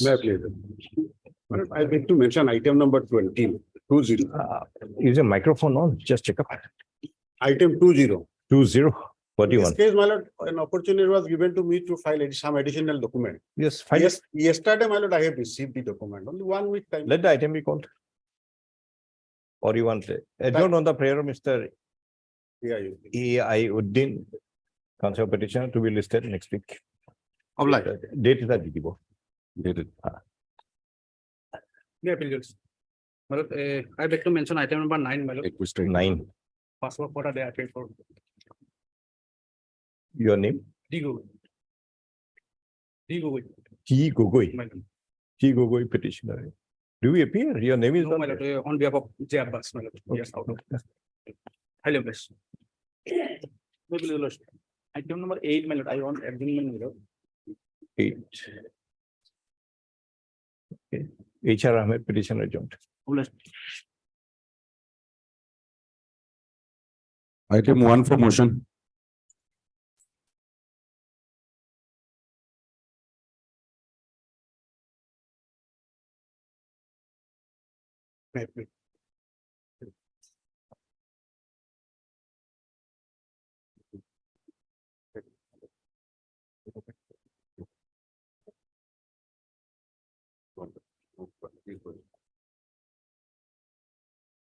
May I please? I beg to mention item number 20. Is your microphone on? Just check up. Item 20. 20. What do you In this want? case, my lord, an opportunity was given to me to file some additional document. Yes, fine. Yes, yesterday, my lord, I have received the document. Only 1 week time. Let the item be called. Or you want adjourn on the prayer, Mr. Yeah, you. Eiuddin, council petitioner to be listed next week. Obliged. Date is that Didibo. Date. Yeah, please. I beg to mention item number 9, my lord. 9. Passport photo they are paid for. Your name? Digo. Digo. T. Gogoi. My lord. T. Gogoi petitioner. Do we appear? Your name is No, not my there. lord, on behalf of J. Abbas, my lord. Yes, out of. Hello, please. Maybe the last. Item number 8, my lord. I want adjournment, my lord. 8. Okay. HR Ahmed petitioner adjourned. Obliged. Item 1 for motion. May I please?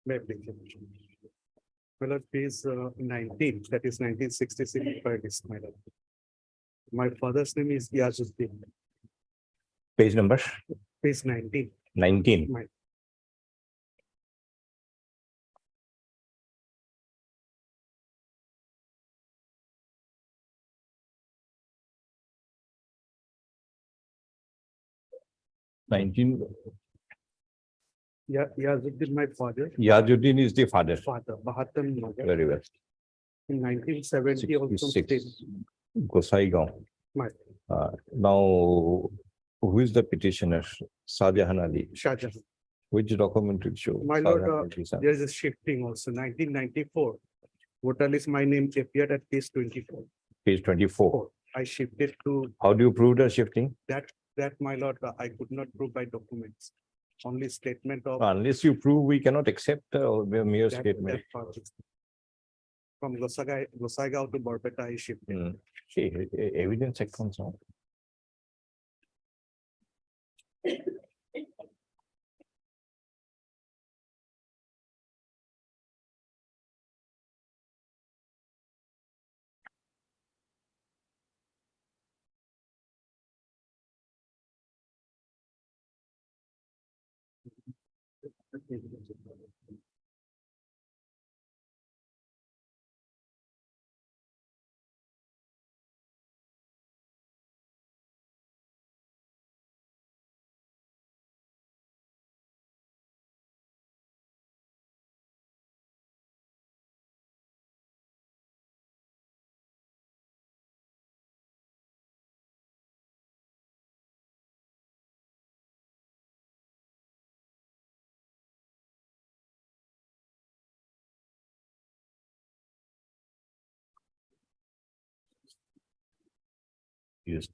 May I please? My lord, page 19, that is 1966, my lord. My father's name is Yazuddin. Page number Page 19. 19. My. Yazuddin, my father. Yazuddin is the father. Father, Bahatan Nagar. Very well. In 1970 also. 66. Gosaigaon. My. Now, who is the petitioner? Shahjahan Ali. Shah Jahan. Which document will show? My lord, Shahjahan Ali, sir? there is a shifting also. 1994. Voter list, my name appeared at page 24. Page 24. I shifted to How do you prove the shifting? that, my lord, I could not prove by documents. Only statement of. Unless you prove, we cannot accept a mere that- statement. that part. From Gosaigaon to Barpeta, I shifted. See, evidence check comes out. Yes.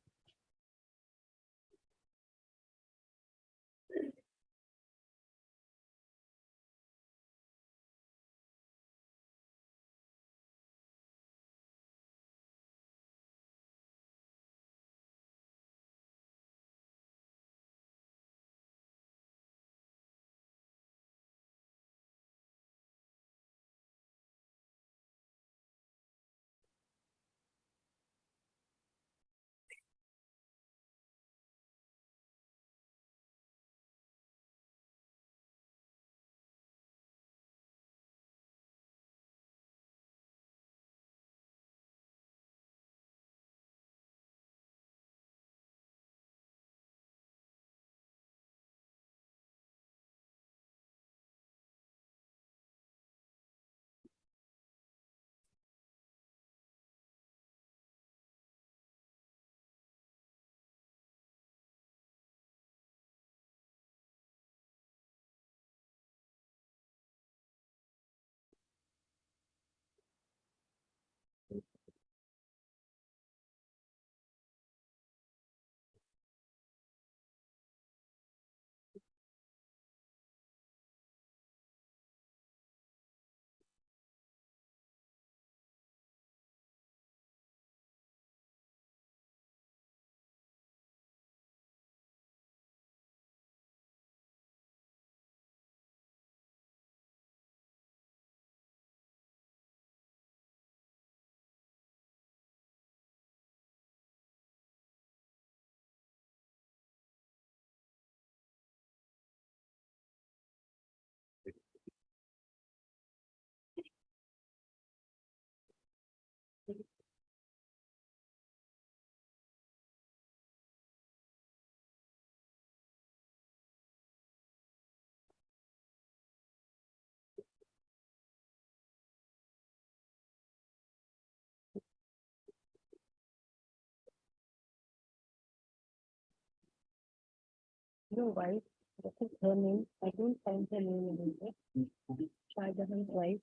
No, wife, what is her name? I don't find her name anywhere. Shah Jahan's wife.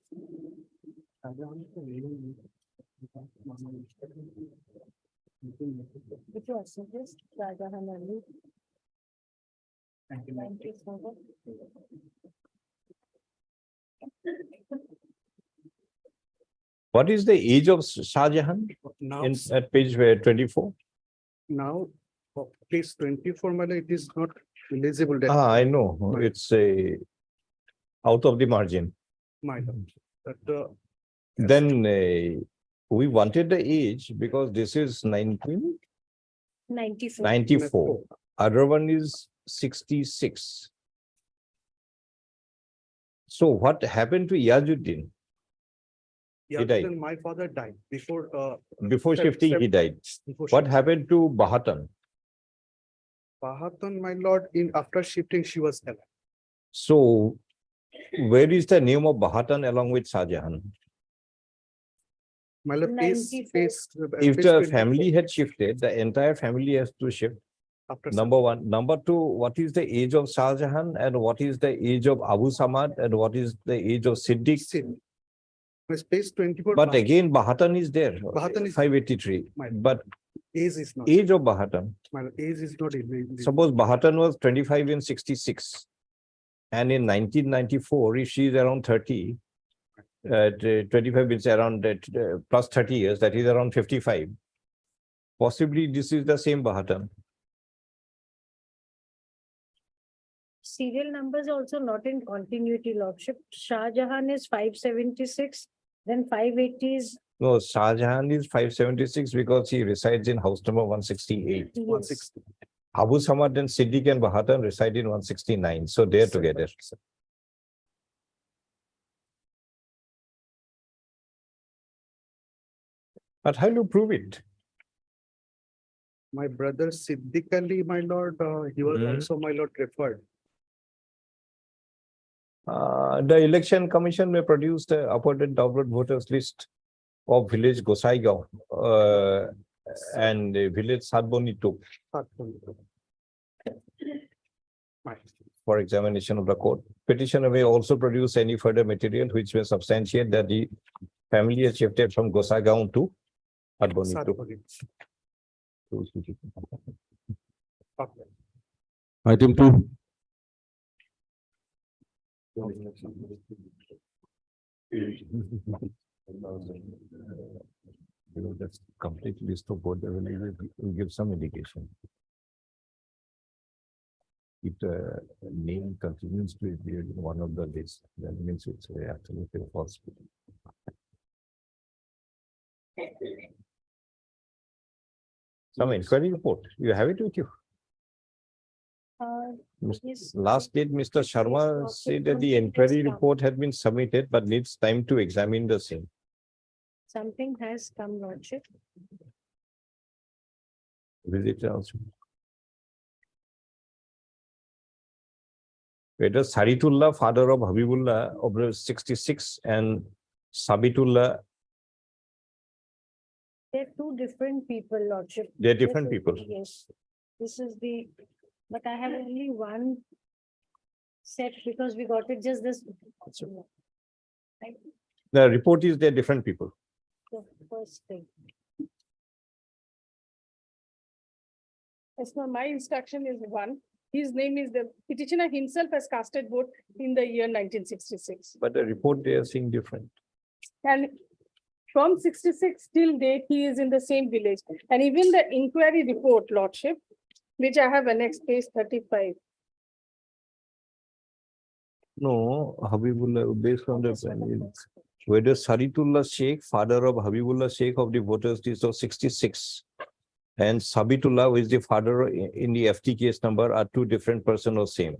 Which was suggest Shah Jahan Ali. Thank you so much. What is the age of Shah Jahan Now, in at page 24? now, case 24, my lord, it is not eligible. that- I know, My- it's a out of the margin. My lord, that, Then we wanted the age because this is 94. 1994. Other one is 66. So what happened to Yajuddin? yeah, died. then my father died before, Before shifting, he died. before What shifting. happened to Bahatan? Bahatan, my lord, after shifting, she was alive. So where is the name of Bahatan along with Shah Jahan? My lord, 94. If page the 24, family had shifted, the entire family has to shift. after Number one. Number two, what is the age of Shah Jahan and what is the age of Abu Samad and what is the age of Siddiq? Sin. Page 24. But again, Bahatan is there, Bahatan is- 583. My- But Age is not, age of Bahatan, my lord, age is not. suppose Bahatan was 25 in 66. And in 1994, if she is around 30, 25 means around plus 30 years, that is around 55. Possibly this is the same Bahatan. Serial numbers also not in continuity, lordship. Shah Jahan is 576, then 580 is. No, Shah Jahan is 576 because he resides in house number 168. 160. Abu Samad and Siddiq and Bahatan reside in 169. So they're together. But how do you prove it? My brother Siddiq Ali, my lord, he was Hmm. also, my lord, referred. The election commission may produce the updated download voters list of village Gosaigaon and village Sadbonitu for examination of the court. Petitioner may also produce any further material which may substantiate that the family has shifted from Gosaigaon to Sadbonitu. Okay. Item 2. That's complete list of board will give some indication. If the name continues to appear in one of the lists, that means it's absolutely false. Some inquiry report, you have it with you. Yes. Last date, Mr. Sharma said that the inquiry report had been submitted, but needs time to examine the same. Something has come, lordship. Visit also. Whether Saritullah, father of Habibullah, of 66, and Sabitullah, They're two different people, lordship. they're different people. Yes, this is the, but I have only one set because we got it just this. Right, The report is they're different people. the first thing. As per my instruction is one, his name is the petitioner himself has casted vote in the year 1966. But the report they are seeing different. And from 66 till date, he is in the same village. And even the inquiry report, lordship, which I have annexed page 35. No, Habibullah, based on the whether Saritullah Sheikh, father of Habibullah Sheikh of the voters list of 66, and Sabitullah, who is the father in the FT case number, are two different persons or same.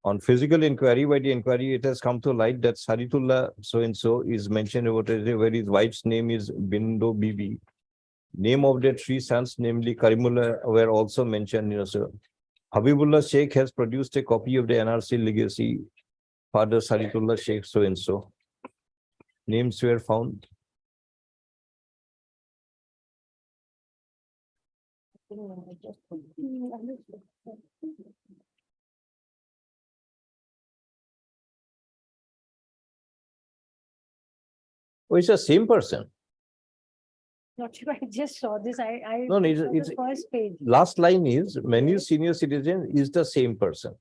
On physical inquiry, by the inquiry, it has come to light that Saritullah so-and-so is mentioned about it, where his wife's name is Bindo Bibi. Name of their three sons, namely Karimullah, were also mentioned. So Habibullah Sheikh has produced a copy of the NRC legacy. Father Saritullah Sheikh so-and-so. Names were found. Oh, it's the same person. Lordship, I just saw this. I. No, no, saw the it's- First page. Last line is many senior citizen is the same person.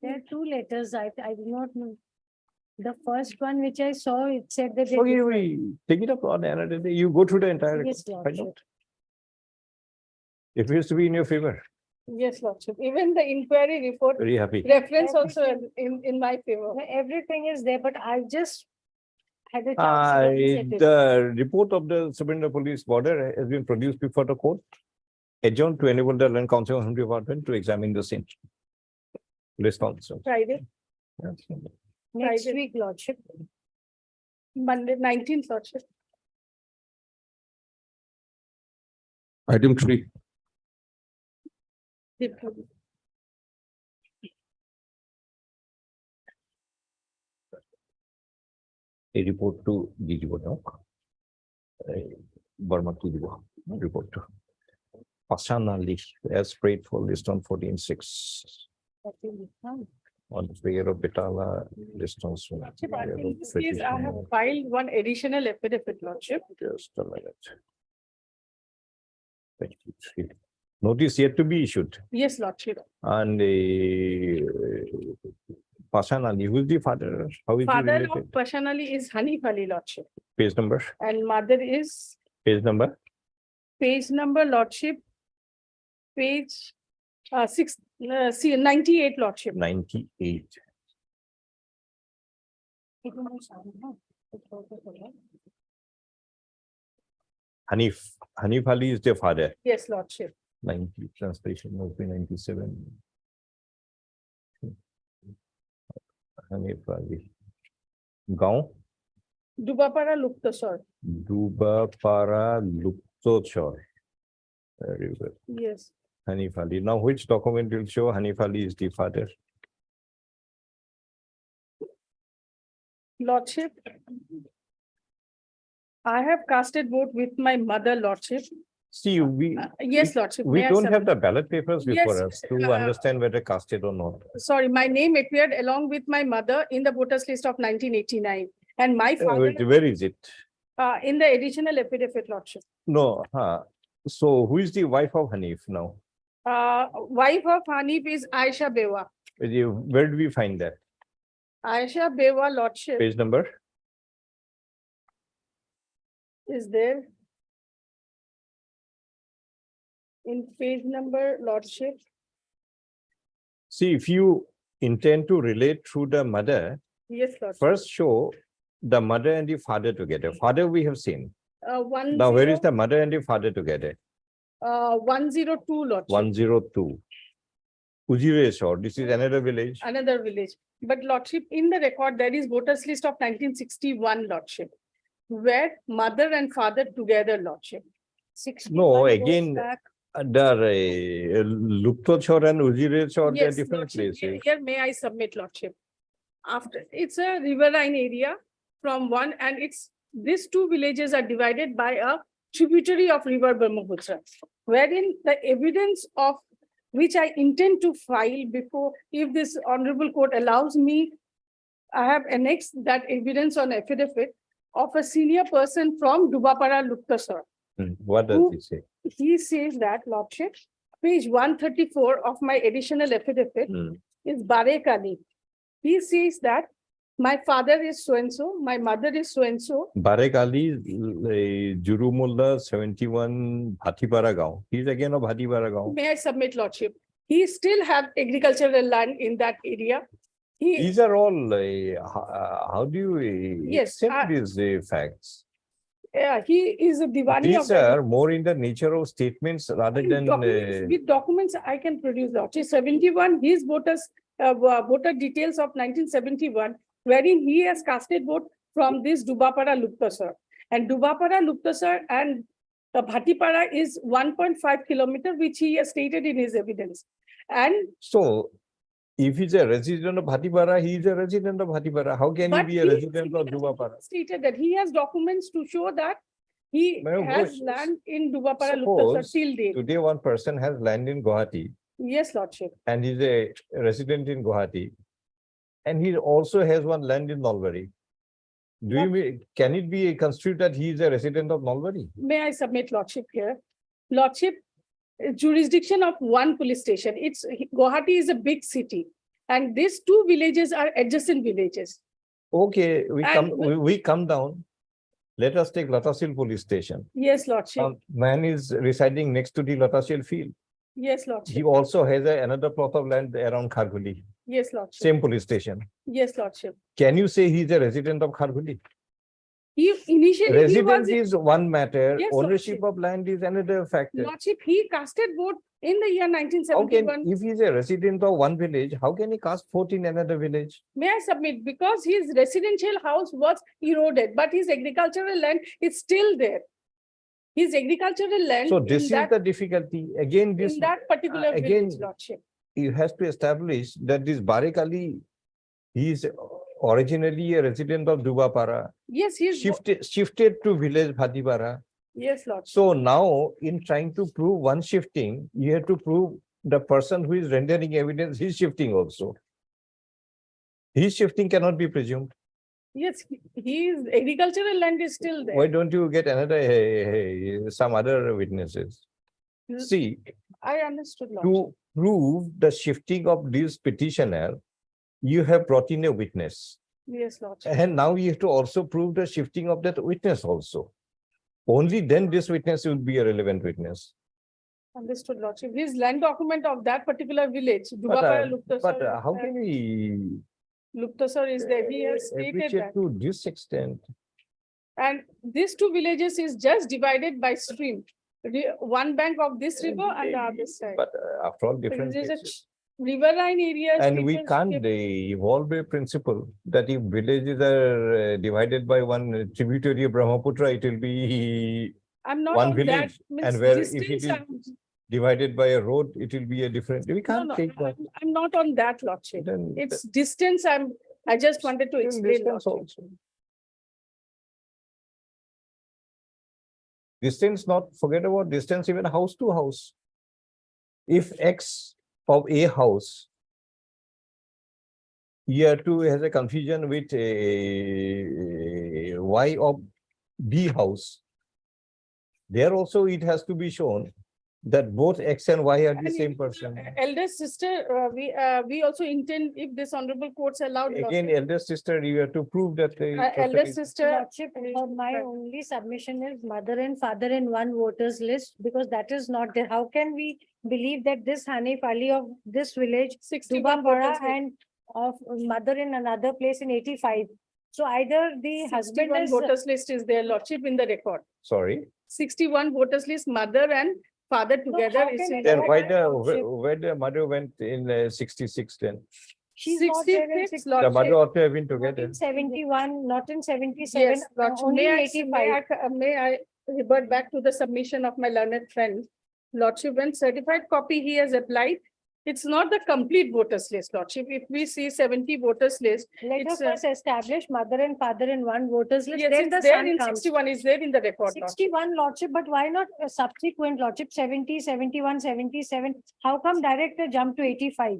There are two letters. I do not know. The first one which I saw, it said that. they Okay, differ. we take it up on another day. You go through the entire. Yes, record, find Lordship. out. It appears to be in your favor. Yes, Lordship. Even the inquiry report Very happy. reference also in my favor. Everything is there, but I just had a chance. to glance at it. The report of the Superintendent of Police border has been produced before the court, adjourned to enable the Land Council Home Department to examine the same. Police Council. Friday, Yes. Next Friday. week, Lordship. Monday, 19th, Lordship. Item 3. A report to DGO now. Burma to the report to. Pasanali as prayed for list on 14/6. That will be fine. On prayer of Betala list on. Lordship, in this case, I have filed one additional affidavit, Lordship. Just a minute. 23. Notice yet to be issued. Yes, Lordship. And Pasanali, who is the father? How is he Father of related? Pashanali is Hanif Ali, Lordship. Page number, And mother is page number. page number, Lordship. Page 98, Lordship. 98. It will sound, no? It's also correct. Hanif Ali is the father. Yes, Lordship. 90, translation must be 97. Hanif Ali. Gaon, Dubapara Luptasor. Duba Para Luptochor. Very well. Yes. Hanif Ali. Now, which document will show Hanif Ali is the father? Lordship. I have casted vote with my mother, Lordship. See, we Yes, Lordship. we may I don't have submit? the ballot papers before Yes, us to understand whether casted or not. Sorry, my name appeared along with my mother in the voters list of 1989. And my father Where is it? in the additional affidavit, Lordship. No, so who is the wife of Hanif now? Wife of Hanif is Aisha Bewa. Where do we find that? Aisha Bewa, Lordship, Page number? is there. In page number, Lordship. See, if you intend to relate through the mother, Yes, Lordship. first show the mother and the father together. Father we have seen. One Now, where is the mother and the father together? 102, Lordship. 102. Ujireshwar, this is another village. Another village. But Lordship, in the record, there is voters list of 1961, Lordship, where mother and father together, Lordship. 61 No, goes again, back. the Luptochor and Ujireshwar, they are Yes, different Lordship, places. here may I submit, Lordship? After, it's a riverine area from one, and these two villages are divided by a tributary of river Brahmaputra, wherein the evidence of which I intend to file before, if this honorable court allows me, I have annexed that evidence on affidavit of a senior person from Dubapara Luptasar. What does Who- he say? He says that, Lordship, page 134 of my additional affidavit Hmm. is Barekali. He says that my father is so-and-so, my mother is so-and-so. Barek Ali, Jurumulla 71 Bhatipara Gaon. He's again of Bhatipara Gaon. May I submit, Lordship? He still have agricultural land in that area. He, These are all, how do you Yes, accept these facts? he is a Diwani of. These the- are more in the nature of statements rather than, With documents I can produce, Lordship. 71, his voters voter details of 1971, wherein he has casted vote from this Dubapara Luptasar. And Dubapara Luptasar and Bhatipara is 1.5 kilometer, which he has stated in his evidence. And So if he's a resident of Bhatipara, he is a resident of Bhatipara. How can he but be a he resident of has Dubapara? stated that he has documents to show that he Madam, has what- land in Dubapara Luptasar Suppose till date. today one person has land in Guwahati Yes, Lordship. and he's a resident in Guwahati, and he also has one land in Nalbari. Can it be construed that he is a resident of Nalbari? May I submit Lordship here? Lordship, jurisdiction of one police station. Guwahati is a big city. And these two villages are adjacent villages. Okay, And- we come down. Let us take Latasil police station. Yes, Lordship. Man is residing next to the Latasil field. Yes, He Lordship. also has another plot of land around Kharguli, Yes, Lordship. same police station. Yes, Lordship. Can you say he's a resident of Kharguli? He initially he was Residence is one matter, Yes, ownership Lordship. of land is another factor. Lordship, he casted vote in the year How can, 1971. if he's a resident of one village, how can he cast vote in another village? May I submit? Because his residential house was eroded, but his agricultural land is still there. His agricultural land So this in is that, the difficulty. Again, this in that particular again, village, Lordship. you has to establish that this Barik Ali, he is originally a resident of Dubapara, Yes, he's, shifted to village Bhatipara. yes, Lordship. So now in trying to prove one shifting, you have to prove the person who is rendering evidence, he's shifting also. His shifting cannot be presumed. Yes, his agricultural land is still there. Why don't you get another, some other witnesses? Hmm. See, I understood, Lordship. to prove the shifting of this petitioner, you have brought in a witness. Yes, Lordship. And now you have to also prove the shifting of that witness also. Only then this witness will be a relevant witness. Understood, Lordship. His land document of that particular village, But, Dubapara Luptasar. how can we Luptasar is there. He has stated appreciate that. to this extent? And these two villages is just divided by stream. One bank of this river and the other side. But after all, different There is a places. riverine areas. And we people can't skip- evolve a principle that if villages are divided by one tributary of Brahmaputra, it will be I'm not one on that. village, means and where if distance it is I'm- divided by a road, it will be a different. We no, can't no, take that. I'm not on that, Lordship. Then It's distance I just wanted to then explain. distance Lordship. also. Distance, not forget about distance, even house to house. If X of A house, year two has a confusion with Y of B house, there also it has to be shown that both X and Y are the And same if, person. Elder sister, we also intend, if this honorable courts allowed. Again, Lordship. elder sister, you have to prove that the Elder person is- sister. Lordship, my only submission is mother and father in one voters list, because that is not there. How can we believe that this Hanif Ali of this village, 61 Dubapara, voters list. and of mother in another place in 85? So either the husband 61 is, voters list is there, Lordship, in the record. Sorry, 61 voters list, mother and father together how is can in it then the why record. the, where the mother went in 66 then? she's not there in 66, The Lordship. mother ought to have been not together. in 71, not in 77, Yes, Lordship. only in May 85. I revert back to the submission of my learned friend? Lordship, when certified copy he has applied, it's not the complete voters list, Lordship. If we see 70 voters list, Let us it's, first establish mother and father in one voters list, yes, then the it's there son in comes. 61, is there in the record, Lordship. 61 lordship, but why not a subsequent lordship, 70, 71, 77? How come director jump to 85?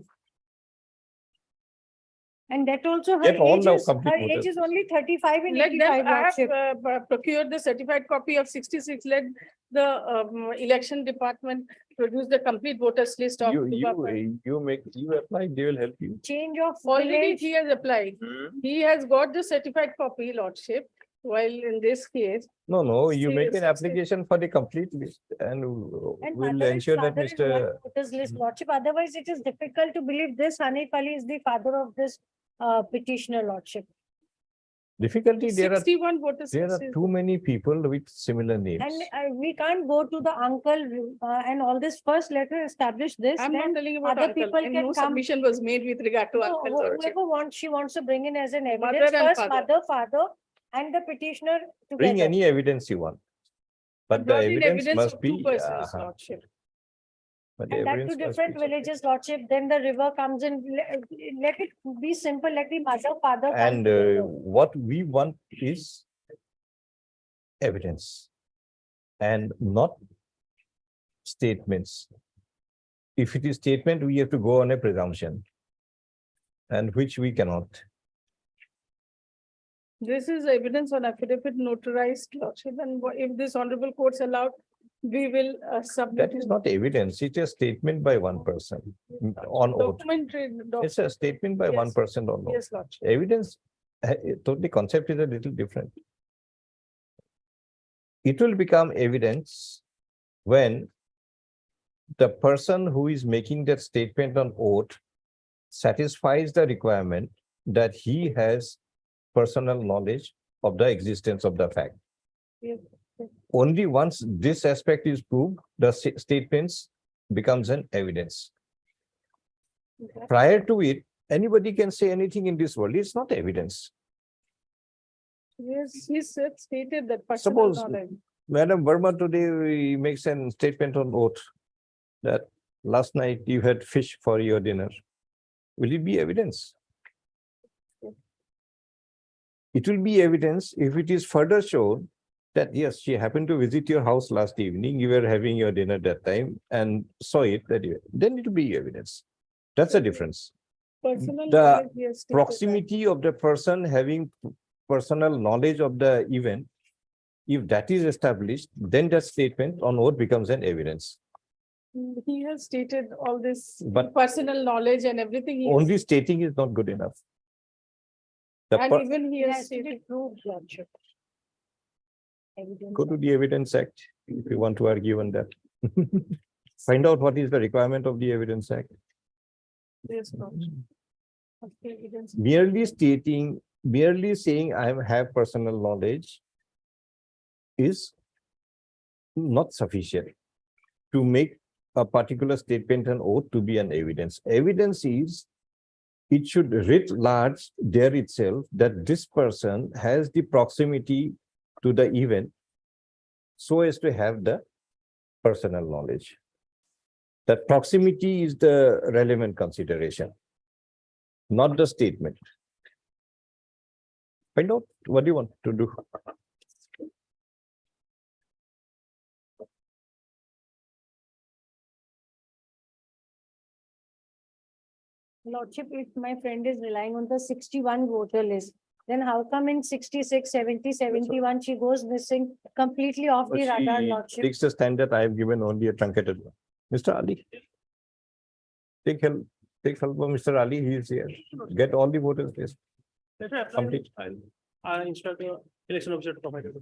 And that also her Get all age the is, complete her age voters. is only 35 in Let 85 them, I lordship. have procured the certified copy of 66, let the election department produce the complete voters list of. Dubapara. You apply, they will help you. Change of Already village, he has applied. He has got the certified copy, Lordship, while in this case, No, you make an Yes, application for the complete list and and we'll mother and ensure that father in one Mr. voters list lordship. Otherwise, it is difficult to believe this Hanif Ali is the father of this petitioner lordship. Difficulty, there are 61 voters. too many people with similar names. And we can't go to the uncle and all this. First, let us establish this. I'm not then telling about other uncle, people and can no come. submission was made with regard to No, uncle's lordship. whoever wants, she wants to bring in as an Mother evidence. and First, father. mother, father, and the petitioner Bring together. any evidence you want. But the Brought in evidence must of be. two persons, lordship. But the And that evidence to must different be- villages, lordship, then the river comes in. Let it be simple, let the mother, father. come And together. what we want is evidence and not statements. If it is statement, we have to go on a presumption, and which we cannot. This is evidence on affidavit notarized, lordship, and if this honorable courts allowed, we will submit. That is not evidence. It's a statement by one person on oath. Documentary. It's a statement by one Yes. person on oath. Yes, lordship. Evidence, totally concept is a little different. It will become evidence when the person who is making that statement on oath satisfies the requirement that he has personal knowledge of the existence of the fact. Yes. Only once this aspect is proved, the statements becomes an evidence. Okay. Prior to it, anybody can say anything in this world. It's not evidence. Yes, he said, stated that personal Suppose knowledge. Madam Verma today makes a statement on oath that last night you had fish for your dinner. Will it be evidence? It will be evidence if it is further shown that yes, she happened to visit your house last evening, you were having your dinner that time and saw it, then it will be evidence. That's the difference. Personal The knowledge, he has stated that. Proximity of the person having personal knowledge of the event, if that is established, then that statement on oath becomes an evidence. He has stated all this But personal knowledge and everything. he has- only stating is not good enough. The And per- even he It has has to be stated. proved, lordship. Evidence. Go to the Evidence Act if you want to argue on that. Find out what is the requirement of the Evidence Act. Yes, lordship. Of the evidence. Merely saying I have personal knowledge is not sufficient to make a particular statement and oath to be an evidence. Evidence is, it should writ large there itself that this person has the proximity to the event so as to have the personal knowledge. That proximity is the relevant consideration, not the statement. Find out what you want to do. Lordship, if my friend is relying on the 61 voter list, then how come in 66, 70, 71, she goes missing completely off the radar, She lordship? takes the stand that I have given only a truncated one. Mr. Ali. Take help of Mr. Ali, he is here. Get all the voters list. Complete. I instruct the election officer to provide it.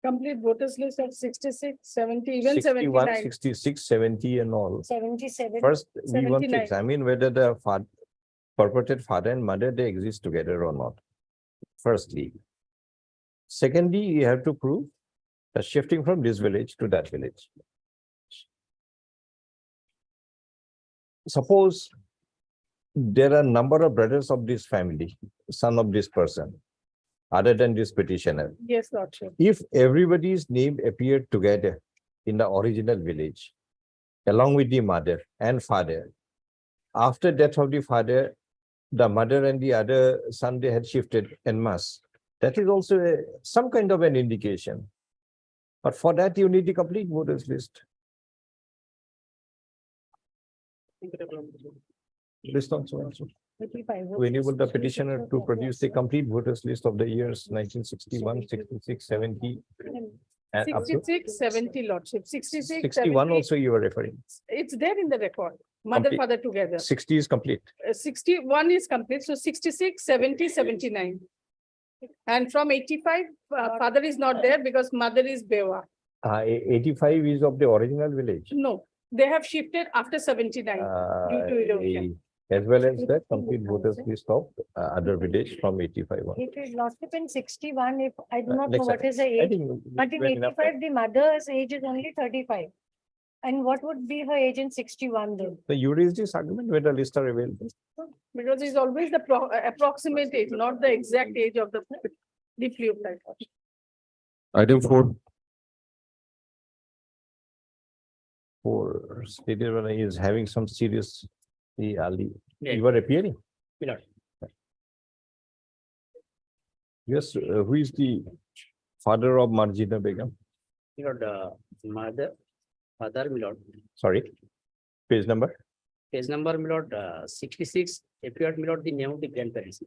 Complete voters list of 66, 70, even 61, 79. 66, 70 and all. 77. First, we want to 79. examine whether the purported father and mother, they exist together or not. Firstly. Secondly, you have to prove that shifting from this village to that village. Suppose there are a number of brothers of this family, son of this person, other than this petitioner. Yes, lordship. If everybody's name appeared together in the original village, along with the mother and father, after death of the father, the mother and the other son, they had shifted en masse. That is also some kind of an indication. But for that, you need the complete voters list. List on so and so. 35 To enable the voters. petitioner to produce the complete voters list of the years 1961, 66, 70, and up to 66, 70, lordship. 66, 61 70. also you are referring. It's there in the record. Mother, Complete. father together. 60 is complete. 61 is complete, so 66, 70, 79. And from 85, father is not there because mother is Bewa. 85 is of the original village. No, they have shifted after 79 due to erosion. as well as the complete voters list of other village from 85 on. If it Lordship in 61, if I do not know Next what is the I age, think but in well enough. 85, the mother's age is only 35. And what would be her age in 61 then? So you raised this argument when the list are available. Because it's always the approximate age, not the exact age of the deeply applied. Item 4. For stated when he is having some serious early. Yeah. You are appearing? Milord. Yes, who is the father of Marjina Begum? Milord, father, Milord. Sorry, page number. Page number, Milord, 66, appeared, Milord, the name of the grandparents.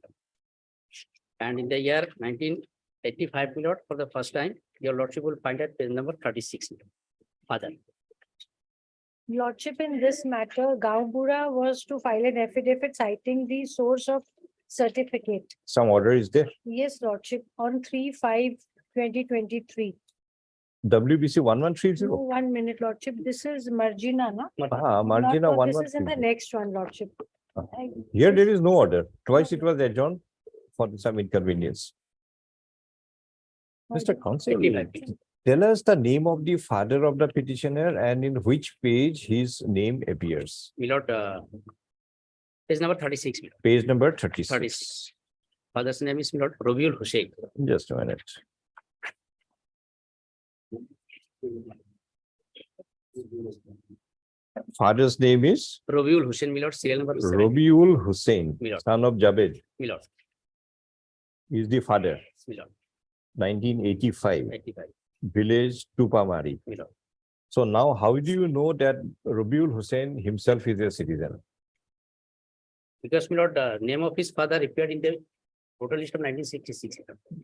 And in the year 1985, Milord, for the first time, your Lordship will find at page number 36, Milord. Father. Lordship, in this matter, Gaubura was to file an affidavit citing the source of certificate. Some order is there. Yes, Lordship, on 3/5/2023. WBC 1130. No, 1 minute, Lordship. This is Margina, no? Marjina Not for- This is in the 1130. next one, Lordship. Here there is no order. Twice it was adjourned for some inconvenience. Mr. Counsel, 85. tell us the name of the father of the petitioner and in which page his name appears. Milord, page number 36, Milord. Page number 36. 36. Father's name is Milord Rabiul Hussain. Just a minute. Father's name is Rabiul Hussain, Milord, serial number 7. Rabiul Hussain, Milord. son of Javed, Milord, is the father, Milord, 1985, 85, village Tupamari. Milord. So now how do you know that Rabiul Hussain himself is a citizen? Because, Milord, name of his father appeared in the voter list of 1966.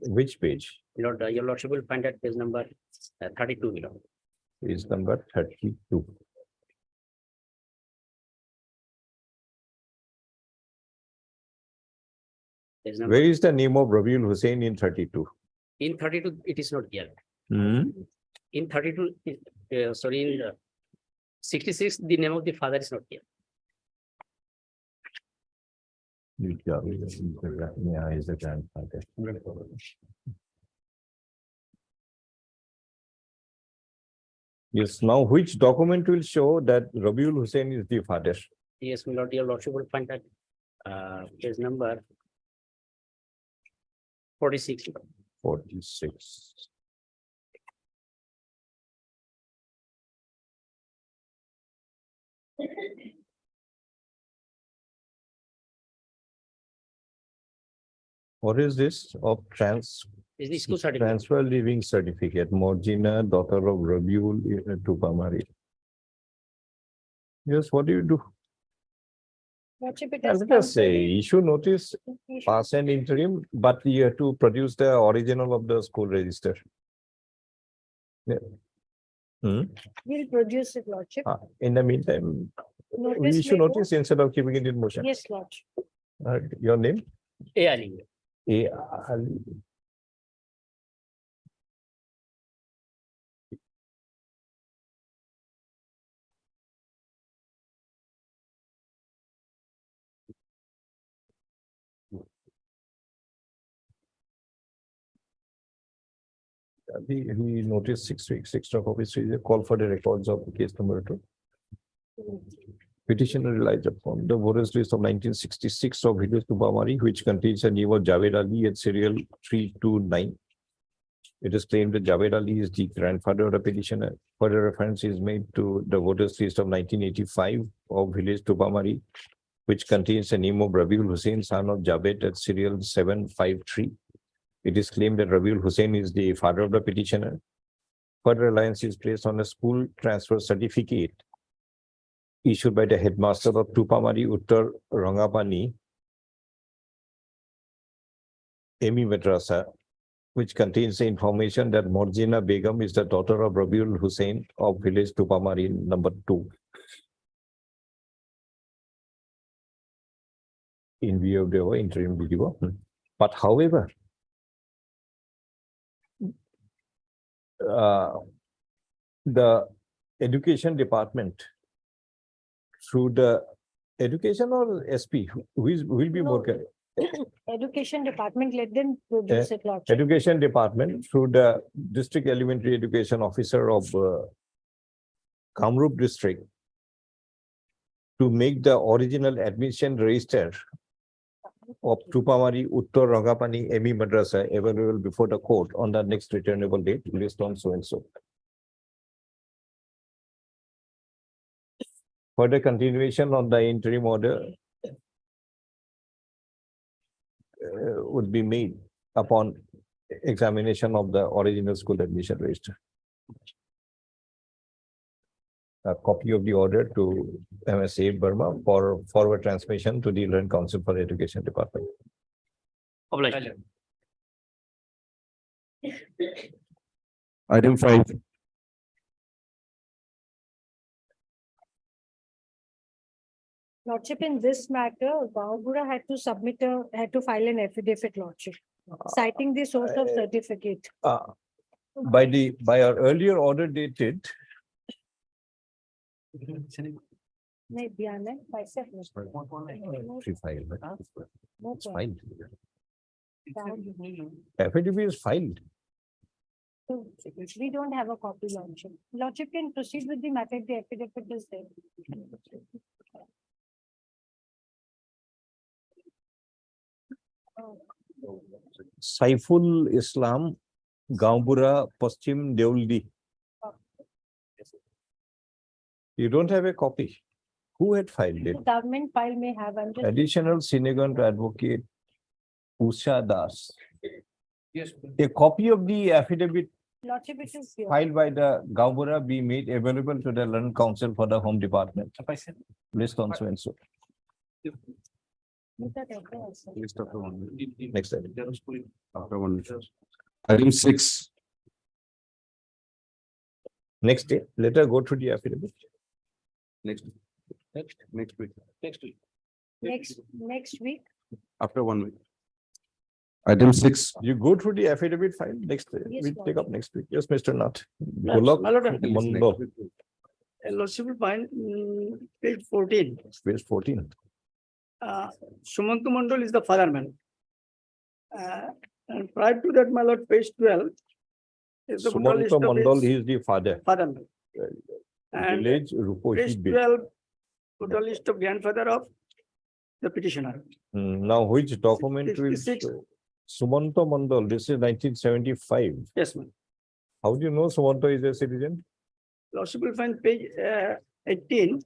Which page? Milord, your Lordship will find at page number 32, Milord. Is number 32. Page number, Where is the name of Rabiul Hussain in 32? in 32, it is not here. Hmm? In 32, sorry, in 66, the name of the father is not here. Yeah, is the grandfather. Yes, now which document will show that Rabiul Hussain is the father? Yes, Milord, your Lordship will find that page number 46. 46. What is this of Is the school certificate? transfer living certificate? Morgina, daughter of Rabiul Tupamari. Yes, what do you do? Lordship, it I'll has just come say issue notice, to- pass an interim, but you have to produce the original of the school register. Yeah. Hmm? We'll produce it, Lordship. In the meantime, we Notice issue may go- notice instead of keeping it in motion. Yes, Lordship. Your name? Ali. A. Ali. He noticed 6 weeks extra copies. Is a call for the records of case number 2. Petitioner relies upon the voters list of 1966 of village Tupamari, which contains a name of Javed Ali at serial 329. It is claimed that Javed Ali is the grandfather of the petitioner. Further reference is made to the voters list of 1985 of village Tupamari, which contains a name of Rabiul Hussain, son of Javed at serial 753. It is claimed that Rabiul Hussain is the father of the petitioner. Further reliance is placed on a school transfer certificate issued by the headmaster of Tupamari Uttar Rangapani, Emi Madrasa, which contains the information that Morjina Begum is the daughter of Rabiul Hussain of village Tupamari number 2. In view of the interim video. But however, the education department through the Education or SP, will be more No. correct? Education department, let them produce it, Lordship. Education department through the district elementary education officer of Kamrup district to make the original admission register of Tupamari Uttar Rangapani ME Madrasa available before the court on the next returnable date based on so and so. Further continuation on the interim order would be made upon examination of the original school admission register. A copy of the order to MSA Burma for forward transmission to the Learned Council for Education Department. Obliged. Item 5. Lordship, in this matter, Bahugura had to had to file an affidavit, Lordship, citing the source of certificate. By our earlier order dated नहीं दिया नहीं, पैसे अपने pre-filed, right? No It's problem. filed. Affidavit is filed. So, we don't have a copy, Lordship. Lordship can proceed with the matter, the affidavit is there. Saiful Islam, Gambura, Paschim Deuldi. You don't have a copy. Who had filed it? The government file may have, I'm just. Additional Senegal advocate Usha Das. Yes. A copy of the affidavit Lordship, it is here. filed by the Gambura be made available to the Learned Council for the Home Department. List on so and so. With that address also. List after 1 minute. Next item. After 1 minute. Item 6. Next day, let her go through the affidavit. Next week. Next week, After 1 week. Item 6. You go through the affidavit file next day. Yes, We Lord. take up next week. Yes, Mr. Nath. My Golok lord, Mondo, Lordship will find page 14. page 14. Sumantu Mandal is the father man. And prior to that, my lord, page 12. Is the total list Sumanta of Mandal, his he is the father. father man. And Village Rupo page Hibe. 12, total list of grandfather of the petitioner. Now, which document will 66. show? Sumanta Mandal, this is 1975. Yes, ma'am. How do you know Sumanta is a citizen? Lordship will find page 18.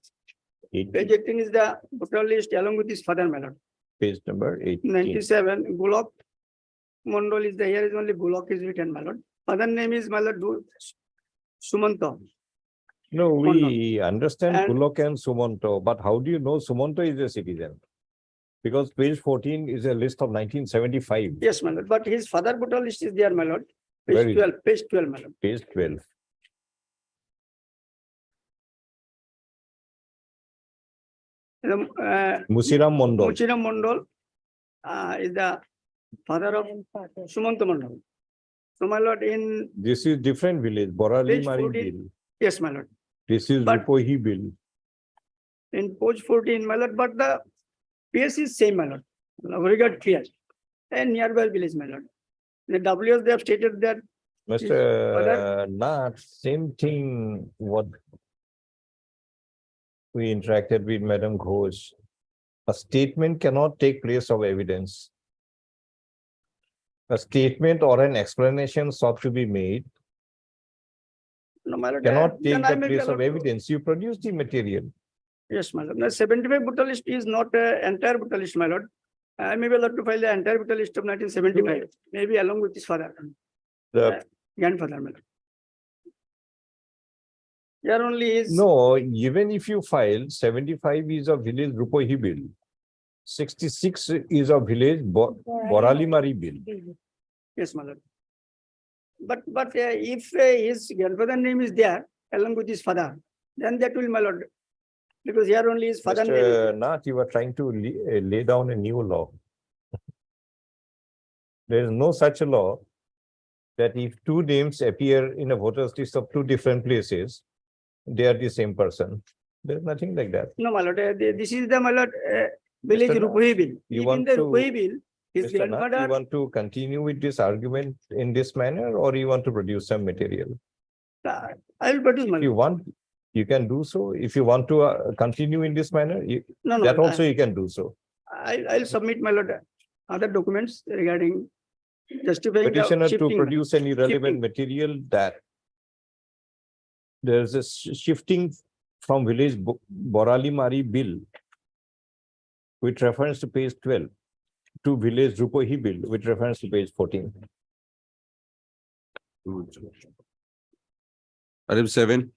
18, Page 18 is the total list along with his father man. page number 18. 97, Gulok Mondol is the, here is only Gulok is written, my lord. Father name is my lord Sumanto. No, we understand And- Gulok and Sumanto, but how do you know Sumanto is a citizen? Because page 14 is a list of 1975, Yes, my lord, but his father total list is there, my lord. Where Page is 12, page 12, my lord. page 12. Musiram Mondol. Muchiram Mondol is the father of Sumanto Mondol. So, my lord, in, This is different village, Borali Page Mari 14. bill. yes, my lord, This is But- Rupohi bill. in page 14, my lord, but the PS is same, my lord. We got clear. And nearby village, my lord. The WS, they have stated that Mr. Nath, same thing what we interacted with Madam Ghosh. A statement cannot take place of evidence. A statement or an explanation sought to be made no, my lord, cannot then take I the may be place of allowed to- evidence. You produce the material. Yes, my lord. The 75 total list is not entire total list, my lord. I may be allowed to file the entire total list of 1975, maybe along with his father, The, grandfather, my lord. Here only is. no, even if you file 75 is a village Rupohi bill. 66 is a village Borali Mari bill. Yes, my lord. But if his grandfather name is there along with his father, then that will, my lord. Because here only his father name. Mr. Nath, you are trying to lay down a new law. There is no such a law that if two names appear in a voter's list of two different places, they are the same person. There's nothing like that. No, my lord, this is the, my lord, village Mr. Nath, Rupai bill. you If want in the to- Rupai bill, his Mr. Nath, you grandfather, want to continue with this argument in this manner, or you want to produce some material? I will produce my If you lord. want, you can do so. If you want to continue in this manner, No, that no, also you can do so. I'll submit my lord, other documents regarding justifying the Petitioner to shifting. produce any relevant shifting. material that there's a shifting from village Borali Mari bill with reference to page 12 to village Rupohi bill with reference to page 14. Item 7.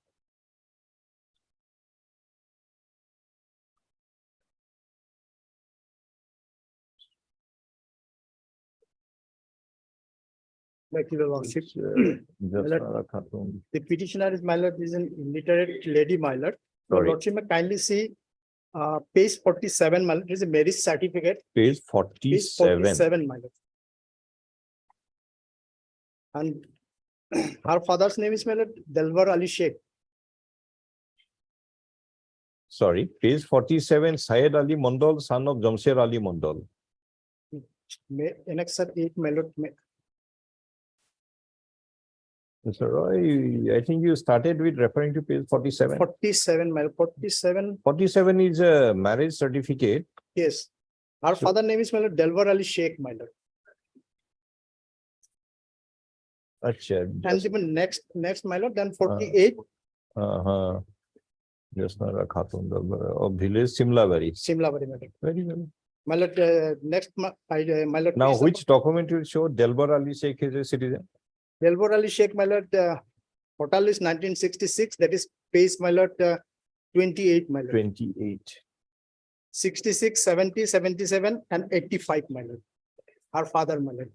Like your lordship, Jasnara Khatun. the petitioner is my lord, is an illiterate lady, my lord. Your Sorry. lordship may kindly see page 47, my lord, is a marriage certificate, Page page 47. 47, my lord. And her father's name is my lord, Delwar Ali Sheikh. Sorry, page 47, Syed Ali Mondal, son of Jamsher Ali Mondal. May annex 8, my lord, Mr. Roy, I think you started with referring to page 47. 47, my lord, 47, 47 is a marriage certificate. yes. Her So- father name is my lord, Delwar Ali Sheikh, my lord. Acha, And even next, my lord, then 48, Jasnara Khatun of village Simlabari. Simla, my lord. Very well. My lord, next, my lord. Now, page which document will show Delbar Ali Sheikh is a citizen? Delwar Ali Sheikh, my lord, total is 1966, that is page, my lord, 28, my lord. 28. 66, 70, 77, and 85, my lord. Our father, my lord.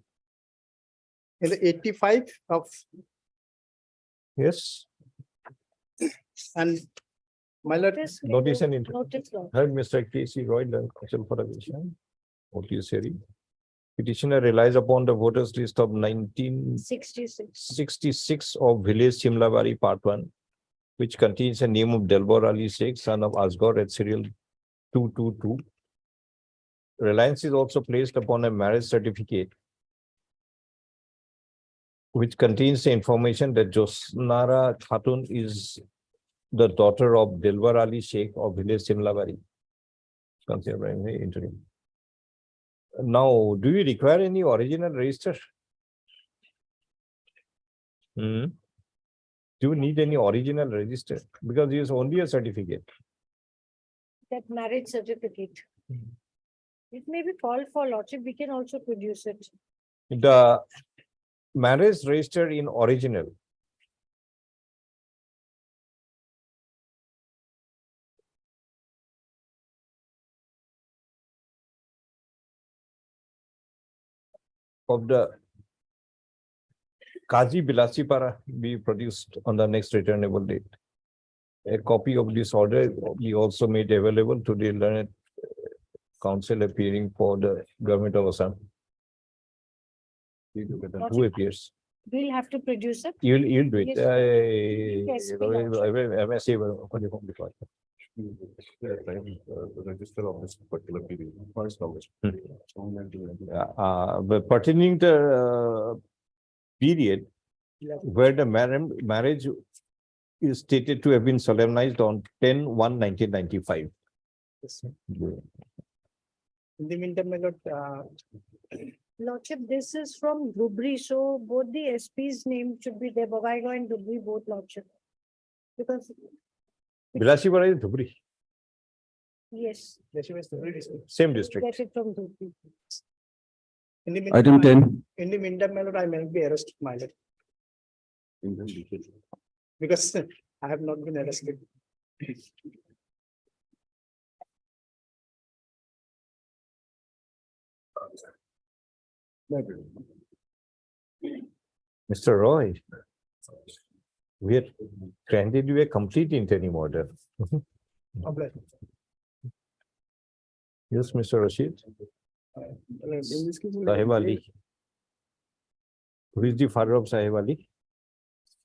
In the 85 of, Yes, and my lord, notice and inter. Notice law. Heard Mr. K.C. Roy, the counsel for revision. Notice hearing. Petitioner relies upon the voters list of 1966 66. of village Simlabari Part 1, which contains a name of Delbar Ali Sheikh, son of Asghar at serial 222. Reliance is also placed upon a marriage certificate, which contains the information that Josnara Khatun is the daughter of Delbar Ali Sheikh of village Simlabari. Considered by the interim. Now, do you require any original register? Do you need any original register? Because it is only a certificate. That marriage certificate. It may be called for lordship, we can also produce it. The marriage register in original. Of the Kazi Bilasipara be produced on the next returnable date. A copy of this order be also made available to the learned counsel appearing for the government of Assam. Who appears? We'll have to produce it. You'll do it. Yes, sir. Yes, we Register of this particular period. First knowledge. But pertaining the period where the marriage is stated to have been solemnized on 10/1/1995. in the meantime, my lord, Lordship, this is from Dhubri, so both the SP's name should be there, Bogaigaon and Dhubri, both lordship. Because, Bilasipara is Dhubri, yes, same district. get it from Dhubri. in the Item meantime, 10. in the meantime, my lord, I may be arrested, my lord, because I have not been arrested. Mr. Roy, we had granted you a complete interim order. Yes, Mr. Rashid, In this case, Sahib Ali. Who is the father of Sahib Ali?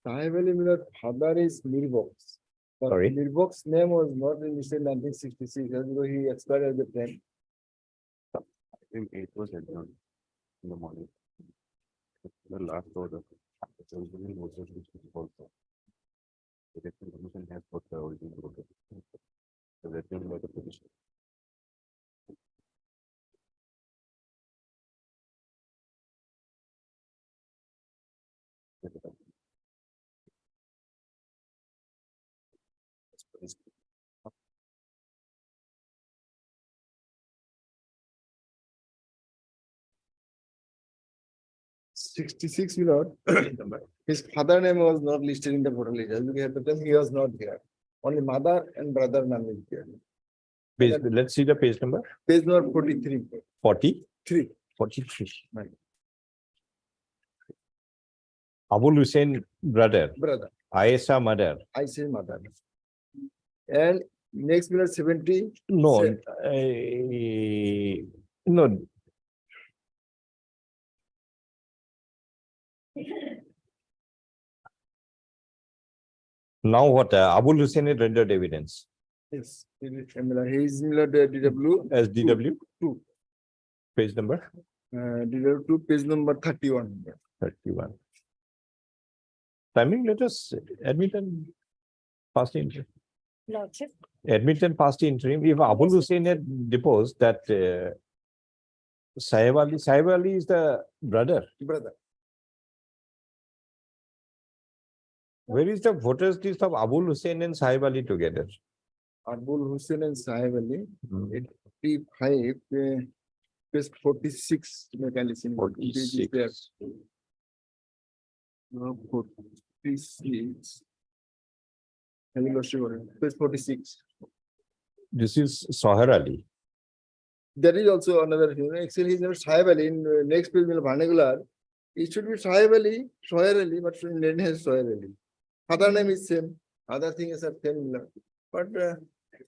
Sahib Ali, my father is Mirbox. Sorry. Mirbox's name was not listed in 1966, because he expired at the time. I think it was adjourned in the morning. The last order. The original voters list is also. The election commission has got the original voter. The written by the petition. Sixty-six, my lord. His father name was not listed in the voter list. As we had the time, he was not there. Only mother and brother name is there. Page, let's see the page number. Page number 43. 40, Three. 43. Right. Abul Hussein brother, Brother, Ayesha mother. I say mother. And next minute 70. No, no. Now what? Abul Hussein had rendered evidence Yes. He is Miller DW. as DW. Two. Page number DW2, page number 31. 31. Timing, let us admit and pass the interim. Lordship, Admit and pass the interim. If Abul Hussein had deposed that Sahib Ali is the brother. Brother. Where is the voters list of Abul Hussein and Sahib Ali together? Abul Hussein and Sahib Ali. Hmm. 85, page 46. Mechanism. 46. 46. Page 46. This is Soher Ali. There is also another thing. Actually, his name is Sahib Ali. In next page, Bhanegular, it should be Sahib Ali, Soher Ali, but in name has Soher Ali. Other name is same. Other thing is a same. But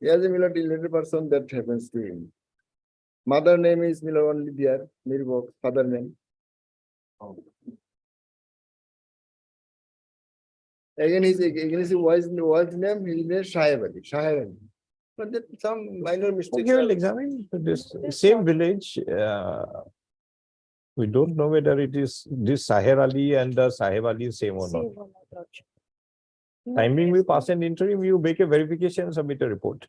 he has a Miller related person that happens to him. Mother name is Miller only there. Mirbox, father name. Again, his wife's name, his name is Sahib Ali. Sahib Ali. But there some minor mistakes. Okay, we'll examine this same village. We don't know whether it is this Sahir Ali and the Sahib Ali same or not. same one, my lordship. Timing we pass an interim, you make a verification and submit a report.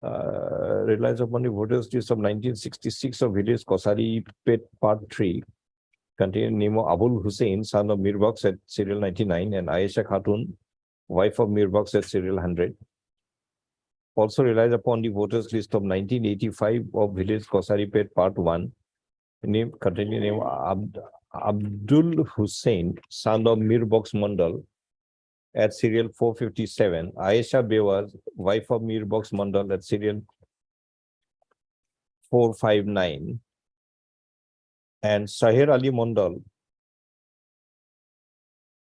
Relies upon the voters list of 1966 of village Kosari Pet Part 3, containing name of Abul Hussein, son of Mirbox at serial 99, and Ayesha Khatun, wife of Mirbox at serial 100. Also relies upon the voters list of 1985 of village Kosari Pet Part 1, name containing name Abdul Hussein, son of Mirbox Mandal at serial 457, Ayesha Bewaz, wife of Mirbox Mandal at serial 459, and Sahir Ali Mandal.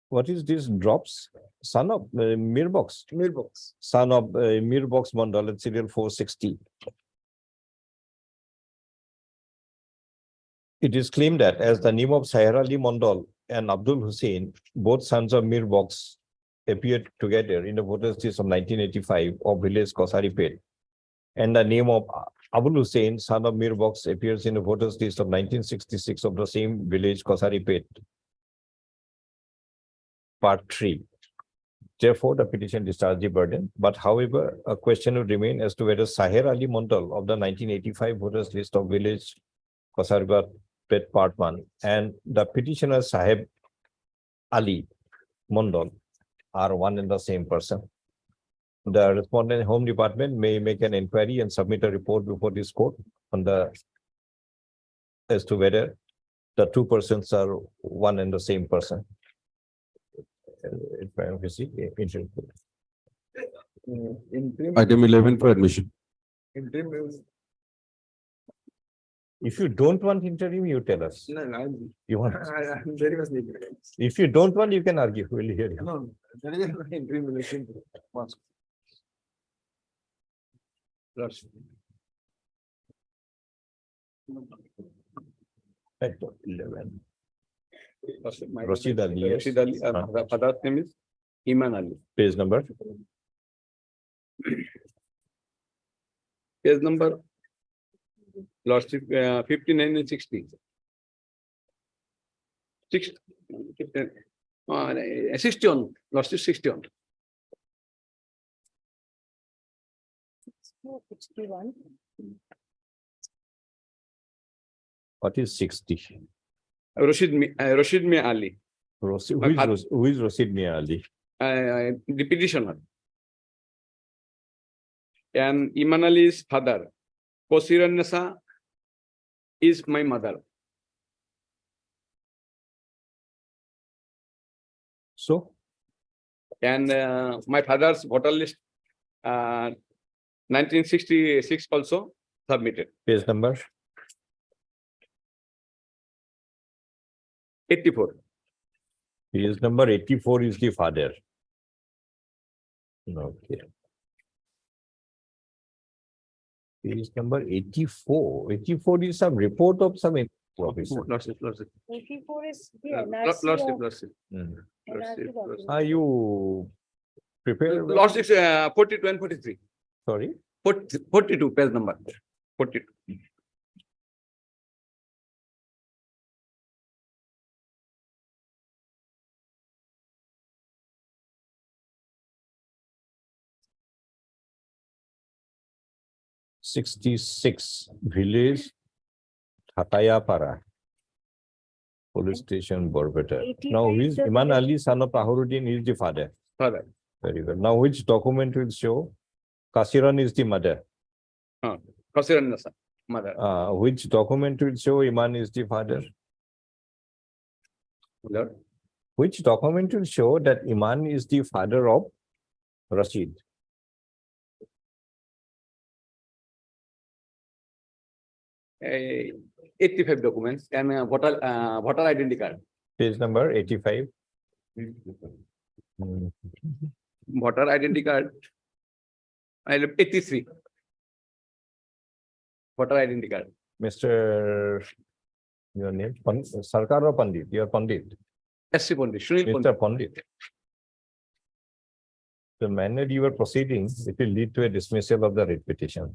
What is this drops? Son of Mirbox, Mirbox. son of Mirbox Mandal at serial 460. It is claimed that as the name of Sahir Ali Mandal and Abdul Hussein, both sons of Mirbox, appeared together in the voters list of 1985 of village Kosari Pet, and the name of Abul Hussein, son of Mirbox, appears in the voters list of 1966 of the same village Kosari Pet, Part 3. Therefore, the petition discharges the burden. But however, a question would remain as to whether Sahir Ali Mandal of the 1985 voters list of village Kosari Pet Part 1 and the petitioner Sahib Ali Mandal are one and the same person. The respondent Home Department may make an inquiry and submit a report before this court on the as to whether the two persons are one and the same person. Interim. Item 11 for admission. Interim is. If you don't want interim, you tell us. No, You want? I'm very much needed. If you don't want, you can argue. We'll hear you. No, there is an interim relation. Once. Lordship. Item 11. Rashid Ali, yes. Rashid Ali, Father's name is Iman Ali. Page number Page number, lordship, 59 and 60. 60, 61, lordship 61. 61. What is 60? Rashid Mia Ali, Who is Rashid Mia Ali? the petitioner. And Iman Ali's father, Kosiran is my mother. So, And my father's voter list, 1966 also submitted. page number 84. page number 84 is the father. Okay. Page number 84. 84 is some report of some officer. Lordship. 84 is the Lordship, NRC of lordship. Hmm. NRC document. Are you prepared? Lordship, 42 and 43. Sorry. 42 page number. 42. '66 village Thatayapara. Police station Borbeta. Now, 85 is the Iman village. Ali, son of Taharuddin, is the father. Father. Very well. Now, which document will show Kasiran is the mother? Kosiran mother. Which document will show Iman is the father? Lord. Which document will show that Iman is the father of Rashid? Eh, 85 documents and voter identity card. Page number 85. Voter identity card. I look 83. Voter identity card. Mr. Your name? Sarkar or Pandit? You are Pandit. SC Pandit, Sunil Pandit. Mr. Pandit. The manner you are proceeding, it will lead to a dismissal of the writ petition.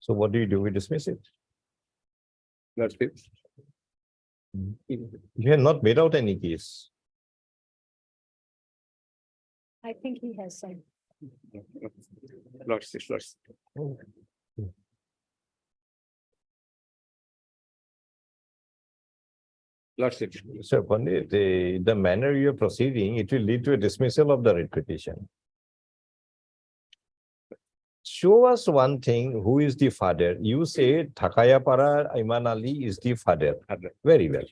So what do? We dismiss it. Lordship. You have not made out any case. I think he has some. Lordship. Lordship. Sir Pandit, the manner you are proceeding, it will lead to a dismissal of the writ petition. Show us one thing, who is the father? You say Thakayapara Iman Ali is the father. Very well.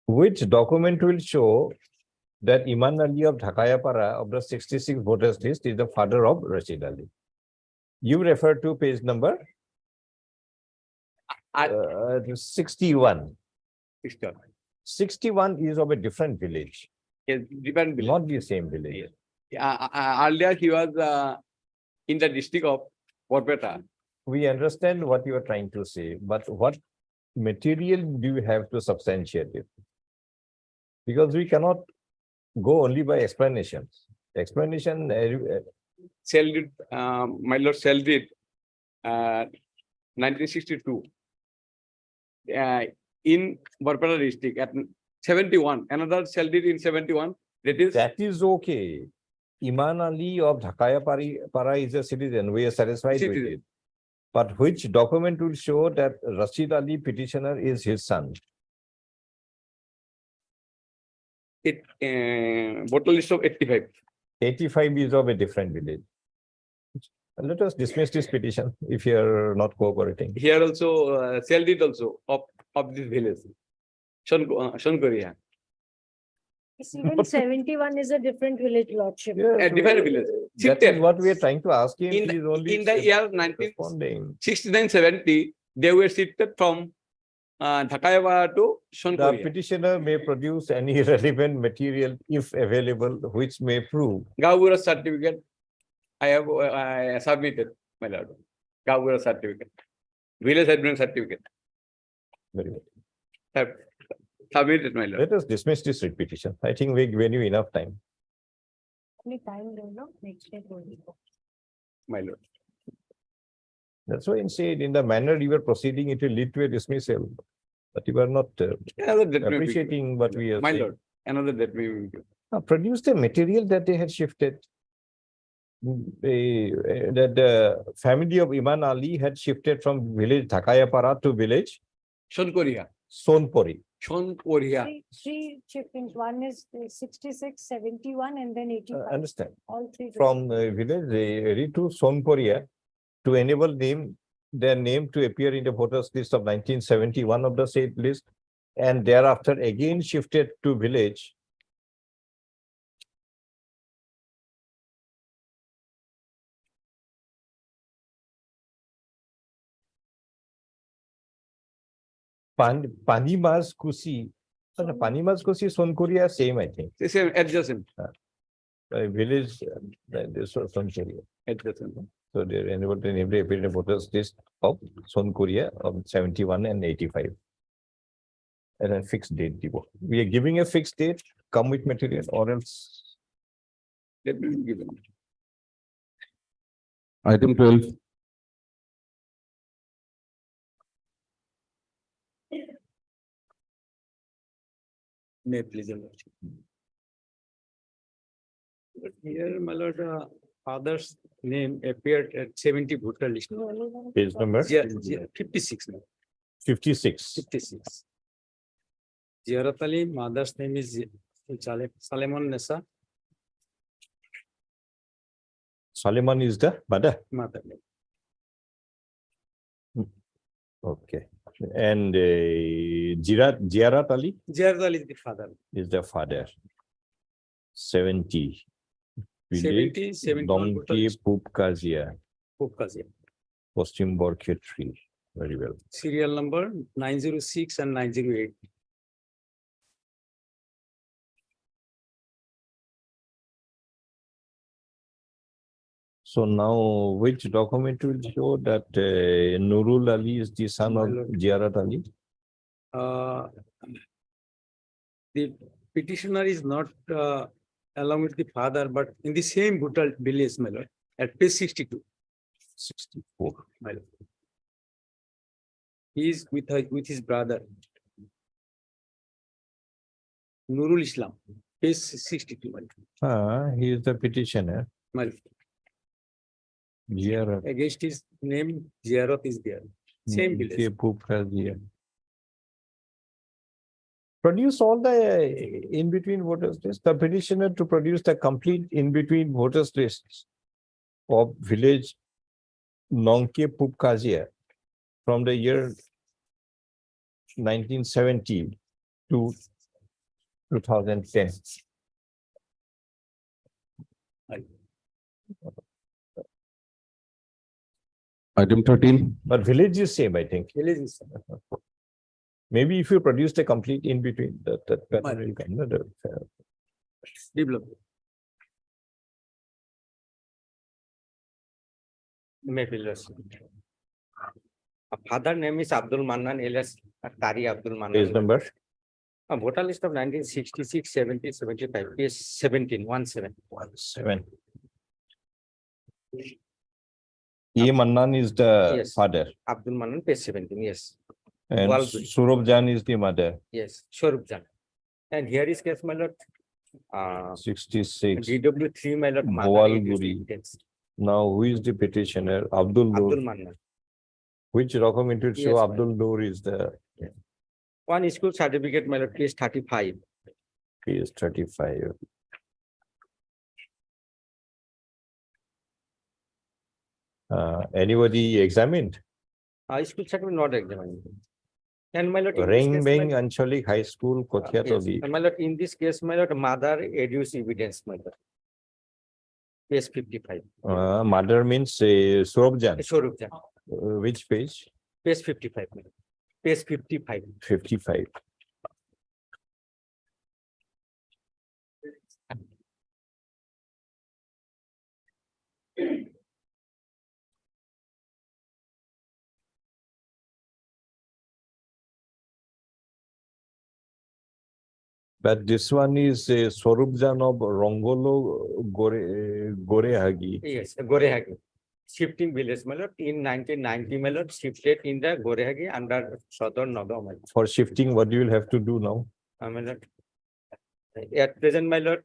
Which document will show that Iman Ali of Thakayapara of the 66 voters list is the father of Rashid Ali? You refer to page number 61. 61 is of a different village, Yes, different village. not the same village. Earlier he was in the district of Borbeta. We understand what you are trying to say, but what material do you have to substantiate it? Because we cannot go only by explanations. Explanation, Sold it, my lord sold it 1962 in Borbeta district at 71. Another sold it in 71. that is okay. Iman Ali of Dhakayapara is a citizen. We are satisfied with Citizen. it. But which document will show that Rashid Ali petitioner is his son? Voter list of 85. 85 is of a different village. Let us dismiss this petition if you are not cooperating. Here also sold it also of this village. Shankariya. Even 71 is a different village lordship. A different village. That Shifted. is what we are trying to ask him. In He is only the year responding. 1969-70, they were shifted from Dhakayapara to The Shankariya. petitioner may produce any relevant material if available, which may prove. Gavura certificate, I have submitted, my lord. Gavura certificate. Village admin certificate. Very good. Have Submitted, my lord. Let us dismiss this repetition. I think we given you enough time. Any time, next day. My lord. That's why I said in the manner you were proceeding, it will lead to a dismissal. But you are not Another date may be appreciating what we are My saying. lord, another date may be given. Produce the material that they had shifted. That the family of Iman Ali had shifted from village Thakayapara to village Sean Korea. Sonpori. Sean Korea. Three shiftings, one is 66, 71, and then 85, Understand? all three. From village to Sonporia to enable their name to appear in the voters list of 1971 of the state list, and thereafter again shifted to village. Panimas Kusi. Panimas Kusi, Sonkoria, same, I think. The same adjacent. Village, this was Sonkoria. Adjacent. So they're enabled to name the appear in the voters list of Sonkoria of 71 and 85. And a fixed date. We are giving a fixed date, come with material or else. Let me be given. Item 12. May please, your lordship. But here, my lord, father's name appeared at 70 voter list. Page number? Yeah, 56 now. 56. 56. Ziyarat Ali, mother's name is Salemon Nessa, Saleman is the mother. mother name. Okay. And Ziyarat Ali Ziyarat Ali is the father. is the father. 70. 70, 71 voter Domki list. Pupkazia, Pupkazia. Postim Borkhe 3. Very well. Serial number 906 and 908. So now which document will show that Nurul Ali is the son of Ziyarat Ali? The petitioner is not along with the father, but in the same brutal village, my lord, at page 62. 64. My lord. He is with his brother, Nurul Islam, page 62. My lord. He is the petitioner. My lord. Ziyarat. Against his name, Ziyarat is there. Same Domki village. Pupkazia. Produce all the in-between voters list. The petitioner to produce the complete in-between voters lists of village Nongke Pupkazia from the year 1970 to 2010. Item 13. But village is same, I think. Village is Maybe if you produce the complete in-between, that pattern will come. No, developed. Maybe less. Father name is Abdul Mannan alias Tari Abdul Page Mannan. number. A voter list of 1966, 70, 75, page 17, 17. 17. E. Mannan is the Yes. father Abdul Mannan, page 17, yes. and Walguri. Surab Jan is the mother. Yes, Shorup Jan. And here is case, my lord. 66. DW3, my lord. mother Walguri. reduced evidence. Now, who is the petitioner? Abdul Noor. Abdul Mannan. Which document will show Yes, Abdul Noor is the One school certificate, my lord, case 35. page 35. Anybody examined? School certificate not examined. And my lord, in this Ring case, Beng my- Anchalik High School, yes, Kothiatoli. and my lord, in this case, my lord, mother adduced evidence, my lord. Page 55. Mother means Surab Jan. Shorup Jan. Which page? Page 55. my lord. Page 55. 55. But this one is Swarupjan of Rongolo Gorehagi. Yes, Gorehagi. Shifting village, my lord, in 1990, my lord, shifted in the Gorehagi under southern Nagaon, my lord. For shifting, what you will have to do now? My lord. At present, my lord,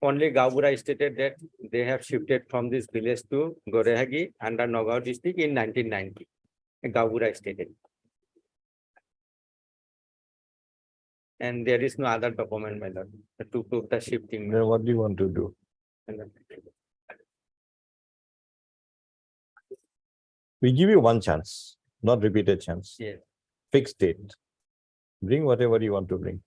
only Gabura stated that they have shifted from this village to Gorehagi under Nagaon district in 1990. Gabura stated. And there is no other document, my lord, to prove the shifting. Then what do you want to do? My lord. We give you one chance, not repeated chance. Yes. Fixed date. Bring whatever you want to bring.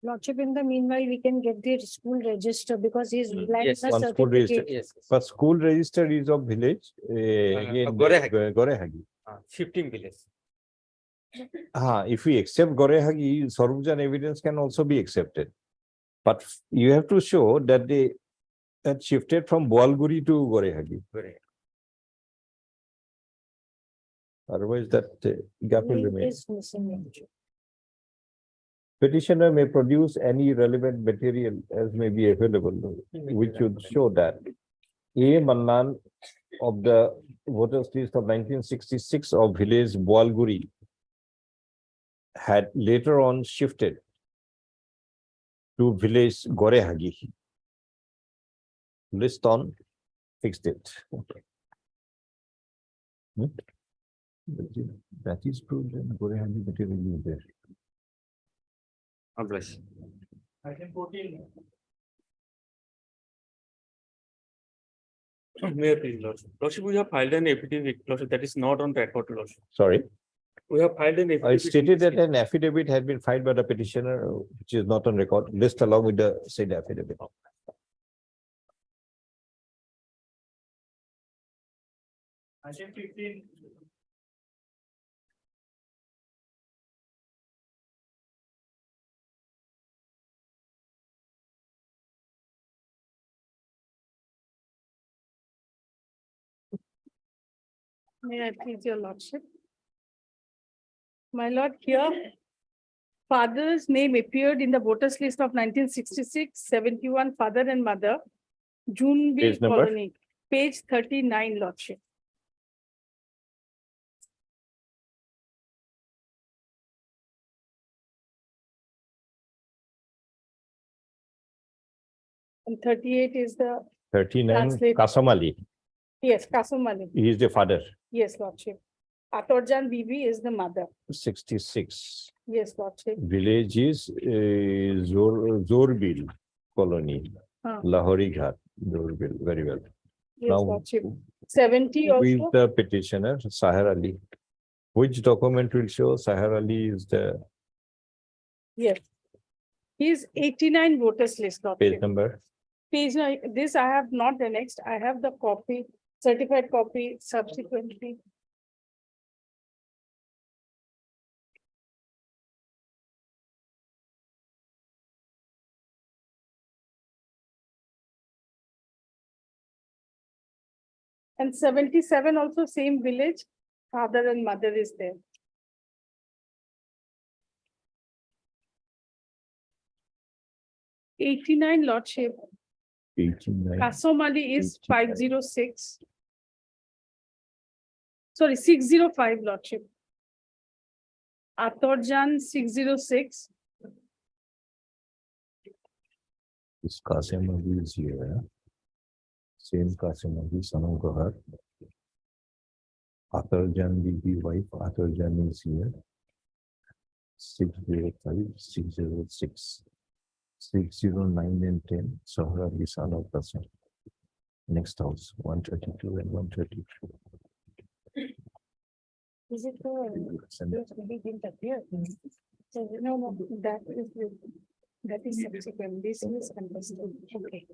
Lordship, in the meanwhile, we can get the school register because he's relying Yes, on a one school register. certificate. Yes. But school register is of village. Again, Gorehagi. Gorehagi. Shifting village. If we accept Gorehagi, Swarupjan evidence can also be accepted. But you have to show that they had shifted from Boalguri to Gorehagi. Gorehagi. Otherwise, that gap will Link remain. is missing. Petitioner may produce any relevant material as may be available, which should show that A. Mannan of the voters list of 1966 of village Boalguri had later on shifted to village Gorehagi. List on fixed date. Okay. That is true, then Gorehagi material is there. God bless. Mayor, please, Lordship. Lordship, we have filed an affidavit, Lordship, that is not on record, Lordship. Sorry. We have filed an I affidavit. stated that an affidavit had been filed by the petitioner, which is not on record. List along with the said affidavit. May I please your lordship? My lord, here father's name appeared in the voters list of 1966, 71, father and mother, Junebee Page number? Colony, page 39, lordship. And 38 is the, 39 Translate. Kasamali. yes, Kasumali, He is the father. yes, lordship. Atorjan Bibi is the mother, 66. yes, lordship. Village is Zorbil colony. Lahori Ghat. Zorbil. Very well. Yes, Now, lordship. 70 who is also, the petitioner? Sahar Ali. Which document will show Sahar Ali is the yes. He's 89 voters list, page lordship. number? Page, this I have not annexed. I have the copy, certified copy subsequently. And 77 also same village, father and mother is there. 89 lordship, 89. Kasomali is 89. 506. Sorry, 605 lordship. Atorjan 606. This Qasim Ali is here. Same Qasim Ali, son of Gohar. Atarjan Bibi wife, Atarjan is here. 605, 606, 609 and 10. Sahar Ali, son of Qasim. Next house, 132 and 133. Is it the, yes, maybe didn't appear. So, no, that is subsequent. This is contested. Okay.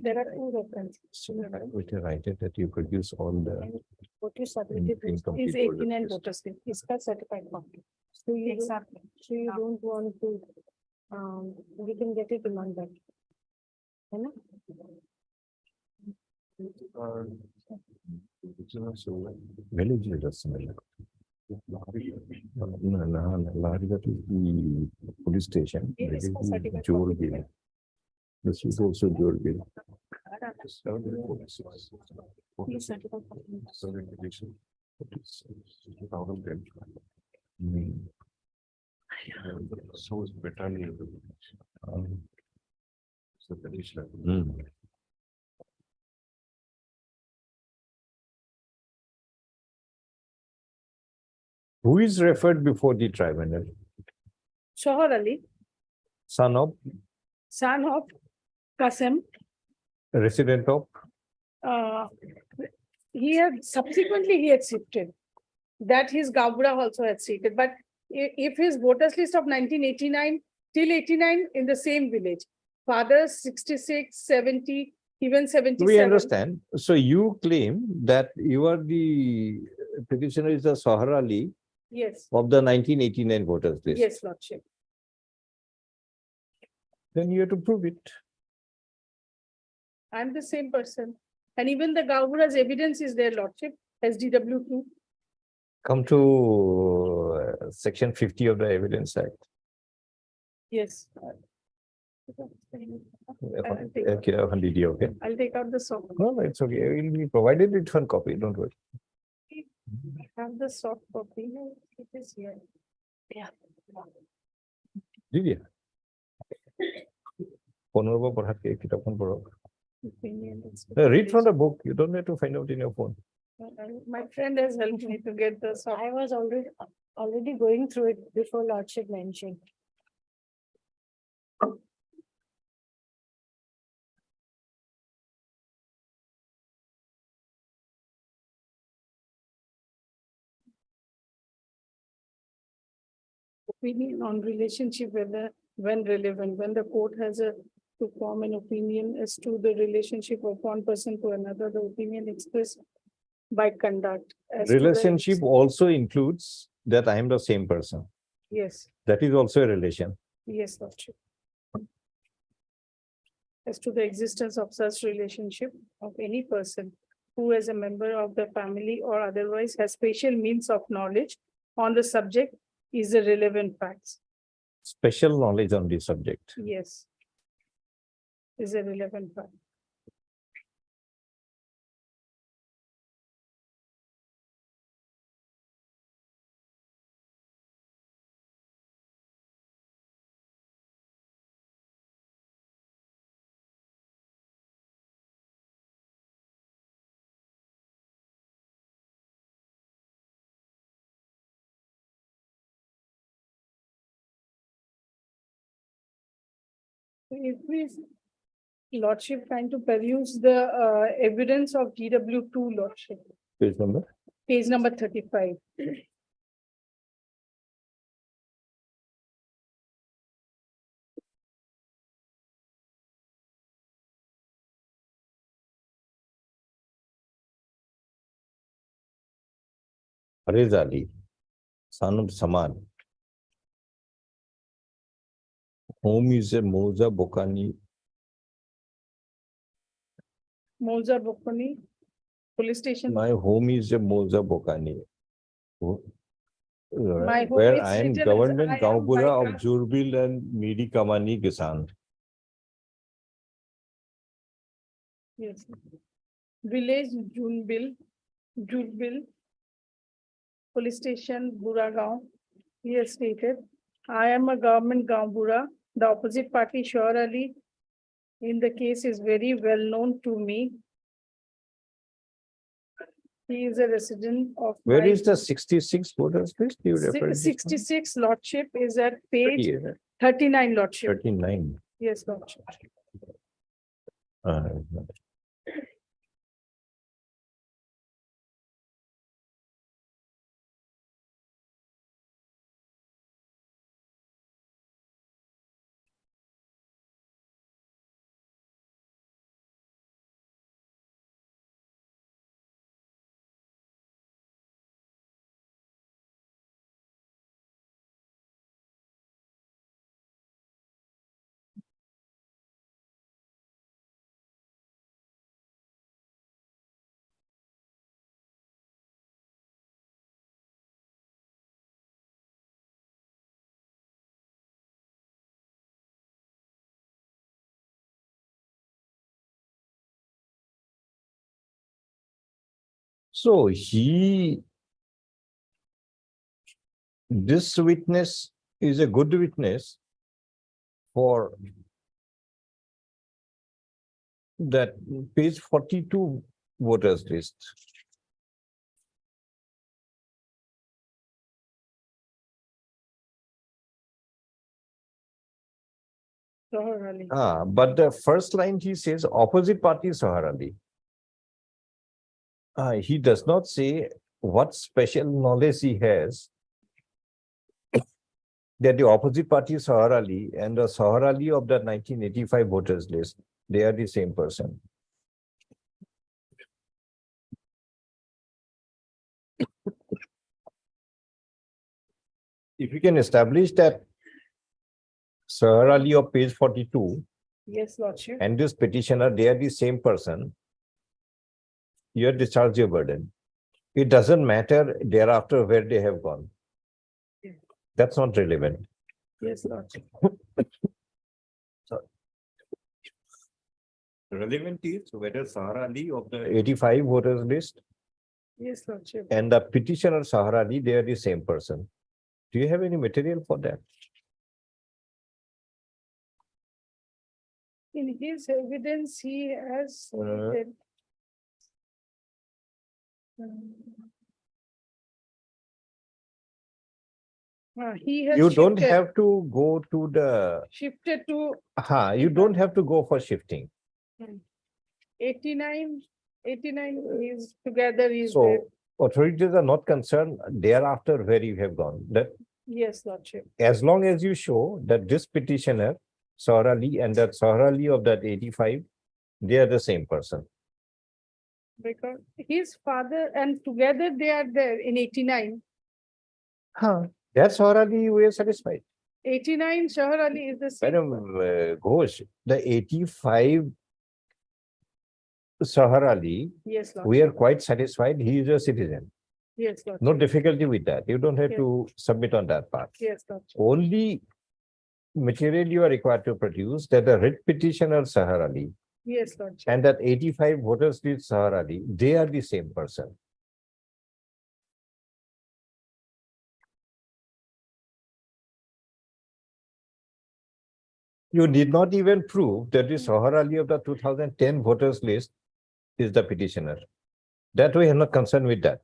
There are two references. With a writer that you produce all the What you submitted is incomplete Is 89 voters. voters list. Iska certified copy. So you exactly. So you don't want to, we can get it demand back. है ना? Village leaders, No, Lahari, that is the police station. It That is is for the certificate Jor copy. bill. This is also Jor bill. Please certify copy. Certification. 2010. So it's better near the village. So the village level. Who is referred before the tribunal? Shohar Ali, Son of, son of Qasim. resident of, uh, He had subsequently he had shifted. That his Gabura also had seated, but if his voters list of 1989 till 89 in the same village, father 66, 70, even 77. we understand. So you claim that you are the petitioner is the Sohar Ali Yes, of the 1989 voters list. yes, Lordship. Then you have to prove it. I'm the same person. And even the Gabura's evidence is there, Lordship, SDW2. Come to section 50 of the Evidence Act. Yes. Okay, okay. I'll take out the soft. No, it's okay. It will be provided with one copy. Don't worry. I have the soft copy. It is here. Yeah. Did you? Honorable Opinion. read from the book. You don't have to find out in your phone. My friend has helped me to get the soft. I was already going through it before Lordship mentioned. Opinion on relationship, whether when relevant, when the court has to form an opinion as to the relationship of one person to another, the opinion expressed by conduct. as to the- Relationship also includes that I am the same person. Yes, That is also a relation. yes, Lordship. As to the existence of such relationship of any person who as a member of the family or otherwise has special means of knowledge on the subject is a relevant facts. Special knowledge on this subject. Yes. Is a relevant fact. If we, Lordship, trying to peruse the evidence of GW2, Lordship, Page number. page number 35. Arez Ali, son of Saman. Home is a Moza Bokani. Moza Bokoni, police station. My home is a Moza Bokani. My home Where is I am written as governed in I am Gaupura by- of Jurbil and Miri Kamani Kisan. Yes. Village Jurbil, police station, Buragaon. He has stated, I am a government Gambura. The opposite party, Shor Ali, in the case is very well known to me. He is a resident of. Where my- is the 66 voters list? You referred this one? 66 Lordship is at page 30, 39 Lordship. 39. Yes, Lordship. Uh, So this witness is a good witness for that page 42 voters list. Zohar Ali. But the first line he says opposite party Zohar Ali. He does not say what special knowledge he has that the opposite party Zohar Ali and the Zohar Ali of the 1985 voters list, they are the same person. If you can establish that Zohar Ali of page 42 Yes, Lordship. and this petitioner, they are the same person, you have discharged your burden. It doesn't matter thereafter where they have gone. Yeah. That's not relevant. Yes, Lordship. Relevant is whether Zohar Ali of the 85 voters list Yes, Lordship. and the petitioner Zohar Ali, they are the same person. Do you have any material for that? In his evidence, he has stated. He has You don't shifted- have to go to the, Shifted to you don't have to go for shifting. 89 is together is So there. authorities are not concerned thereafter where you have gone. That Yes, Lordship. as long as you show that this petitioner, Zohar Ali, and that Zohar Ali of that 85, they are the same person. Because his father and together they are there in 89. That's Zohar Ali, we are satisfied. 89 Zohar Ali is the same. Madam Ghosh, the 85 Zohar Ali, Yes, Lordship. we are quite satisfied. He is a citizen. Yes, Lordship. No difficulty with that. You don't have to submit on that part. Yes, Lordship. Only material you are required to produce that the writ petitioner Zohar Ali Yes, Lordship. and that 85 voters list Zohar Ali, they are the same person. You need not even prove that the Zohar Ali of the 2010 voters list is the petitioner. That we are not concerned with that.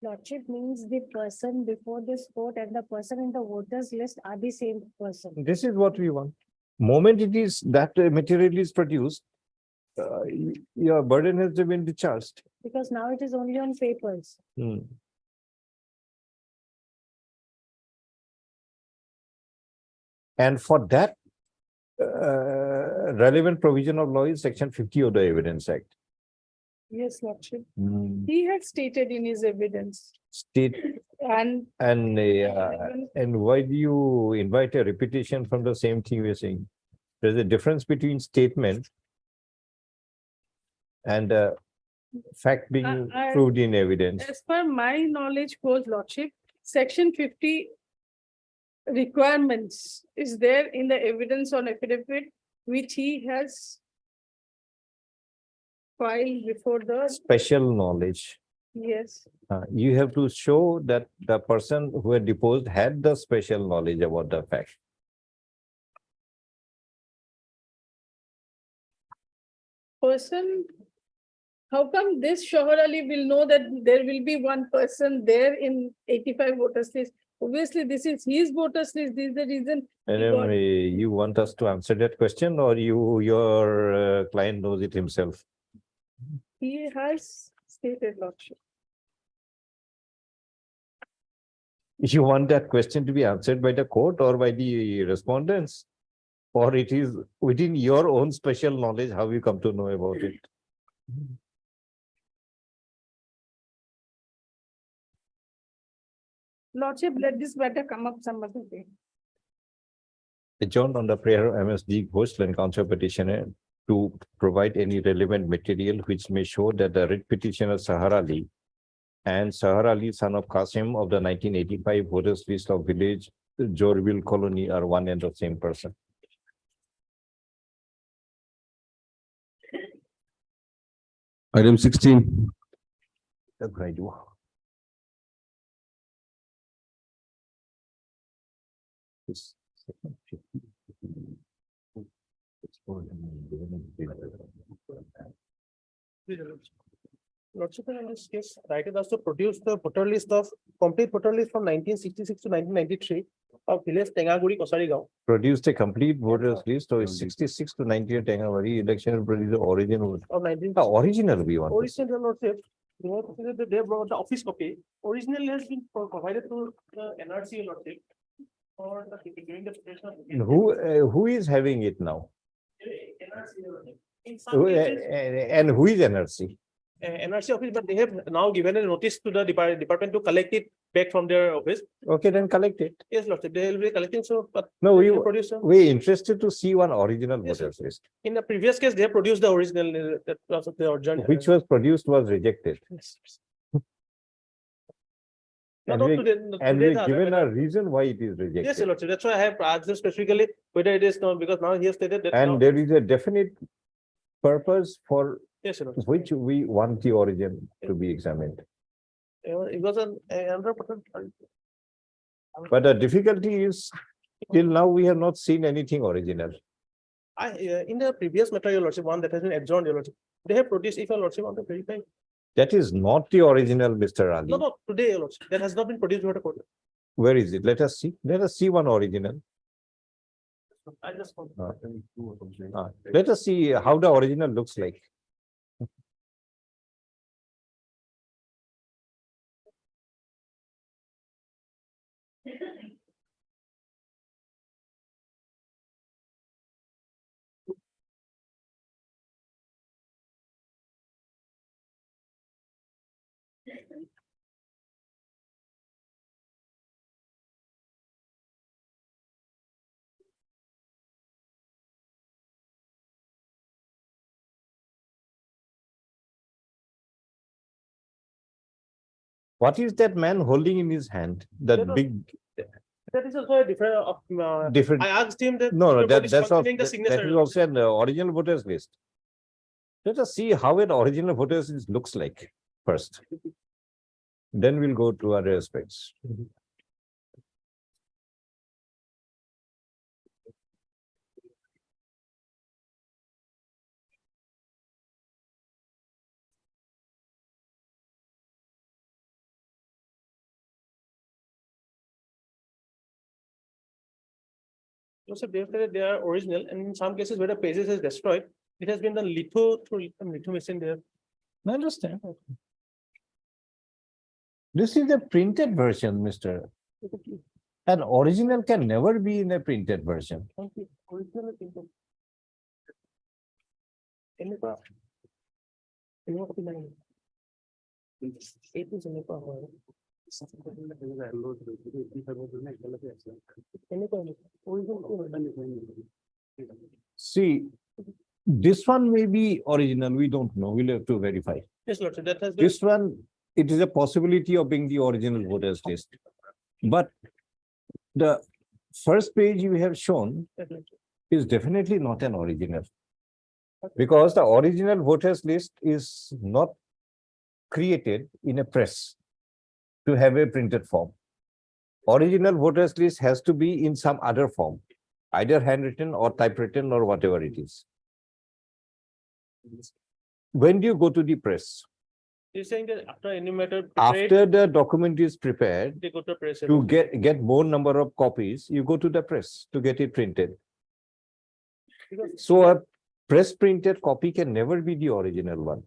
Lordship means the person before this court and the person in the voters list are the same person. This is what we want. Moment it is that material is produced, your burden has been discharged. Because now it is only on papers. And for that, relevant provision of law is section 50 of the Evidence Act. Yes, Lordship. He had stated in his evidence State and and why do you invite a repetition from the same thing we're saying? There's a difference between statement and fact being proved in evidence. as per my knowledge goes, Lordship, section 50 requirements is there in the evidence on affidavit, which he has filed before the, Special knowledge. yes, You have to show that the person who had deposed had the special knowledge about the fact. person. How come this Zohar Ali will know that there will be one person there in 85 voters list? Obviously, this is his voters list. This is the reason. Madam, you want us to answer that question, or your client knows it himself? He has stated, Lordship. You want that question to be answered by the court or by the respondents? Or it is within your own special knowledge how you come to know about it? Lordship, let this matter come up some other day. Adjourned on the prayer of MSD Ghosh and counsel petitioner to provide any relevant material which may show that the writ petitioner Zohar Ali and Zohar Ali, son of Qasim of the 1985 voters list of village Jorville colony are one and the same person. Item 16. Lordship, in this case, writer has to produce the voter list of complete voter list from 1966 to 1993 of village Tengaguri, Kosarigao. Produced a complete voters list of 66 to 98 Tengawari election produced the original. Of 19. Original we want. Original lordship, they brought the office copy. Original has been provided to the NRC lordship. For the during the preparation of. Who is having it now? NRC lordship. In some cases, And who is NRC? NRC office, but they have now given a notice to the department to collect it back from their office. Okay, then collect it. Yes, lordship, they will be collecting, so, but. No, they have produced some- we interested to see one original Yes, voters list, In the previous case, they have produced the original, that was the original. which was produced was rejected. Yes. And Not we- today, And today we the other given matter. a reason why it is Yes, rejected. lordship, that's why I have asked them specifically whether it is not, because now he has stated that. now- And there is a definite purpose for Yes, lordship. which we want the origin to be examined. It was an another person. But the difficulty is, till now, we have not seen anything original. In the previous matter, your lordship, one that has been adjourned, your lordship, they have produced, if your lordship want to verify. That is not the original, Mr. Ali. No, today, your lordship, that has not been produced by the court. Where is it? Let us see. Let us see one original. I just want. Let us see how the original looks like. What is that man holding in his hand? That That was- big, That is also a different, different. I asked him that. No, everybody that's also, containing the that signature. is also an original voters list. Let us see how an original voters list looks like first. Then we'll go to other aspects. So they have said they are original, and in some cases where the pages is destroyed, it has been the litho through litho machine there. I understand. This is the printed version, Mr. An original can never be in a printed version. Thank you. Original litho. এনেকুৱা copy নাই। এইটো যেনেকুৱা হয়। এনেকুৱা original See, this one may be original. We don't know. We'll have to verify. Yes, Lord, so that has been. This one, it is a possibility of being the original voters list. But the first page you have shown is definitely not an original. Because the original voters list is not created in a press to have a printed form. Original voters list has to be in some other form, either handwritten or typewritten or whatever it is. When do you go to the press? You're saying that after any matter. After the document is prepared, They go to press. to get more number of copies, you go to the press to get it printed. So a press printed copy can never be the original one.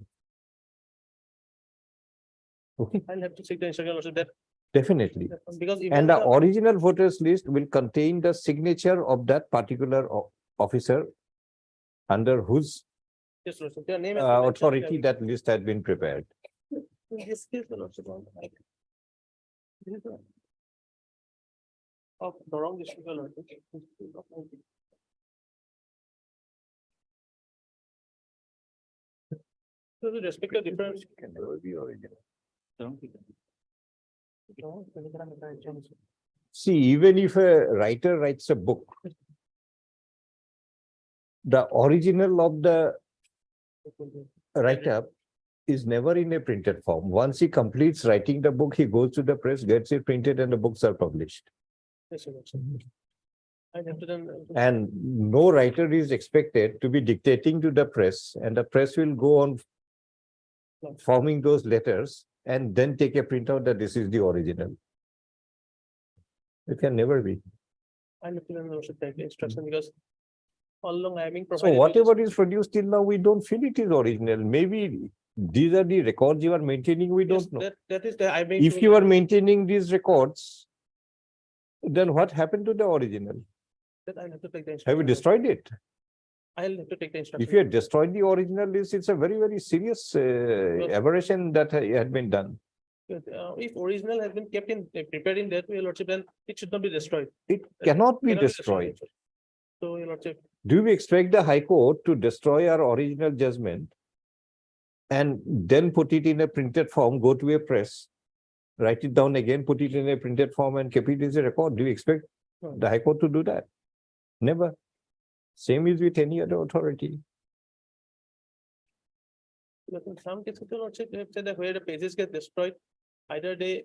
Okay, I'll have to check the instruction also that, definitely. because. even And the original voters list will contain the signature of that particular officer under whose Yes, Lord, so their name. has been mentioned authority there. that list had been prepared. In this case, the Lord, so this is the- Of the wrong district, Lord. So the respective difference. Can never be original. See, even if a writer writes a book, the original of the write-up is never in a printed form. Once he completes writing the book, he goes to the press, gets it printed, and the books are published. Yes, Your Lordship. I have to then. And no writer is expected to be dictating to the press, and the press will go on forming those letters and then take a printout that this is the original. It can never be. I have to then also take the instruction because all along I have been So provided. whatever is produced till now, we don't feel it is original. Maybe these are the records you are maintaining, we Yes, don't know. that is the, I mean. If you are maintaining these records, then what happened to the original? That I'll have to take the Have instruction. you destroyed it? I'll have to take the instruction. If you had destroyed the original, it's a very, very serious aberration that had been done. If original has been kept in, prepared in that way, Your Lordship, then it should not be destroyed. It cannot be Cannot destroyed. So, Your Lordship, Do we expect the High Court to destroy our original judgment and then put it in a printed form, go to a press, write it down again, put it in a printed form and keep it as a record? Do you expect No. the High Court to do that? Never. Same is with any other authority. but in some cases, Your Lordship, they have said that where the pages get destroyed, either they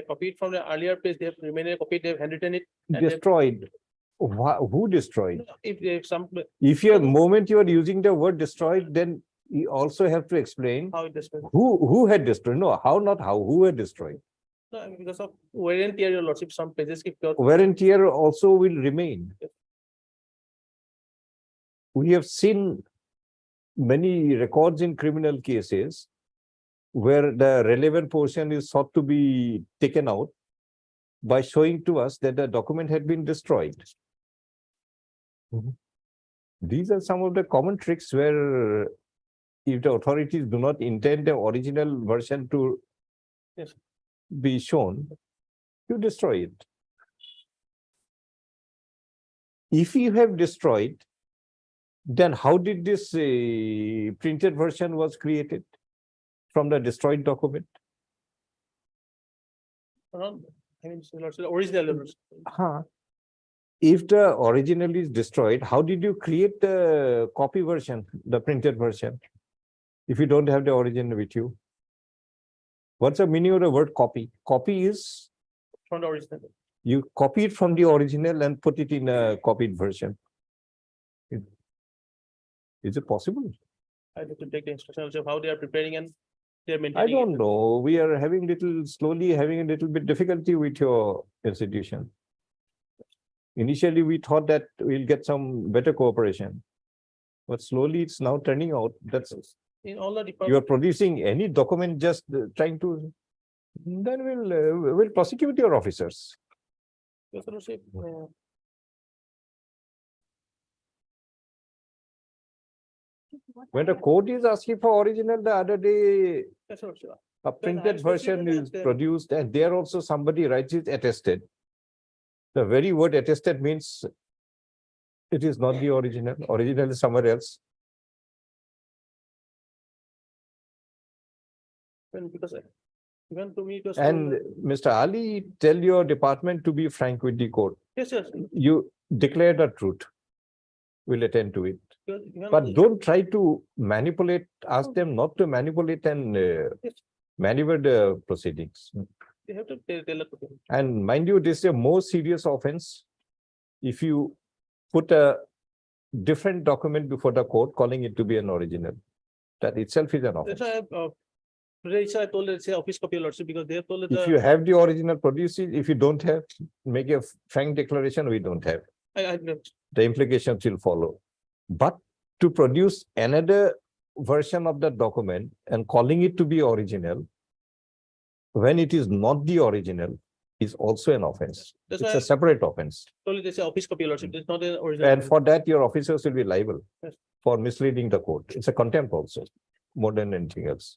copy it from the earlier page, they have remained a copy, they have handwritten it. and they have- Destroyed. Who destroyed? If some, If your moment you are using the word destroyed, then you also have to explain how it destroyed. who had destroyed. No, how, not how, who had destroyed. No, I mean, because of wear and tear, Your Lordship, some pages keep got. Wear and tear also will remain. We have seen many records in criminal cases where the relevant portion is sought to be taken out by showing to us that the document had been destroyed. These are some of the common tricks where if the authorities do not intend the original version to Yes. be shown, you destroy it. If you have destroyed, then how did this printed version was created from the destroyed document? Around, I mean, Your Lordship, the original, Your Lordship. If the original is destroyed, how did you create the copy version, the printed version? If you don't have the original with you. What's the meaning of the word copy? Copy is From the original. you copy it from the original and put it in a copied version. Is it possible? I have to take the instruction of how they are preparing and they are I maintaining. don't know. We are having slowly having a little bit difficulty with your institution. Initially, we thought that we'll get some better cooperation. But slowly it's now turning out that's In all the you are departments. producing any document just trying to, then we'll prosecute your officers. Yes, Your Lordship, When the court is asking for original, the other day yes, Your Lordship. a printed version specifically is asked them. produced and there also somebody writes it attested. The very word attested means it is not the original. Original is somewhere else. Because even to me, it was. And Mr. Ali, tell your department to be frank with the court. Yes, yes. You declare the truth. We'll attend to it. because even But the- don't try to manipulate, ask them not to manipulate and maneuver the proceedings. They have to tell the person. And mind you, this is a more serious offense. If you put a different document before the court, calling it to be an original, that itself is an offense. That's why, today I told, let's say, office copy, Lordship, because they have told that If you have the original, produce it. If you don't have, make a frank declaration, we don't have. I, The implications will follow. But to produce another version of the document and calling it to be original, when it is not the original, is also an offense. that's It's why a separate offense. I told, they say, office copy, Lordship, it's not the original. And for that, your officers will be liable Yes. for misleading the court. It's a contempt also, more than anything else.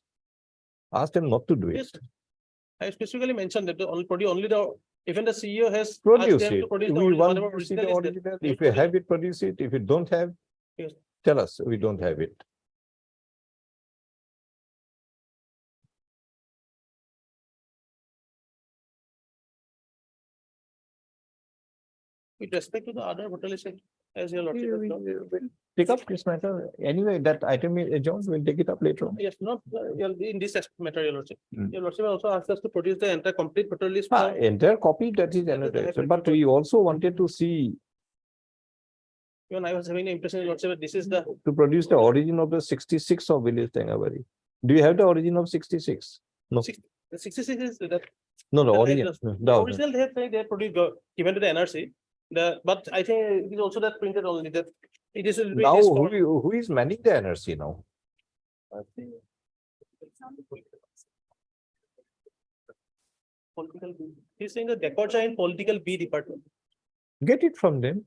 Ask them not to do it. Yes. I specifically mentioned that only the, even the CEO has. asked Produce them it. to produce the We want whatever to see the original is there. original. They If will you produce have it, produce it. If you don't have, Yes. tell us, we don't have it. With respect to the other hotel, as your Lordship has done. Take up this matter. Anyway, that item is adjourned. We'll take it up later on. Yes, not in this matter, Your Lordship. Mm. Your Lordship also asked us to produce the entire complete voter list. Entire copy, that is That is the another. hybrid But voter. we also wanted to see, Even I was having the impression, Your Lordship, that this is the, to produce the origin of the 66 of village Tengabari. Do you have the origin of 66? No. the 66 is that. No, the the origin. address. No, The the- original they have produced, given to the NRC. But I think it is also that printed only that it is. Now, who is manning the NRC now? Political B. He's saying the records are in political B department. Get it from them.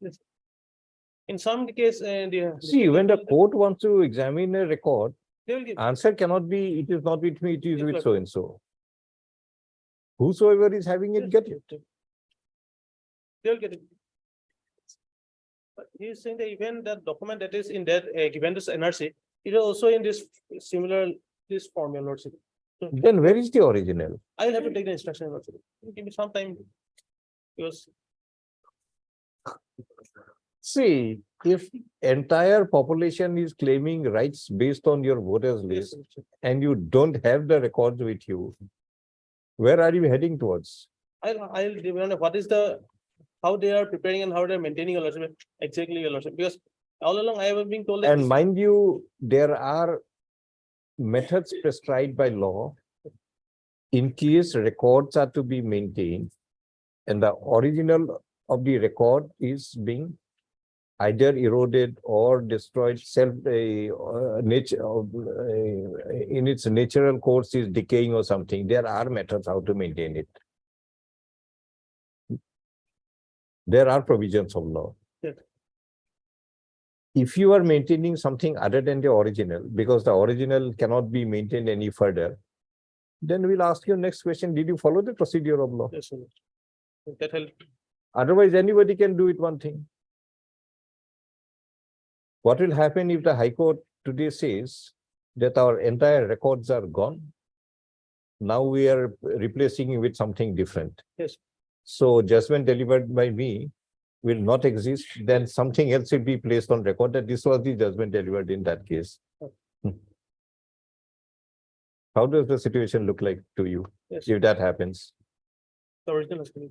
In some case, See, when the court wants to examine a record, they will give. answer cannot be, it is not with me, it is Yes, with sir. so and so. Whosoever is having it, get it. They will get it. But he is saying that even that document that is in that given this NRC, it is also in this similar, this form, Your Lordship. Then where is the original? I will have to take the instruction, Your Lordship. Give me some time. Because See, if entire population is claiming rights based on your voters yes, list and you don't have the records with you, where are you heading towards? I'll depend on what is the, how they are preparing and how they are maintaining, Your Lordship. Exactly, Your Lordship, because all along I have been told that. And this- mind you, there are methods prescribed by law in case records are to be maintained and the original of the record is being either eroded or destroyed, nature in its natural course is decaying or something. There are methods how to maintain it. There are provisions of law. Yes. If you are maintaining something other than the original, because the original cannot be maintained any further, then we'll ask you next question, did you follow the procedure of law? Yes, sir. That help. Otherwise, anybody can do it one thing. What will happen if the High Court today says that our entire records are gone? Now we are replacing it with something different. Yes. So judgment delivered by me will not exist, then something else will be placed on record that this was the judgment delivered in that case. How does the situation look like to you Yes, if that happens? the original has been.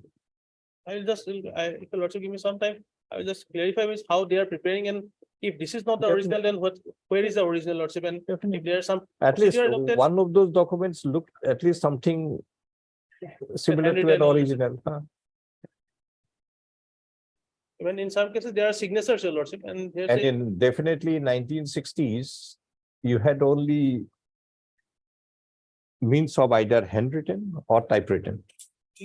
I'll just, if you'll also give me some time, I will just clarify with how they are preparing, and if this is not the original, then what, where is the original, Lordship? And if there are some. At least procedure looked at- one of those documents look at least something similar to an handwritten also. original. Huh? Even in some cases, there are signatures, Your Lordship, and they're And saying, in definitely 1960s, you had only means of either handwritten or typewritten.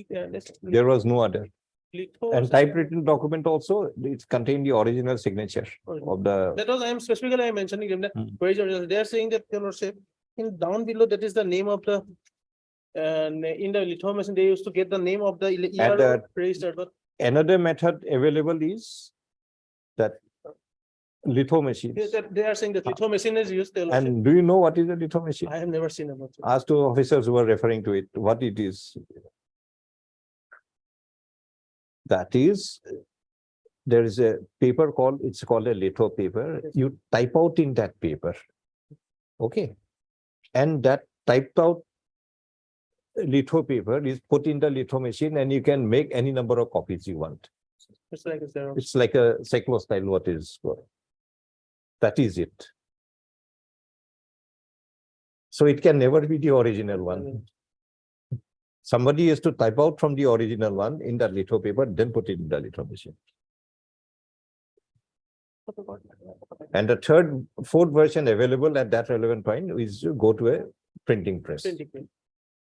yeah, let's- There was no other. Litho- And typewritten document also, it contained the original signature of the. That was, I am specifically mentioning them that, Hmm. where is original? They are saying that, Your Lordship, in down below, that is the name of the. In the litho machine, they used to get the name of the And ERO registered, but Another method available is that litho machines. they are saying that litho machine is used, Your Lordship. And do you know what is a litho machine? I have never seen a Lordship. Ask two officers who are referring to it, what it is. That is, there is a paper called, it's called a litho paper. Yes. You type out in that paper. Okay. And that typed out litho paper is put in the litho machine and you can make any number of copies you want. It's like a Xerox. It's like a cyclostyle, what is. That is it. So it can never be the original one. Somebody has to type out from the original one in the litho paper, then put it in the litho machine. And the fourth version available at that relevant point is to go to a printing press. Printing.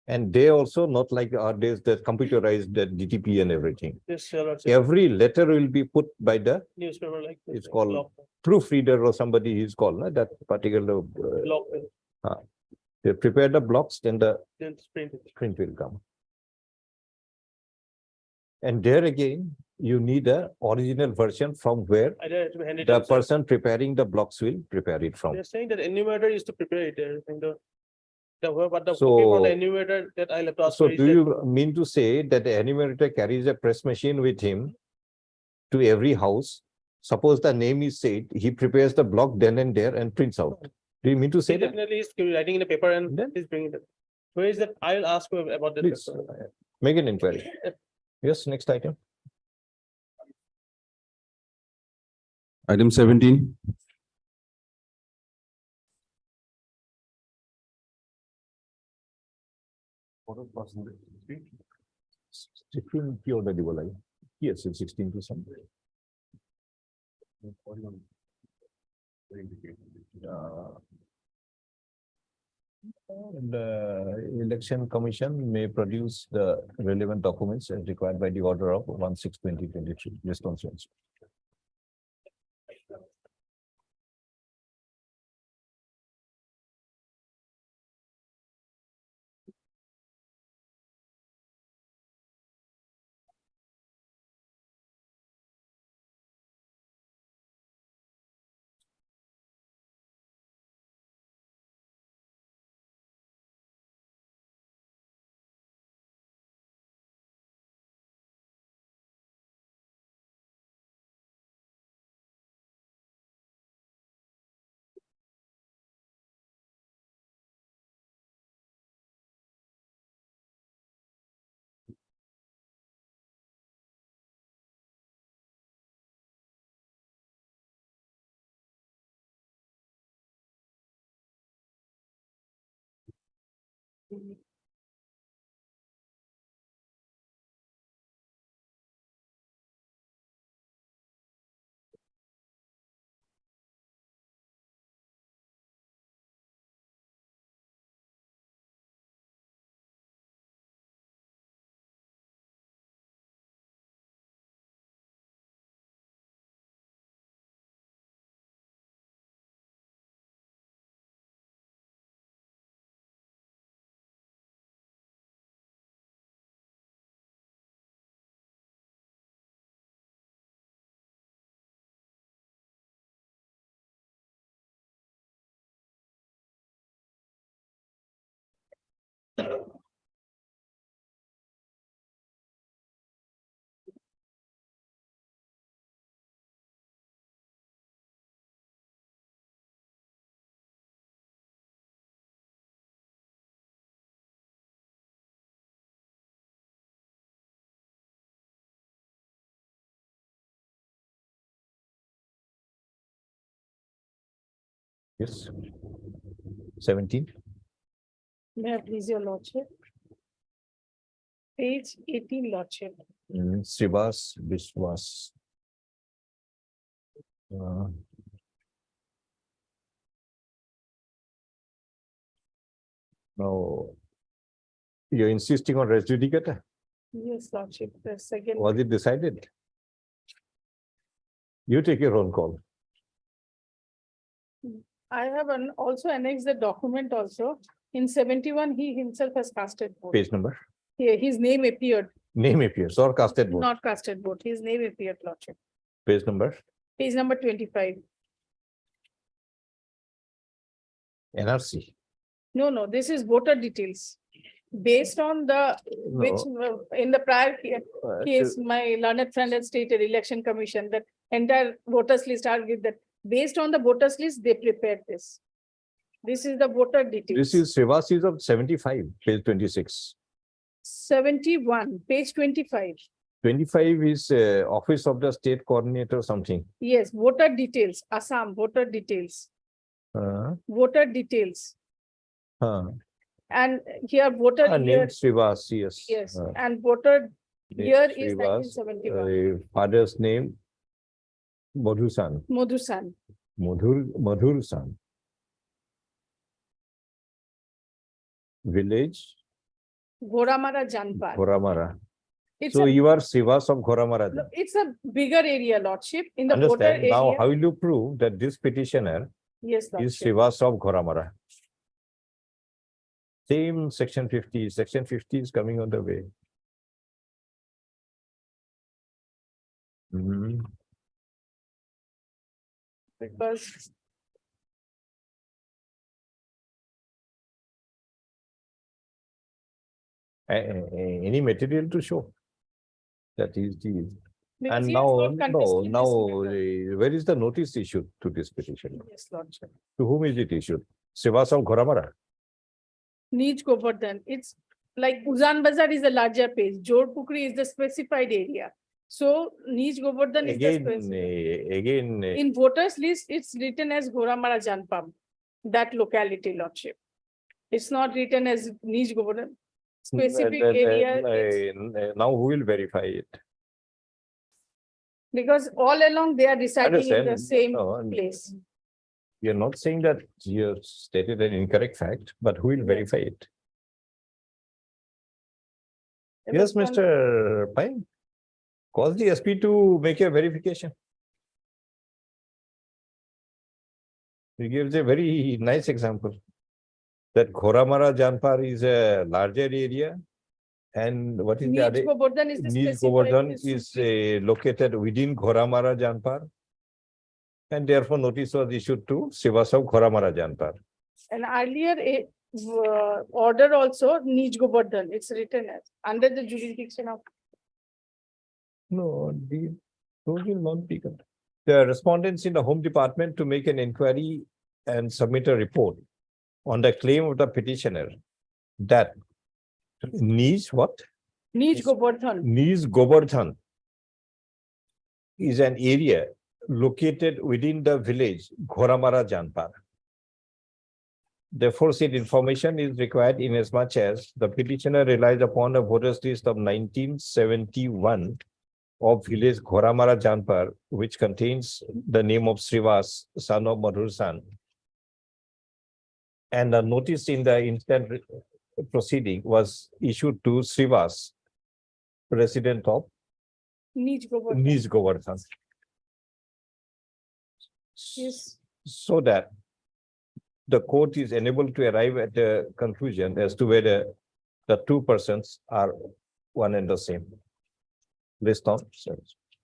And they also, not like our days, that computerized the DTP and everything. Yes, Your Lordship. Every letter will be put by the Newspaper like. It's called- Block. proofreader or somebody is called, no? That particular. Block, They prepare the blocks, then the then print it. print will come. And there again, you need a original version from where Either have to hand it. the outside. person preparing the blocks will prepare it from. They're saying that enumerator is to prepare it, everything, but the So- copy from the enumerator that I'll have to ask. So for is do that- you mean to say that the enumerator carries a press machine with him to every house suppose the name is said, he prepares the block then and there and prints out. Do you mean to say He that? definitely is writing in a paper and Then- he's bringing it. Where is that? I'll ask you about that. Please, make an inquiry. Yes, next item. Item 17. Sixteen की already बोला है. Yes, it's 16%. The election commission may produce the relevant documents as required by the order of 1/6/2023. Response. Yes. 17. May I please your lordship? Page 18, lordship. Srivas Biswas. Now, you're insisting on res judicata? Yes, lordship, the second. Was it decided? You take your own call. I have also annexed the document also. In 71, he himself has casted vote. Page number. Here, his name appeared, Name appears or casted vote. not casted vote. His name appeared, lordship. Page number. Page number 25. NRC. No, this is voter details. Based on the, which in the prior case, my learned friend had stated election commission, that entire voters list are with that. Based on the voters list, they prepared this. This is the voter details. This is Srivas is of 75, page 26. 71, page 25. 25 is Office of the State Coordinator something. Yes, voter details, Assam, voter details, voter details. And here voter Name year, Srivas, yes. yes, and voter year is Srivas, 1971. father's name, Madhusan. Madhusan. Madhursan. Village, Ghoramara Janpad. Ghoramara. It's So a, you are Srivas of Ghoramara. then. it's a bigger area, lordship, in the voter Understand? Now, area. how will you prove that this petitioner Yes, is lordship. Srivas of Ghoramara? Same section 50. Section 50 is coming on the way. Because Any material to show that is the Because And he has now, not contested this matter. where is the notice issued to this petition? Yes, Lordship. To whom is it issued? Srivasav Ghoramara. Nij Govardhan, it's like Uzan Bazar is a larger page, Jor Pukri is the specified area. So Nij Govardhan is the Again, specific. again, In voters list, it's written as Ghoramara Janpam, that locality, Lordship. It's not written as Nij Govardhan. Specific area, it's- now who will verify it? because all along they are residing in the Understand? same No, place. You're not saying that you stated an incorrect fact, but who will verify it? Yes, Mr. Pine. Call the SP to make a verification. He gives a very nice example. That Ghoramara Janpar is a larger area. And what is the Nij other? Govardhan is the Nij specified. Govardhan is located within Ghoramara Janpar. And therefore notice was issued to Srivasav Ghoramara Janpar. And earlier order also Nij Govardhan, it's written as under the jurisdiction of. No, those will not be. The respondents in the Home Department to make an inquiry and submit a report on the claim of the petitioner that Nij what? Nij Govardhan. Nij Govardhan is an area located within the village Ghoramara Janpar. Therefore, said information is required inasmuch as the petitioner relies upon a voters list of 1971 of village Ghoramara Janpar, which contains the name of Srivas, son of Madhursan. And a notice in the instant proceeding was issued to Srivas, resident of Nij Govardhan. Nij Govardhan. Yes. So that the court is enabled to arrive at a conclusion as to whether the two persons are one and the same. Based on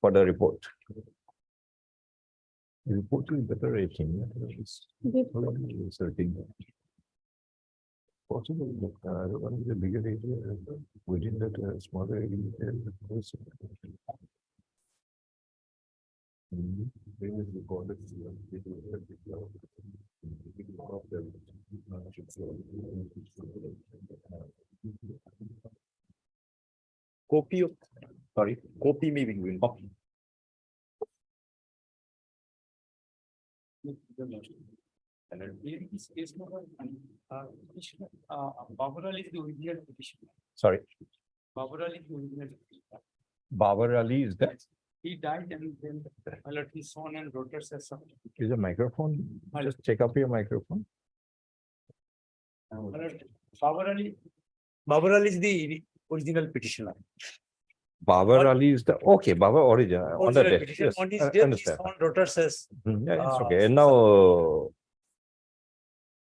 for the report. The report is better rating. Possible, one is a bigger area within that smaller area. Copy of, sorry, copy may be given. Copy. Babar is the original petitioner. Sorry, Babar is the original petitioner. Babar Ali is that? He died and then his son and daughters have some. Is a microphone? Just check up your microphone. Babar Ali is the original petitioner. Babar Ali is the, okay, Babar origin, on the death, Petitioner. yes, On his I death, his understand. son daughters has. Yeah, it's okay. And now,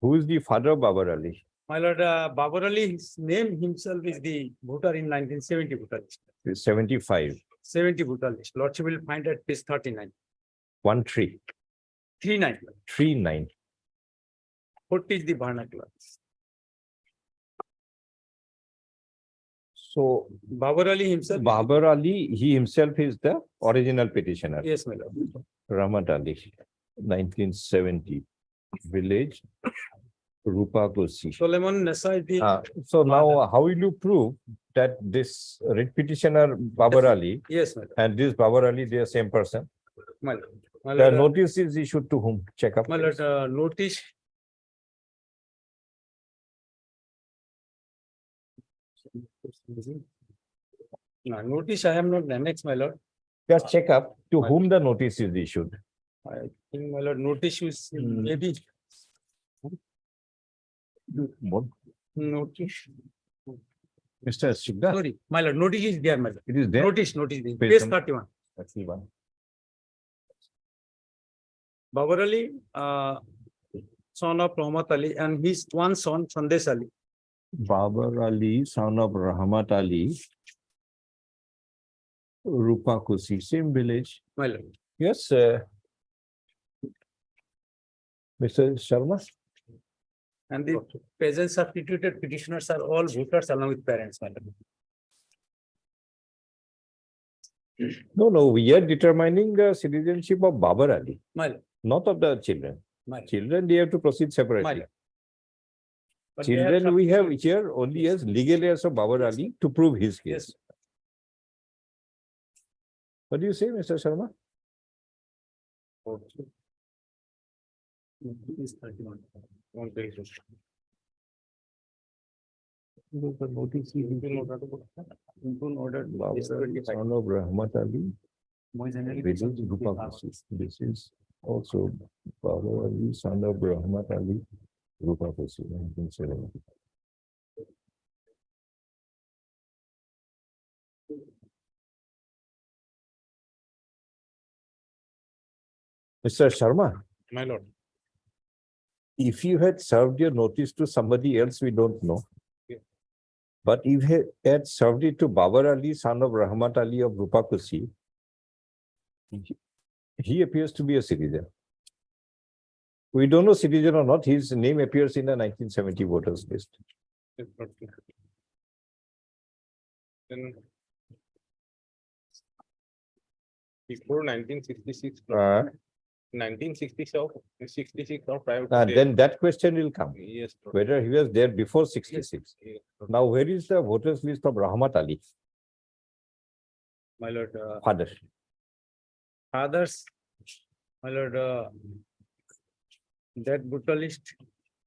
who is the father of Babar Ali? My lord, Babar Ali, his name himself is the voter in 1970 voter list. 75, 70 voter list. Lordship will find at page 39. 13, 39. 39. 40 is the vernacular. So, Babar Ali himself. Babar Ali, he himself is the original petitioner. Yes, my lord. Rahmat Ali, 1970, village, Rupa Kosi. Solomon Nessa is the. So now, how will you prove that this writ petitioner Babar Ali Yes, my lord. and this Babar Ali, they are same person? My lord. My The lord, notice is issued to whom? Check up. my lord, notice. No, notice I have not annexed, my lord. Just check up to whom the notice is issued. I think, my lord, notice is maybe What? notice. Mr. Shigda, Sorry, my lord, notice is there, my lord. it is there. Notice, Page page number- 31. That's the one. Babar Ali, son of Rahmat Ali, and his one son, Sandesh Ali. Babar Ali, son of Rahmat Ali, Rupa Kosi, same village. My lord. Yes, Mr. Sharma. And the present substituted petitioners are all voters along with parents, my lord. No, we are determining the citizenship of Babar Ali, My lord, not of the children. my lord. Children, they have to proceed separately. lord. But they have Children, we have substituted- here only as legal heirs of Babar Yes, Ali to prove his Yes. case. What do you say, Mr. Sharma? Is 31. One page. Babar Ali, son of Rahmat Ali. This is Rupa Kasi. This is also Babar Ali, son of Rahmat Ali, Rupa Kasi, 1970. Mr. Sharma, My lord. if you had served your notice to somebody else, we don't know. Yeah. But if you had served it to Babar Ali, son of Rahmat Ali of Rupa Kasi, he appears to be a citizen. We don't know citizen or not. His name appears in the 1970 voters list. Then before 1966, 1966 or prior to that. Then that question will come, Yes. lord. whether he was there before 66. Yes, lord. Now, where is the voters list of Rahmat Ali, My lord, father? fathers, my lord, that brutalist,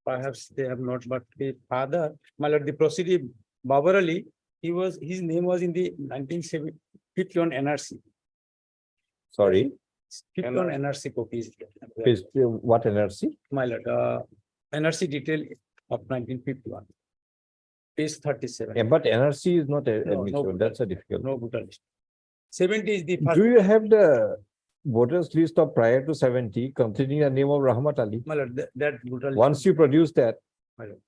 perhaps they have not, but the father, my lord, the proceeding, Babar Ali, his name was in the 1951 NRC. Sorry, 51 NRC copies. what NRC? My lord, NRC detail of 1951. Page 37. Yeah, but NRC is not No, admissible. That's a difficult. No brutalist. 70 is the first. Do you have the voters list of prior to 70 containing the name of Rahmat Ali? My lord, that brutalist. Once you produce that, My lord.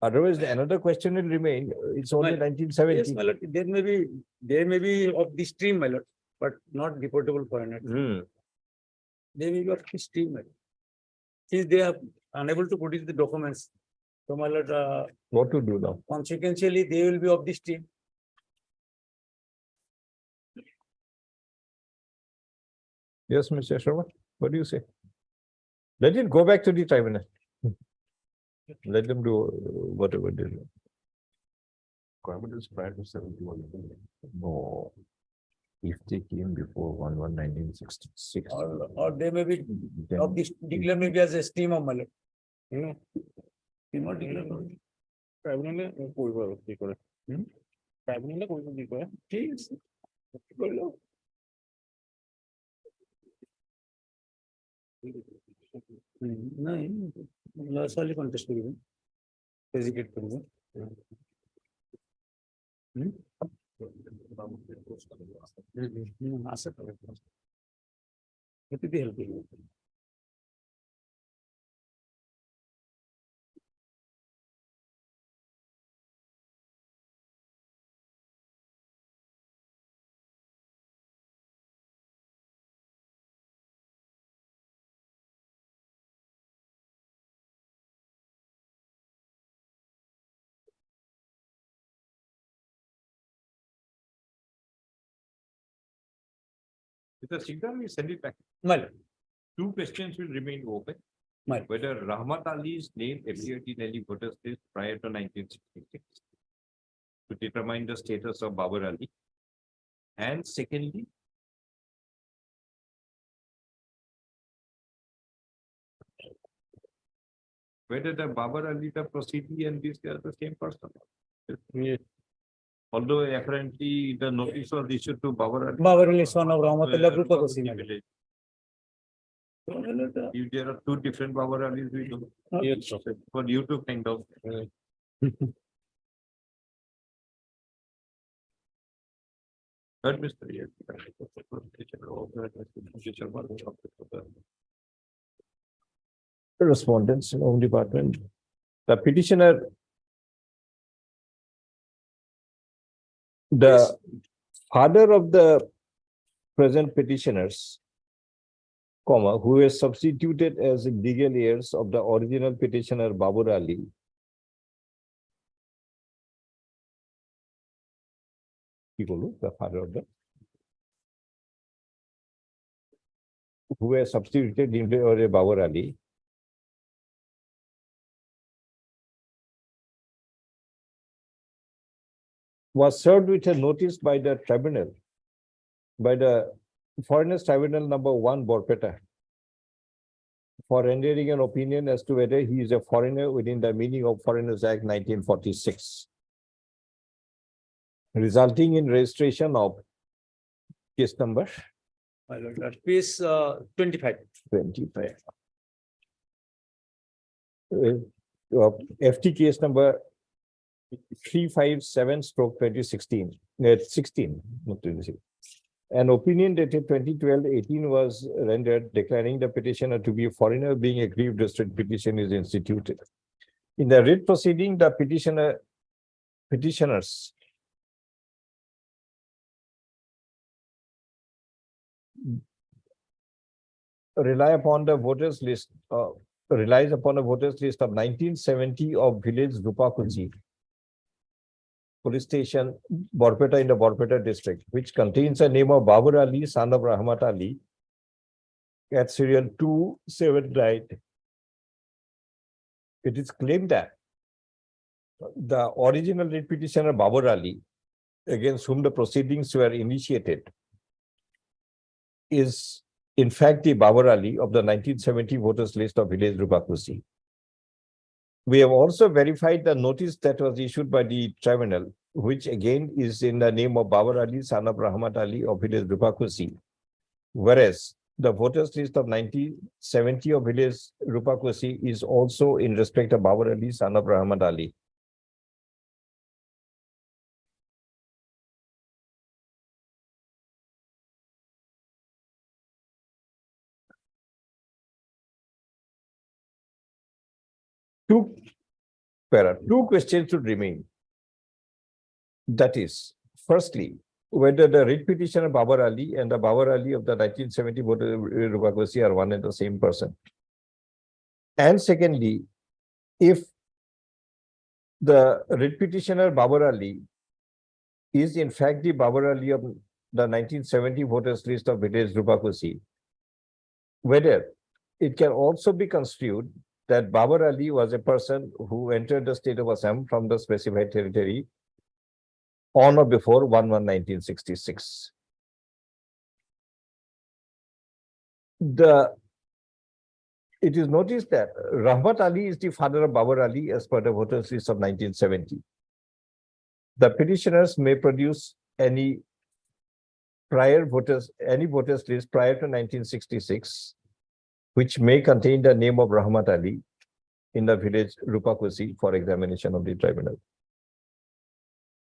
otherwise another question will remain. It's only Yes, 1970. my lord, there may be of the stream, my lord, but not deportable foreigner. They may be of the stream, my lord. Since they are unable to produce the documents, so my lord, What to do now? consequentially, they will be of the stream. Yes, Mr. Sharma, what do you say? Let it go back to the tribunal. Let them do whatever they do. Requirement is prior to 71. No. If they came before 1/1/1966. Or they may be of this declare maybe as a stream of my lord. You know. You not declare. ট্রাইব্যুনালে করব কি করে ট্রাইব্যুনালে করব কি করে ঠিক আছে। করলো। নাই লসালি কন্টেস্ট করবেন হেজিটেট করবেন আশা করি হেল্প করবেন Mr. Singhal, we send it back. My lord. Two questions will remain open. My- Whether Rahmat Ali's name appeared in any voters list prior to 1966 to determine the status of Babar Ali. And secondly, whether the Babar Ali, the proceedee and this, they are the same person. Although apparently the notice was issued to Babar Ali. Babar Ali, son of Rahmatullah, Rupa Kasi, my lord. Village. If there are two different Babar Alis, we do. Yes, sir. For you to find out. But Mr. Yes. Respondents in Home Department. The petitioner. The father of the present petitioners, comma, who is substituted as legal heirs of the original petitioner Babar Ali. The father of the who were substituted in favor of Babar Ali. Was served with a notice by the tribunal, by the Foreigners Tribunal number 1 Borpeta, for rendering an opinion as to whether he is a foreigner within the meaning of Foreigners Act 1946, resulting in registration of case number My lord, that page 25. 25. FT case number 357/2016, 16, not 26. An opinion dated 2012-18 was rendered declaring the petitioner to be a foreigner, being aggrieved district petition is instituted. In the writ proceeding, the petitioners relies upon the voters list of 1970 of village Rupakunji police station, Borpeta, in the Borpeta district, which contains a name of Babar Ali, son of Rahmat Ali, at serial 279. It is claimed that the original writ petitioner Babar Ali, against whom the proceedings were initiated, is in fact the Babar Ali of the 1970 voters list of village Rupakunji. We have also verified the notice that was issued by the tribunal, which again is in the name of Babar Ali, son of Rahmat Ali of village Rupakunji, whereas the voters list of 1970 of village Rupakunji is also in respect of Babar Ali, son of Rahmat Ali. Two questions should remain. That is, firstly, whether the writ petitioner Babar Ali and the Babar Ali of the 1970 voter Rupakunji are one and the same person. And secondly, if the writ petitioner Babar Ali is in fact the Babar Ali of the 1970 voters list of village Rupakunji, whether it can also be construed that Babar Ali was a person who entered the state of Assam from the specified territory on or before 1/1/1966. It is noticed that Rahmat Ali is the father of Babar Ali as per the voters list of 1970. The petitioners may produce any voters list prior to 1966, which may contain the name of Rahmat Ali in the village Rupakunji for examination of the tribunal.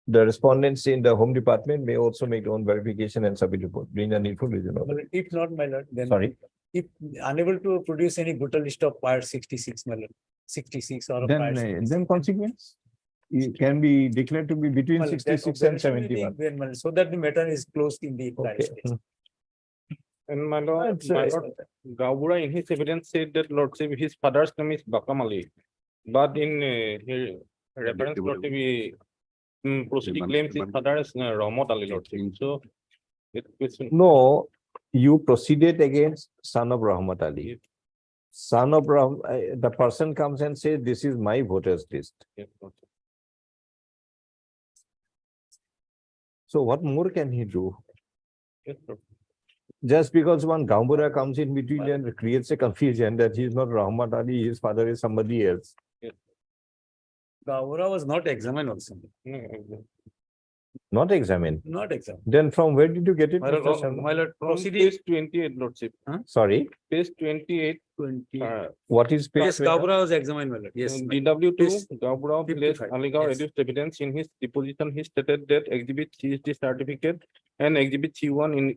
The respondents in the Home Department may also make their own verification and submit report during the needful reason. If not, my lord, then. Sorry. If unable to produce any voter list of prior 66, my lord, 66 or prior 66. Then consequence it can be declared to be between Well, that 66 and observation will be 71. given, my lord, so that the matter is closed in the prior Okay. stage. And my lord, That's, Gabura in his evidence said that lordship, his father's name is Bakam Ali. But in here reference lordship, proceeding claims his father is Rahmat Ali lordship. So it question. No, you proceeded against son of Rahmat Ali. Son of the person comes and says, this is my voters list. Yes, lordship. So what more can he do? Yes, lordship. Just because one Gambura comes in between and creates a confusion that he is not Rahmat Ali, his father is somebody else. Gavura was not examined also. No, exactly. Not examined. Not examined. Then from where did you get it, My Mr. lord, Sharma? My lord, from proceeding. page 28 lordship. Sorry, Page 28. 20. what is page? Yes, Gavura was examined, my lord. Yes. DW2, Page Gabura village 55, Aligarh yes. reduced evidence in his deposition. He stated that exhibit C is the certificate and exhibit C1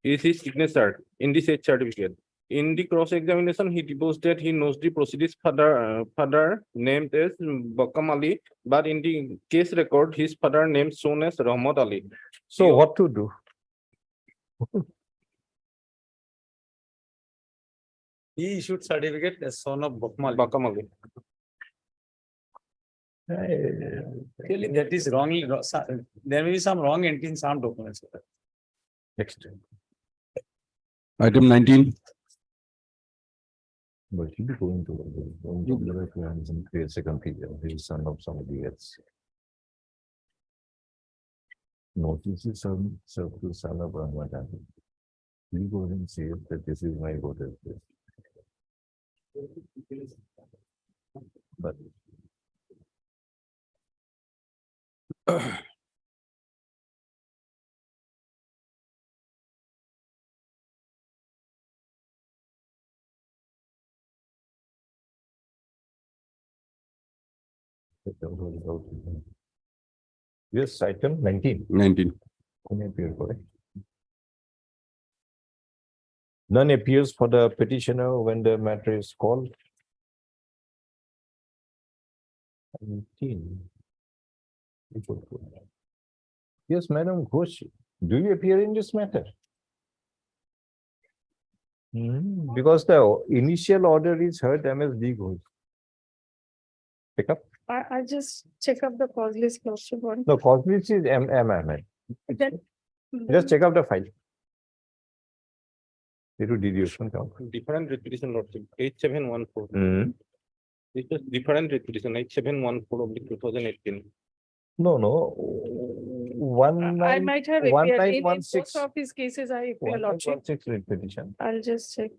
is his signature in this age certificate. In the cross examination, he deposed that he knows the proceedings father named as Bakam Ali, but in the case record, his father named shown as Rahmat Ali. So what to do? He issued certificate as son of Bakmal. Bakam Ali. Really, that is wrongly, there may be some wrong entry in some documents. Next. Item 19, But he'll be going to and creates a confusion. He's son of somebody else. Notice is served to son of Ramadan. He goes and says that this is my voter place. But yes, item 19. 19. None appears for the petitioner when the matter is called. 19. Yes, Madam Ghosh, do you appear in this matter? Because the initial order is heard MSD Ghosh. Pick up. I just check up the cause list lordship one. No, cause list is M Ahmed. Then- Just check out the file. Deduction count. Different repetition lordship, 8714. Hmm. This is different repetition, 8714 of the 2018. No. I might have one appeared nine in one most six. of his cases, I appear lordship. 1916 repetition. I'll just check.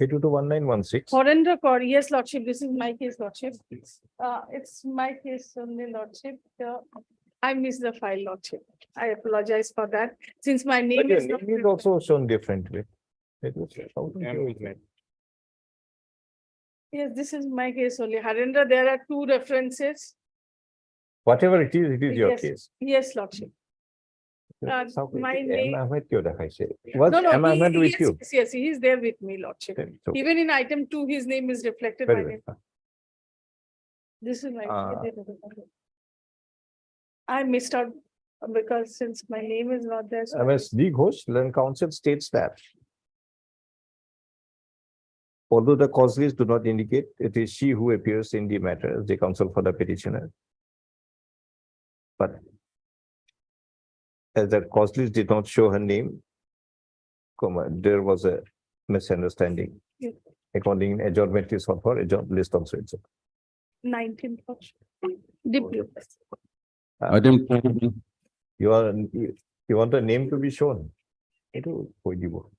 821916. Surrender Kaur, yes, lordship, this is my case, lordship. It's my case only, lordship. I missed the file, lordship. I apologize for that, since my But name your is not. name is also shown differently. It was how to M show is it? met. Yes, this is my case only. Harendra, there are two references. Whatever it is your Yes. case. Yes, lordship. That's how it my is. name- M Ahmed kyun rakha hai? Was No, M Ahmed with yes, you? yes, he is there with me, lordship. Then it's okay. Even in item 2, his name is reflected. Very my well. name. This is my. Uh, I missed out because since my name is not there. so I MSD Ghosh, Land Council states that although the cause list do not indicate, it is she who appears in the matter as the counsel for the petitioner. But as the cause list did not show her name, there was a misunderstanding. Yeah. According adjournment is for her, adjourned list also it's. 19th. lordship. Dip- Item You want the name to be shown? It will hold you.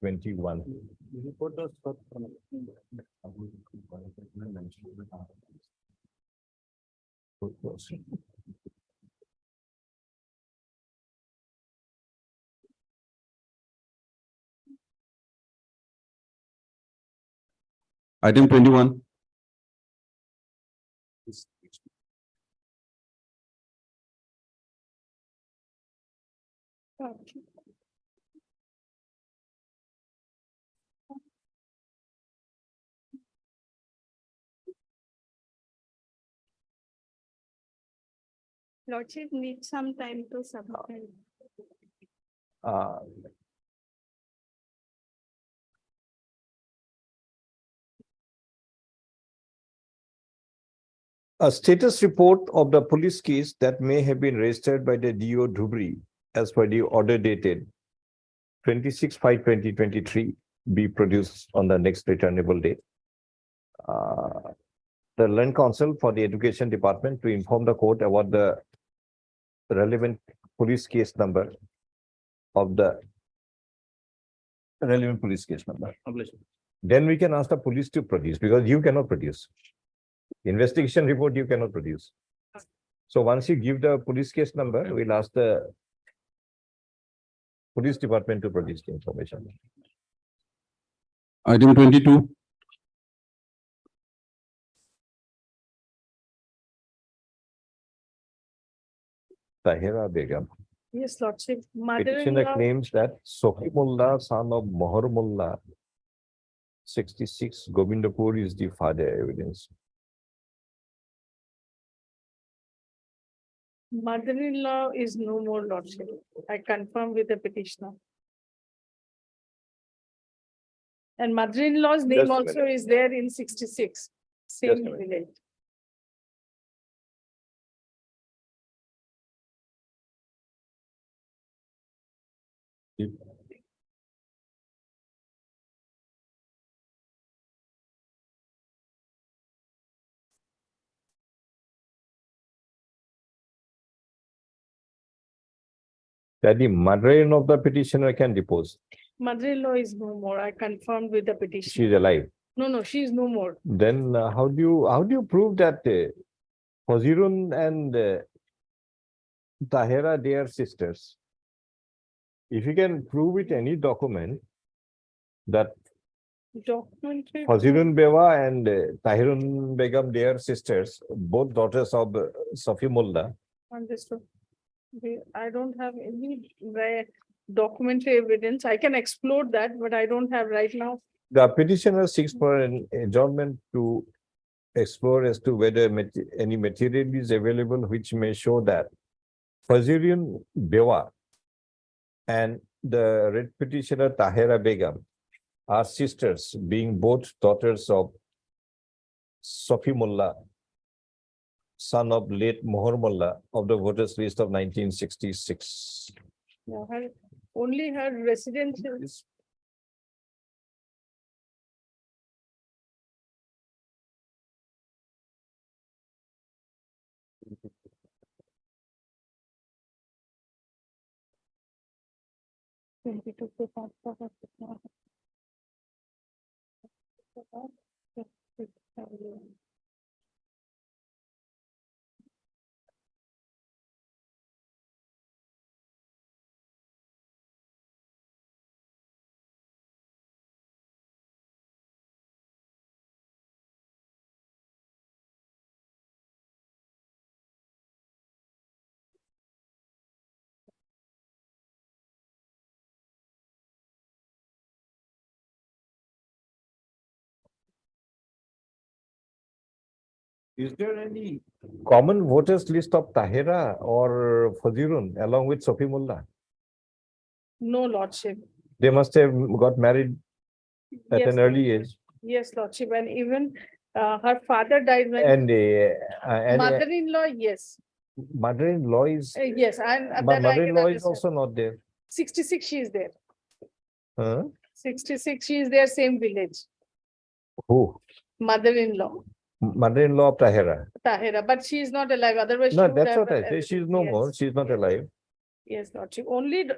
21. Item 21. Okay. Lordship needs some time to submit. Uh, A status report of the police case that may have been registered by the DO Dhubri as per the order dated 26/5/2023 be produced on the next returnable date. The Land Council for the Education Department to inform the court about the relevant police case number of the relevant police case number. Then we can ask the police to produce because you cannot produce. Investigation report you cannot produce. So once you give the police case number, we'll ask the police department to produce the information. Item 22. Tahira Begum. Yes, Lordship. Petitioner Mother-in-law, claims that Sohibullah, son of Mohar Mullah, 66, Govindapur is the father evidence. mother-in-law is no more, Lordship. I confirm with the petitioner. And mother-in-law's name Just a also minute. is there in 66. Same Just a minute. village. that the mother-in-law of the petitioner can depose. Mother-in-law is no more. I confirmed with the petition. She's alive. No, she is no more. Then how do you prove that Fazirun and Tahira, they are sisters? If you can prove with any document that Documentary. Fazirun Beva and Tahirun Begum, they are sisters, both daughters of Safi Mullah. Understood. I don't have any documentary evidence. I can explore that, but I don't have right now. The petitioner seeks for an adjournment to explore as to whether any material is available which may show that Fazirun Beva and the red petitioner Tahira Begum are sisters, being both daughters of Safi Mullah, son of late Mohar Mullah of the voters list of 1966. Yeah, only her residential. Is there any common voters list of Tahira or Fazirun along with Safi Mullah? No, Lordship. They must have got married at Yes, an early Lordship. age. Yes, Lordship. And even her father died when And mother-in-law, yes. mother-in-law is, Yes, and that but I can mother-in-law is understand. also not there. 66, she is there. Huh? 66, she is there, same village. Who? Mother-in-law, Mother-in-law of Tahira. Tahira, but she is not alive. Otherwise, No, she would that's have what I say. everything. She's no Yes. more. She's not alive. Yes, Lordship. Only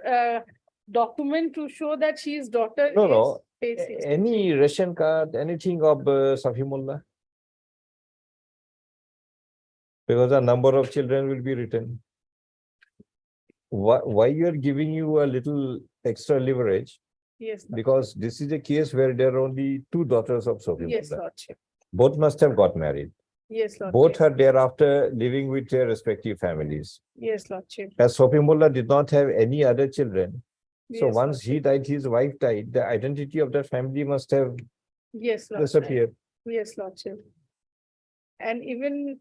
document to show that she is daughter No, is no. page 60. Any ration card, anything of Safi Mullah? Because a number of children will be written. Why you are giving you a little extra leverage? Yes, Lordship. Because this is a case where there are only two daughters of Safi Yes, Mullah. Lordship. Both must have got married. Yes, Lordship. Both are thereafter living with their respective families. Yes, Lordship. As Safi Mullah did not have any other children, so Yes, once he died, his wife died, the identity of the family must have Yes, Lordship. disappeared. Yes, Lordship. And even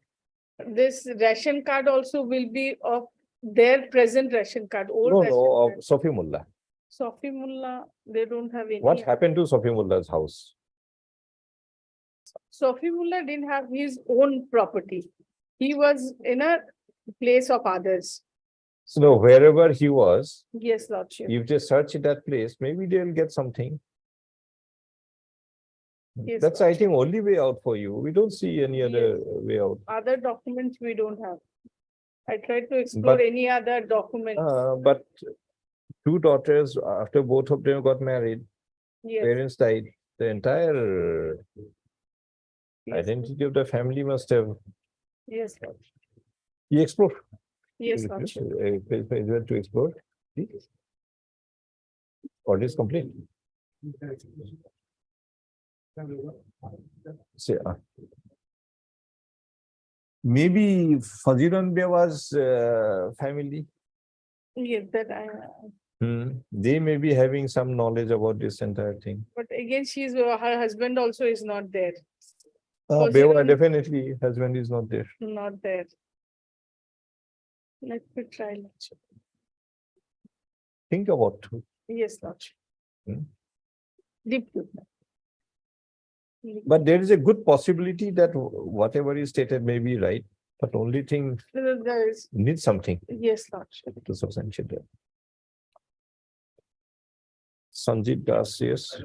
this ration card also will be of their present ration card, old No, ration no, of card. Safi Mullah. Safi Mullah, they don't have any. What happened to Safi Mullah's house? Safi Mullah didn't have his own property. He was in a place of others. So wherever he was, Yes, Lordship. if they search that place, maybe they'll get something. Yes, That's, I think, only way out for you. We don't see any other way out. Other documents we don't have. I tried to explore But- any other document. But two daughters, after both of them got married, Yes, parents died, the entire yes, identity of the family must have. yes, Lordship. You explore. Yes, Lordship. To explore. Please. Order is complete. Say, maybe Faziran Bewa's family, Yes, that I, they may be having some knowledge about this entire thing. but again, her husband also is not there, Bewa, Faziran- definitely, husband is not there. not there. Let me try. Lordship. Think about. Yes, Lordship. Hmm. Deep. But there is a good possibility that whatever is stated may be right, but only thing There is, needs something yes, Lordship. to substantiate that. Sanjit Das, yes.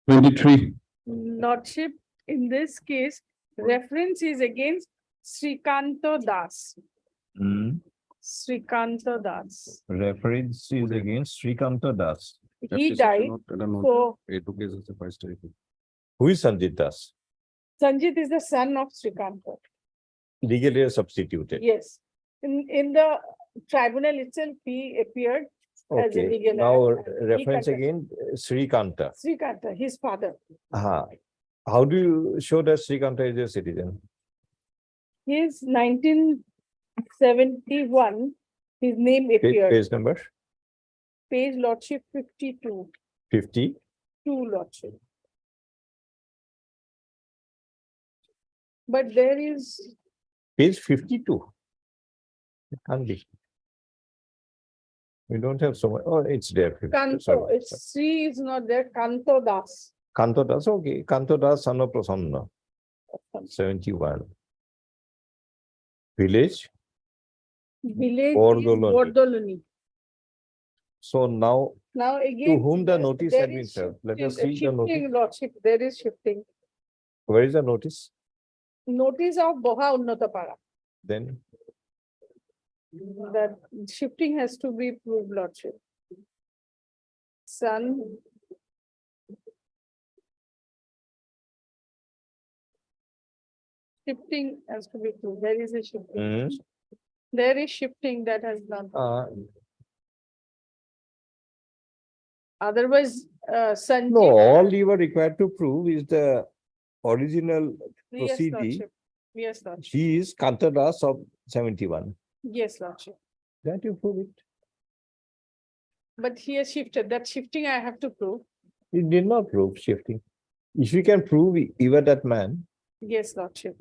23. Lordship, in this case, reference is against Srikanto Das. Srikanta Das. Reference is against Srikanta Das. He died, so Who is Sanjit Das? Sanjit is the son of Srikanta. Legal heir substituted. Yes. In the tribunal itself, he appeared as a Okay, legal now heir. He reference contested. again, Srikanta. Srikanta, his father. How do you show that Srikanta is a citizen? His 1971, his name appeared. Page number Page Lordship 52, 50. Lordship. But there is, Page 52. It can't be. We don't have so much. Oh, it's there. 52, Kanto, sorry. it's Sri is not there, Kanto Das. Kanto Das, okay. Kanto Das, son of Prasanna. 71. Village. Village is Bordoloni. Bordoloni. So now, Now again. to whom the notice there had been is served? Let us shifting- see the notice. shifting Lordship, there is shifting. Where is the notice? Notice of Boha Unnatapara. Then That shifting has to be proved, Lordship. Son. Shifting has to be proved. There is a shifting. There is shifting that has done. Otherwise, Sanjay. no, all you were required to prove is the original Yes, proceeding. Lordship. Yes, Lordship. She is Kanta Das of 71. Yes, Lordship. That you prove it. But he has shifted. That shifting I have to prove. You did not prove shifting. If you can prove even that man, Yes, Lordship.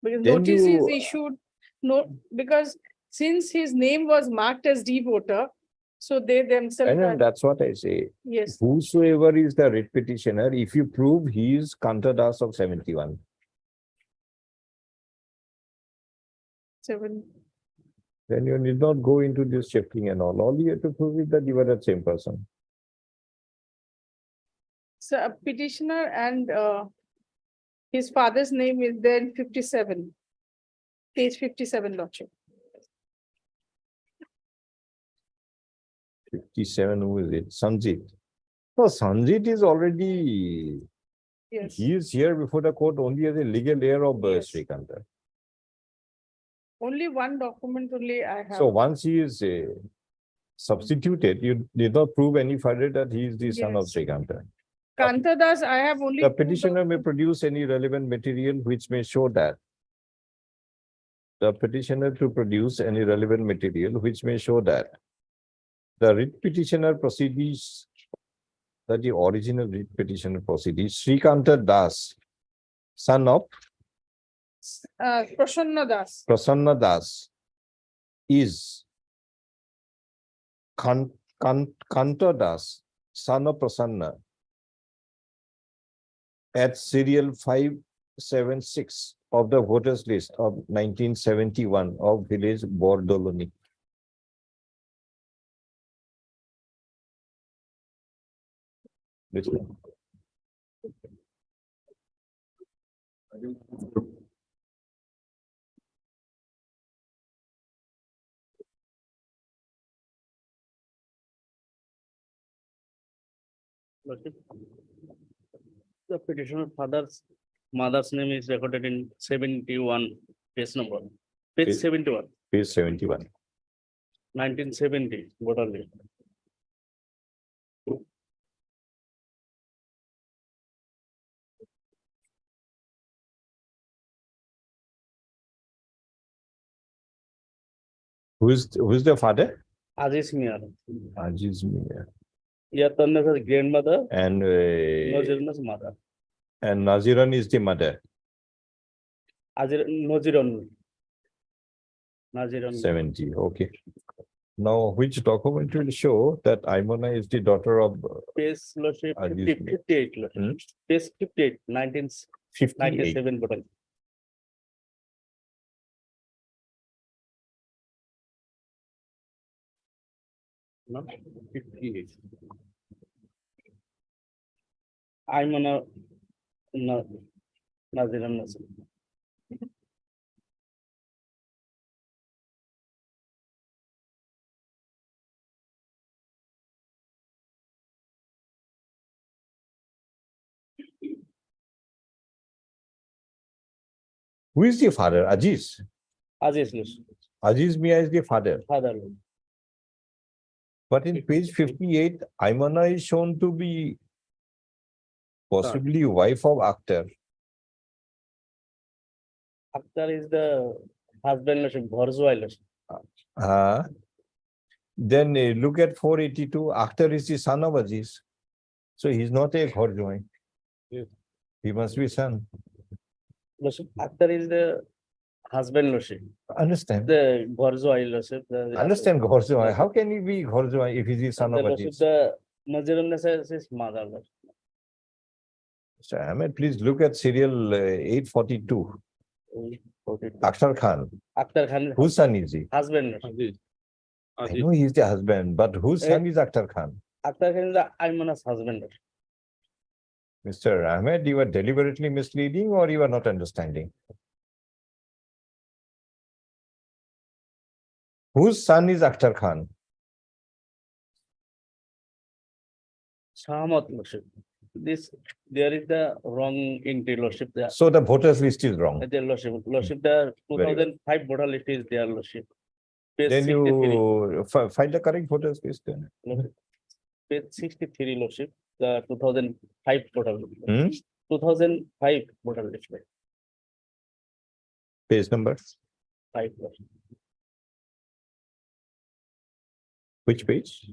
Because Then notice is you- issued, no, because since his name was marked as devoter, so they themselves. and are- that's what I say. Yes, Whosoever is the writ petitioner, if you prove he is Kanta Das of 71, 7. then you need not go into this shifting and all. All you have to prove is that you are the same person. So a petitioner and his father's name is there in 57. Page 57, Lordship. 57, who is it? Sanjit. No, Sanjit is already, Yes, he is here before the court only as a legal heir of Yes. Srikanta. only one document only I have. So once he is substituted, you did not prove any further that he is the son of Yes. Srikanta. Kantadas, I have only. The two petitioner may documents. produce any relevant material which may show that. The petitioner to produce any relevant material which may show that the writ petitioner proceedings, that the original writ petitioner proceedings, Srikanta Das, son of Prasanna Das. Prasanna Das, is Kanta Das, son of Prasanna, at serial 576 of the voters list of 1971 of village Bordoloni. Listen. The petitioner mother's name is recorded in 71 page number. Page Page- 71, Page 71. 1970, voter list. Who's the father? Aziz Miar. Aziz Mia. Yatanna's grandmother, And Nozirana's mother. Naziran is the mother, Noziran. Naziran. 70. Okay. Now, which document will show that Aimona is the daughter of Page lordship Aziz 50 Miar. 58. Lordship. Page 58, 58? 1997 voter. No, 58. I'm on a Naziran. Who is the father? Aziz. Aziz Lordship, Aziz Mia is the father. father Lord. But in page 58, Aymana is shown to be possibly wife of Akhtar. Akhtar is the husband Lordship, Bhorzoi Lordship. Then look at 482. Akhtar is the son of Aziz. So he's not a Ghorjoi. Yes. He must be son. Lordship, Akhtar is the husband Lordship, Understand? the Bhorzoi Lordship. Understand Ghorjoi. How can he be Ghorjoi if he's the son of Lordship, Aziz? the Nazirun is his mother Lordship. Mr. Ahmed, please look at serial 842. Akhtar Khan. Akhtar Khan. Whose son is he? Husband Lordship. Aziz. I Aziz. know he's the husband, but whose son is Akhtar Khan? Akhtar Khan is the Aymana's husband Lordship. Mr. Ahmed, you are deliberately misleading or you are not understanding? Whose son is Akhtar Khan? Shahamat Lordship. This, there is the wrong entry Lordship there. So the voters list is wrong. The Lordship, the Very well. 2005 voter list is there Lordship. Page Then 63, you find the correct voters list then. Lordship. Page 63 Lordship, the 2005 voter list. 2005 voter list. Page number. 5 Lordship. Which page?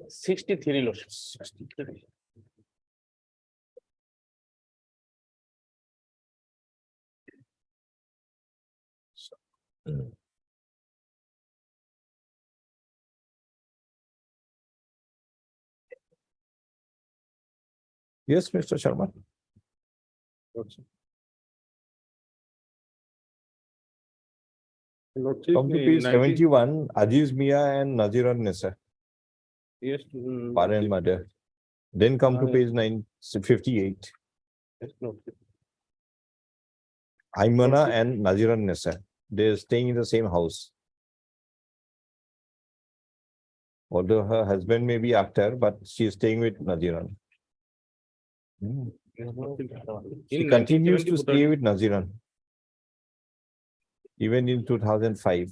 63 Lordship. 63. Yes, Mr. Sharma. Lordship, Come to page 71, Aziz Mia and Naziran Nisa, Yes. father and mother. Then come to page 58, Yes, Lordship. Aymana and Naziran Nisa. They're staying in the same house. Although her husband may be Akhtar, but she is staying with Naziran. She In continues 1970 to stay with Naziran. Even in 2005.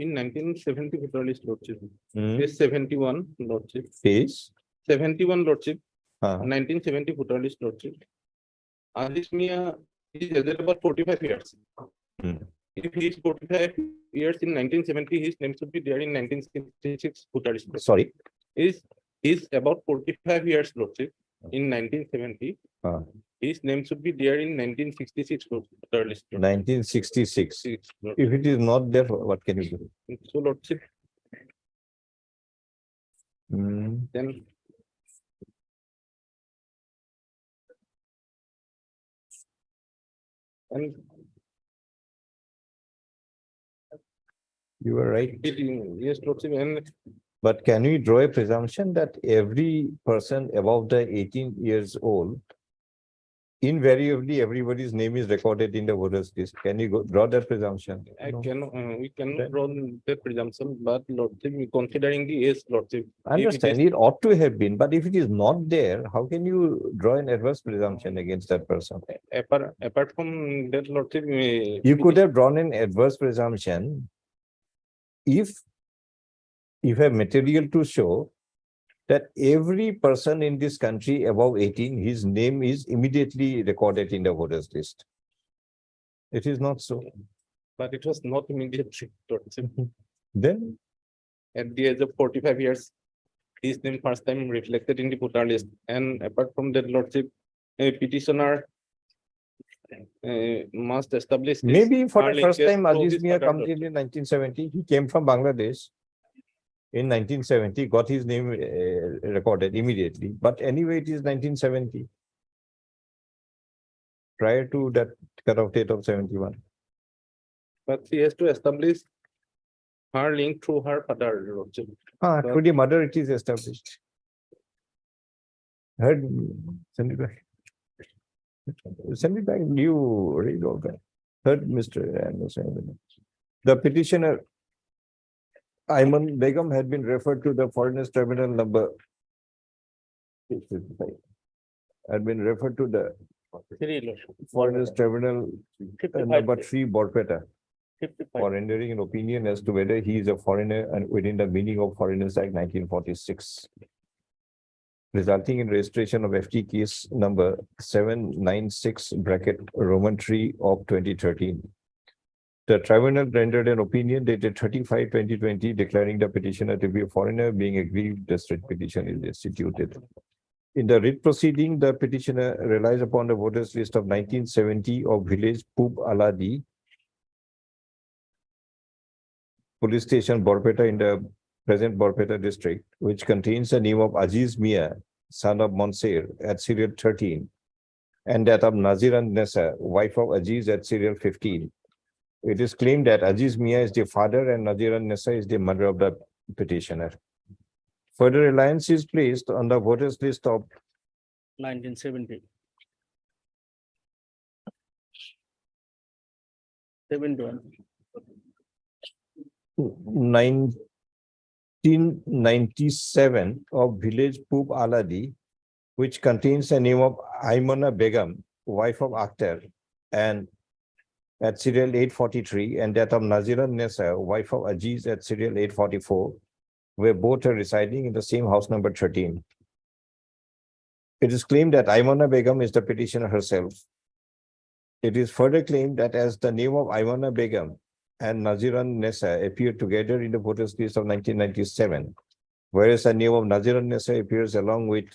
In 1970 voter list Lordship. Hmm. Page 71 Lordship. Page? 71 Lordship. Huh. 1970 voter list Lordship. Aziz Mia is aged about 45 years. Hmm. If he is 45 years in 1970, his name should be there in 1966 voter list. Sorry. Is about 45 years Lordship in 1970. His name should be there in 1966 voter list. 1966. If it is not there, what can you do? So Lordship, Hmm. then and You are right. yes, Lordship, and But can we draw a presumption that every person above the 18 years old, invariably everybody's name is recorded in the voters list? Can you draw that presumption? I No. cannot, we cannot Then- draw that presumption, but Lordship, considering the age, Lordship. I understand it ought to have been, but if it is not there, how can you draw an adverse presumption against that person? Apart from that, Lordship. You could have drawn an adverse presumption if you have material to show that every person in this country above 18, his name is immediately recorded in the voters list. It is not so. But it was not immediately, Lordship. Then At the age of 45 years, his name first time reflected in the voter list. And apart from that, Lordship, a petitioner must establish. his maybe for the first linkage time, through Aziz his Mia father, comes Lordship. in 1970. He came from Bangladesh in 1970, got his name recorded immediately. But anyway, it is 1970. Prior to that cutoff date of 71. But she has to establish her link through her father, Lordship. Through the mother, it is established. Heard, send it back. Send it back, you read all that. Heard, Mr. Anderson. The petitioner, Ayman Begum, had been referred to the Foreigners Tribunal number 655. Had been referred to the Three lordship. Foreigners Tribunal 55 number days. 3 Borpeta, 55. for rendering an opinion as to whether he is a foreigner and within the meaning of Foreigners Act 1946, resulting in registration of FT case number 796 bracket Roman 3 of 2013. The tribunal rendered an opinion dated 35/2020 declaring the petitioner to be a foreigner, being aggrieved, the writ petition is instituted. In the writ proceeding, the petitioner relies upon the voters list of 1970 of village Pub Aladi, police station Borpeta in the present Borpeta district, which contains the name of Aziz Mia, son of Monser at serial 13, and that of Naziran Nessa, wife of Aziz at serial 15. It is claimed that Aziz Mia is the father and Naziran Nessa is the mother of the petitioner. Further reliance is placed on the voters list of 1970. 71. 1997 of village Pub Aladi, which contains the name of Aimana Begum, wife of Akhtar, and at serial 843, and that of Naziran Nessa, wife of Aziz at serial 844, where both are residing in the same house number 13. It is claimed that Aimana Begum is the petitioner herself. It is further claimed that as the name of Aimana Begum and Naziran Nessa appeared together in the voters list of 1997, whereas the name of Naziran Nessa appears along with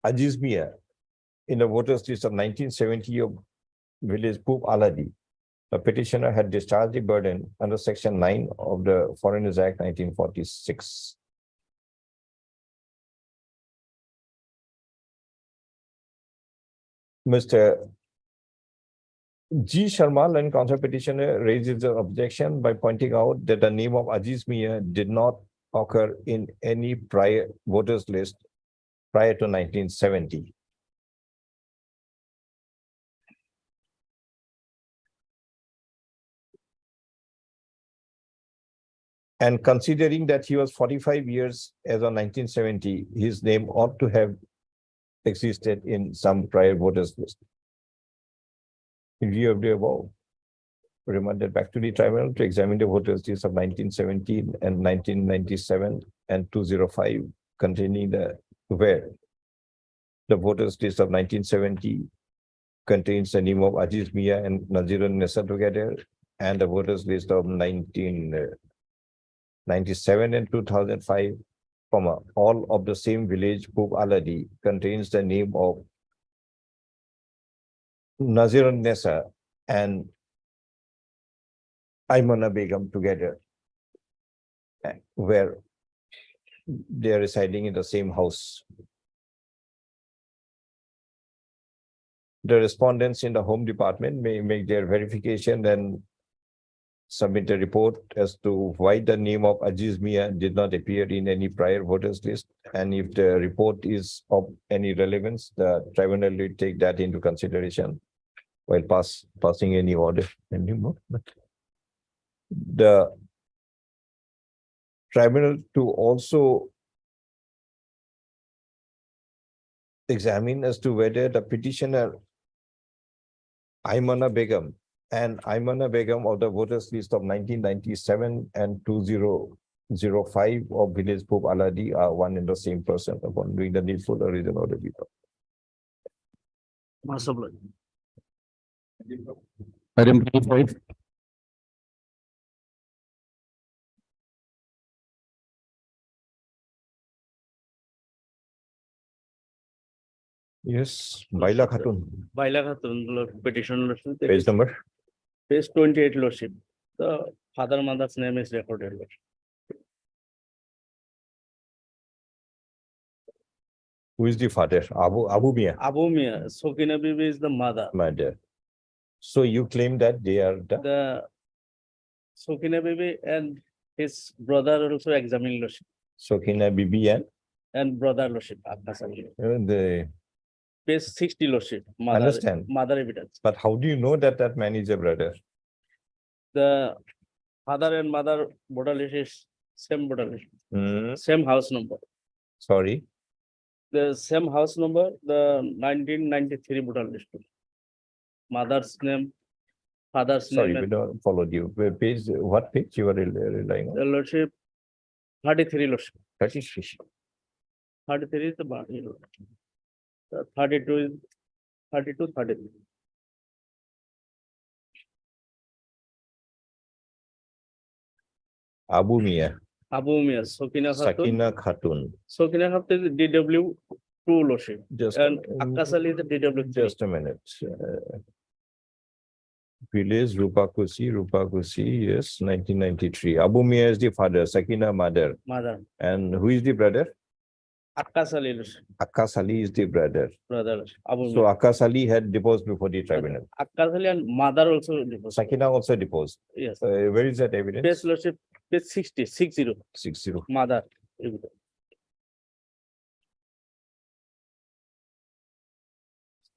Aziz Mia in the voters list of 1970 of village Pub Aladi. The petitioner had discharged the burden under Section 9 of the Foreigners Act 1946. Mr. G. Sharma and counter petitioner raises the objection by pointing out that the name of Aziz Mia did not occur in any prior voters list prior to 1970. And considering that he was 45 years as of 1970, his name ought to have existed in some prior voters list. In view of the above, remanded back to the tribunal to examine the voters list of 1917 and 1997 and 205 containing the where the voters list of 1970 contains the name of Aziz Mia and Naziran Nessa together, and the voters list of 1997 and 2005, all of the same village Pub Aladi contains the name of Naziran Nessa and Aimana Begum together, where they are residing in the same house. The respondents in the Home Department may make their verification and submit a report as to why the name of Aziz Mia did not appear in any prior voters list. And if the report is of any relevance, the tribunal will take that into consideration while passing any order. The tribunal to also examine as to whether the petitioner Aimana Begum and Aimana Begum of the voters list of 1997 and 2005 of village Pub Aladi are one and the same person upon doing the needful original order. Item 25. Yes, Baila Khatun, Baila Khatun petition lordship. page number. Page 28 lordship. The father mother's name is recorded. Lordship. Who is the father? Abu Mia. Abu Mia, Sokina Bibi is the mother. Mother. So you claim that they are The Sokina Bibi and his brother also examined lordship Sokina Bibi and brother lordship. and the Page 60 lordship. Mother, understand. Mother evidence. But how do you know that that man is a brother? The father and mother border list is Same voter list, Hmm, same house number. sorry, The same house number, the 1993 voter list. Mother's name, father's sorry, name, we and don't follow you. Page, what page you are relying the on? lordship, 33 lordship. 33. 33 is the body. 32 is 32, 33. Abu Mia, Abu Mia, Sokina Khatun. Sakina Khatun. Sokina Khatun is DW 2 lordship. Just, And Akasali is the DW 3. just a minute. Village Rupakusi, yes, 1993. Abu Mia is the father, Sakina mother. Mother. And who is the brother? Akasali lordship, Akas Ali is the brother. brother. Abu So Mia. Akas Ali had deposed before the tribunal. Akasali and mother also divorced. Sakina also deposed. Yes. Where is that evidence? Page lordship, page 60, 60. 60. Mother.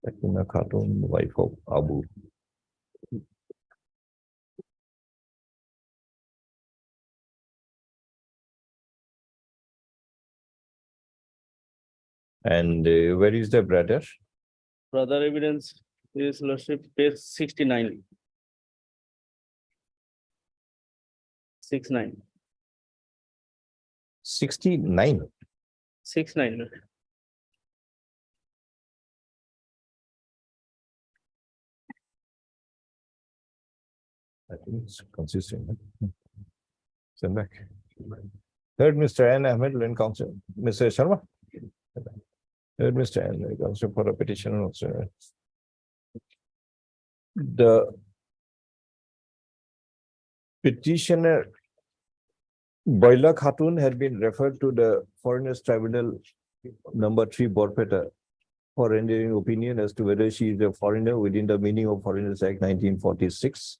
Sakina Khatun, wife of Abu. And where is the brother? Brother evidence is lordship, page 69. 69. 69. 69. I think it's consistent. Send back. Third, Mr. N. Ahmed, Land Council. Mr. Sharma. Third, Mr. N. Council for a petition also. The petitioner Boila Khatun had been referred to the Foreigners Tribunal number 3 Borpeta for rendering opinion as to whether she is a foreigner within the meaning of Foreigners Act 1946,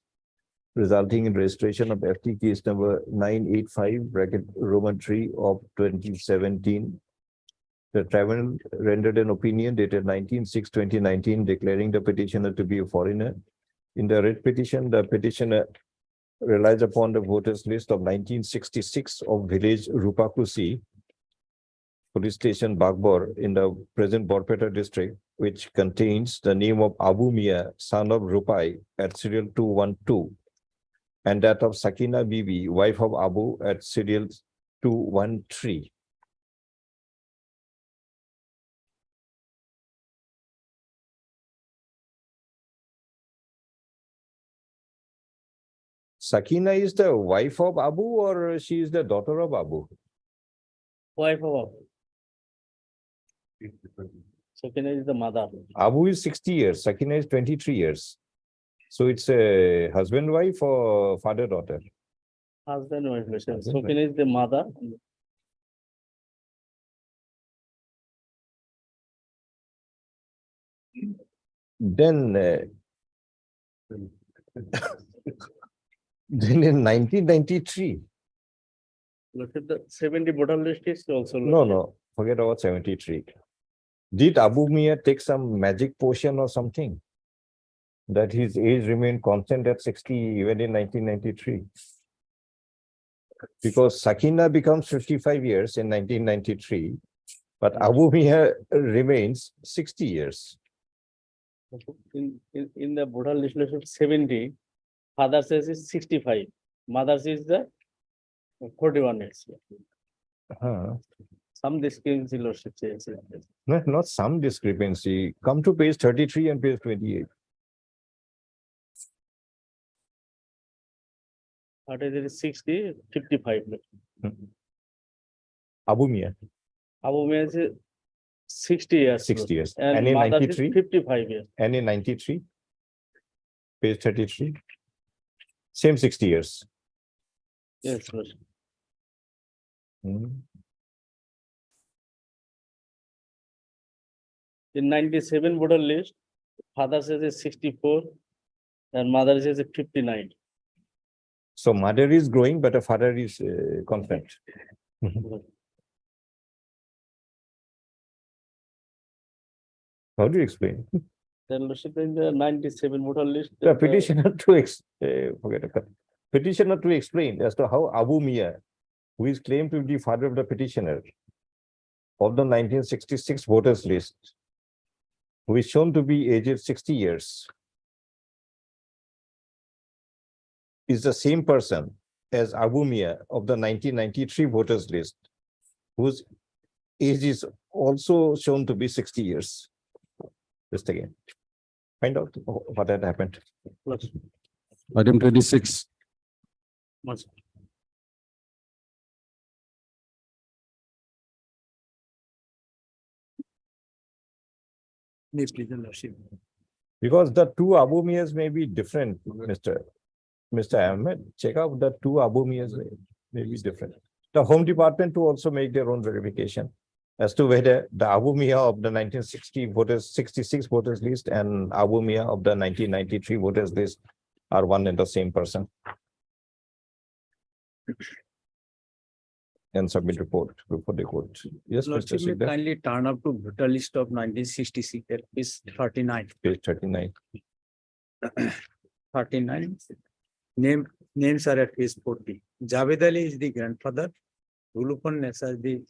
resulting in registration of FT case number 985 bracket Roman 3 of 2017. The tribunal rendered an opinion dated 19/6/2019 declaring the petitioner to be a foreigner. In the writ petition, the petitioner relies upon the voters list of 1966 of village Rupakusi, police station Bagbor in the present Borpeta district, which contains the name of Abu Mia, son of Rupai at serial 212, and that of Sakina Bibi, wife of Abu at serial 213. Sakina is the wife of Abu or she is the daughter of Abu? Wife of Abu. Sakina is the mother. Abu is 60 years, Sakina is 23 years. So it's a husband-wife or father-daughter? Husband wife. Husband, Sakina is the mother. Then, then in 1993, Look at the 70 voter list is also. no, forget about 73. Did Abu Mia take some magic potion or something? That his age remained constant at 60 even in 1993? Because Sakina becomes 55 years in 1993, but Abu Mia remains 60 years. In the voter list of 70, father says is 65, mother says the 41 years. Some discrepancy lordship says. No, not some discrepancy. Come to page 33 and page 28. What is it? 60, 55. Abu Mia, Abu Mia is 60 years. 60 years. And in mother is 93? 55 years. And in 93, page 33, same 60 years. Yes, Lord. Hmm. In 97 voter list, father says is 64 and mother says is 59. So mother is growing, but the father is constant. How do you explain? Then lordship in the 97 voter list. The petitioner to petitioner to explain as to how Abu Mia who is claimed to be the father of the petitioner of the 1966 voters list, who is shown to be aged 60 years, is the same person as Abu Mia of the 1993 voters list, whose age is also shown to be 60 years. Just again, find out what had happened. Item 26. Because the two Abu Mias may be different, Mr. Ahmed. Check out the two Abu Mias may be different. The Home Department to also make their own verification as to whether the Abu Mia of the 1960 voters, 66 voters list and Abu Mia of the 1993 voters list are one and the same person. And submit report before the court. Yes, Mr. Lordship, may Sikdar, kindly turn up to voter list of 1966 at page 39. page 39. 39. Names are at page 40. Javed Ali is the grandfather. Ulupon Nessa is the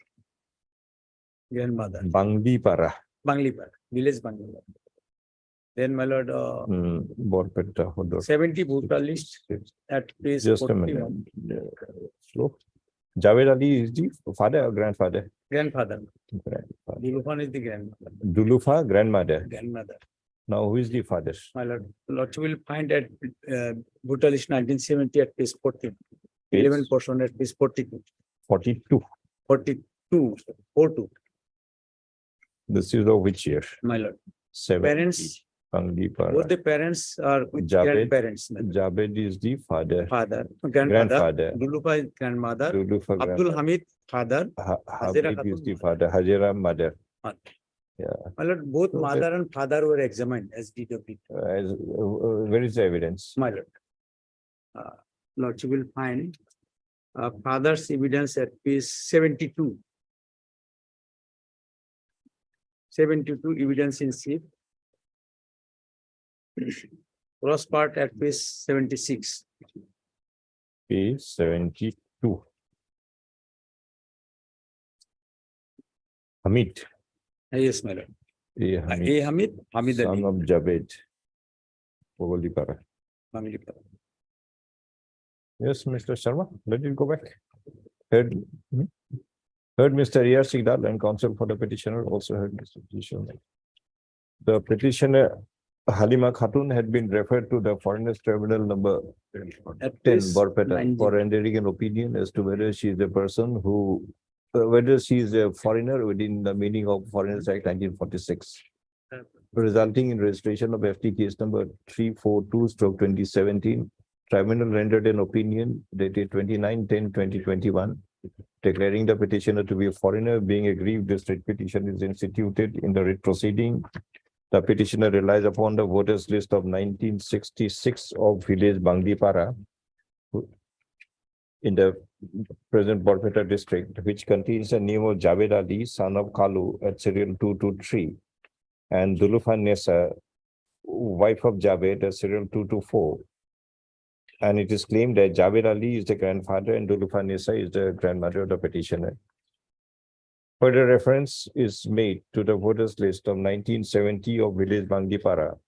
grandmother. Bangdipara, Banglipara, village Banglipara. Then my lord, Borpetta, hold on. 70 voter list at page Just a 41. minute. Slow. Javed Ali is the father or grandfather? Grandfather. Grandfather. Ulupon is the grandmother. Dulufa, grandmother. Grandmother. Now, who is the father? My lord, Lordship will find at voter list 1970 at page 14. 11 portion at page 42. 42. 42. 42. This is of which year? My lord. 70. Parents, Bangdipara. both the parents are with Javed. grandparents. my lord. Javed is the father. Father, Grandfather. Dulupa is grandmother. Dulufa, Abdul grandfather. Hamid, father. Hajira Hamid is Khatun, the father. Hajira, mother. My lord, both Okay. mother and father were examined as DW. Where is the evidence? My lord. Lordship will find father's evidence at page 72. 72 evidence in sheet. Cross part at page 76. Page 72. Hamid. Yes, my lord. A. Hamid, A. Hamid, Hamid son Ali. of Javed. Bangdipara. Banglipara. Yes, Mr. Sharma, let it go back. Heard Mr. E.R. Sigdal and counsel for the petitioner also heard Mr. petitioner. The petitioner Halima Khatun had been referred to the Foreigners Tribunal number 10, Borpeta, for rendering an opinion as to whether she is a person who, whether she is a foreigner within the meaning of Foreigners Act 1946, resulting in registration of FT case number 342/2017. Tribunal rendered an opinion dated 29/10/2021, declaring the petitioner to be a foreigner, being aggrieved this writ petition is instituted in the writ proceeding. The petitioner relies upon the voters list of 1966 of village Bangdipara in the present Borpeta district, which contains the name of Javed Ali, son of Kalu, at serial 223, and Dulufa Nessa, wife of Javed, at serial 224. And it is claimed that Javed Ali is the grandfather and Dulufa Nessa is the grandmother of the petitioner. Further reference is made to the voters list of 1970 of village Bangdipara,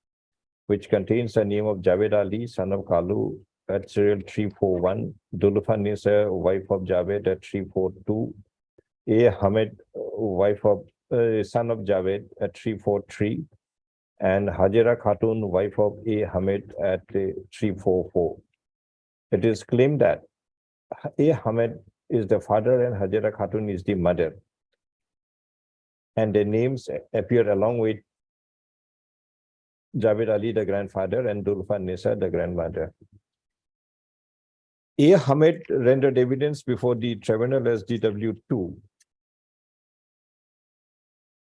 which contains the name of Javed Ali, son of Kalu, at serial 341, Dulufa Nessa, wife of Javed, at 342, A. Hamid, wife of son of Javed, at 343, and Hajira Khatun, wife of A. Hamid, at 344. It is claimed that A. Hamid is the father and Hajira Khatun is the mother, and their names appear along with Javed Ali, the grandfather, and Dulufa Nessa, the grandmother. A. Hamid rendered evidence before the tribunal as DW2,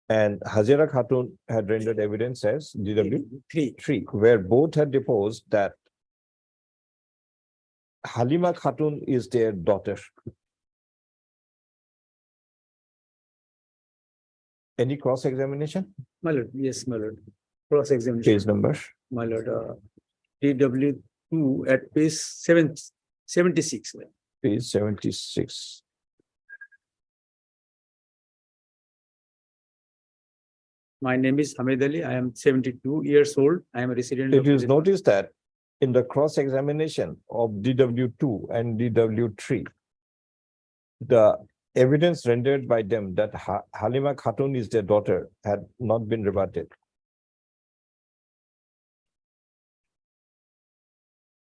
and Hajira Khatun had rendered evidence as DW3, where both had deposed that Halima Khatun is their daughter. Any cross-examination? My lord, yes, my lord. Cross examination. Page number? My lord, DW2 at page 76. Page 76. My name is Hamid Ali. I am 72 years old. I am a resident. It of is this- noticed that in the cross-examination of DW2 and DW3, the evidence rendered by them that Halima Khatun is their daughter had not been rebutted.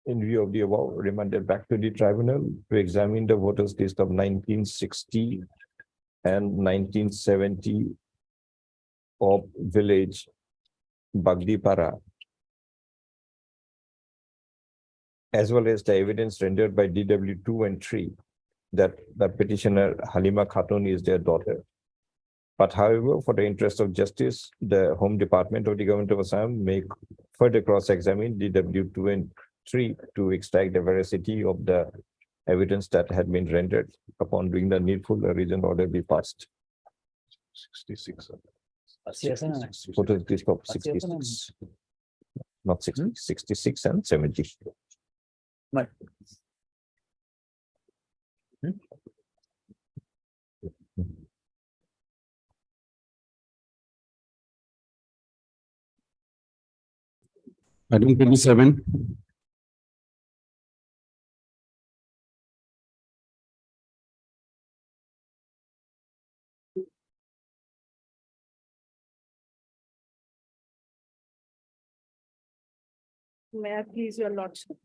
In view of the above, remanded back to the tribunal to examine the voters list of 1960 and 1970 of village Bagdipara, as well as the evidence rendered by DW2 and 3 that the petitioner Halima Khatun is their daughter. But however, for the interest of justice, the Home Department of the Government of Assam may further cross-examine DW2 and 3 to extract the veracity of the evidence that had been rendered. Upon doing the needful, a reasoned order be passed. 66. Voters list of 66. Not 60, 66 and 70. My- Item 27. May I please your lordship?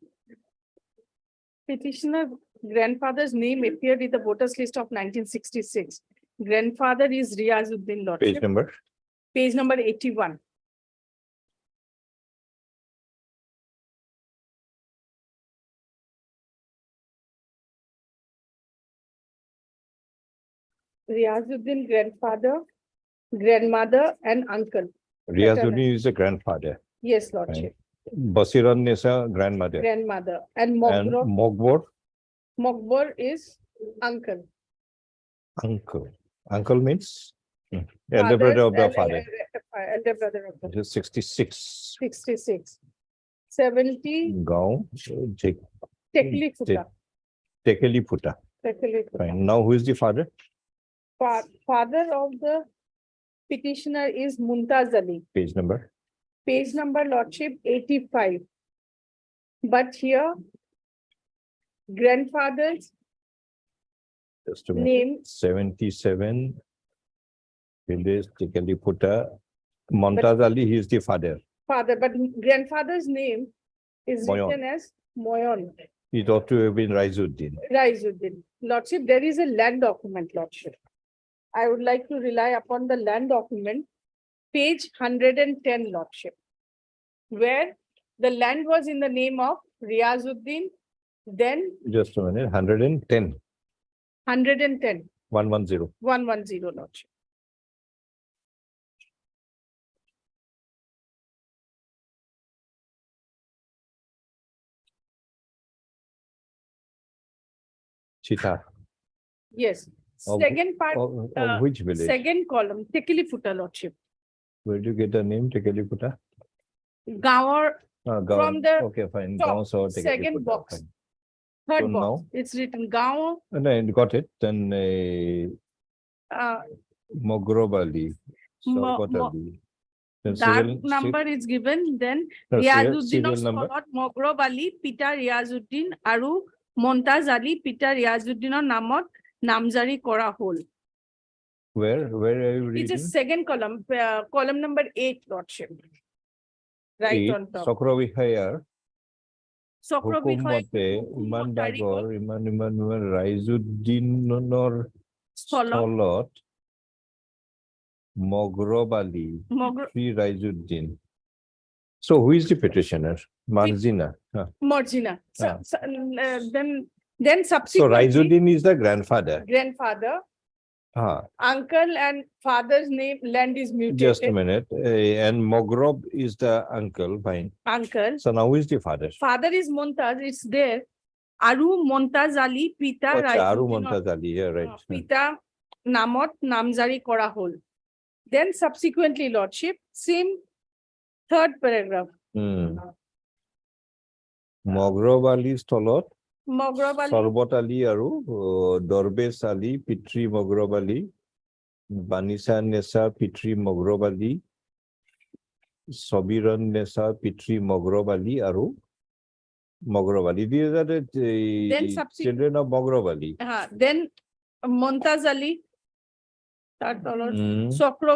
Petitioner grandfather's name appeared in the voters list of 1966. Grandfather is Riazuddin Page lordship, number. page number 81. Riazuddin grandfather, grandmother and uncle. Riazuddin is the grandfather. Yes, lordship. Basiran is a grandmother. Grandmother and And Mogbor, Mogbor, Mogbor is uncle. uncle. Uncle means elder brother of the father. Elder brother of the It is 66. 66. 70 Gaon, Tekli Futa. Tekeli Puta. Tekli Futa. Fine. Now, who is the father? Father of the petitioner is Muntaz Ali. Page number. Page number lordship 85. But here grandfather's Just a minute. name, 77. Village Tekeli Puta. Montaz Ali, he is the father. father, but grandfather's name is Moyon. written as Moyon. It ought to have been Raizuddin. Raizuddin. Lordship, there is a land document, lordship. I would like to rely upon the land document, page 110, lordship, where the land was in the name of Riazuddin, then Just a minute. 110. 110, 110. 110, lordship. Chita. Yes. Of- Second part, Of which village? second column, Tekili Futa, lordship. Where do you get the name Tekeli Puta? Gaur, Gaon. the Okay, fine. top, Gaon saw Tekeli second Puta, box. fine. third So box, now- it's written Gaon, No, I got it. Then uh, Mogrobali, Mo- Sarbatali. Then that serial- number is given, then no, serial Riazuddin number. Mogrob Ali, Peter Riazuddin, Aru Montaz Ali, Peter Riazuddin namot namjari kora hol. Where are you It's a reading? second column, column number 8, lordship. Right Eight, on top. Chakravihayar, Sokro Hukum Bikhoy Mate, Hukum Iman Tarikh Dagor, Iman Raizuddinor Solot. Solot, Mogrobali, Mogro Sri Raizuddin. So who is the petitioner? Marzina. Morgina. Ah. Then So subsequently, Raizuddin is the grandfather. grandfather, Ah, uncle and father's name, land is mutated. just a minute. And Mogrob is the uncle, fine. Uncle. So now who is the father? Father is Montaz, it's there. Aru Montaz Ali, Pita Acha, Aru Raizuddin Montaz Ali, yeah, right. Pita Namot Namjari Kora hol. Then subsequently, lordship, same third paragraph. Mogrob Ali Stolot, Mogrob Ali, Sarbat Ali Aru, Dorbes Ali, Pitri Mogrob Ali, Banisa Nesa, Pitri Mogrob Ali, Sobiran Nessa, Pitri, Mograb Ali, Aru. Mograb Ali. These are the children of Mograb Ali. Then Montaz Ali, তার তলত চক্র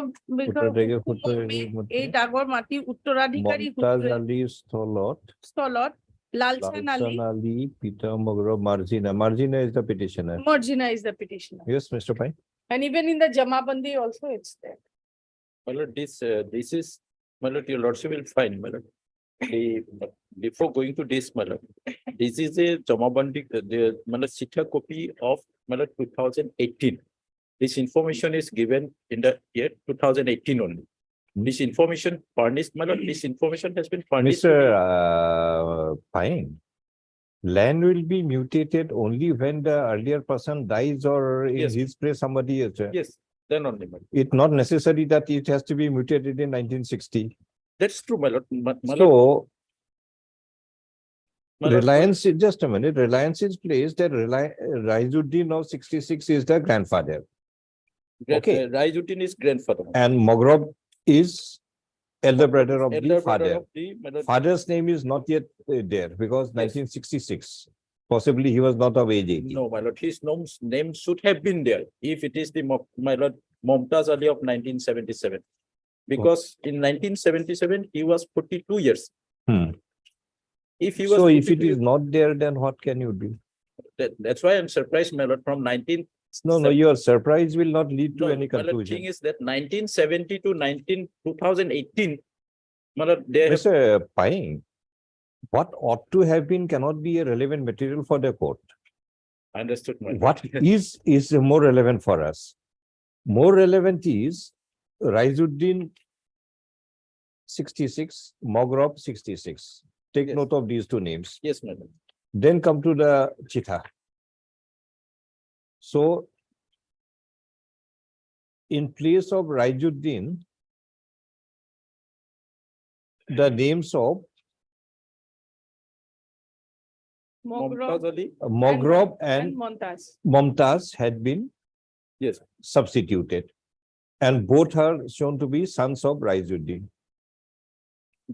এই ডাগর মাটি উত্তরাধিকারী Momtaz Ali Stolot, স্থলত Lalchan Ali Lalsan Ali, Peter Mograb, Margina. Margina is the petitioner. Margina is the petitioner. Yes, Mr. Pai. And even in the Jamabandi also it's there. My lord, this is, my lord, your lordship will find, my lord. Before going to this, my lord, this is a Jamabandi, my lord, Sita copy of, my lord, 2018. This information is given in the year 2018 only. This information furnished, my lord, this information has been furnished. Mr. Pine, land will be mutated only when the earlier person dies or in Yes. his place somebody is. Yes, then only, my lord. It's not necessary that it has to be mutated in 1960. That's true, my lord. My lord, So my lord, Reliance, just a minute, Reliance is placed that Raizuddin of 66 is the grandfather okay. Raizuddin is grandfather. and Mograb is elder brother of Elder the brother father. of the, my lord, Father's name is not yet there because 1966. Possibly he was not of age 18. no, my lord, his name should have been there if it is the, my lord, Momtaz Ali of 1977. Because in 1977, he was 42 years. Hmm. If he was So if it 42 is not there, then what can you do? that's why I'm surprised, my lord, from 19. No, your surprise will not lead to No, any my lord, conclusion. thing is that 1970 to 2018, my lord, they have, Mr. Pine, what ought to have been cannot be a relevant material for the court. understood, my lord. What is more relevant for us? More relevant is Raizuddin 66, Mograb 66. Take Yes. note of these two names. Yes, my lord. Then come to the Chitha. So in place of Raizuddin, the names of Mograb Momtaz Ali, Mograb and and Montaz. Momtaz had been yes, substituted. And both are shown to be sons of Raizuddin.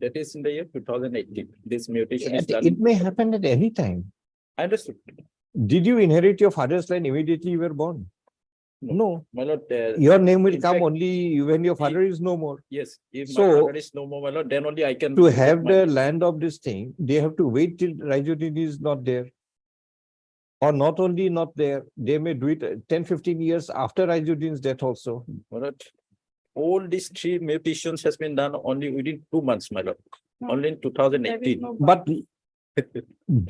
that is in the year 2018. This mutation is done. It may happen at any time. I understood. Did you inherit your father's land immediately you were born? No. My lord, Your name will in come fact, only when your father is no more. yes, if my So, father is no more, my lord, then only I can. To look at have my- the land of this thing, they have to wait till Raizuddin is not there. Or not only not there, they may do it 10, 15 years after Raizuddin's death also. My lord, all these three mutations has been done only within 2 months, my lord, only in There is 2018. no But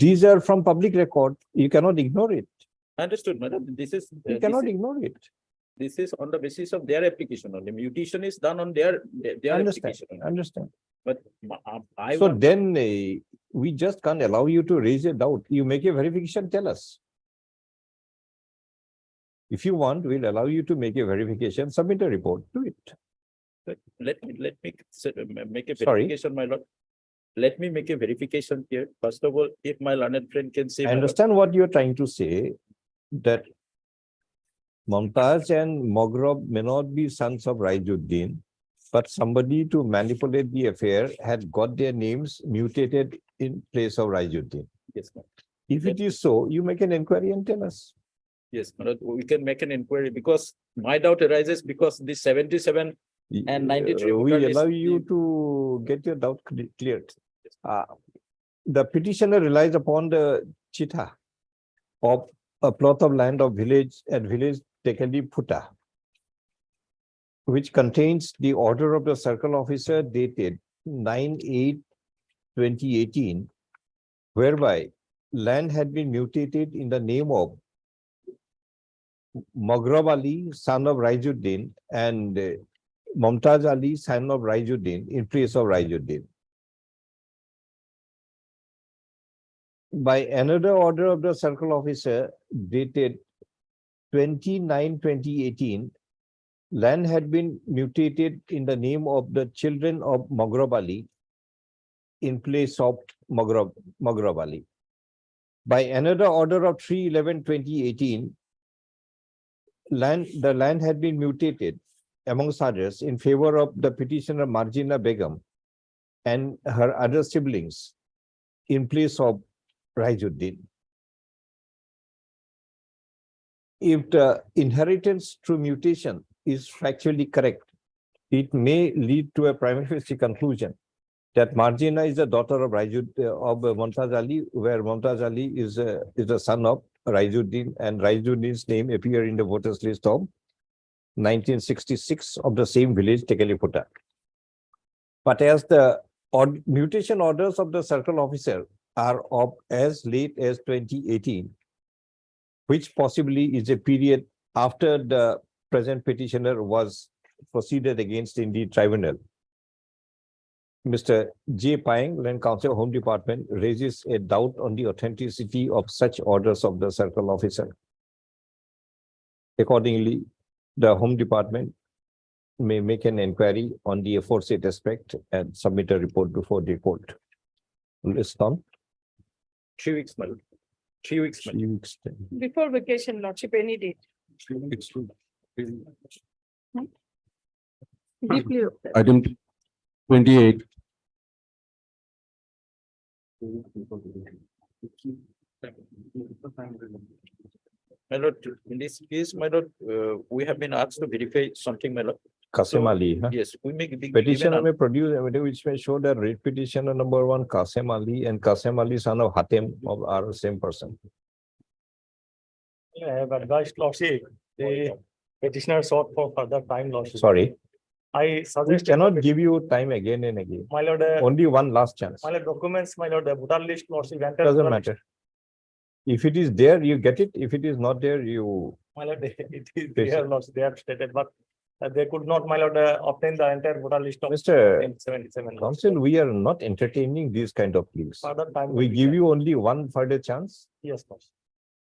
these are from public record. You cannot ignore it. Understood, madam. This is, You cannot ignore it. this is on the basis of their application only. Mutation is done on their Understand, application. only. understand. But I So want, then we just can't allow you to raise a doubt. You make a verification, tell us. If you want, we'll allow you to make a verification, submit a report, do it. let me make a Sorry? verification, my lord. Let me make a verification here. First of all, if my learned friend can say. I my lord, understand what you're trying to say, that Momtaz and Mograb may not be sons of Raizuddin, but somebody to manipulate the affair had got their names mutated in place of Raizuddin. Yes, ma'am. If it is so, you make an inquiry and tell us. Yes, my lord, we can make an inquiry because my doubt arises because the 77 and 93 We voter allow list- you to get your doubt cleared. The petitioner relies upon the chita of a plot of land of village at village Tekali Putta, which contains the order of the circle officer dated 9/8/2018, whereby land had been mutated in the name of Mograb Ali, son of Raizuddin, and Momtaz Ali, son of Raizuddin, in place of Raizuddin. By another order of the circle officer dated 29/2018, land had been mutated in the name of the children of Mograb Ali in place of Mograb Ali. By another order of 3/11/2018, the land had been mutated, amongst others, in favor of the petitioner Margina Begum and her other siblings in place of Raizuddin. If the inheritance through mutation is factually correct, it may lead to a prima facie conclusion that Marjana is the daughter of Mumtaz Ali, where Mumtaz Ali is the son of Raizuddin, and Raizuddin's name appear in the voters list of 1966 of the same village, Tekeliputta. But as the mutation orders of the circle officer are of as late as 2018, which possibly is a period after the present petitioner was proceeded against in the tribunal, Mr. J. Payeng, Land Council, Home Department, raises a doubt on the authenticity of such orders of the circle officer. Accordingly, the Home Department may make an inquiry on the aforesaid aspect and submit a report before the court. List on 3 weeks, my lord. 3 weeks, my lord. 3 weeks. Before vacation, lordship, any date. Deeply. Item 28. My lord, in this case, my lord, we have been asked to verify something, my lord. Qasim So, Ali, huh? Yes, we make big. Petitioner may produce evidence which may show that read petitioner number 1, Qasim Ali, and Qasim Ali, son of Hatem, are the same person. I have advised lordship, the petitioner sought for further time lordship. Sorry, I we suggest. cannot give you time again and again. My lord, Only one last chance. my lord, documents, my lord, the voter list lordship. entire Doesn't voter list. matter. If it is there, you get it. If it is not there, you. My lord, it is Basic. there, lordship, they have stated, but they could not, my lord, obtain the entire voter list of Mr. 77. Council, we are not entertaining these kind of pleas. Further time. We will be give there. you only one further chance. Yes, lordship.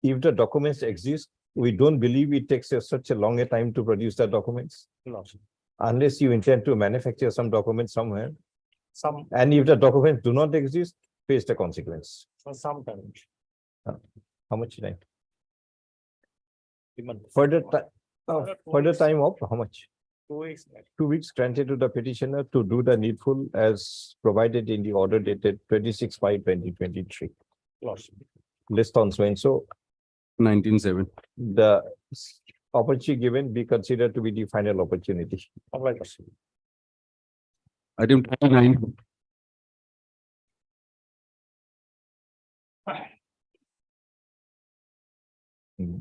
If the documents exist, we don't believe it takes such a long a time to produce the documents. Lordship. Unless you intend to manufacture some documents somewhere. Some, And if the documents do not exist, face the consequence. sometime. How much time? Even Further time, further time of how much? 2 weeks. 2 weeks granted to the petitioner to do the needful as provided in the order dated 26/5/2023. Lordship. List on so and so. 19/7. The opportunity given be considered to be the final opportunity. All right, lordship. Item 29. Hmm.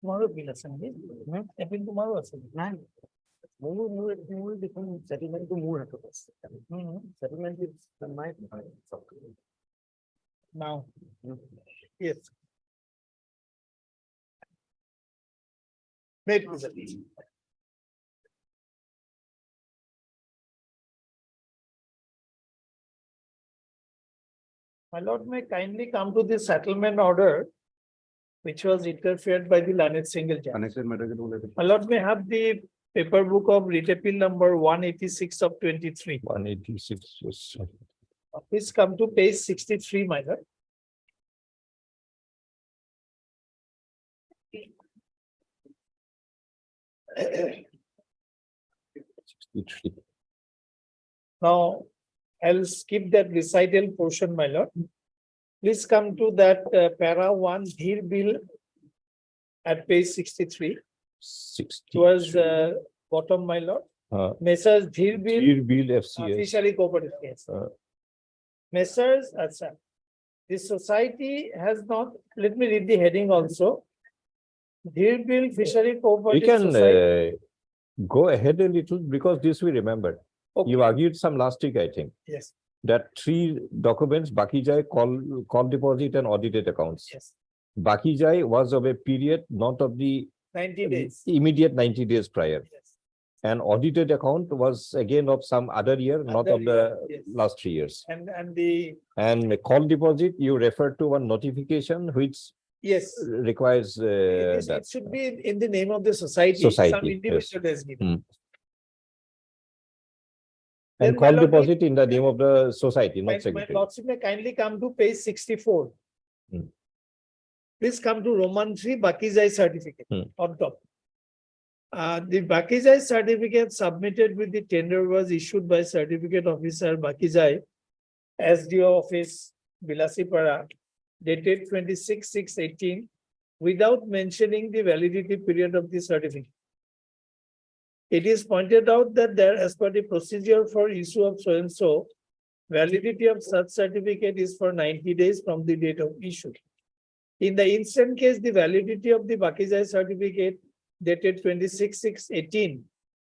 Tomorrow will assembly. Even tomorrow assembly. More different settlement to more. Settlement is my. Now. Yes. Made presentation. My lord, may kindly come to the settlement order, which was interfered by the learned single judge. Connected matter के बोले थे. My lord, may have the paper book of writ appeal number 186 of 23. 186, yes. Please come to page 63, my lord. Now, I'll skip that recital portion, my lord. Please come to that para 1 Dhir bill at page 63 60. towards bottom, my lord. Messrs. Dhir bill, Dear Bill FCS. fishery cooperative. Yes. Messrs. Acha. This society has not, let me read the heading also. Dhir bill fishery We cooperative can society. go ahead a little because this we remembered. Okay. You argued some last week, I think, Yes, that 3 documents, Baki Jai, call deposit and audited accounts. yes. Baki Jai was of a period not of the 90 days. immediate 90 days prior. Yes. And audited account was again of some other year, not Other of the year, yes. last 3 years. And the, And call deposit, you referred to one notification which yes. requires It that. should be in the name of the society. Some Society, yes. individual has given. And Then call my lord, deposit in the name of the society, My not secretary. lordship may kindly come to page 64. Hmm. Please come to Roman 3 Bakizai certificate Hmm. on top. The Bakizai certificate submitted with the tender was issued by certificate officer Bakizai, SDO office Bilasipara, dated 26/6/18, without mentioning the validity period of the certificate. It is pointed out that there, as per the procedure for issue of so and so, validity of such certificate is for 90 days from the date of issue. In the instant case, the validity of the Bakizai certificate dated 26/6/18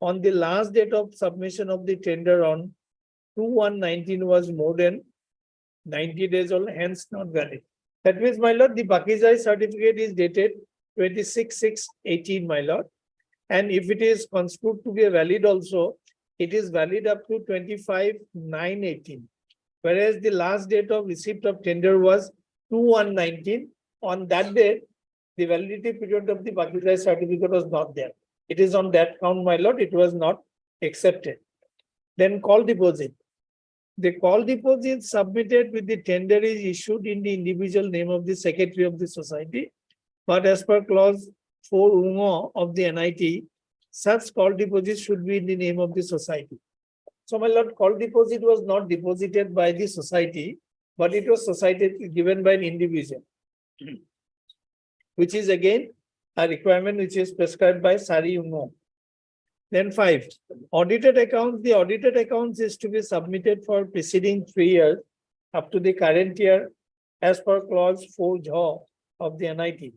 on the last date of submission of the tender on 2/1/19 was more than 90 days old, hence not valid. That means, my lord, the Bakizai certificate is dated 26/6/18, my lord. And if it is construed to be a valid also, it is valid up to 25/9/18. Whereas the last date of receipt of tender was 2/1/19. On that date, the validity period of the Bakizai certificate was not there. It is on that count, my lord, it was not accepted. Then call deposit. The call deposit submitted with the tender is issued in the individual name of the secretary of the society. But as per clause 4 of the NIT, such call deposit should be in the name of the society. So, my lord, call deposit was not deposited by the society, but it was society given by an individual, which is again a requirement which is prescribed by Sari Ungo. Then 5, audited accounts. The audited accounts is to be submitted for preceding 3 years up to the current year as per clause 4 of the NIT.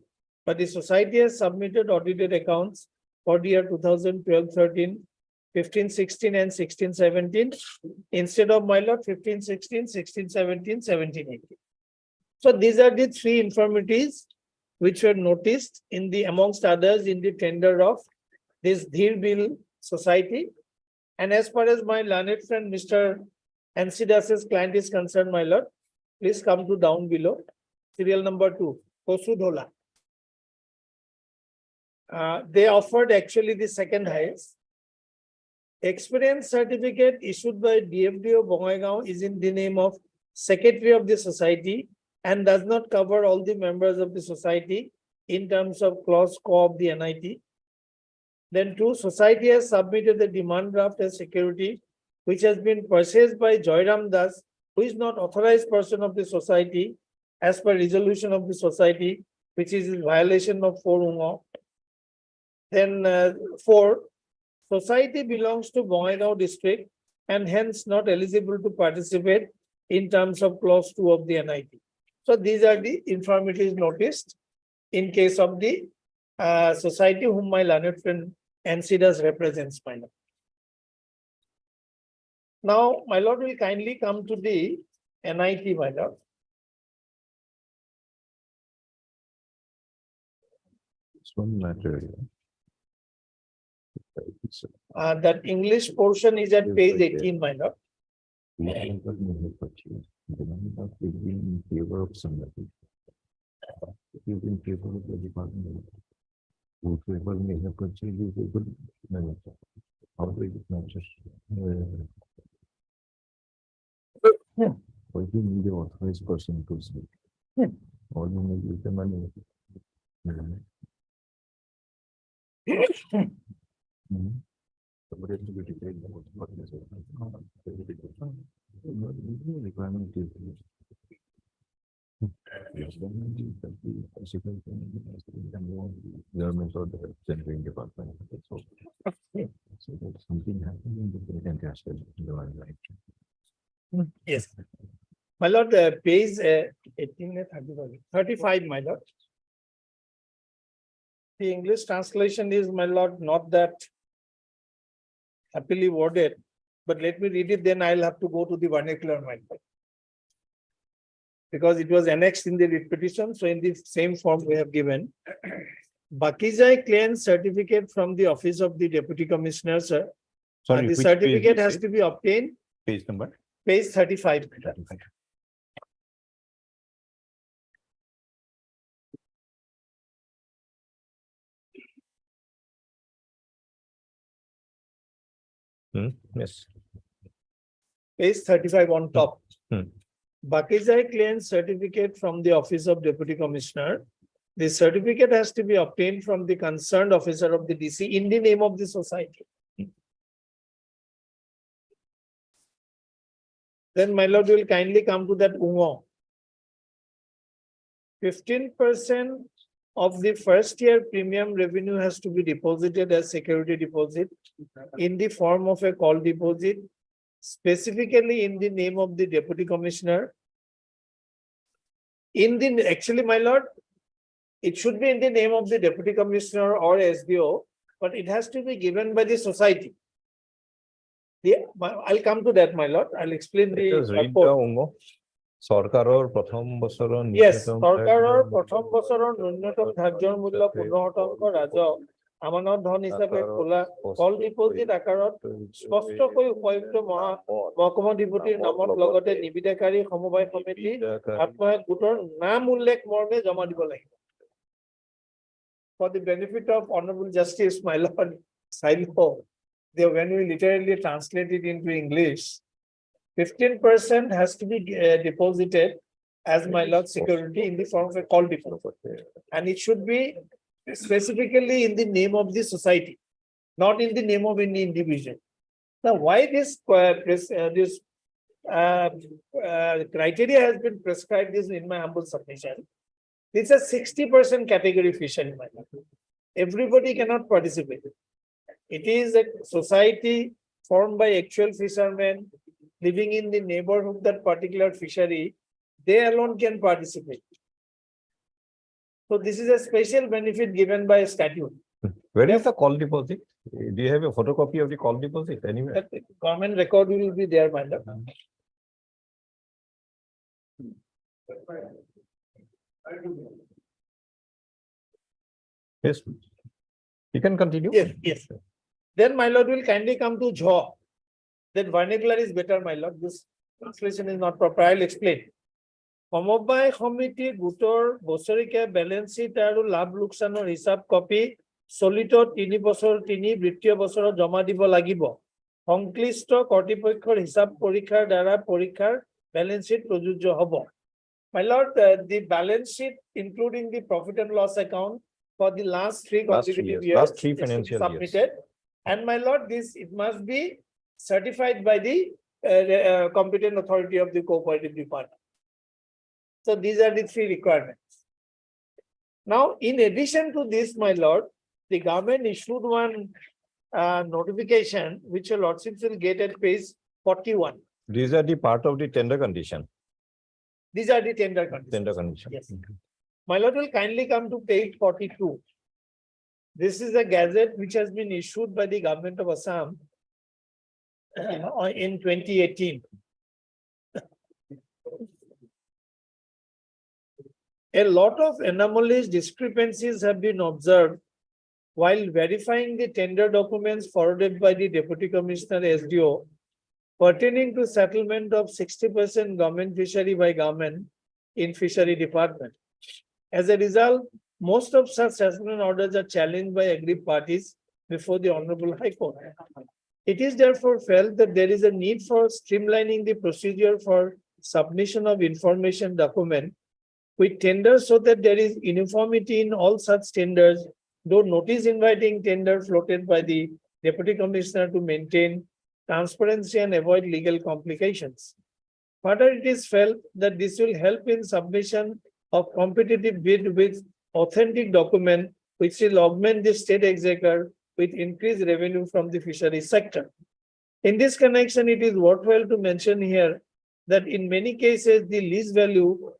But the society has submitted audited accounts for the year 2012-13, 15-16 and 16-17 instead of, my lord, 15-16, 16-17, 17-18. So these are the 3 infirmities which were noticed in the, amongst others, in the tender of this Dhir Bill society. And as far as my learned friend Mr. Ansidas's client is concerned, my lord, please come to down below. Serial number 2, Kosudhola. They offered actually the second highest. Experience certificate issued by DFDO Bongaigaon is in the name of secretary of the society and does not cover all the members of the society in terms of clause co of the NIT. Then 2, society has submitted the demand draft as security, which has been purchased by Joyram Das, who is not authorized person of the society as per resolution of the society, which is in violation of 4 Then 4, society belongs to Bongaigaon district and hence not eligible to participate in terms of clause 2 of the NIT. So these are the infirmities noticed in case of the society whom my learned friend Ansidas represents, my lord. Now, my lord will kindly come to the NIT, my lord. It's one matter. That English portion is at page 18, my lord. In favor of somebody. Is in favor of the department. Whoever may have purchased is a good manager. How do you matches? Why do you need an authorized person to speak? All you need is the money. Somebody has to be detailed about what is it. Requirement is. Government or the centering department. So that something happening, they can cash it in the line. Yes. My lord, page 18, 35, my lord. The English translation is, my lord, not that happily worded, but let me read it, then I'll have to go to the vernacular, my lord. Because it was annexed in the writ petition, so in the same form we have given. Bakizai claims certificate from the office of the Deputy Commissioner, sir. Sorry, The which certificate page has is to be obtained, Page number? page 35. Yes. page 35 on top. Hmm. Bakizai claims certificate from the Office of Deputy Commissioner. The certificate has to be obtained from the concerned officer of the DC in the name of the society. Then my lord will kindly come to that UNGO. 15% of the first year premium revenue has to be deposited as security deposit in the form of a call deposit, specifically in the name of the Deputy Commissioner. Actually, my lord, it should be in the name of the Deputy Commissioner or SDO, but it has to be given by the society. I'll come to that, my lord. I'll explain the Just read the purport. UNGO. Sarkaror Pratham Bosoron Yes, Nunyatam সরকারের ধার্য প্রথম বছরের ন্যূনতম ধার্য মূল্য 15% ৰাজহ আমানত ধন হিচাপে খোলা কল ডিপোজিট আকাৰত স্পষ্টকৈ উপযুক্ত মহকুমা ডিপুটিৰ নামত লগতে নিবিদাকাৰী সমবায় সমিতি আত্মসহায়ক গোটৰ নাম উল্লেখ মৰ্মে জমা দিব লাগিব। For the benefit of Honorable Justice, my lord, when we literally translate it into English, 15% has to be deposited as my lord security in the form of a call deposit. And it should be specifically in the name of the society, not in the name of any individual. Now, why this criteria has been prescribed is in my humble submission. It's a 60% category fishery, my lord. Everybody cannot participate. It is a society formed by actual fishermen living in the neighborhood of that particular fishery. They alone can participate. So this is a special benefit given by statute. Where is the call deposit? Do you have a photocopy of the call deposit anywhere? That government record will be there, my lord. Yes. You can continue. Yes, yes. Then my lord will kindly come to jaw. That vernacular is better, my lord. This translation is not proper. I'll explain. সমবায় সমিতি গোটৰ বছৰিকীয়া balance sheet আৰু লাভ লোকচানৰ হিচাপ copy চলিত 3 বছৰ 3 বৃত্তীয় বছৰত জমা দিব লাগিব। সংশ্লিষ্ট কৰ্তৃপক্ষৰ হিচাপ পৰীক্ষাৰ দ্বাৰা পৰীক্ষাৰ বেলেন্স শ্বীট প্ৰযোজ্য হ'ব। My lord, the balance sheet including the profit and loss account for the last 3 consecutive years last 3 is to be financial years. submitted. And my lord, it must be certified by the competent authority of the cooperative department. So these are the 3 requirements. Now, in addition to this, my lord, the government issued one notification which your lordships will get at page 41. These are the part of the tender condition. These are the tender conditions. Tender condition. Yes. My lord will kindly come to page 42. This is a gazette which has been issued by the government of Assam in 2018. A lot of anomalies, discrepancies have been observed while verifying the tender documents forwarded by the Deputy Commissioner SDO pertaining to settlement of 60% government fishery by government in fishery department. As a result, most of such settlement orders are challenged by aggrieved parties before the Honorable High Court. It is therefore felt that there is a need for streamlining the procedure for submission of information document with tenders so that there is uniformity in all such tenders, though notice inviting tender floated by the Deputy Commissioner to maintain transparency and avoid legal complications. Further, it is felt that this will help in submission of competitive bid with authentic document which will augment the state exchequer with increased revenue from the fisheries sector. In this connection, it is worthwhile to mention here that in many cases, the lease value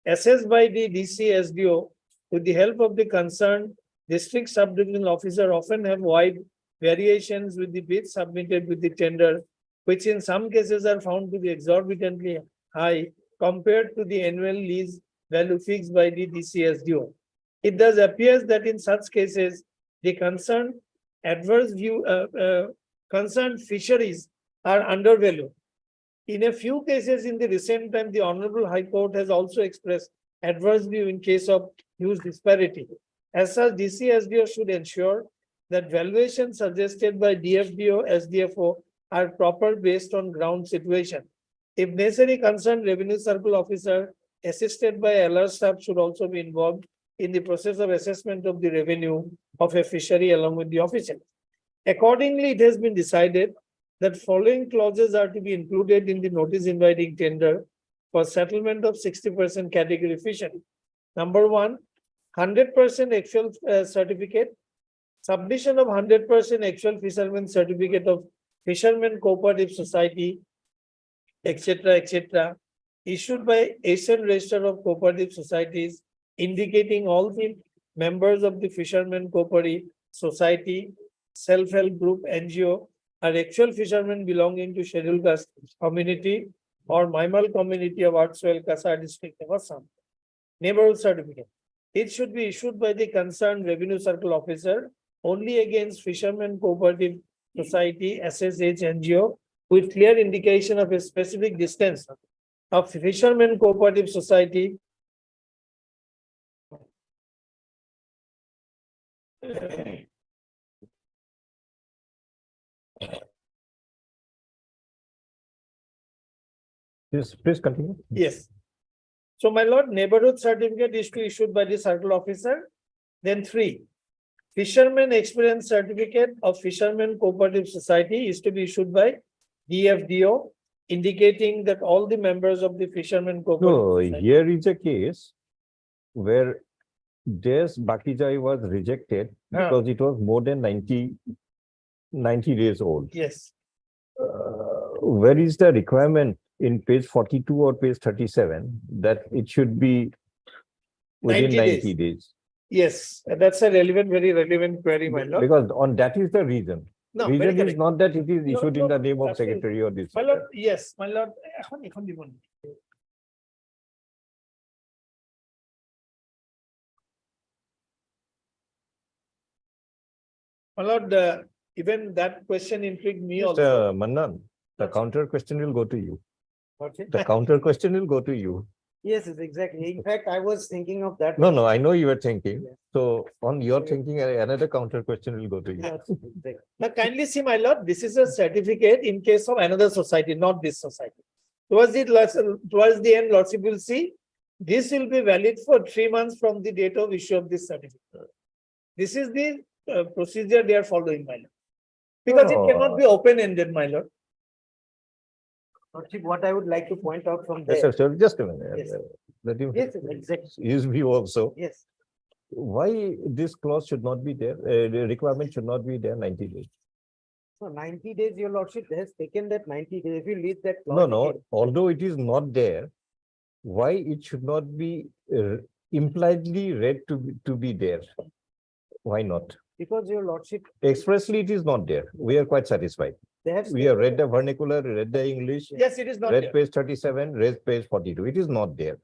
assessed by the DC SDO with the help of the concerned district subdivisional officer often have wide variations with the bids submitted with the tender, which in some cases are found to be exorbitantly high compared to the annual lease value fixed by the DC SDO. It thus appears that in such cases, the concerned fisheries are undervalued. In a few cases in the recent time, the Honorable High Court has also expressed adverse view in case of huge disparity. As such, DC SDO should ensure that valuations suggested by DFDO, SDFO are proper based on ground situation. If necessary, concerned revenue circle officer assisted by LR staff should also be involved in the process of assessment of the revenue of a fishery along with the official. Accordingly, it has been decided that following clauses are to be included in the notice inviting tender for settlement of 60% category fishery. Number one, 100% actual certificate, submission of 100% actual fisherman certificate of Fishermen Cooperative Society, etc., issued by Asian Register of Cooperative Societies, indicating all the members of the Fishermen Cooperative Society, self-help group, NGO, are actual fishermen belonging to scheduled caste community or Maimal community of Artswell, Kasar district of Assam. Neighborhood certificate. It should be issued by the concerned revenue circle officer only against Fishermen Cooperative Society, SSH, NGO, with clear indication of a specific distance of Fishermen Cooperative Society Please continue. Yes. So my lord, neighborhood certificate is to be issued by the circle officer. Then 3, fisherman experience certificate of Fishermen Cooperative Society is to be issued by DFDO, indicating that all the members of the Fishermen Cooperative No, Society. here is a case where Des Bakijai was rejected because it was more than 90 days old. Yes. Where is the requirement in page 42 or page 37 that it should be within 90 days? Yes, and that's a relevant, very relevant query, my lord. Because on that is the reason. No, very Reason is correct. not that it is No, issued no, in the name of absolutely. secretary or this. My lord, yes, my lord. এখন দিব না। My lord, even that question intrigued me also. Mr. Mannan, the counter question will go to you. The counter question will go to you. Yes, exactly. In fact, I was thinking of that. No, I know you were thinking. So on your thinking, another counter question will go to you. Now kindly see, my lord, this is a certificate in case of another society, not this society. Towards the end, lordship will see, this will be valid for 3 months from the date of issue of this certificate. This is the procedure they are following, my lord. Because it cannot be open-ended, my lord. Lordship, what I would like to point out from there. Yes, sir, just a minute. Yes. Let him Yes, exactly. his view also. Yes. Why this clause should not be there? The requirement should not be there 90 days. So 90 days, your lordship has taken that 90 days. If you leave that clause. No. again- Although it is not there, why it should not be impliedly read to be there? Why not? Because your lordship, Expressly, it is not there. We are quite satisfied. they have. We have read the vernacular, read the English, Yes, it is not read there. page 37, read page 42. It is not there.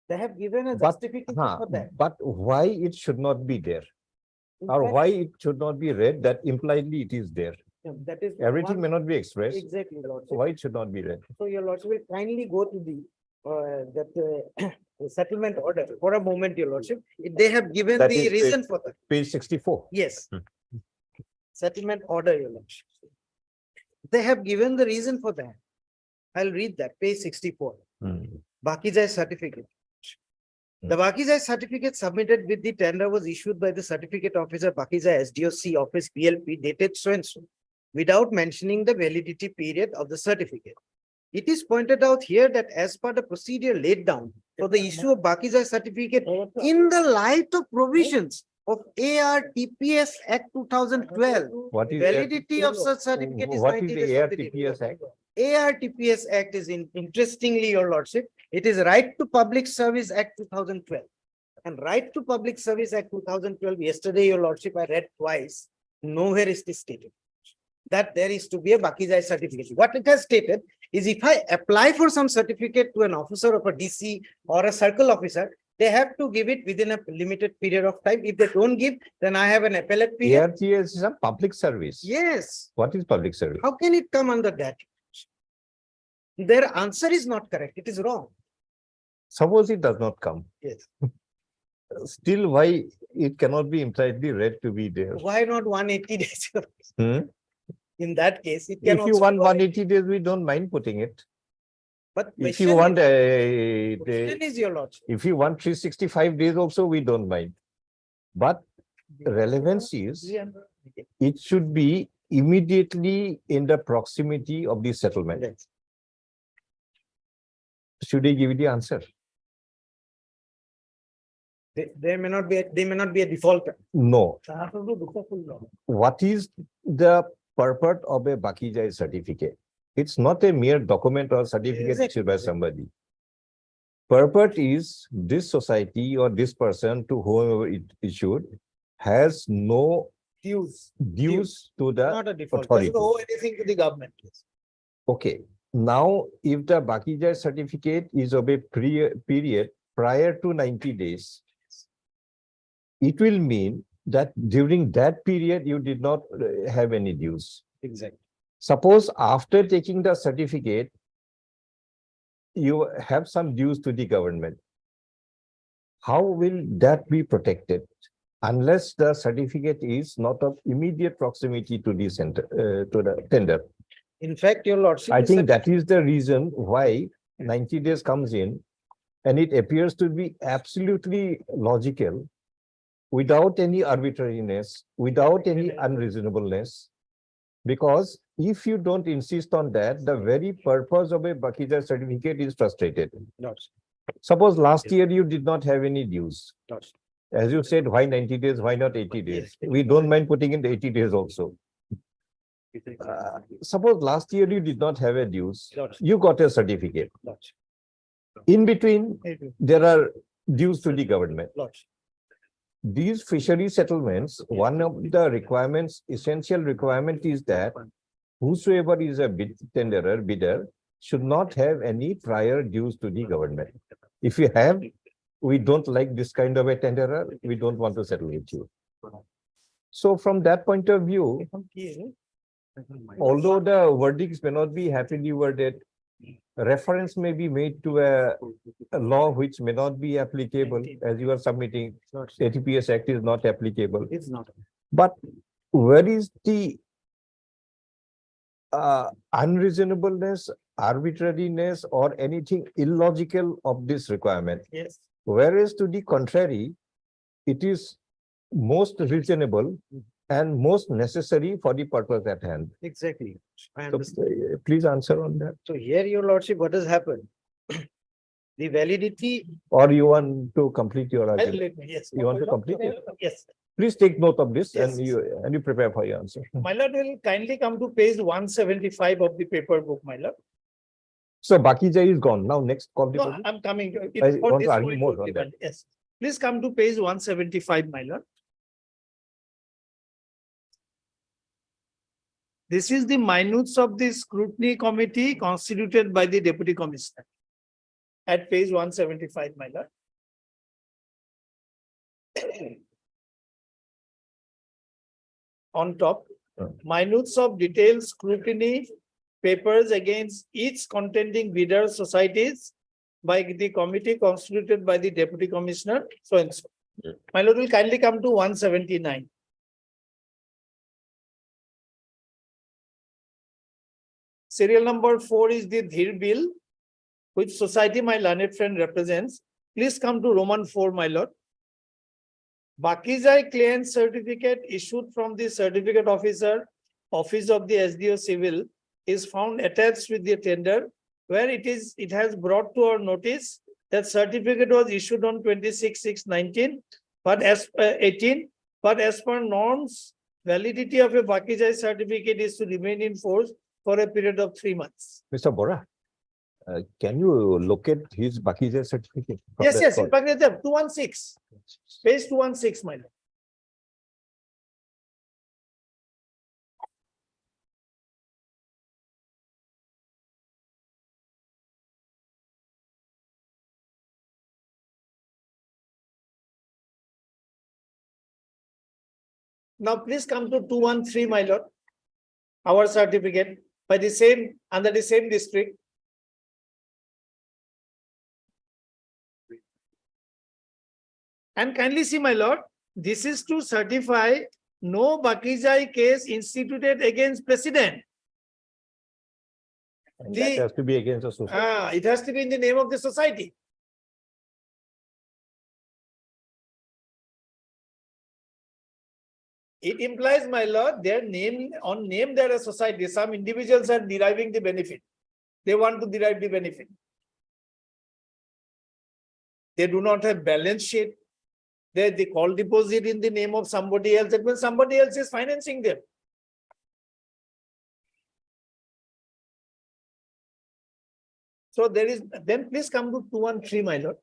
They have given a But, justification huh, for that. but why it should not be there? In Or fact, why it should not be read that impliedly it is there? that is Everything one- may not be expressed. Exactly, lordship. Why it should not be read? So your lordship will kindly go to the the settlement order for a moment, your lordship. They have given That the is reason for that. Page 64. Yes. Hmm. Settlement order, your lordship. They have given the reason for that. I'll read that, page 64. Hmm. Bakijai certificate. The Bakijai certificate submitted with the tender was issued by the certificate officer Bakijai SDOC office PLP dated so and so, without mentioning the validity period of the certificate. It is pointed out here that as per the procedure laid down for the issue of Bakijai certificate in the light of provisions of ARTPS Act 2012, What is validity of such certificate is what 90 is days the from the date. ARTPS Act? ARTPS Act is interestingly, your lordship, it is Right to Public Service Act 2012. And Right to Public Service Act 2012, yesterday, your lordship, I read twice, nowhere is this stated that there is to be a Bakijai certificate. What it has stated is if I apply for some certificate to an officer of a DC or a circle officer, they have to give it within a limited period of time. If they don't give, then I have an appellate period. ARTPS is a public service. Yes. What is public service? How can it come under that? Their answer is not correct. It is wrong. Suppose it does not come. Yes. Still, why it cannot be impliedly read to be there? Why not 180 days? Hmm? In that case, it can If you also want go ahead. 180 days, we don't mind putting it. But If you question want, question is your lordship. if you want 365 days also, we don't mind. But relevance is, it should be immediately in the proximity of the settlement. Yes. Should I give you the answer? They may not be a defaulter. No. What is the purport of a Bakijai certificate? It's not a mere document or certificate issued by somebody. Purport is this society or this person to whomever it issued has no Dues. dues to the Not a default. authority. Doesn't owe anything to the government. Okay, now if the Bakijai certificate is of a period prior to 90 days, it will mean that during that period you did not have any dues. Exactly. Suppose after taking the certificate, you have some dues to the government. How will that be protected? Unless the certificate is not of immediate proximity to the center, to the tender. In fact, your lordship. I think that is the reason why 90 days comes in, and it appears to be absolutely logical, without any arbitrariness, without any unreasonableness. Because if you don't insist on that, the very purpose of a Bakijai certificate is frustrated. Suppose last year you did not have any dues. As you said, why 90 days, why not 80 days? We don't mind putting in the 80 days also. Suppose last year you did not have a dues, you got a certificate. In between, there are dues to the government. These fishery settlements, one of the requirements, essential requirement is that whosoever is a bidder should not have any prior dues to the government. If you have, we don't like this kind of a tenderer, we don't want to settle with you. So from that point of view, although the verdicts may not be happily worded, reference may be made to a law which may not be applicable as you are submitting. ATPS Act is not applicable. It's not. But where is the unreasonableness, arbitrariness, or anything illogical of this requirement? Yes. Whereas to the contrary, it is most reasonable and most necessary for the purpose at hand. Exactly. I So, understand. please answer on that. So here, your lordship, what has happened? The validity. Or you want to complete your argument? Let me, yes. You want to complete it? Yes. Please take note of this Yes. and you prepare for your answer. My lord will kindly come to page 175 of the paper book, my lord. So Bakijai is gone. Now next call the No, police. I'm coming. I want to argue more on that. Yes. Please come to page 175, my lord. This is the minutes of the scrutiny committee constituted by the deputy commissioner. At page 175, my lord. On top, minutes of detailed scrutiny papers against each contending bidder societies by the committee constituted by the deputy commissioner, so and so. My lord will kindly come to 179. Serial number 4 is the Dhir bill, which society my learned friend represents. Please come to Roman 4, my lord. Bakijai clearance certificate issued from the certificate officer, office of the SDO civil, is found attached with the tender, where it has brought to our notice that certificate was issued on 26/6/19, but as 18, but as per norms, validity of a Bakijai certificate is to remain in force for a period of 3 months. Mr. Bora, can you locate his Bakijai certificate? from Yes, that yes, call? in fact, 216, page 216, my lord. Now, please come to 213, my lord. Our certificate by the same, under the same district. And kindly see, my lord, this is to certify no Bakizai case instituted against president. And that has to be against the society. It has to be in the name of the society. It implies, my lord, their name on name there are society. Some individuals are deriving the benefit. They want to derive the benefit. They do not have balance sheet. They call deposit in the name of somebody else. That means somebody else is financing them. So there is, then please come to 213, my lord.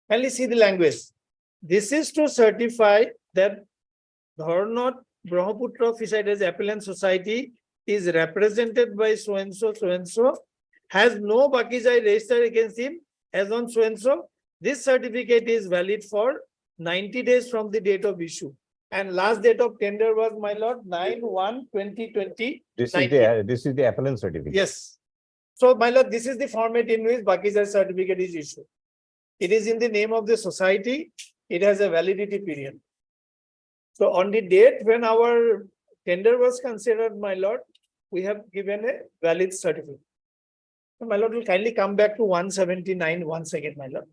Kindly see the language. This is to certify that Dharnot Brahmaputra Fisheries Appellant Society is represented by so and so, has no Bakizai registered against him as on so and so. This certificate is valid for 90 days from the date of issue. And last date of tender was, my lord, 9/1/2020. This is the appellant certificate. Yes. So, my lord, this is the format in which Bakizai certificate is issued. It is in the name of the society. It has a validity period. So, on the date when our tender was considered, my lord, we have given a valid certificate. So, my lord will kindly come back to 179 once again, my lord.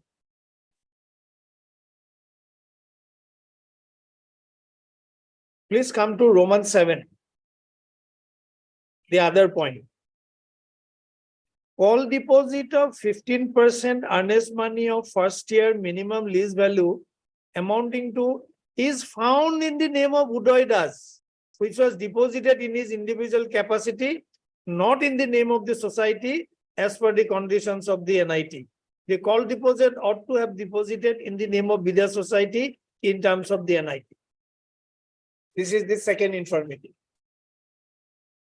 Please come to Roman 7. The other point. Call deposit of 15% earnest money of first year minimum lease value amounting to is found in the name of Uday Das, which was deposited in his individual capacity, not in the name of the society as per the conditions of the NIT. The call deposit ought to have deposited in the name of Vidya Society in terms of the NIT. This is the second informative.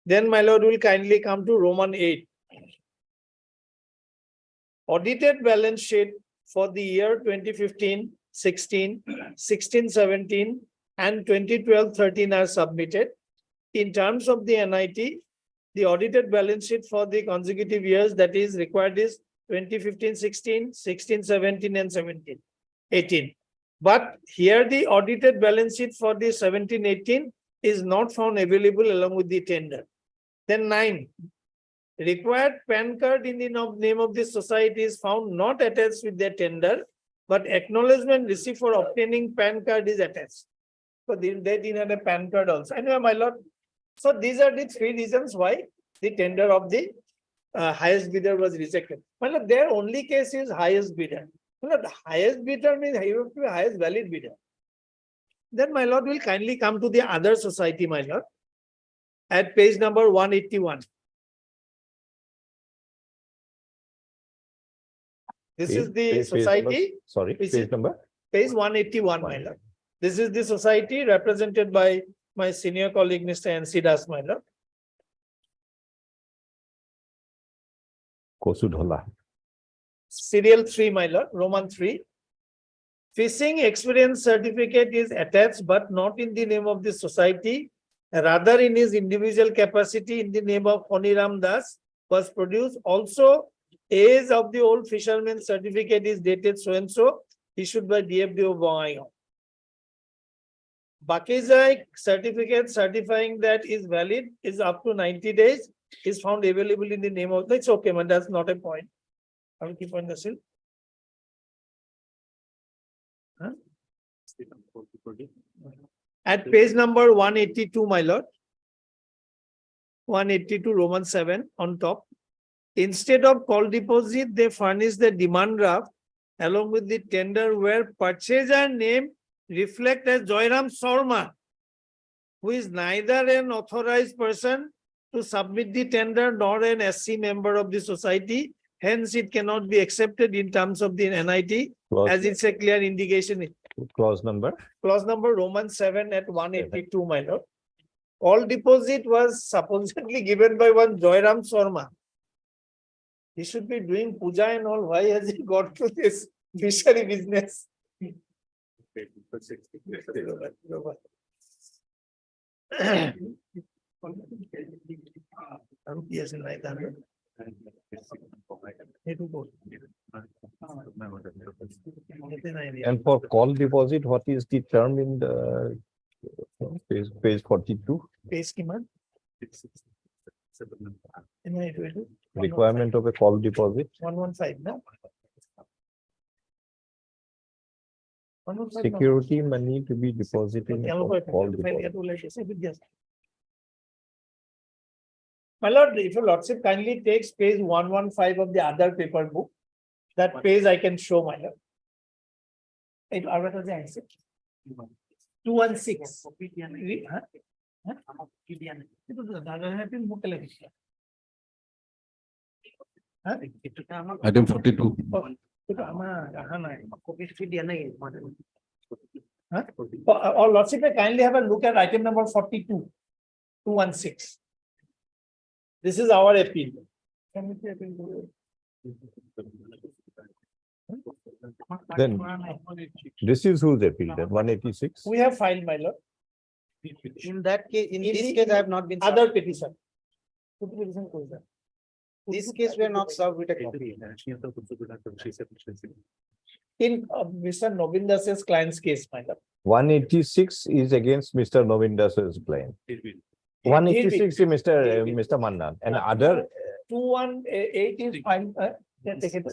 Then, my lord, will kindly come to Roman 8. Audited balance sheet for the year 2015, 16, 16, 17, and 2012, 13 are submitted. In terms of the NIT, the audited balance sheet for the consecutive years that is required is 2015, 16, 16, 17, and 17, 18. But here the audited balance sheet for the 17, 18 is not found available along with the tender. Then 9. Required PAN card in the name of the society is found not attached with the tender, but acknowledgement received for obtaining PAN card is attached. So they didn't have a PAN card also. Anyway, my lord. So these are the 3 reasons why the tender of the highest bidder was rejected. My lord, their only case is highest bidder. My lord, highest bidder means he have to be highest valid bidder. Then, my lord, will kindly come to the other society, my lord, at page number 181. This is the society. Sorry, page number? Page 181, my lord. This is the society represented by my senior colleague, Mr. N.C. Das, my lord. Kosudhola. Serial 3, my lord, Roman 3. Fishing experience certificate is attached, but not in the name of the society, rather in his individual capacity in the name of Honiram Das was produced. Also, age of the old fisherman certificate is dated so and so, issued by DFDO Bongaigaon. Bakizai certificate certifying that is valid is up to 90 days, is found available in the name of, that's okay, man, that's not a point. I will keep on the seal. Huh? At page number 182, my lord, 182 Roman 7 on top. Instead of call deposit, they furnish the demand draft along with the tender where purchaser name reflect as Joyram Sarma, who is neither an authorized person to submit the tender nor an SC member of the society. Hence, it cannot be accepted in terms of the NIT, as it's a clear indication. Clause number? Clause number Roman 7 at 182, my lord. All deposit was supposedly given by one Joyram Sarma. He should be doing puja and all. Why has he got to this fishery business? Yes, And for call deposit, what is the term in the page 42? Page schema. Requirement of a call deposit, 115, no? 115, no. security money to be deposited in a call deposit. My lord, if your lordship kindly takes page 115 of the other paper book, that page I can show, my lord. It, what was the answer? 216. Huh? Huh? It was another happy book television. Huh? Item 42. Oh, it was huh? Or lordship may kindly have a look at item number 42, 216. This is our appeal. Then this is whose appeal, that 186? We have filed, my lord. In that case, in this the- case, I have not been. Other served. petition. This case, we are not served with a copy. In Mr. Novin Das's client's case, my lord. 186 is against Mr. Novin Das's claim. 186 is Mr. Mannan, and other 218 is filed,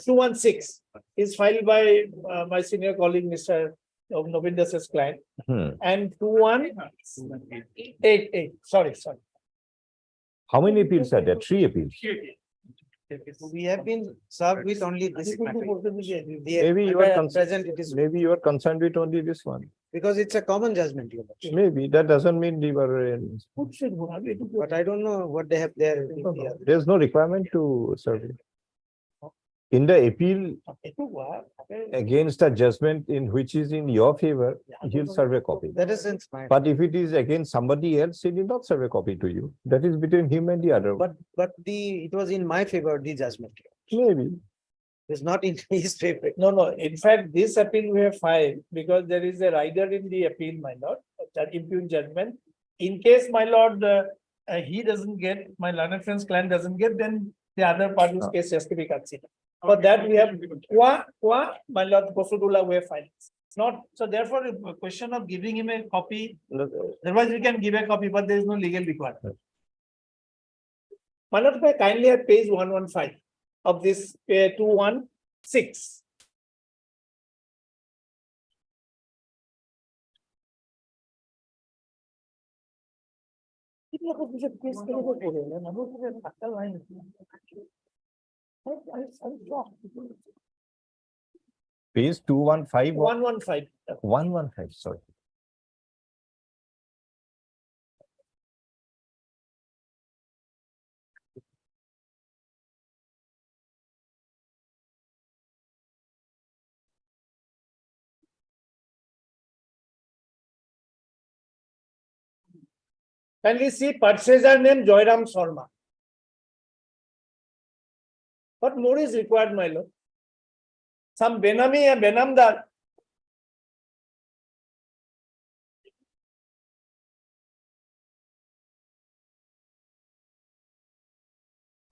216 is filed by my senior colleague, Mr. Novin Das's client, and 2188, sorry. how many appeals are there? 3 appeals. We have been served with only this matter. Maybe you are Present, it is maybe you are concerned with only this one. because it's a common judgment. Your Lordship. Maybe that doesn't mean they were But I don't know what they have there. there's no requirement to serve it. In the appeal against a judgment in which is in your favor, he'll serve a copy. That is since my. But if it is against somebody else, he will not serve a copy to you. That is between him and the other. But it was in my favor, the judgment. Maybe. It's not in his favor. No, in fact, this appeal we have filed because there is a rider in the appeal, my lord, that impugned judgment. In case, my lord, he doesn't get, my learned friend's client doesn't get, then the other party's case has to be considered. For that, we have, my lord, procedural we have filed. It's not, so therefore, a question of giving him a copy, otherwise we can give a copy, but there is no legal requirement. My lord, may I kindly have page 115 of this 216. Page 215. 115. 115, sorry. Kindly see purchaser name Joyram Sharma. What more is required, my lord? Some Benami and Benamdar.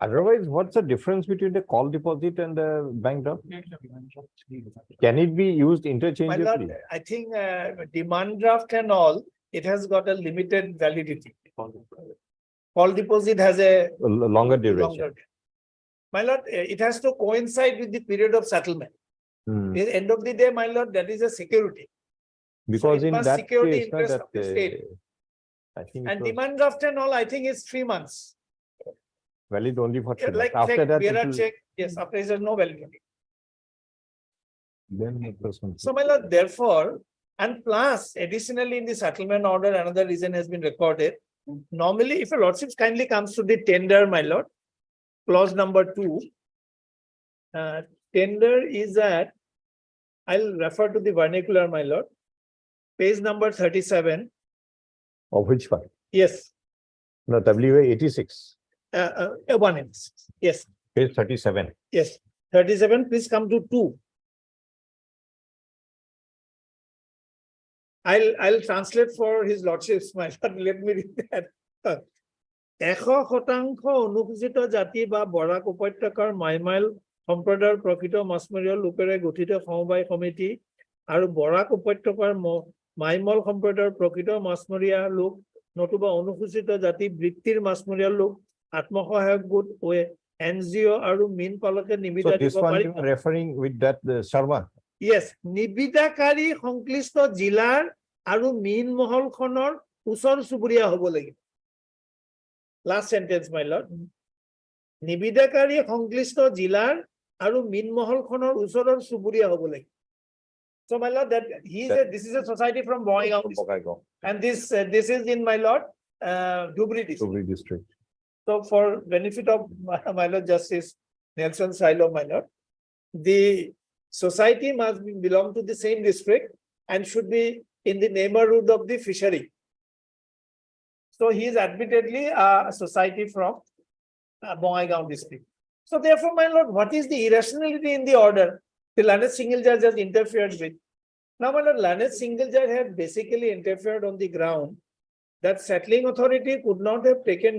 Otherwise, what's the difference between the call deposit and the bank draft? Can it be used My interchangeably? lord, I think demand draft and all, it has got a limited validity. Call deposit has a Longer duration. longer. My lord, it has to coincide with the period of settlement. At the end of the day, my lord, that is a security. Because it in must that secure the case, no, interest that, of the state. I think it And was demand draft and all, I think is 3 months. valid only for 3 months. Like After check, that, it bearer will- check, yes, after is no validity. then it was something. So my lord, therefore, and plus additionally in the settlement order, another reason has been recorded. Normally, if a lordship kindly comes to the tender, my lord, clause number 2, tender is at, I'll refer to the vernacular, my lord, page number 37. Of which one? Yes, No, WA 86, 186. Yes, page 37. yes, 37, please come to 2. I'll translate for his lordship's my lord. Let me read that. 100% অনুসূচিত জাতি বা বৰাক উপত্যকাৰ মাইমাইল সম্প্ৰদায়ৰ প্ৰকৃত মাছমৰীয়া লোকেৰে গঠিত সমবায় সমিতি আৰু বৰাক উপত্যকাৰ মাইমল সম্প্ৰদায়ৰ প্ৰকৃত মাছমৰীয়া লোক নতুবা অনুসূচিত জাতি বৃত্তিৰ মাছমৰীয়া লোক আত্মসহায়ক গোট NGO আৰু মীন পালকে নিবিদা So this দিব one পাৰিব। you are referring with that Sharma. Yes, নিবিদাকাৰী সংশ্লিষ্ট জিলাৰ আৰু মীন মহলখনৰ ওচৰ চুবুৰীয়া হ'ব লাগিব। Last sentence, my lord. নিবিদাকাৰী সংশ্লিষ্ট জিলাৰ আৰু মীন মহলখনৰ ওচৰৰ চুবুৰীয়া হ'ব লাগিব। So my lord, that this is a society from Bongaigaon, and this is in my lord, Dhubri district. District. So for benefit of my lord Justice Nelson Silo, my lord, the society must belong to the same district and should be in the neighborhood of the fishery. So he is admittedly a society from Bongaigaon district. So therefore, my lord, what is the irrationality in the order the learned single judge has interfered with? Now, my lord, learned single judge had basically interfered on the ground that settling authority could not have taken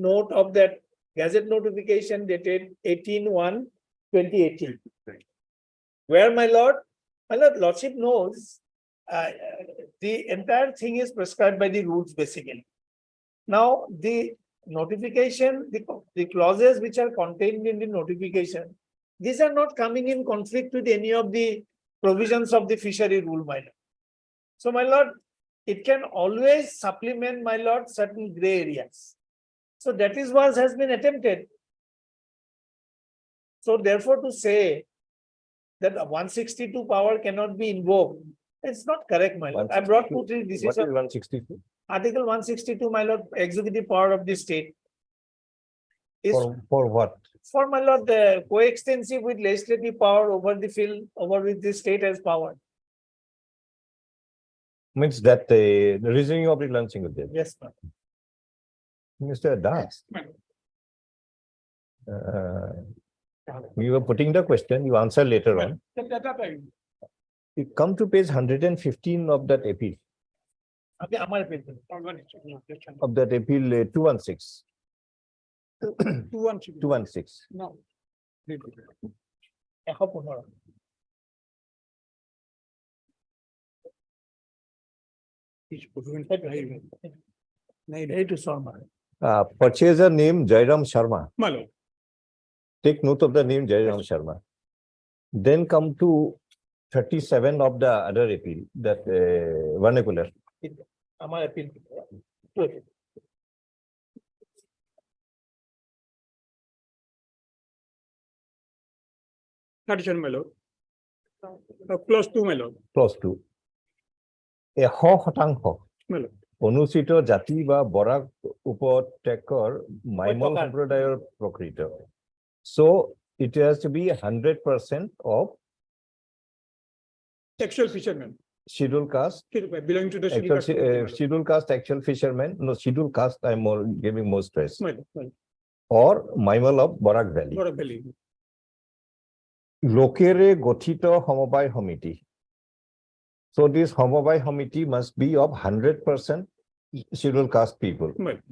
note of that gazette notification dated 18/1/2018. Where my lordship knows the entire thing is prescribed by the rules basically. Now, the notification, the clauses which are contained in the notification, these are not coming in conflict with any of the provisions of the fishery rule, my lord. So, my lord, it can always supplement, my lord, certain gray areas. So that is what has been attempted. So therefore, to say that a 162 power cannot be invoked, it's not correct, my lord. I brought 2, 3 What is decisions. 162? Article 162, my lord, executive power of the state. Is For what? for, my lord, the coextensive with legislative power over the field over which the state has power. Means that the reasoning of the learned single judge. Yes, ma'am. Mr. Das. You were putting the question, you answer later on. You come to page 115 of that appeal. Of that appeal 216. 216. No. Purchaser name Jairam Sharma. My lord. Take note of the name Jairam Sharma. Then come to 37 of the other appeal, that vernacular. Amar appeal. 37, my lord. Clause 2, my lord. Clause 2. 100% My lord. অনুচিত জাতি বা বৰাক উপত্যকাৰ মাইমল সম্প্ৰদায়ৰ প্ৰকৃত. So it has to be 100% of Actual fishermen. scheduled caste, Belonging to the scheduled caste, actual fishermen, no, scheduled caste, I'm more giving more stress, My lord, my lord. or Maimal of Barak Valley. Not a belly. Lokere Gotito Homobai Homiti. So this Homobai Homiti must be of 100% scheduled caste people. My lord.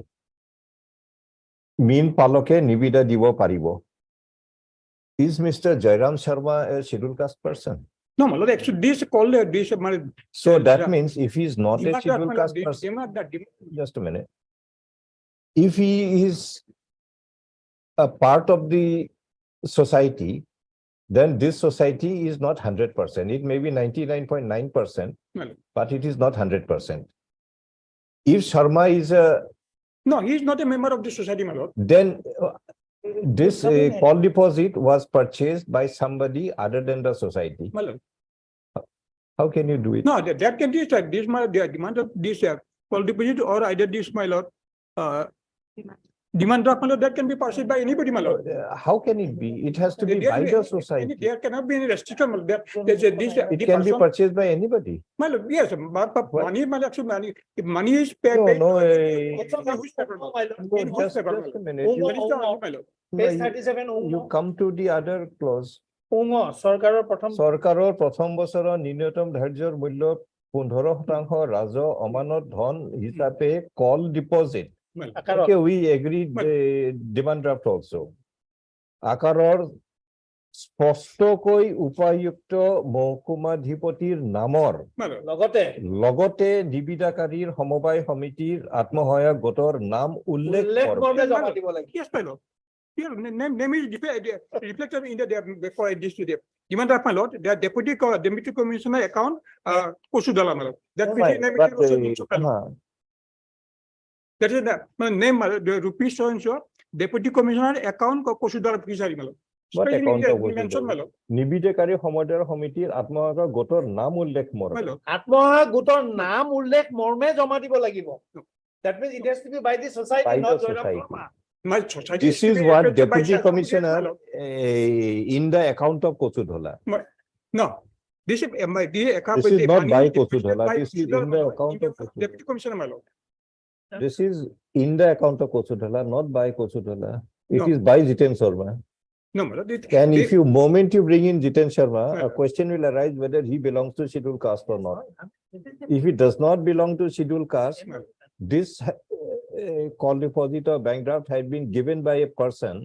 Mean Paloke Nibida Divo Paribo. Is Mr. Jairam Sharma a scheduled caste person? No, my lord, actually, this called this. So that means if he is not a scheduled caste person, just a minute. If he is a part of the society, then this society is not 100%. It may be 99.9%, but it is not 100%. If Sharma is a... No, he is not a member of the society, my lord. Then this call deposit was purchased by somebody other than the society. My lord. How can you do it? No, that can be said. This my the demand of this call deposit or either this, my lord. Demand draft, my lord, that can be purchased by anybody, my lord. How can it be? It has to be by the society. There cannot be any restriction, my lord. It can be purchased by anybody. My lord, yes, but money, my lord, money. If money is paid. No, Just a minute. Page 37. You come to the other clause. Sarkarar প্ৰথম বছৰৰ ন্যূনতম ধাৰ্যৰ মূল্য 15% ৰাজহ অমানত ধন হিচাপে call deposit. Okay, we agreed the demand draft also. আকাৰৰ স্পষ্টকৈ উপায়ুক্ত মহকুমাধিপতিৰ নামৰ my lord. লগতে লগতে নিবিদাকাৰীৰ সমবায় সমিতিৰ আত্মসহায়ক গোটৰ নাম উল্লেখ উল্লেখ কৰক। মৰ্মে জমা দিব লাগিব। Yes, my lord. Here, name is reflected in the, before this to the, demand of my lord, the deputy commissioner account, Kosudala, my lord. That Fine, name but, is also mentioned, my lord. That is the name, my lord, the rupees so and so, deputy commissioner account, Kosudala, Pisari, my lord. What Especially account of mentioned, my lord, নিবিদাকাৰী সমবায় সমিতিৰ আত্মসহায়ক গোটৰ নাম উল্লেখ my কৰক। lord. আত্মসহায়ক গোটৰ নাম উল্লেখ মৰ্মে জমা দিব লাগিব। That means it has to be by the society, By the not Joyram society. Sharma. My society. This is what deputy commissioner in the account of Kosudhola. No, this is my, this account. This is the not money by deposited Kosudhola, by this is Kosudhala, in my the lord, account in of the Kosudhola. deputy commissioner, my lord. This is in the account of Kosudhola, not by Kosudhola. It No. is by Jiten Sharma. No, my lord. And if you moment you bring in Jiten Sharma, a Well. question will arise whether he belongs to scheduled caste or not. If he does not belong to scheduled caste, Well. this call deposit or bank draft had been given by a person.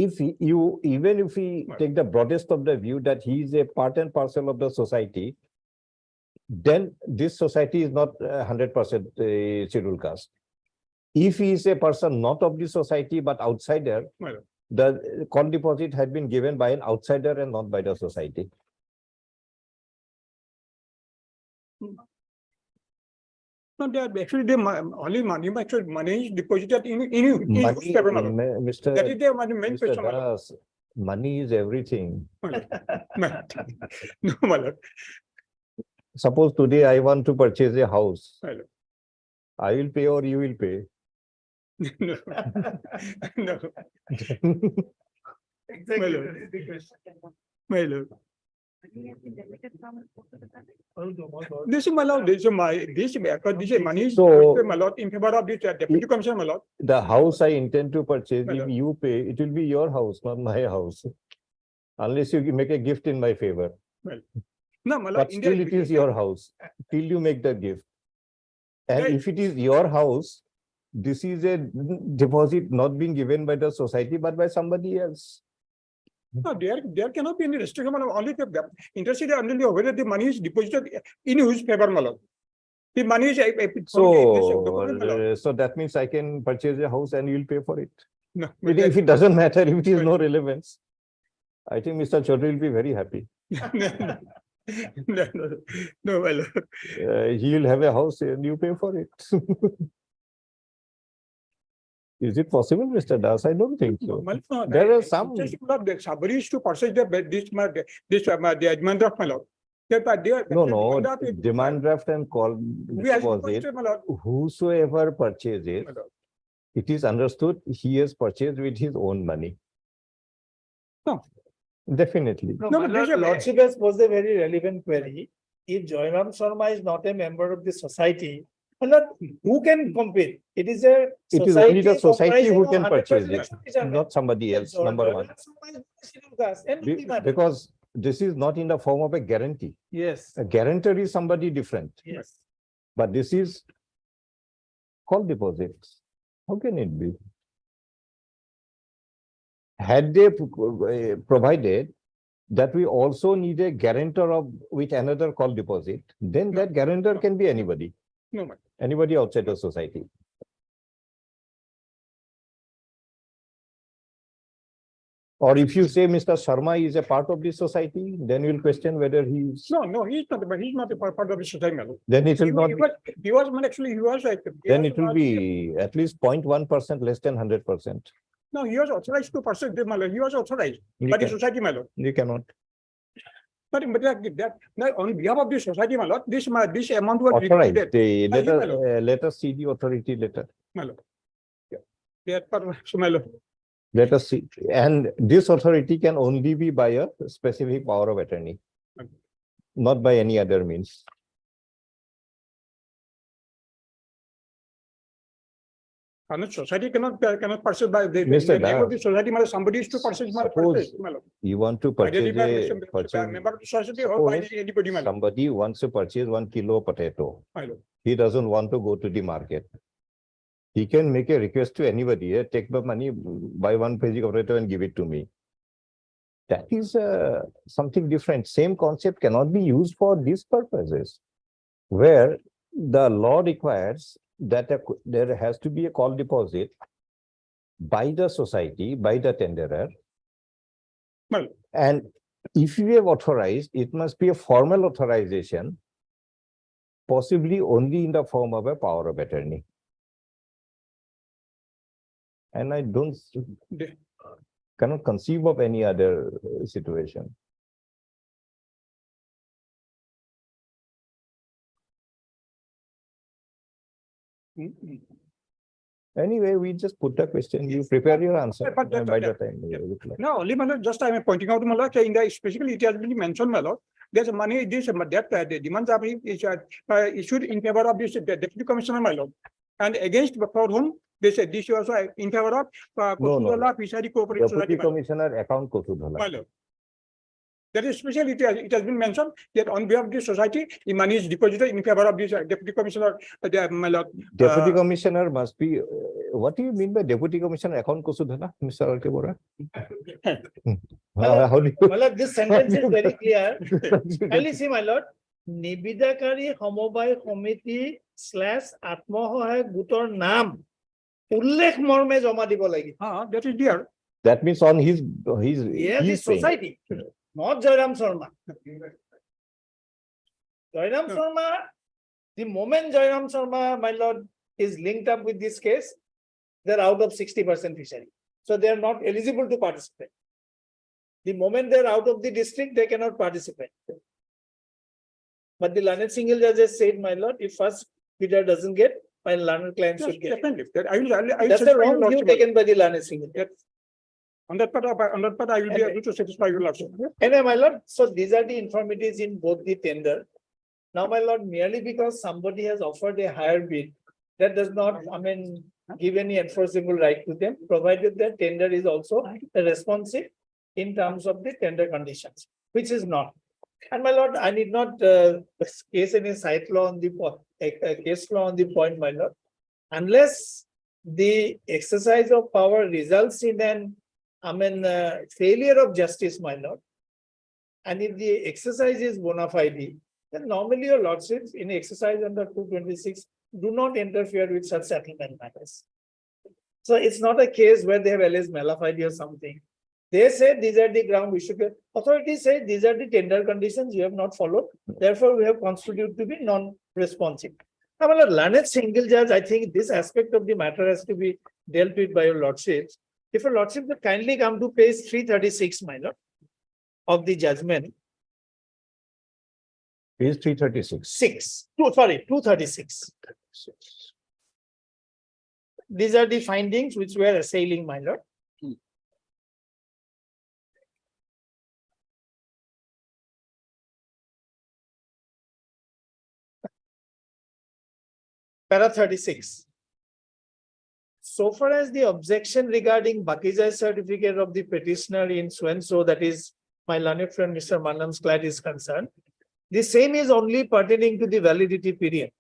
If even if we Well. take the broadest of the view that he is a part and parcel of the society, then this society is not 100% scheduled caste. If he is a person not of the society but outsider, Well. the call deposit had been given by an outsider and not by the society. No, they are actually only money, actually money is deposited in Money, favor, my lord. Mr. That is the main Mr. question, my lord. Das, money is everything. My lord. No, my lord. Suppose today I want to purchase a house. My lord. I will pay or you will pay. No. No, my lord. My lord. This is my lord, this is my, this is money is So- deposited, my lord, in favor of this deputy commissioner, my lord. The house I intend to purchase, My if lord. you pay, it will be your house, not my house. Unless you make a gift in my favor. No, my lord. But still it is your house till you make the gift. And Right. if it is your house, this is a deposit not being given by the society but by somebody else. No, there cannot be any restriction, my lord. Only the interested only whether the money is deposited in whose favor, my lord. The money is. So, document, my lord. so that means I can purchase a house and you'll pay for it. No, If it doesn't matter, if it is no relevance, I think Mr. Chaudhary will be very happy. No, my lord. He will have a house and you pay for it. Is it possible, Mr. Das? I don't think so. My lord, no, There are some, interested, my lord, the somebody is to purchase the the demand of my lord. no, demand draft and call We have deposit, requested, my lord. whosoever purchases, My lord. it is understood he has purchased with his own money. No. Definitely. No, No, my but there's lord, a- lordship has posed a very relevant query. If Joyram Sharma is not a member of the society, my lord, who can compete? It is a. It is only the society who comprising can of purchase 100% it, fishermen. not somebody else, So number one. Joyram Sharma is scheduled caste, end of the matter. Because this is not in the form of a guarantee. Yes, A guarantor is somebody different, yes. but this is call deposits. How can it be? Had they provided that we also need a guarantor of with another call deposit, then that guarantor can be anybody, No, my. anybody outside the society. Or if you say Mr. Sharma is a part of this society, then you'll question whether he is, No, he's not, but he's not a part of the society, my lord. then it He will not, was, he was, well, actually, he was like. he then was it will be at least 0.1% less than 100%. No, he was authorized to pursue the, my lord. He was authorized You by the can- society, my lord. You cannot. But that on behalf of the society, my lord, this amount was Authorized. repeated, Let By him, my lord. us, let us see the authority letter. my lord. Yeah. That part, so, my lord. Let us see. And this authority can only be by a specific power of attorney, Okay. not by any other means. And society cannot pursue by the Mr. name of the Das, society, my lord. Somebody is to pursue my suppose my lord. you want to Ideally, purchase by a, purchase, member of the society or by suppose anybody, my lord. somebody wants to purchase 1 kilo potato. My lord. He doesn't want to go to the market. He can make a request to anybody, take the money, buy one basic operator and give it to me. That is something different. Same concept cannot be used for these purposes, where the law requires that there has to be a call deposit by the society, by the tenderer. Well, and if we have authorized, it must be a formal authorization, possibly only in the form of a power of attorney. And I cannot conceive of any other situation. Anyway, we just put the question, you prepare your answer But by the time you reply. No, only Malad, just I am pointing out Malad, in the specifically it has been mentioned Malad. There's a money, this, that the demands are issued in favor of this deputy commissioner Malad. And against for whom they said this was also in favor of No. Fishery Cooperative Society. Deputy Commissioner Account Kosudhala. Malad. That is especially it has been mentioned that on behalf of the society, the money is deposited in favor of this deputy commissioner. Deputy Commissioner must be, what do you mean by Deputy Commissioner Account Kosudhala, Mr. Alkebora? How do you? Well, this sentence is very clear. Kindly see, my lord. Nibidakari Homobai Committee / Atmohohai Gutor Nam. Ullekh morme joma dibo lagi. That is there. That means on his Yes, the his paying. society, not Jairam Sharma. Jairam Sharma, the moment Jairam Sharma, my lord, is linked up with this case, they're out of 60% fishery. So they are not eligible to participate. The moment they're out of the district, they cannot participate. But the learned single judge has said, my lord, if first bidder doesn't get, my learned client should get. Definitely. I will That's the wrong view taken by the learned single. On that part, I will be able to satisfy you also. Anyway, my lord, so these are the infirmities in both the tender. Now, my lord, merely because somebody has offered a higher bid, that does not, give any enforceable right to them, provided that tender is also responsive in terms of the tender conditions, which is not. And my lord, I need not case any site law on the case law on the point, my lord, unless the exercise of power results in an failure of justice, my lord. And if the exercise is bona fide, then normally your lordships in exercise under 226 do not interfere with such settlement matters. So it's not a case where they have alleged malafide or something. They say these are the ground we should get. Authorities say these are the tender conditions you have not followed. Therefore, we have constituted to be non-responsive. Now, a learned single judge, I think this aspect of the matter has to be dealt with by your lordships. If your lordship would kindly come to page 336, my lord, of the judgment. Page 336. 236. These are the findings which we are assailing, my lord. Para 36. So far as the objection regarding Bakizai certificate of the petitioner in so that is my learned friend Mr. Manam's client is concerned, the same is only pertaining to the validity period.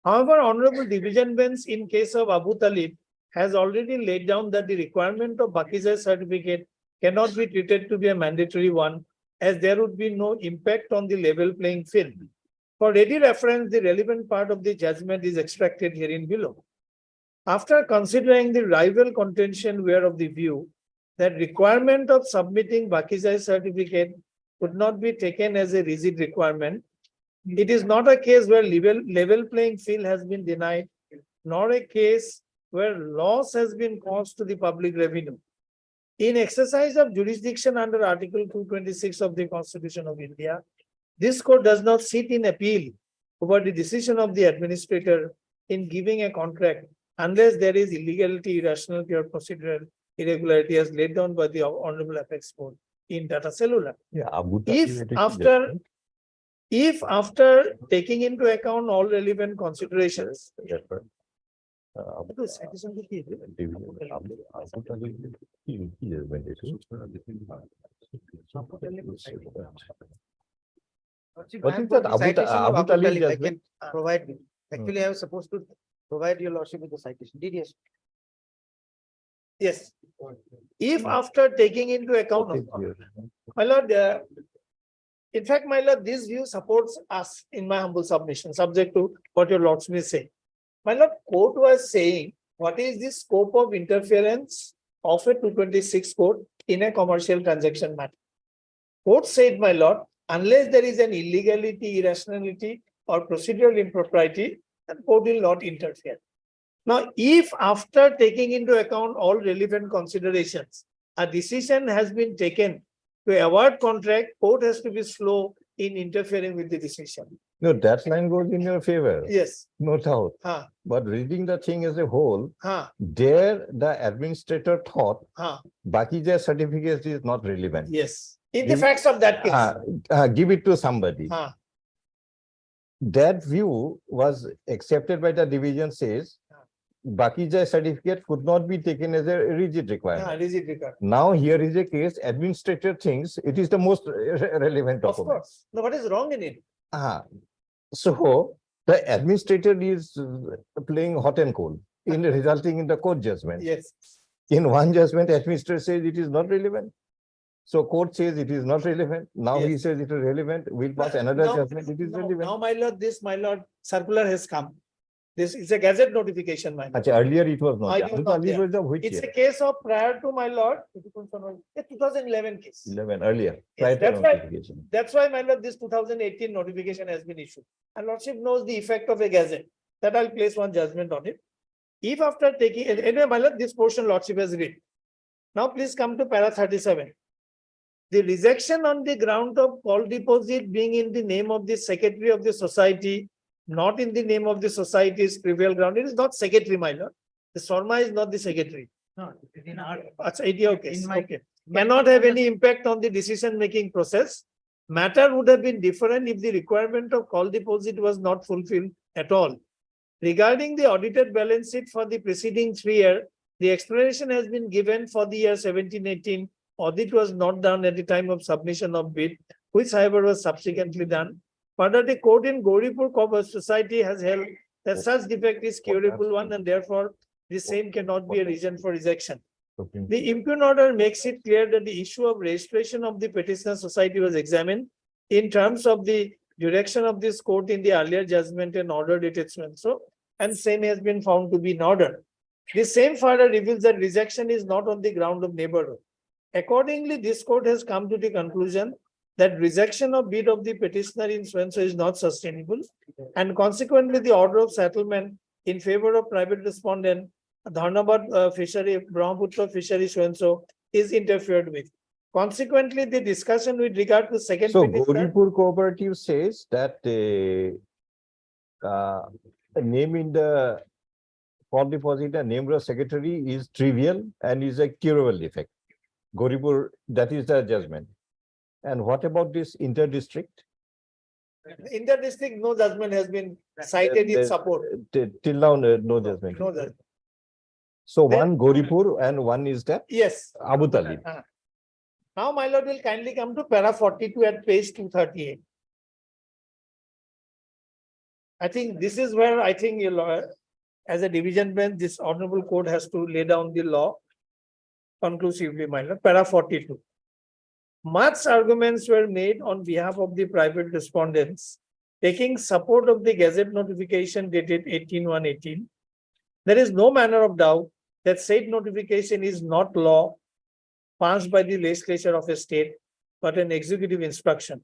However, Honorable Division Bench in case of Abu Talib has already laid down that the requirement of Bakizai certificate cannot be treated to be a mandatory one, as there would be no impact on the level playing field. For ready reference, the relevant part of the judgment is extracted herein below. After considering the rival contention, we are of the view that requirement of submitting Bakizai certificate would not be taken as a rigid requirement. It is not a case where level playing field has been denied, nor a case where loss has been caused to the public revenue. In exercise of jurisdiction under Article 226 of the Constitution of India, this court does not sit in appeal over the decision of the administrator in giving a contract unless there is illegality, irrationality, or procedural irregularity as laid down by the Honorable Apex Court in Tata Cellular. Yeah, If after taking into account all relevant considerations, What is that Abu Talib I judgment? can provide you. Actually, I was supposed to Provide your lordship with the citation. DDS. Yes. If after taking into account, my lord, in fact, my lord, this view supports us in my humble submission, subject to what your lordship is saying. My lord, court was saying, what is the scope of interference of a 226 court in a commercial transaction matter? Court said, my lord, unless there is an illegality, irrationality, or procedural impropriety, then court will not interfere. Now, if after taking into account all relevant considerations, a decision has been taken to award contract, court has to be slow in interfering with the decision. No, that line goes in your favor. Yes. No doubt. Huh. But reading the thing as a whole, Huh. there the administrator thought Huh. Bakija certificate is not relevant. Yes. In the facts of that case. Give it to somebody. Huh. That view was accepted by the division says Bakija certificate could not be taken as a rigid requirement. Rigid requirement. Now here is a case, administrator thinks it is the most relevant Of document. course. No, what is wrong in it? So the administrator is playing hot and cold in resulting in the court judgment. Yes. In one judgment, administrator says it is not relevant. So court says it is not relevant. Now he says it is relevant. We'll pass another judgment. It is relevant. Now, my lord, this, my lord, circular has come. This is a gazette notification, my lord. Earlier it was not. It was not there. Which It's year? a case of prior to my lord, a 2011 case. 11 earlier. Yes, Prior to that's why, notification. that's why, my lord, this 2018 notification has been issued. And lordship knows the effect of a gazette. That I'll place one judgment on it. If after taking, anyway, my lord, this portion lordship has read. Now please come to para 37. The rejection on the ground of call deposit being in the name of the secretary of the society, not in the name of the society's trivial ground. It is not secretary, my lord. The Swarma is not the secretary. No, in our. Okay. Cannot have any impact on the decision-making process. Matter would have been different if the requirement of call deposit was not fulfilled at all. Regarding the audited balance sheet for the preceding 3 years, the explanation has been given for the year 17-18. Audit was not done at the time of submission of bid, which however was subsequently done. Further, the court in Gauripur Corporate Society has held that such defect is curable one and therefore the same cannot be a reason for rejection. The impugn order makes it clear that the issue of registration of the petitioner society was examined in terms of the direction of this court in the earlier judgment and order dated so, and same has been found to be in order. The same further reveals that rejection is not on the ground of neighborhood. Accordingly, this court has come to the conclusion that rejection of bid of the petitioner in so is not sustainable, and consequently the order of settlement in favor of private respondent Dharnabad fishery, Brahmaputra fishery so is interfered with. Consequently, the discussion with regard to second petitioner. Gauripur Cooperative says that name in the call depositor, name of secretary is trivial and is a curable defect. Gauripur, that is the judgment. And what about this inter-district? Inter-district, no judgment has been cited in support. Till now, no judgment. No judgment. So one Gauripur and one is that? Yes. Abu Talib. Now, my lord will kindly come to para 42 at page 238. I think this is where I think as a division bench, this honorable court has to lay down the law conclusively, my lord. Para 42. Much arguments were made on behalf of the private respondents, taking support of the gazette notification dated 18/1/18. There is no manner of doubt that said notification is not law passed by the legislature of a state, but an executive instruction.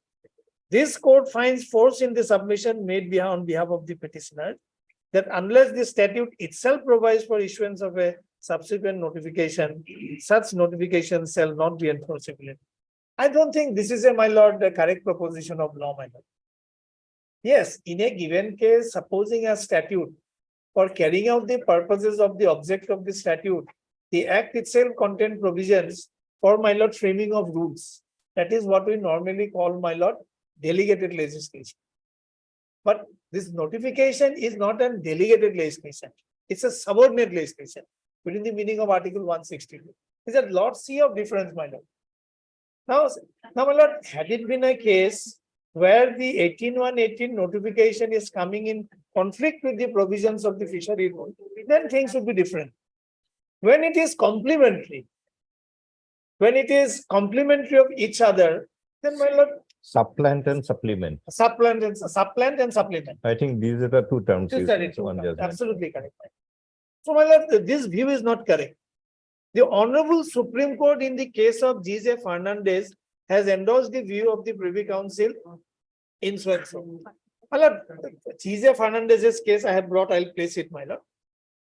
This court finds force in the submission made on behalf of the petitioner that unless the statute itself provides for issuance of a subsequent notification, such notification shall not be enforceable. I don't think this is my lord, the correct proposition of law, my lord. Yes, in a given case, supposing a statute for carrying out the purposes of the object of the statute, the act itself contains provisions for, my lord, framing of rules. That is what we normally call, my lord, delegated legislation. But this notification is not a delegated legislation. It's a subordinate legislation within the meaning of Article 162. It's a lot C of difference, my lord. Now, my lord, had it been a case where the 18-118 notification is coming in conflict with the provisions of the fishery rule, then things would be different. When it is complementary, of each other, then my lord, Supplant and supplement. supplant and supplement. I think these are the two terms. These used are in it. one judgment. Absolutely correct. So my lord, this view is not correct. The Honorable Supreme Court in the case of G.J. Fernandez has endorsed the view of the Privy Council in so and so. My lord, G.J. Fernandez's case I have brought, I'll place it, my lord.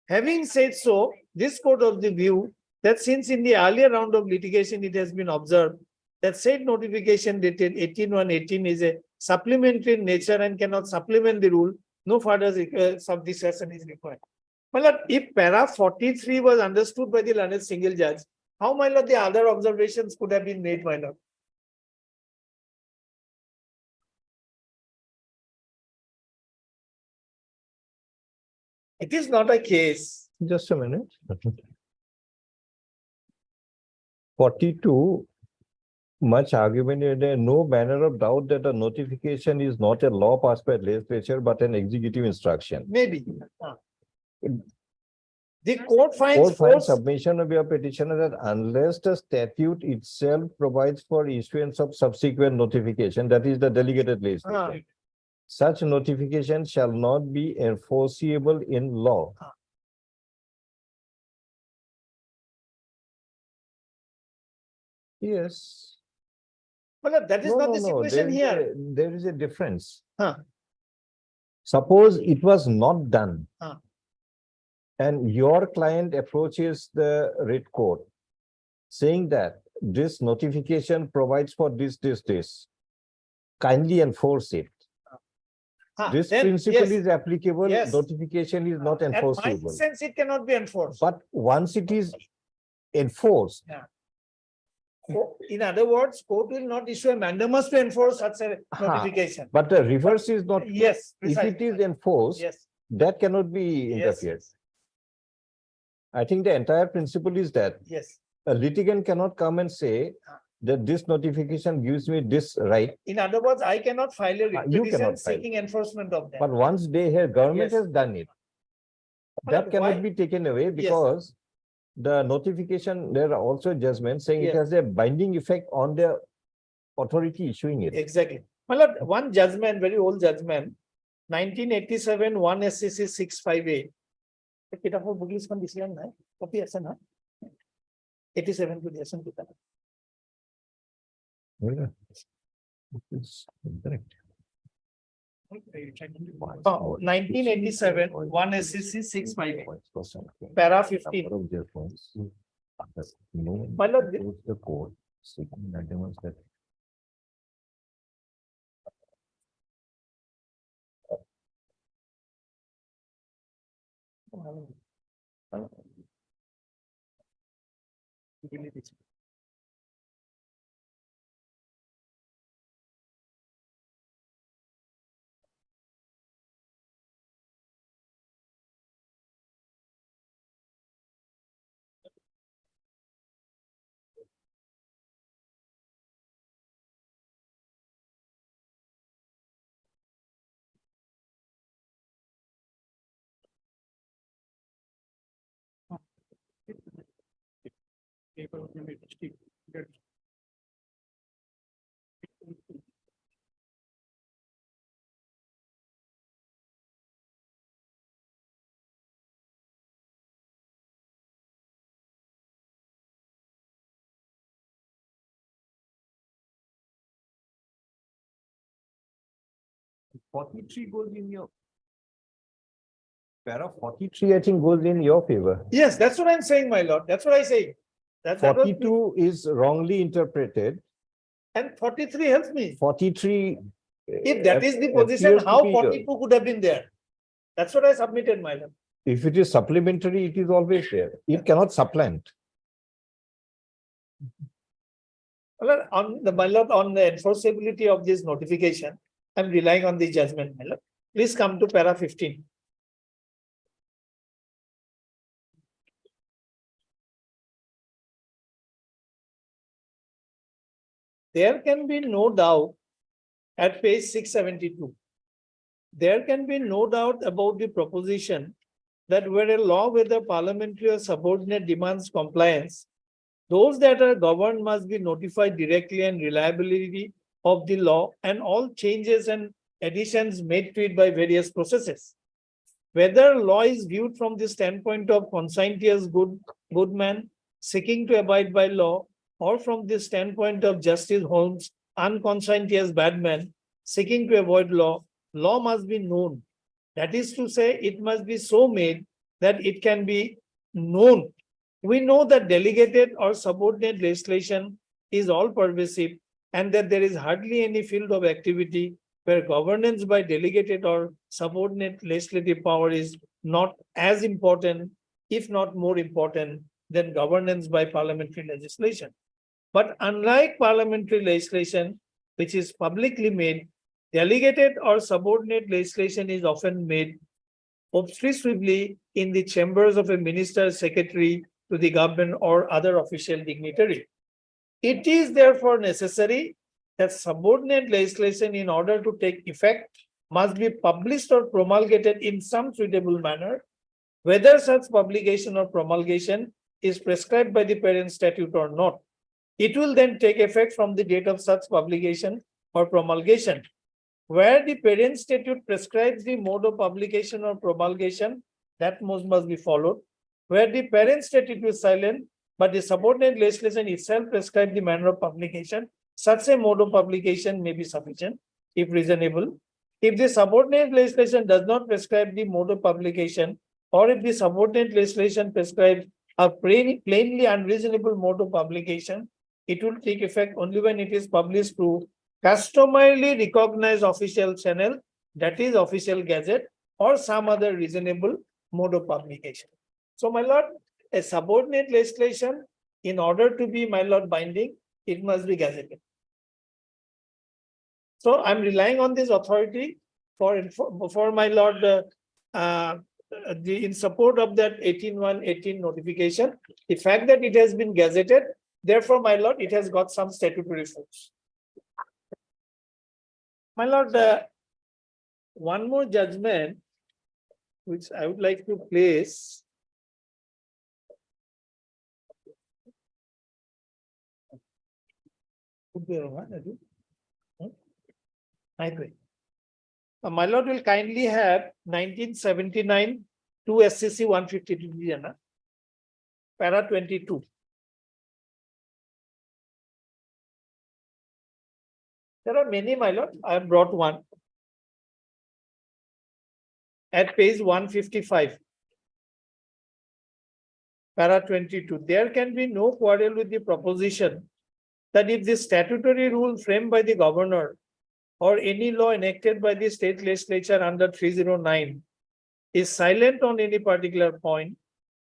Having said so, this court of the view that since in the earlier round of litigation it has been observed that said notification dated 18-118 is a supplementary in nature and cannot supplement the rule, no further sub-discussion is required. My lord, if para 43 was understood by the learned single judge, how, my lord, the other observations could have been made, my lord? It is not a case. Just a minute. 42, much argument, there no manner of doubt that a notification is not a law passed by legislature, but an executive instruction. Maybe. The court finds force. Submission of your petitioner that unless the statute itself provides for issuance of subsequent notification, that is the delegated legislature, such notification shall not be enforceable in law. Yes. But that is not the situation here. There is a difference. Suppose it was not done. And your client approaches the writ court saying that this notification provides for this. Kindly enforce it. This principle is applicable, notification is not enforceable. In my sense, it cannot be enforced. But once it is enforced. In other words, court will not issue a mandamus to enforce such a notification. But the reverse is not. Yes. If it is enforced, that cannot be interfered. I think the entire principle is that a litigant cannot come and say that this notification gives me this right. In other words, I cannot file a writ You petition cannot file. seeking enforcement of that. But once government has done it, that cannot be taken away because the notification, there are also judgments saying it has a binding effect on the authority issuing it. Exactly. Well, one judgment, very old judgment, 1987, 1 SCC 658. Kita for Buglis kon decision na, copy asan ha? 87 ko decision kita. Correct. 1987, 1 SCC 658. Para 15. My lord, the court seeking that demonstrate. Para 43, I think, goes in your favor. yes, that's what I'm saying, my lord. That's what I say. That was 42 is wrongly interpreted. and 43 helps me. 43. If that is the position, appears to how be, 42 could have been there? That's what I submitted, my lord. If it is supplementary, it is always there. It cannot supplant. Well, on the, my lord, on the enforceability of this notification, I'm relying on the judgment, my lord. Please come to para 15. There can be no doubt at page 672. There can be no doubt about the proposition that where a law, whether parliamentary or subordinate, demands compliance, those that are governed must be notified directly and reliability of the law and all changes and additions made to it by various processes. Whether law is viewed from the standpoint of conscientious good man seeking to abide by law, or from the standpoint of Justice Holmes, unconscientious bad man seeking to avoid law, law must be known. That is to say, it must be so made that it can be known. We know that delegated or subordinate legislation is all pervasive and that there is hardly any field of activity where governance by delegated or subordinate legislative power is not as important, if not more important, than governance by parliamentary legislation. But unlike parliamentary legislation, which is publicly made, delegated or subordinate legislation is often made obtrusively in the chambers of a minister, secretary to the government, or other official dignitary. It is therefore necessary that subordinate legislation, in order to take effect, must be published or promulgated in some suitable manner, whether such publication or promulgation is prescribed by the parent statute or not. It will then take effect from the date of such publication or promulgation. Where the parent statute prescribes the mode of publication or promulgation, that must be followed. Where the parent statute is silent, but the subordinate legislation itself prescribes the manner of publication, such a mode of publication may be sufficient, if reasonable. If the subordinate legislation does not prescribe the mode of publication, or if the subordinate legislation prescribes a plainly unreasonable mode of publication, it will take effect only when it is published through customarily recognized official channel, that is official gazette, or some other reasonable mode of publication. So, my lord, a subordinate legislation, in order to be, my lord, binding, it must be gazetted. So I'm relying on this authority for my lord, in support of that 18/1/18 notification. The fact that it has been gazetted, therefore, my lord, it has got some statutory force. My lord, one more judgment which I would like to place. My lord will kindly have 1979 2 SCC 152, para 22. There are many, my lord. I have brought one. At page 155, para 22, there can be no quarrel with the proposition that if the statutory rule framed by the governor or any law enacted by the state legislature under 309 is silent on any particular point,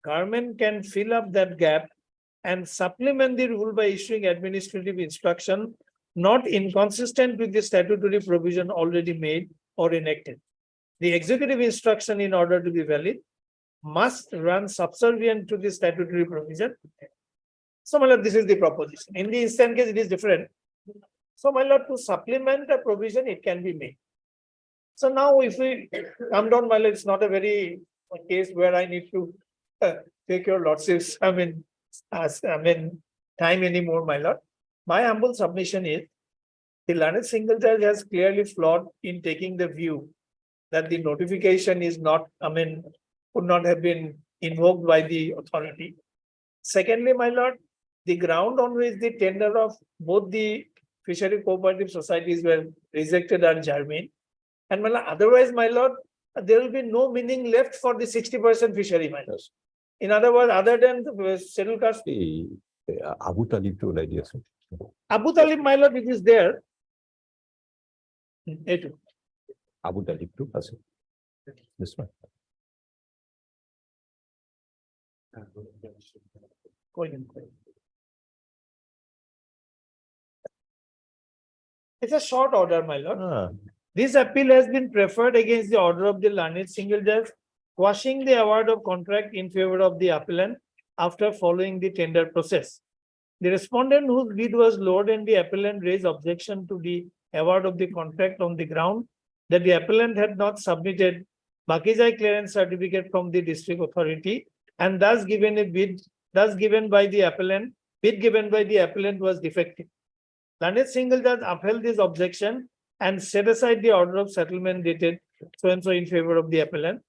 government can fill up that gap and supplement the rule by issuing administrative instruction not inconsistent with the statutory provision already made or enacted. The executive instruction, in order to be valid, must run subservient to the statutory provision. So, my lord, this is the proposition. In the instant case, it is different. So, my lord, to supplement a provision, it can be made. So now, if we come down, my lord, it's not a very case where I need to take your lordship's, time anymore, my lord. My humble submission is the learned single judge has clearly flawed in taking the view that the notification is not, could not have been invoked by the authority. Secondly, my lord, the ground on which the tender of both the fishery cooperative societies were rejected are germane. And my lord, otherwise, my lord, there will be no meaning left for the 60% fishery, my lord. In other words, other than the scheduled caste. Abu Talib to idea. Abu Talib, my lord, it is there. Abu Talib to this one. It's a short order, my lord. This appeal has been preferred against the order of the learned single judge, quashing the award of contract in favor of the appellant after following the tender process. The respondent whose bid was lowered and the appellant raised objection to the award of the contract on the ground that the appellant had not submitted Bakizai clearance certificate from the district authority and thus given a bid, thus given by the appellant, bid given by the appellant was defective. Learned single judge upheld this objection and set aside the order of settlement dated so and so in favor of the appellant.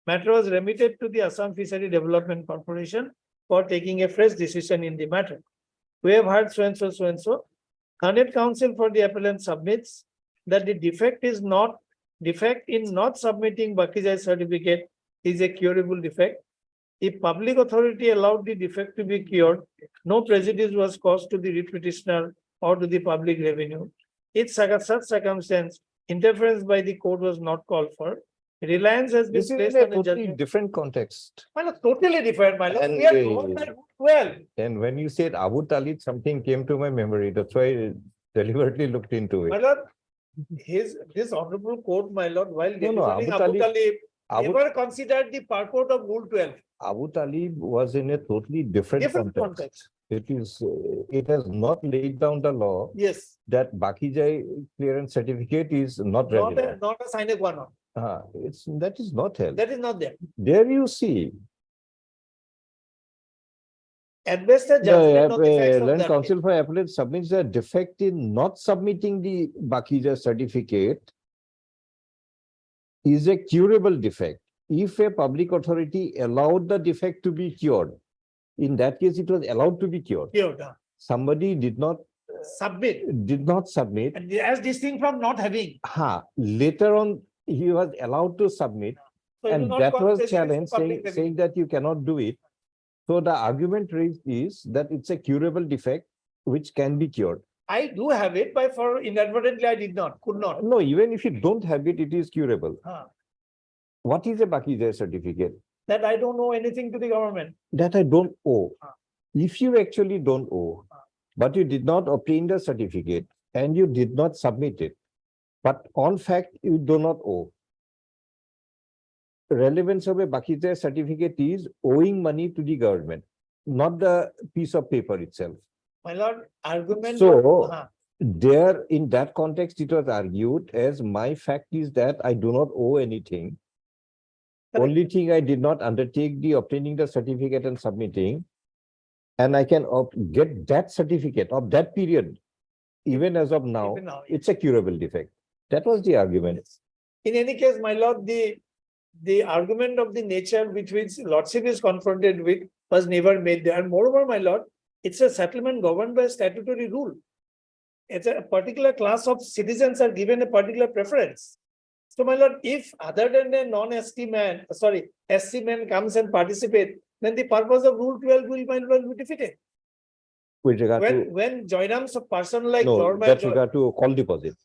Matter was remitted to the Assam Fishery Development Corporation for taking a fresh decision in the matter. We have heard so and so, so and so. Learned counsel for the appellant submits that the defect in not submitting Bakizai certificate is a curable defect. If public authority allowed the defect to be cured, no prejudice was caused to the writ petitioner or to the public revenue. In such circumstance, interference by the court was not called for. Reliance has been This is placed in a on a totally judgment. different context. My lord, totally different, my lord. And, We are known by well. And when you said Abu Talib, something came to my memory. That's why I deliberately looked into My it. lord, this honorable court, my lord, while No, no, delivering Abu Abu Talib- Talib, Abu, never considered the purport of Rule 12. Abu Talib was in a totally different Different context. It has not laid down the law Yes, that Bakizai clearance certificate is not relevant. not a sine qua non. That is not held. That is not there. There you see, At best, a the judgment of the facts of Land that Council for Appellate submits a defect in not submitting the Bakizai certificate is a curable defect. If a public authority allowed the defect to be cured, in that case, it was allowed to be cured. Cured, Somebody did not submit. submit. And as distinct from not having. Later on, he was allowed to submit, So it and will not that cause was prejudice to challenged, public revenue. saying that you cannot do it. So the argument raised is that it's a curable defect which can be cured. I do have it, but for inadvertently I did not, could not. No, even if you don't have it, it is curable. What is a Bakizai certificate? That I don't owe anything to the government. That I don't owe. If you actually don't owe, but you did not obtain the certificate and you did not submit it, but on fact, you do not owe. Relevance of a Bakizai certificate is owing money to the government, not the piece of paper itself. My lord, argument. So, there, in that context, it was argued as my fact is that I do not owe anything. Only thing I did not undertake the obtaining the certificate and submitting, and I can get that certificate of that period, even as of now, Even now, it's a curable defect. That was the argument. In any case, my lord, the argument of the nature which lordship is confronted with was never made there. And moreover, my lord, it's a settlement governed by a statutory rule. It's a particular class of citizens are given a particular preference. So, my lord, if other than a non-ST man, SC man comes and participate, then the purpose of Rule 12 will be defeated. With regard to, When Joynam's a person like no, that regard to call deposit.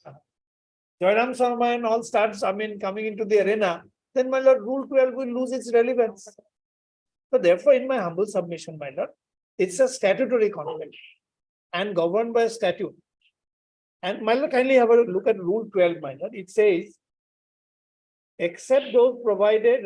Joynam Sharma and all starts, coming into the arena, then my lord, Rule 12 will lose its relevance. So therefore, in my humble submission, my lord, it's a statutory contract and governed by statute. And my lord, kindly have a look at Rule 12, my lord. It says, except those provided,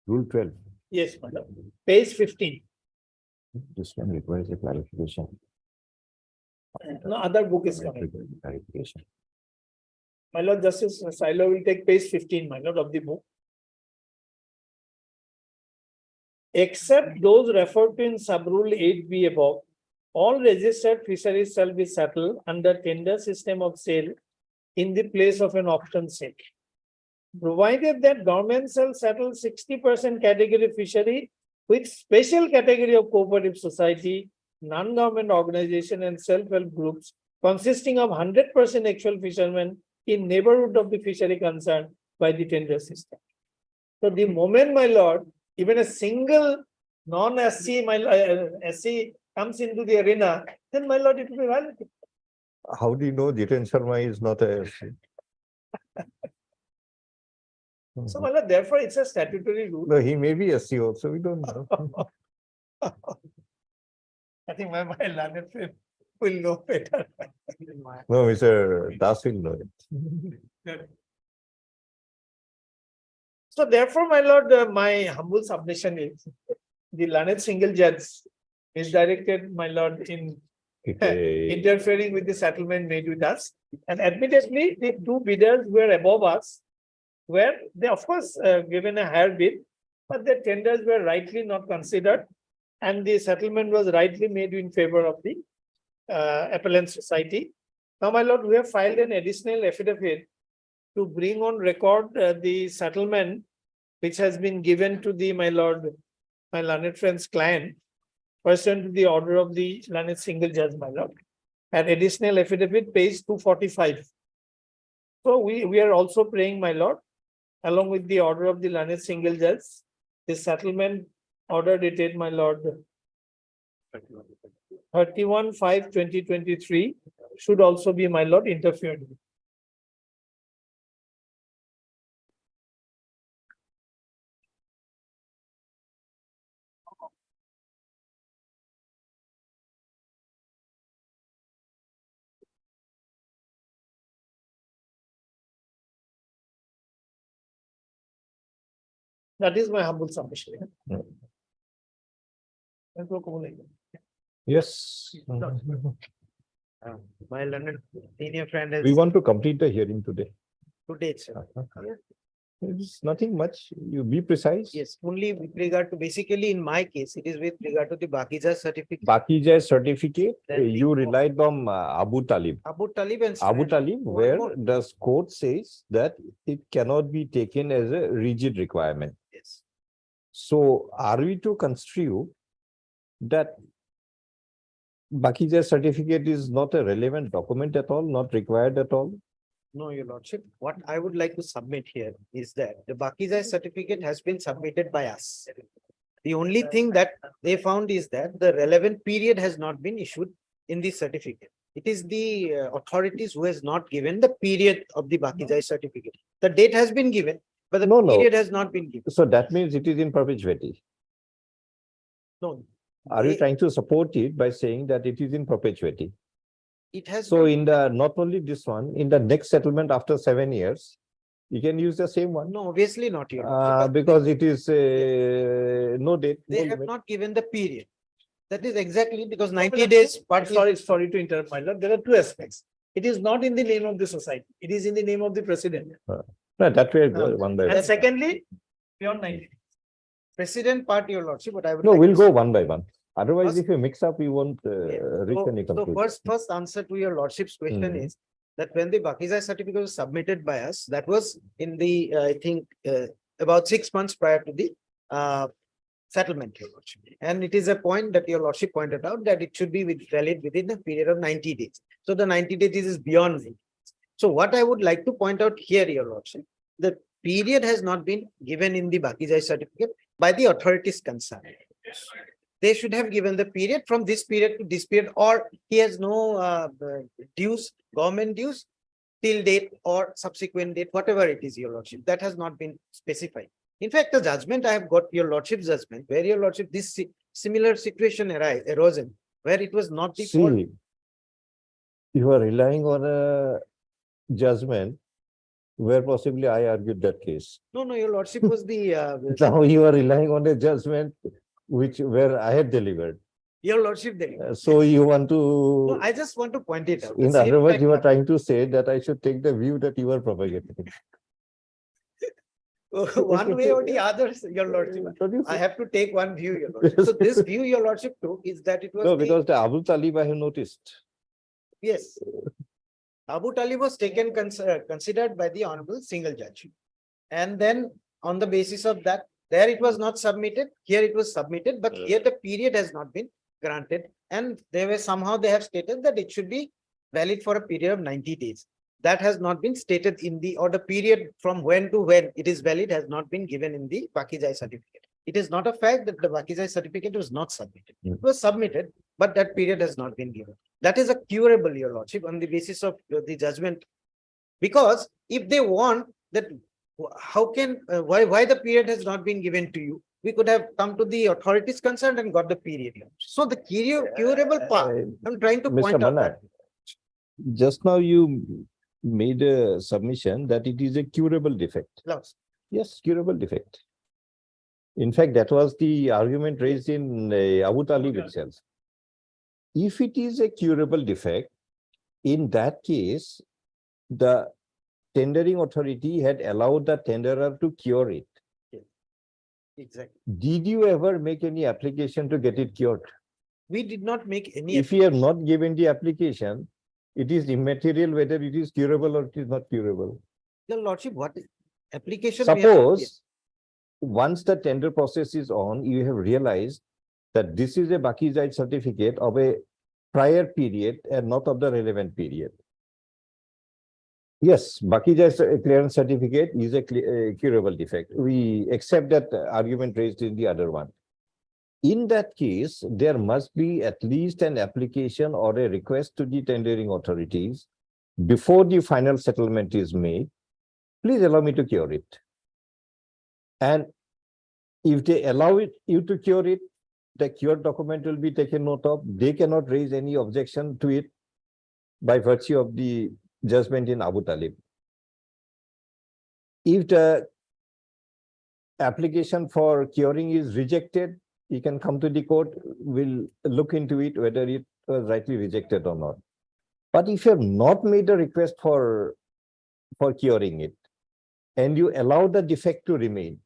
Rule 12. Yes, my lord. Page 15. This one requires a clarification. No other book is coming. Clarification. My lord, Justice Silo will take page 15, my lord, of the book. Except those referred to in sub-rule 8B above, all registered fisheries shall be settled under tender system of sale in the place of an auction sale. Provided that government shall settle 60% category fishery with special category of cooperative society, non-government organization and self-help groups consisting of 100% actual fishermen in neighborhood of the fishery concerned by the tender system. So the moment, my lord, even a single non-SC, SC comes into the arena, then my lord, it will be valid. How do you know Jiten Sharma is not a SC? So, my lord, therefore, it's a statutory rule. No, he may be SC also, we don't know. I think my learned friend will know better. No, Mr. Das will know it. So therefore, my lord, my humble submission is the learned single judge is directed, my lord, in interfering with the settlement made with us. And admittedly, the two bidders were above us, where they of course given a higher bid, but their tenders were rightly not considered. And the settlement was rightly made in favor of the appellant society. Now, my lord, we have filed an additional affidavit to bring on record the settlement which has been given to the, my lord, my learned friend's client, pursuant to the order of the learned single judge, my lord. An additional affidavit, page 245. So we are also praying, my lord, along with the order of the learned single judge, the settlement order dated, my lord, 31/5/2023 should also be, my lord, interfered with. That is my humble submission. Yes. My learned senior friend has We want to complete the hearing today. today, sir. It's nothing much. You be precise. Yes, only with regard to, basically in my case, it is with regard to the Bakija certificate. Bakija certificate, Then you the- relied on Abu Talib. Abu Talib and. Abu Suhail. Talib, More where more. the court says that it cannot be taken as a rigid requirement. Yes. So are we to construe that Bakija certificate is not a relevant document at all, not required at all? No, your lordship, what I would like to submit here is that the Bakija certificate has been submitted by us. The only thing that they found is that the relevant period has not been issued in the certificate. It is the authorities who has not given the period of the Bakija certificate. The date has been given, but the No. period has not been given. So that means it is in perpetuity. No. Are you They- trying to support it by saying that it is in perpetuity? It has. So been- in the, not only this one, in the next settlement after 7 years, you can use the same one. No, obviously not, your lordship, but Because it is no date. they no have limit. not given the period. That is exactly because 90 days. But sorry to interrupt, my lord. There are two aspects. It is not in the name of the society. It is in the name of the president. No, that way one by And one. secondly, beyond 90. President part, your lordship, but I would. No, like we'll to go say- one by one. Otherwise, First- if you mix up, you won't reach any So conclusion. first answer to your lordship's question Mhm. is that when the Bakija certificate was submitted by us, that was in the, I think, about 6 months prior to the settlement, your lordship. And it is a point that your lordship pointed out that it should be valid within a period of 90 days. So the 90 days is beyond 90 days. So what I would like to point out here, your lordship, the period has not been given in the Bakija certificate by the authorities concerned. They should have given the period from this period to this period, or he has no dues, government dues till date or subsequent date, whatever it is, your lordship, that has not been specified. In fact, the judgment, I have got your lordship's judgment, where your lordship, this similar situation arose in, where it was not the fault. See, you are relying on a judgment where possibly I argued that case. No, your lordship was the, Now you are relying on a judgment where I had delivered. your lordship there. So you want No, to, I just want to point it out. in The same other words, fact you are happened. trying to say that I should take the view that you are propagating. One way or the other, your lordship. What do you I say? have to take one view, your lordship. So this view, your lordship took is that it was. No, the- because the Abu Talib I have noticed. Yes. Abu Talib was taken, considered by the honorable single judge. And then on the basis of that, there it was not submitted, here it was submitted, but here the period has not been granted. And they were somehow they have stated that it should be valid for a period of 90 days. That has not been stated in the, or the period from when to when it is valid has not been given in the Bakijai certificate. It is not a fact that the Bakijai certificate was not submitted. It was submitted, but that period has not been given. That is a curable, your lordship, on the basis of the judgment Because if they want that, how can, why the period has not been given to you? We could have come to the authorities concerned and got the period. So the curable part, I'm trying to Mr. point out Manna, that. just now you made a submission that it is a curable defect. Loss. Yes, curable defect. In fact, that was the argument raised in Abu Talib itself. If it is a curable defect, in that case, the tendering authority had allowed the tenderer to cure it. Exactly. Did you ever make any application to get it cured? We did not make any. If you have not given the application, it is immaterial whether it is curable or it is not curable. Your lordship, what application? we have Suppose once the tender process is on, you have realized that this is a Bakizai certificate of a prior period and not of the relevant period. Yes, Bakizai clearance certificate is a curable defect. We accept that argument raised in the other one. In that case, there must be at least an application or a request to the tendering authorities before the final settlement is made. Please allow me to cure it. And if they allow you to cure it, the cured document will be taken note of. They cannot raise any objection to it by virtue of the judgment in Abu Talib. If the application for curing is rejected, you can come to the court, we'll look into it, whether it was rightly rejected or not. But if you have not made a request for curing it, and you allow the defect to remain,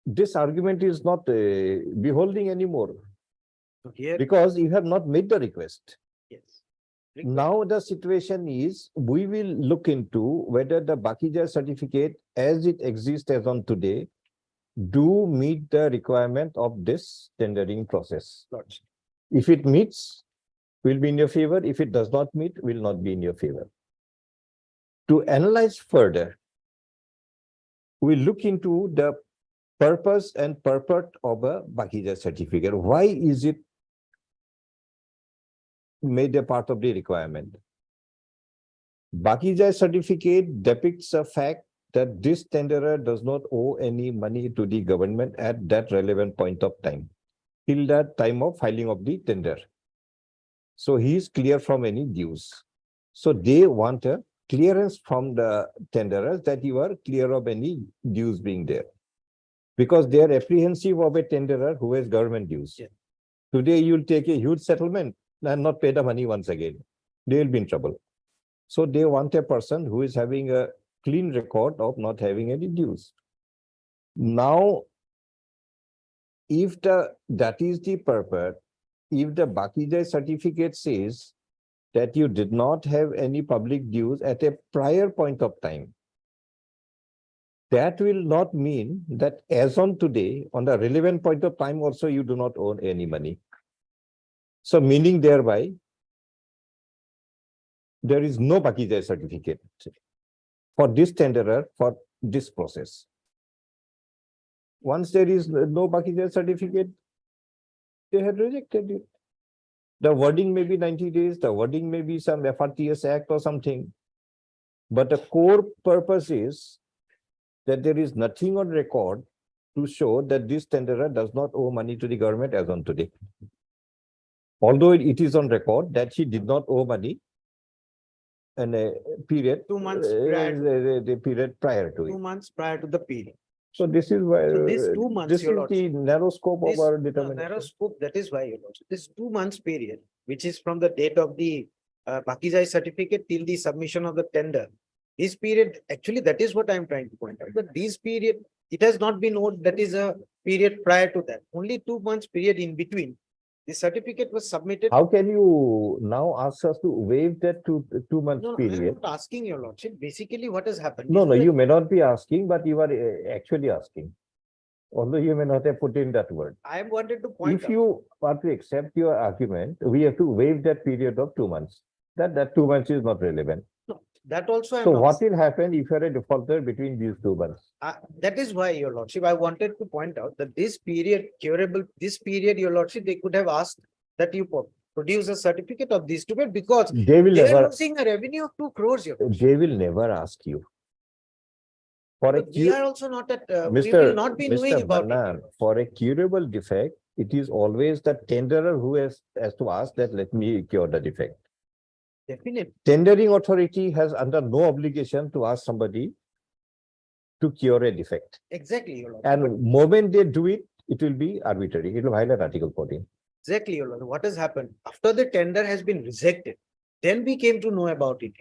this argument is not beholding anymore. Here, Because you have not made the request. yes. Now the situation is, we will look into whether the Bakizai certificate as it exists as on today do meet the requirement of this tendering process. Lordship. If it meets, will be in your favor. If it does not meet, will not be in your favor. To analyze further, we look into the purpose and purport of a Bakizai certificate. Why is it made a part of the requirement? Bakizai certificate depicts a fact that this tenderer does not owe any money to the government at that relevant point of time, till that time of filing of the tender. So he is clear from any dues. So they want a clearance from the tenderers that you are clear of any dues being there. Because they are apprehensive of a tenderer who has government dues. Yeah. Today you'll take a huge settlement and not pay the money once again. They will be in trouble. So they want a person who is having a clean record of not having any dues. Now, if that is the purpose, if the Bakizai certificate says that you did not have any public dues at a prior point of time, that will not mean that as on today, on the relevant point of time also, you do not owe any money. So meaning thereby, there is no Bakizai certificate for this tenderer for this process. Once there is no Bakizai certificate, they had rejected it. The wording may be 90 days, the wording may be some FRTS Act or something. But the core purpose is that there is nothing on record to show that this tenderer does not owe money to the government as on today. Although it is on record that he did not owe money in a period, 2 months prior, the period prior to it. 2 months prior to the period. So this is why So this 2 months, this is your the narrow scope This of our narrow determination. scope, that is why, your lordship, this 2 months period, which is from the date of the Bakizai certificate till the submission of the tender. This period, actually, that is what I am trying to point out, that this period, it has not been owed, that is a period prior to that, only 2 months period in between. The certificate was submitted. How can you now ask us to waive that two months No, I am period? not asking, your lordship, basically what has happened. No, is no, that- you may not be asking, but you are actually asking. Although you may not have put in that word. I am wanted to point If out. you want to accept your argument, we have to waive that period of 2 months. That 2 months is not relevant. No, that also I am So not. what will happen if you are a defaulter between these 2 months? That is why, your lordship, I wanted to point out that this period curable, this period, your lordship, they could have asked that you produce a certificate of these two because They will they are never, losing a revenue of 2 crores. Your Lordship. they will never ask you. For a But we are also not at, we Mr. will not be knowing Mr. about it. Mannan, for a curable defect, it is always the tenderer who has to ask that let me cure the defect. Definitely. Tendering authority has under no obligation to ask somebody to cure a defect. Exactly, Your Lordship. And moment they do it, it will be arbitrary. It will violate Article 14. Exactly, Your Lordship. What has happened? After the tender has been rejected, then we came to know about it.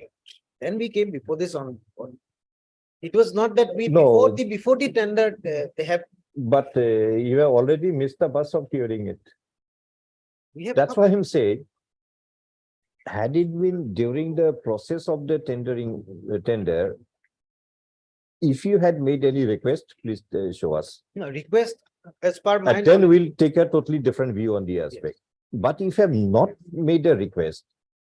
Then we came before this on. It was not that we, No. before the tender, they have. But you have already missed the bus of curing it. We have That's not- why I'm saying, had it been during the process of the tender, if you had made any request, please show us. No, request as per my And then knowledge. we'll take a totally different view on the aspect. But if you have not made a request,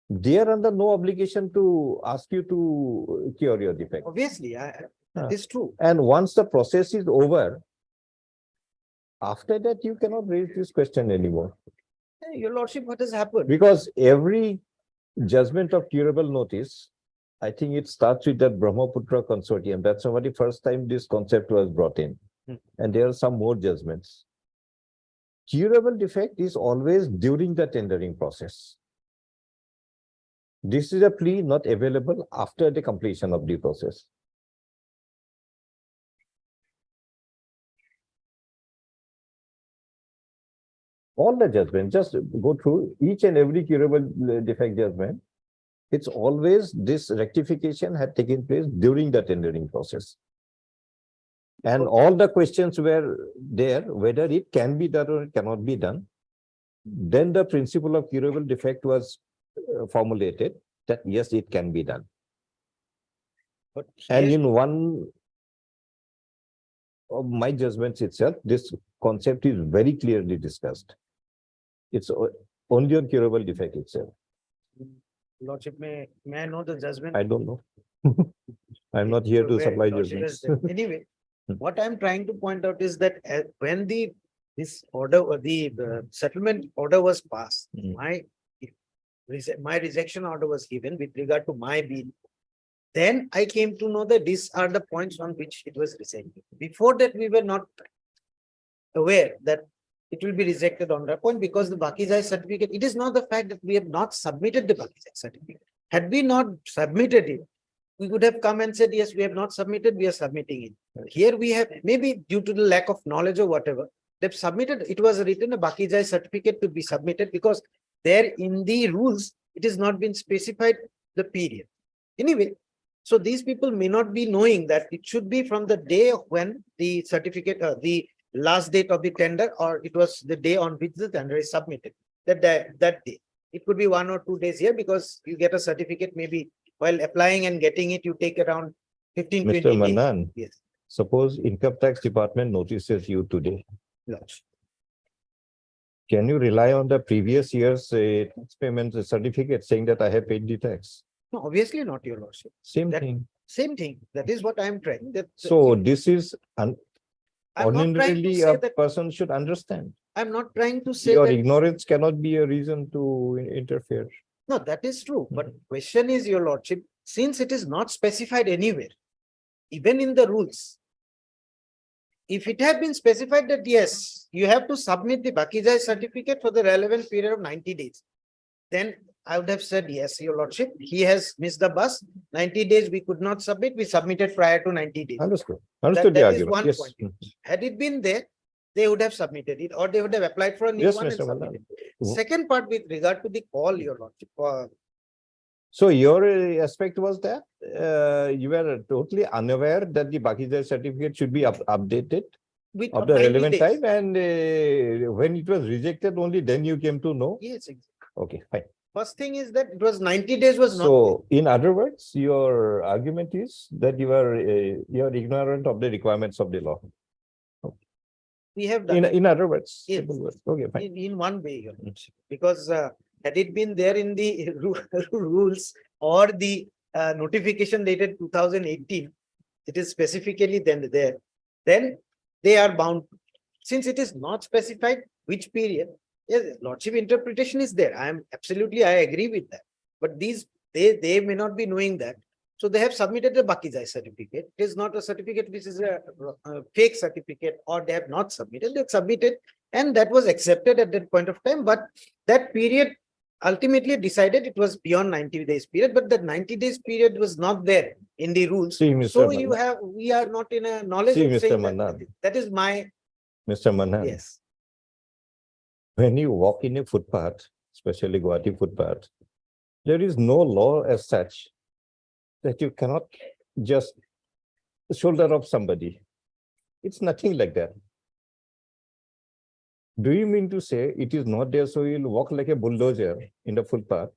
they are under no obligation to ask you to cure your defect. Obviously, that is true. And once the process is over, after that, you cannot raise this question anymore. Your Lordship, what has happened? Because every judgment of curable notice, I think it starts with that Brahmaputra consortium. That's the very first time this concept was brought in. And there are some more judgments. Curable defect is always during the tendering process. This is a plea not available after the completion of the process. All the judgments, just go through each and every curable defect judgment. It's always this rectification had taken place during the tendering process. And all the questions were there, whether it can be done or it cannot be done. Then the principle of curable defect was formulated that yes, it can be done. But And here- in one of my judgments itself, this concept is very clearly discussed. It's only on curable defect itself. Lordship, may I know the judgment? I don't know. I'm not here to Where supply Lordship has judgments. done. Anyway, what I'm trying to point out is that when this order or the settlement order was passed, my rejection order was given with regard to my bill. Then I came to know that these are the points on which it was rejected. Before that, we were not aware that it will be rejected on that point because the Bakizai certificate, it is not the fact that we have not submitted the Bakizai certificate. Had we not submitted it, we would have come and said, yes, we have not submitted, we are submitting it. Here we have, maybe due to the lack of knowledge or whatever, they've submitted, it was written a Bakizai certificate to be submitted because there in the rules, it has not been specified the period. Anyway, so these people may not be knowing that it should be from the day when the certificate, the last date of the tender, or it was the day on which the tender is submitted, that day. It could be 1 or 2 days here because you get a certificate, maybe while applying and getting it, you take around 15, 20 Mr. days. Manan, Yes. suppose Income Tax Department notices you today. Lodge. Can you rely on the previous year's tax payment certificate saying that I have paid the tax? No, obviously not, Your Lordship. Same That- thing. Same thing. That is what I am trying. So this is I'm not trying to ordinarily say a that, person should understand. I'm not trying to say Your that, ignorance cannot be a reason to interfere. no, that is true. But question is, Your Lordship, since it is not specified anywhere, even in the rules, if it had been specified that yes, you have to submit the Bakizai certificate for the relevant period of 90 days, then I would have said, yes, Your Lordship, he has missed the bus. 90 days we could not submit, we submitted prior to 90 days. Understood. Understood the That is argument. one Yes. point. Had it been there, they would have submitted it, or they would have applied for a new Yes, one and Mr. Manan. submitted. Second part with regard to the call, Your Lordship, So your aspect was that you were totally unaware that the Bakizai certificate should be updated with of the 90 relevant days. time, and when it was rejected, only then you came to know. Yes, exactly. Okay, fine. First thing is that it was 90 days was not. So in other words, your argument is that you are ignorant of the requirements of the law. We have done it In other words, Yes. simple words. Okay, fine. in one way, Your Lordship, because had it been there in the rules or the notification dated 2018, it is specifically then there, then they are bound. Since it is not specified which period, Yes, lordship interpretation is there. I agree with that. But they may not be knowing that. So they have submitted a Bakizai certificate. It is not a certificate which is a fake certificate, or they have not submitted. They submitted, and that was accepted at that point of time. But that period ultimately decided it was beyond 90 days period, but that 90 days period was not there in the rules. See, Mr. So Manna. we are not in a knowledge See, of Mr. saying Manna. that is my, Mr. Manan, yes. when you walk in a footpath, especially Guwahati footpath, there is no law as such that you cannot just shoulder up somebody. It's nothing like that. Do you mean to say it is not there, so you'll walk like a bulldozer in the footpath?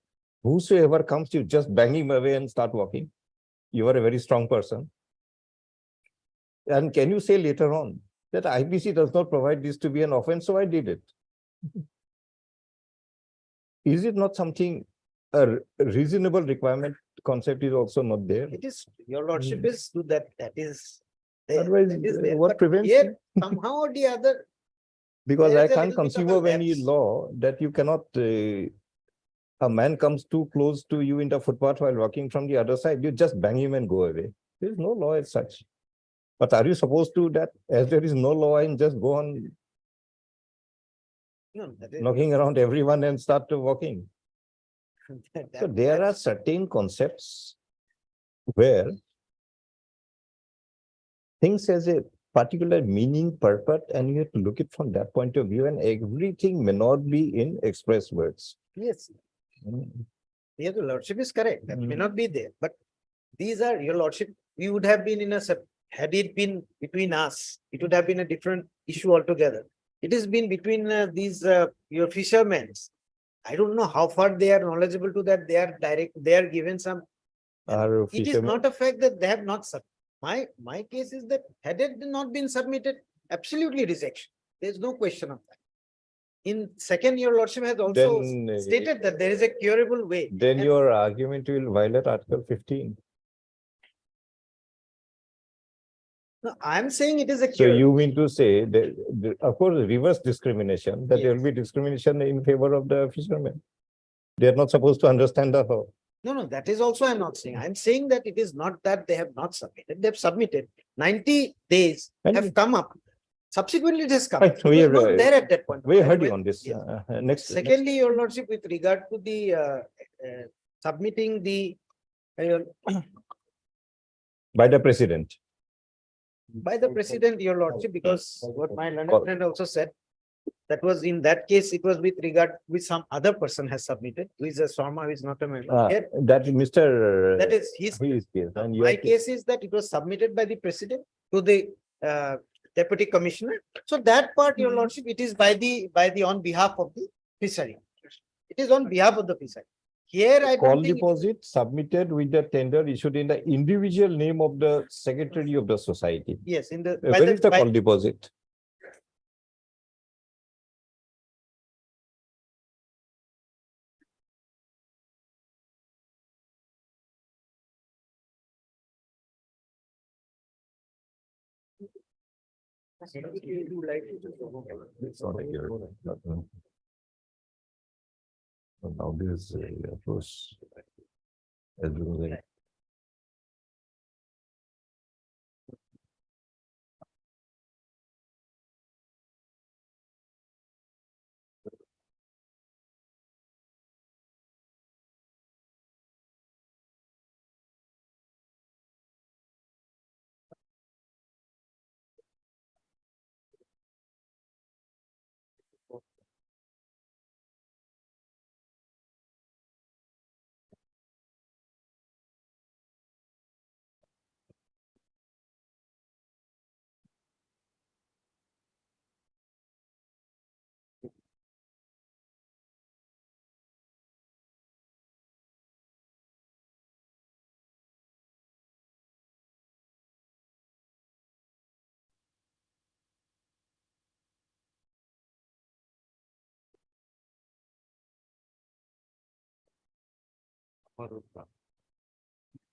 Whosoever comes, you just bang him away and start walking. You are a very strong person. And can you say later on that IPC does not provide this to be an offense, so I did it? Is it not something, a reasonable requirement concept is also not there? It is, your lordship is do that, that is. Otherwise, that is there. what But prevents here, you? somehow or the other, Because there I is a can't little bit of conceive a of any lapse. law that you cannot, a man comes too close to you in the footpath while walking from the other side, you just bang him and go away. There is no law as such. But are you supposed to do that? As there is no law, and just go on No, that is. knocking around everyone and start walking? So there are certain concepts where things has a particular meaning, purpose, and you have to look it from that point of view, and everything may not be in express words. Yes, Mm. yeah, the lordship is correct. That may Mm. not be there, but these are, your lordship, we would have been in a, had it been between us, it would have been a different issue altogether. It has been between these, your fishermen. I don't know how far they are knowledgeable to that. They are given some. Our It is fishermen, not a fact that they have not my case is that had it not been submitted, absolutely rejection. There's no question of that. In second, your lordship has also Then, stated that there is a curable way. then And your argument will violate Article 15. no, I'm saying it is a So curable. you mean to say that, of course, reverse discrimination, that there will be discrimination in favor of the fishermen. They are not supposed to understand the law. No, that is also I'm not saying. I'm saying that it is not that they have not submitted. They have submitted. 90 days And- have come up. Subsequently, it has come. Right, It we was are, not there at that point. We of time. heard you When- on this. yes. Next. Secondly, your lordship, with regard to the submitting the By the president. by the president, your lordship, because what my learned Call. friend also said, that was in that case, it was with regard with some other person has submitted, who is a Swarma, who is not a member. Here, That Mr. that is his. His case. And My your case is that it was submitted by the president to the deputy commissioner. So that part, your lordship, it is by the on behalf of the fishery. It is on behalf of the fishery. Here, I call don't think. deposit submitted with the tender issued in the individual name of the secretary of the society. Yes, in the. Where is the call deposit? It's not a year. Now this, of course. As well as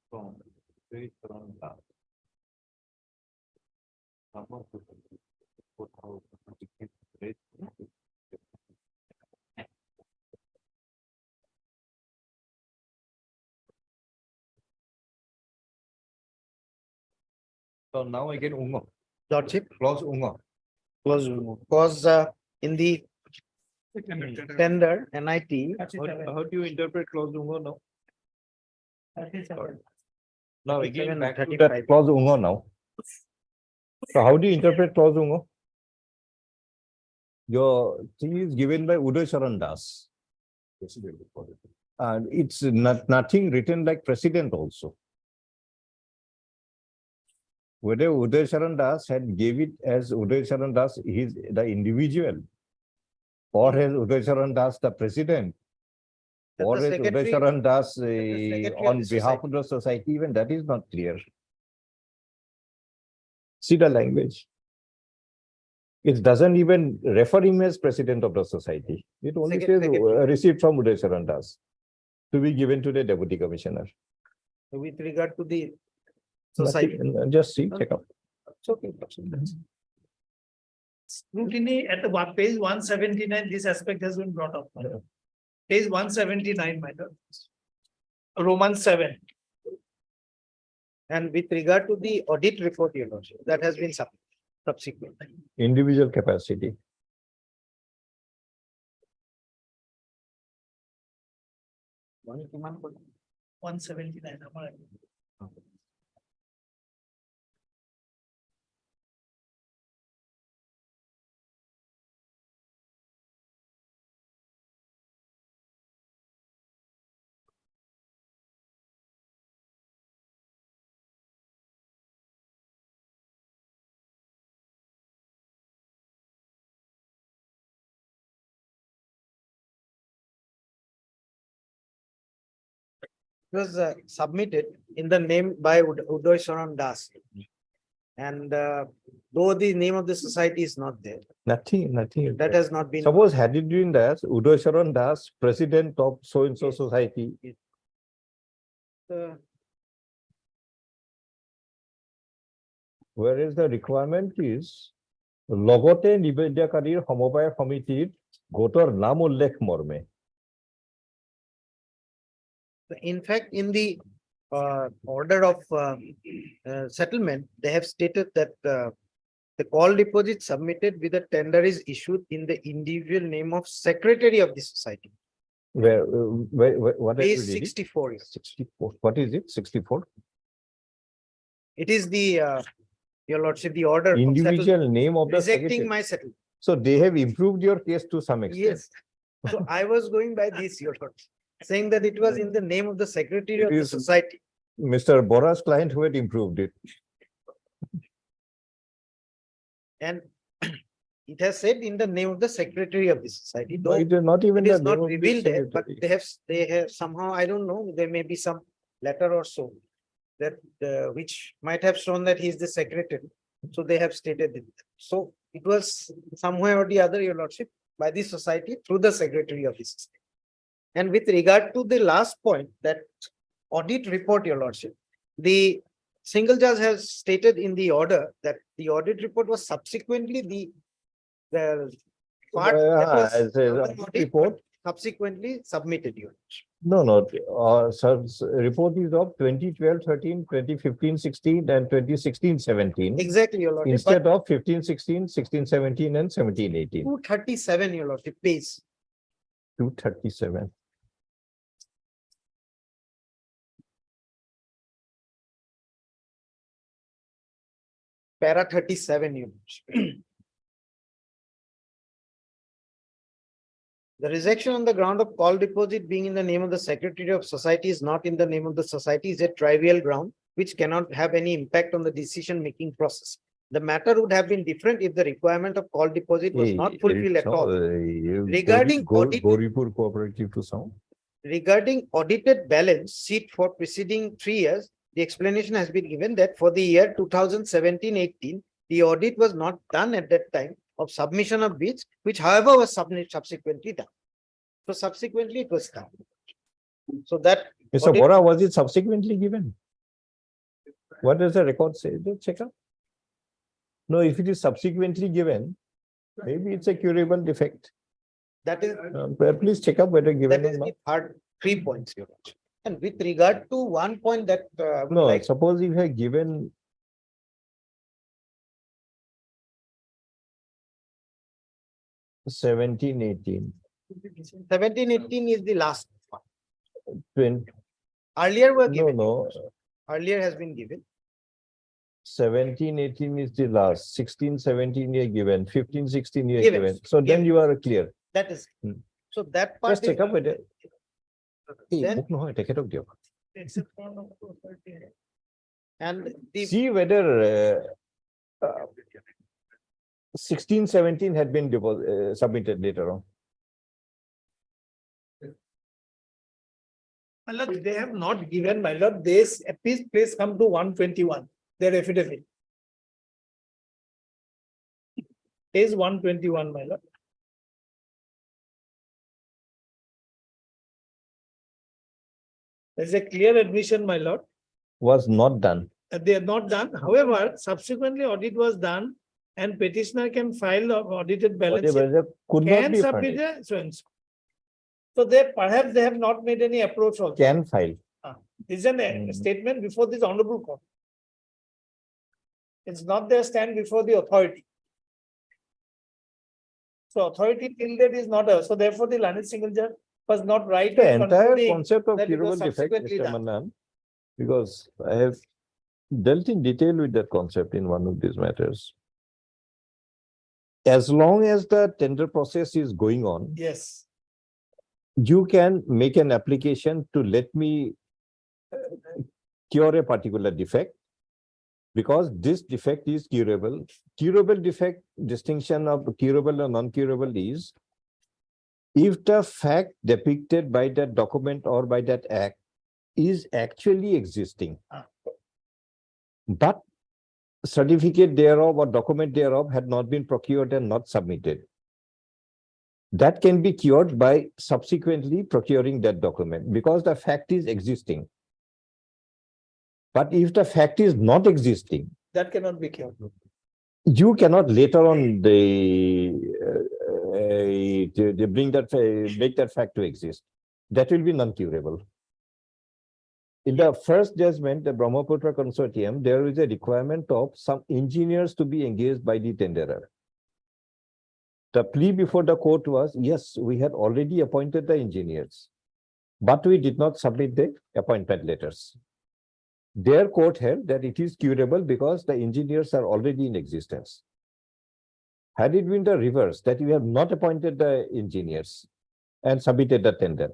from very strong love. Some of the So now again, ungo, Lordship, clause ungo. because in the tender NIT, How do you interpret clause ungo now? Now again, back to 35. that clause ungo now. So how do you interpret clause ungo? Your thing is given by Uday Sharan Das. And it's nothing written like precedent also. Whether Uday Sharan Das had gave it as Uday Sharan Das, he's the individual, or as Uday Sharan Das the president, That or the as Uday secretary- Sharan Das secretary of on the behalf of the society, even that is not clear. See the language. It doesn't even refer him as president of the society. It only says received from Uday Sharan Das to be given to the deputy commissioner. with regard to the society. Nothing, just see, check out. It's okay. Scrutiny at the page 179, this aspect has been brought up. Page 179, my lord. Roman 7. And with regard to the audit report, your lordship, that has been subsequent. Individual capacity. One 179. It was submitted in the name by Uday Sharan Das. And though the name of the society is not there, Nothing. that has not been. Suppose had it been that Uday Sharan Das, president of so and so Yes. society, whereas the requirement is লগতে নিবেদনকাৰীৰ সমবায় সমিতিৰ গোটৰ নাম উল্লেখ মৰ্মে. In fact, in the order of settlement, they have stated that the call deposit submitted with the tender is issued in the individual name of secretary of the society. Where, what are you Page reading? 64. 64. What is it? 64? It is the, your lordship, the order. of Individual name of the rejecting secretary. my settlement. So they have improved your case to some extent. Yes. So I was going by this, your lord, saying that it was in the name of the secretary of the is- society. Mr. Bora's client who had improved it. And it has said in the name of the secretary of the society, No, though it is not even it the is not name of the revealed there, but secretary. they have somehow, I don't know, there may be some letter or so that which might have shown that he is the secretary. So they have stated it. So it was somewhere or the other, your lordship, by the society through the secretary of the society. And with regard to the last point, that audit report, your lordship, the single judge has stated in the order that the audit report was subsequently the part that was as a audit report. subsequently submitted, your lordship. No. Report is of 2012, 13, 2015, 16 and 2016, 17. Exactly, your lordship. Instead of 15, 16, 16, 17 and 17, 18. 237, your lordship, page. 237. Para 37, your lordship. The rejection on the ground of call deposit being in the name of the secretary of society is not in the name of the society is a trivial ground which cannot have any impact on the decision-making process. The matter would have been different if the requirement of call deposit was not fulfilled at all. Regarding audit- Goripur Cooperative to sound. Regarding audited balance sheet for preceding 3 years, the explanation has been given that for the year 2017-18, the audit was not done at that time of submission of bids, which however was subsequently done. So subsequently it was done. So that. Mr. audit- Bora, was it subsequently given? What does the record say? Just check out. No, if it is subsequently given, maybe it's a curable defect. That is, But please check up whether given that or is not. the third 3 points, your lordship. And with regard to one point that. I would No, like- suppose if you have given 17, 18, 17, 18 is the last one. 20, Earlier were no, given. no, Earlier has been given. 17, 18 is the last, 16, 17 year given, 15, 16 year Given. given. So then Given. you are clear. That is. Hmm. So that part. Just check up with it. Then- Take it up, dear. And the. See whether 16, 17 had been submitted later on. My lord, they have not given, my lord, this appeals place come to 121, their affidavit. Is 121, my lord. There's a clear admission, my lord. Was not done. They are not done. However, subsequently audit was done and petitioner can file of audited balance. sheet, Could not Can be submit funded. a so and so. So they perhaps they have not made any approach also. Can file. This is a statement before this honorable court. It's not their stand before the authority. So authority till that is not a, so therefore the learned single judge was not right. The in entire concluding concept of that it was curable defect, subsequently Mr. done. Manan, because I have dealt in detail with that concept in one of these matters. As long as the tender process is going on, Yes, you can make an application to let me cure a particular defect because this defect is curable. Curable defect distinction of curable or non-curable is if the fact depicted by that document or by that act is actually existing, but certificate thereof or document thereof had not been procured and not submitted. That can be cured by subsequently procuring that document because the fact is existing. But if the fact is not existing, that cannot be cured. you cannot later on they bring that make that fact to exist. That will be non-curable. In the first judgment, the Brahmaputra Consortium, there is a requirement of some engineers to be engaged by the tenderer. The plea before the court was, yes, we had already appointed the engineers, but we did not submit the appointment letters. Their court held that it is curable because the engineers are already in existence. Had it been the reverse, that you have not appointed the engineers and submitted the tender,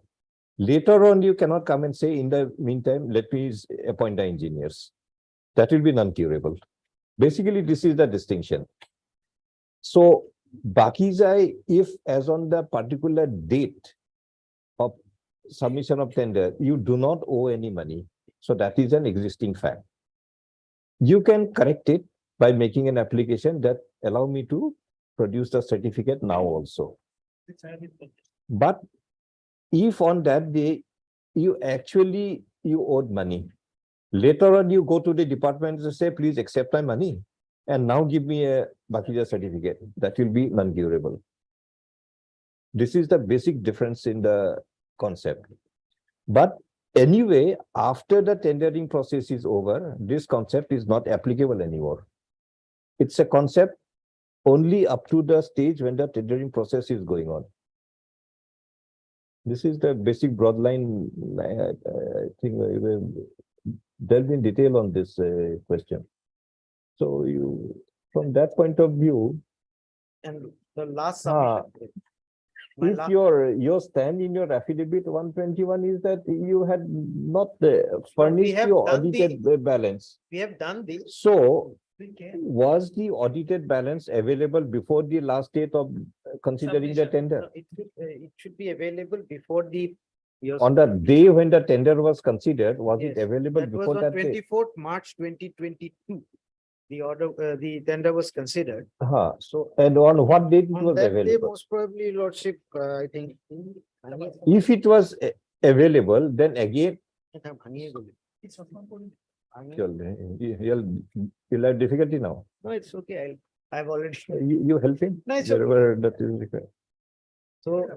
later on you cannot come and say, in the meantime, let me appoint the engineers. That will be non-curable. Basically, this is the distinction. So, Bakizai, if as on the particular date of submission of tender, you do not owe any money. So that is an existing fact. You can correct it by making an application that allow me to produce the certificate now also. But if on that day, you owed money, later on you go to the department and say, please accept my money and now give me a Bakija certificate, that will be non-curable. This is the basic difference in the concept. But anyway, after the tendering process is over, this concept is not applicable anymore. It's a concept only up to the stage when the tendering process is going on. This is the basic broad line. I think we will delve in detail on this question. So you, from that point of view, And the last submission. My if last- your stand in your affidavit 121 is that you had not furnished have your done audited balance. We have done this. So was the audited balance available before the last date of considering the tender? It should be available before the. On the day when the tender was considered, was it Yes, available That was before on that day? 24th March 2022. The order, the tender was considered. So, and on what date it On was that day, available? most probably lordship, I think. If it was available, then again, you'll have difficulty now. No, it's okay. I've already. You help him No, it's okay. wherever that is required. So.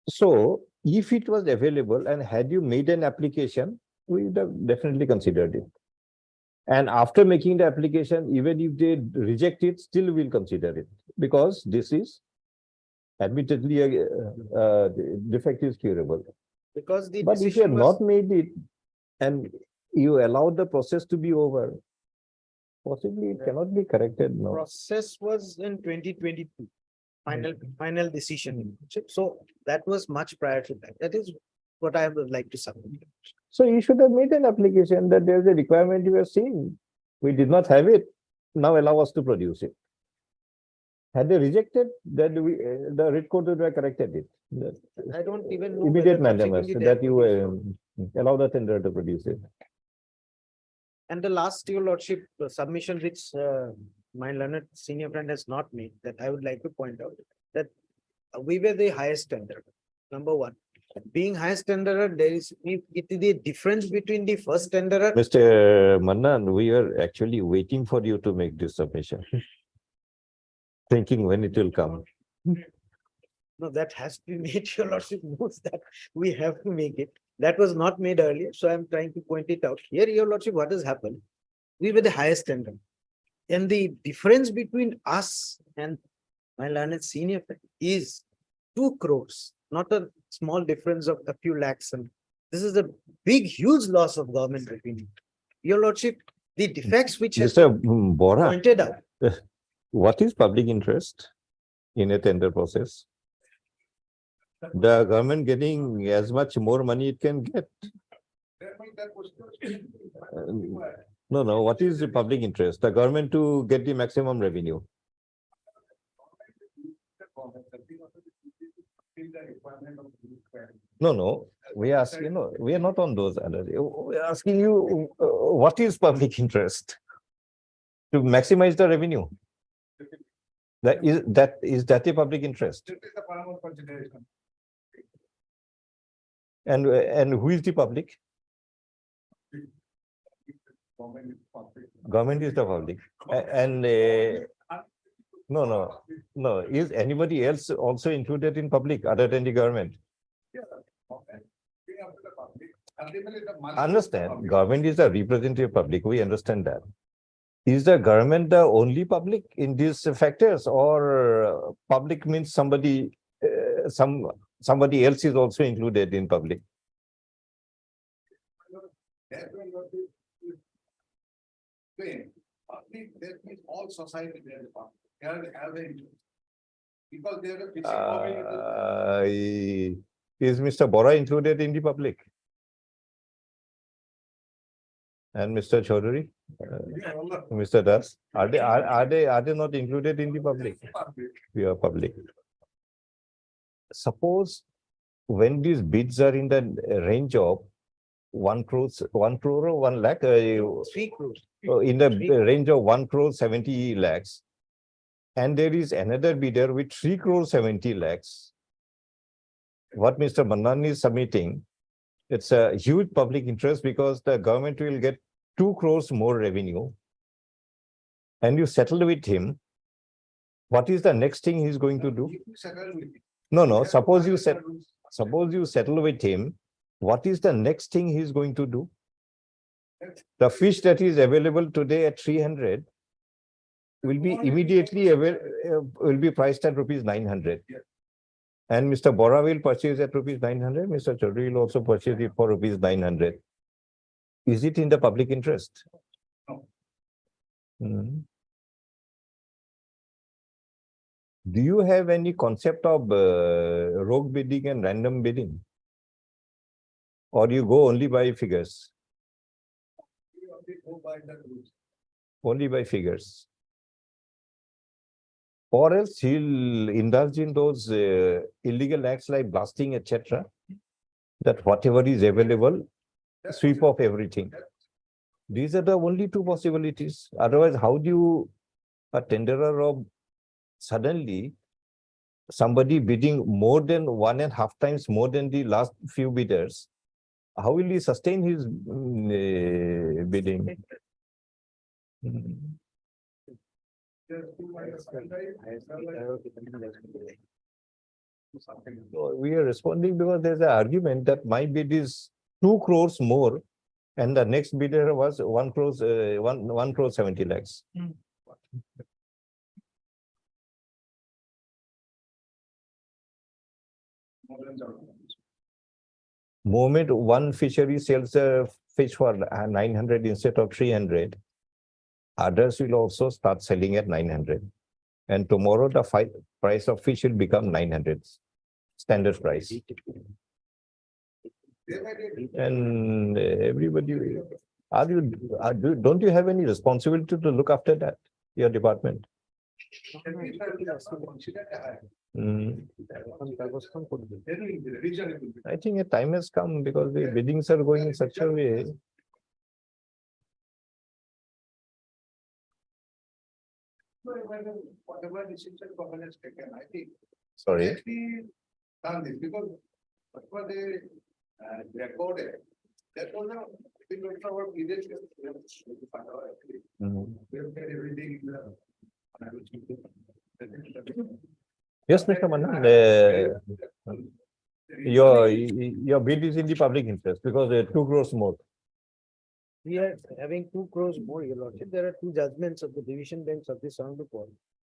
So if it was available and had you made an application, we would have definitely considered it. And after making the application, even if they reject it, still we'll consider it because this is admittedly a defect is curable. Because the But if you have decision was, not made it and you allowed the process to be over, possibly it cannot be corrected now. process was in 2022. Final decision. So that was much prior to that. That is what I would like to submit. So you should have made an application that there's a requirement you are seeing. We did not have it. Now allow us to produce it. Had they rejected, then the writ court would have corrected it. I don't even know. Immediate whether mandamus subsequently they that have you produced it. allow the tender to produce it. And the last, your lordship, submission which my learned senior friend has not made, that I would like to point out, that we were the highest tender, number one. Being highest tenderer, there is, it is the difference between the first tenderer. Mr. Mannan, we are actually waiting for you to make this submission. Thinking when it will come. No, that has to be made, your lordship knows that we have to make it. That was not made earlier, so I'm trying to point it out. Here, your lordship, what has happened? We were the highest tender. And the difference between us and my learned senior friend is 2 crores, not a small difference of a few lakhs. And this is a big, huge loss of government revenue. Your lordship, the defects which has Mr. been Bora, pointed out. what is public interest in a tender process? The government getting as much more money it can get. No, what is the public interest? The government to get the maximum revenue. No, we are asking, we are not on those. We are asking you, what is public interest? To maximize the revenue. Is that a public interest? And who is the public? Government is the public. And no. Is anybody else also included in public other than the government? Understand, government is a representative public. We understand that. Is the government the only public in these factors, or public means somebody else is also included in public? All society because they is Mr. Bora included in the public? And Mr. Chaudhary, Mr. Das, are they not included in the public? We are public. Suppose when these bids are in the range of 1 crore or 1 lakh, 3 crores. in the range of 1 crore 70 lakhs, and there is another bidder with 3 crore 70 lakhs. What Mr. Mannan is submitting, it's a huge public interest because the government will get 2 crores more revenue. And you settle with him. What is the next thing he's going to do? No. Suppose you settle with him. What is the next thing he's going to do? The fish that is available today at 300 will be immediately will be priced at rupees 900. And Mr. Bora will purchase at rupees 900. Mr. Chaudhary will also purchase it for rupees 900. Is it in the public interest? No. Do you have any concept of rogue bidding and random bidding? Or you go only by figures? Only by figures. Or else he'll indulge in those illegal acts like blasting, etc. That whatever is available, sweep off everything. These are the only 2 possibilities. Otherwise, how do you, a tenderer of suddenly somebody bidding more than 1.5 times more than the last few bidders, how will he sustain his bidding? So we are responding because there's an argument that my bid is 2 crores more And the next bidder was 1 crore, 1 crore 70 lakhs. Moment one fishery sells a fish for 900 instead of 300, others will also start selling at 900. And tomorrow the price of fish will become 900, standard price. And everybody, don't you have any responsibility to look after that, your department? I think a time has come because the biddings are going in such a way. Whatever decision government has taken, I think. Sorry. Let me done this because what they recorded, that was a big of our village. Yes, Mr. Manan, your bid is in the public interest because 2 crores more. We are having 2 crores more, your lordship. There are 2 judgments of the division bench of this honorable court,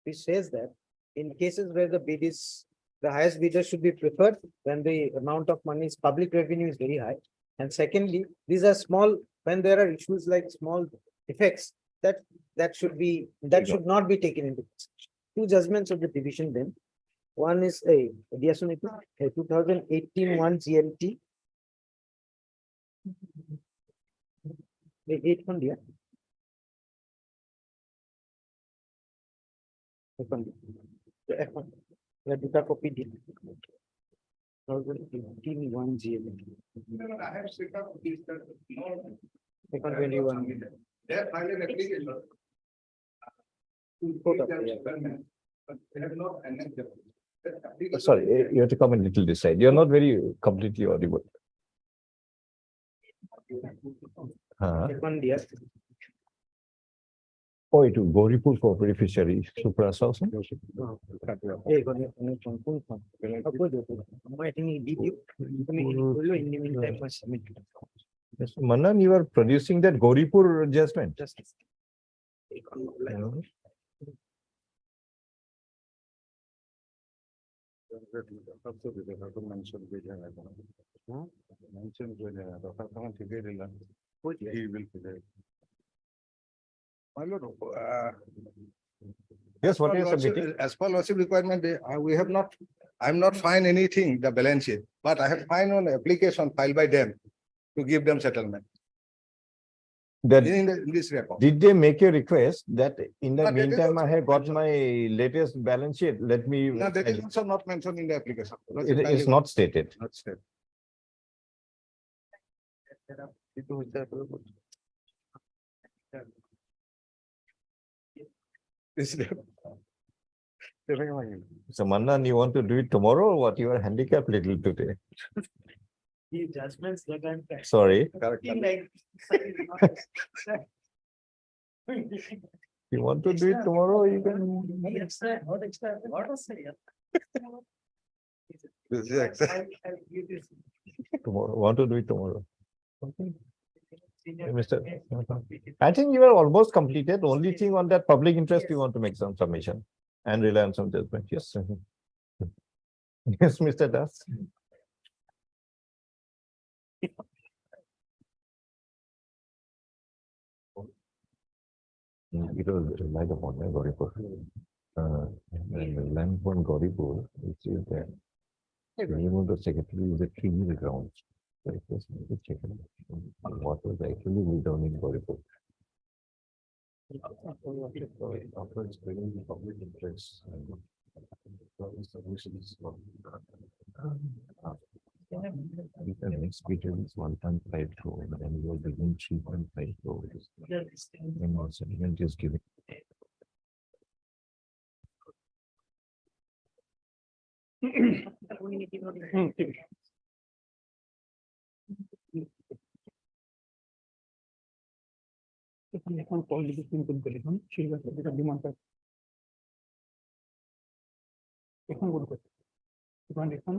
which says that in cases where the bid is, the highest bidder should be preferred when the amount of money is public revenue is very high. And secondly, these are small, when there are issues like small effects, that should not be taken into consideration. 2 judgments of the division bench. One is a 2018 1 GLT. The 8 one, yeah. The data copy did. 2018 1 GLT. I have set up this, no. 21. They have filed an application. But they have not annexed them. Sorry, you have to come a little this side. You're not very completely audible. Second, yes. Oh, it will Goripur Cooperative Fishery, Supra South. Yes, Manan, you are producing that Goripur judgment. My lord, Yes, what per is lordship- submitting? As per lordship requirement, we have not, I'm not find anything, the balance sheet, but I have find on application filed by them to give them settlement That in this record. did they make a request that in the That is meantime I also have got mentioned. my latest balance sheet? Let me. No, that is also not mentioned in the application. It is not stated. Not stated. This is So Manan, you want to do it tomorrow or what? You are handicapped little today. The judgments that I'm. Sorry. correct. You want to do it tomorrow, you can. This is exact. Tomorrow, want to do it tomorrow. Okay. Mr. I think you are almost completed. Only thing on that public interest, you want to make some submission and rely on some judgment. Yes. Yes, Mr. Das. It was relied upon Gauripur. Land upon Gauripur, which is there. The name of the secretary is a tree in the ground. So it was check what was actually laid down in Gauripur. After explaining the public interest. The next meter is 1.5 crore and you are giving 3.5 crores. And also you can just give it. এখন call দিকে কিন্তু এখন সেই যেটা demand করে এখন বল করতে এখন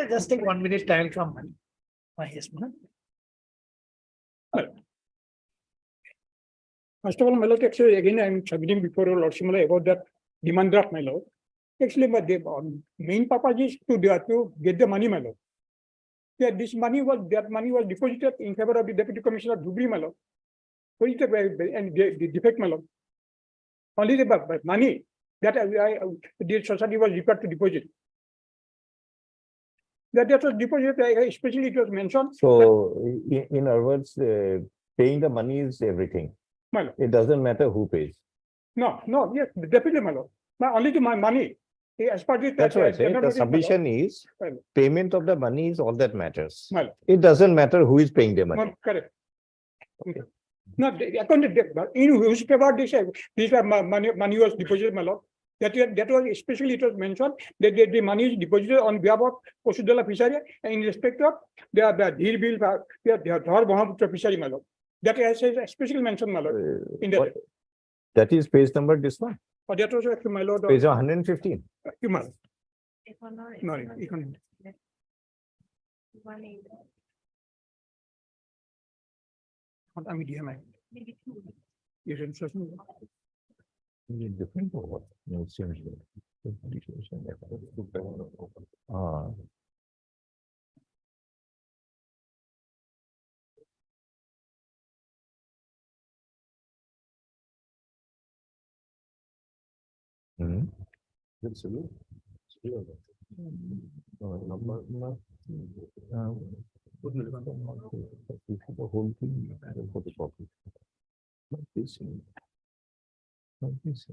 Just take 1 minute time from my husband. First of all, my lord, actually, again, I'm submitting before your lordship my lord, about that demand draft, my lord. Actually, my main purpose is to get the money, my lord. Yeah, that money was deposited in favor of the deputy commissioner Dubri, my lord. What is the defect, my lord? Only the money that the society was required to deposit. That was deposited, especially it was mentioned. So in other words, paying the money is everything. My lord. It doesn't matter who pays. No, yes, definitely, my lord. Only to my money. As part of it, That's why I say the submission is payment of the money is all that matters. It doesn't matter who is paying the money. Correct. No, according to in whose favor this money was deposited, my lord. That was especially it was mentioned that the money is deposited on behalf of Kosudala fishery and in respect of the Dhir bill, the Dhar Bahaputra fishery, my lord. That is especially mentioned, my lord. In that. That is page number this one. Or that was actually, my lord. Page 115. You must. No, you can. I mean, yes, Different or what? No, same. Ah. Hmm. The whole thing for the copy. Not this. Not this.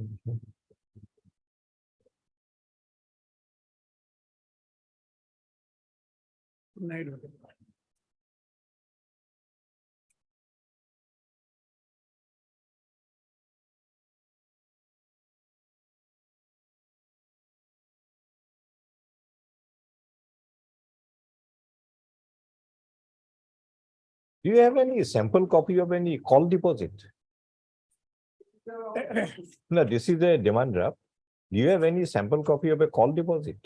Do you have any sample copy of any call deposit? No, this is a demand draft. Do you have any sample copy of a call deposit?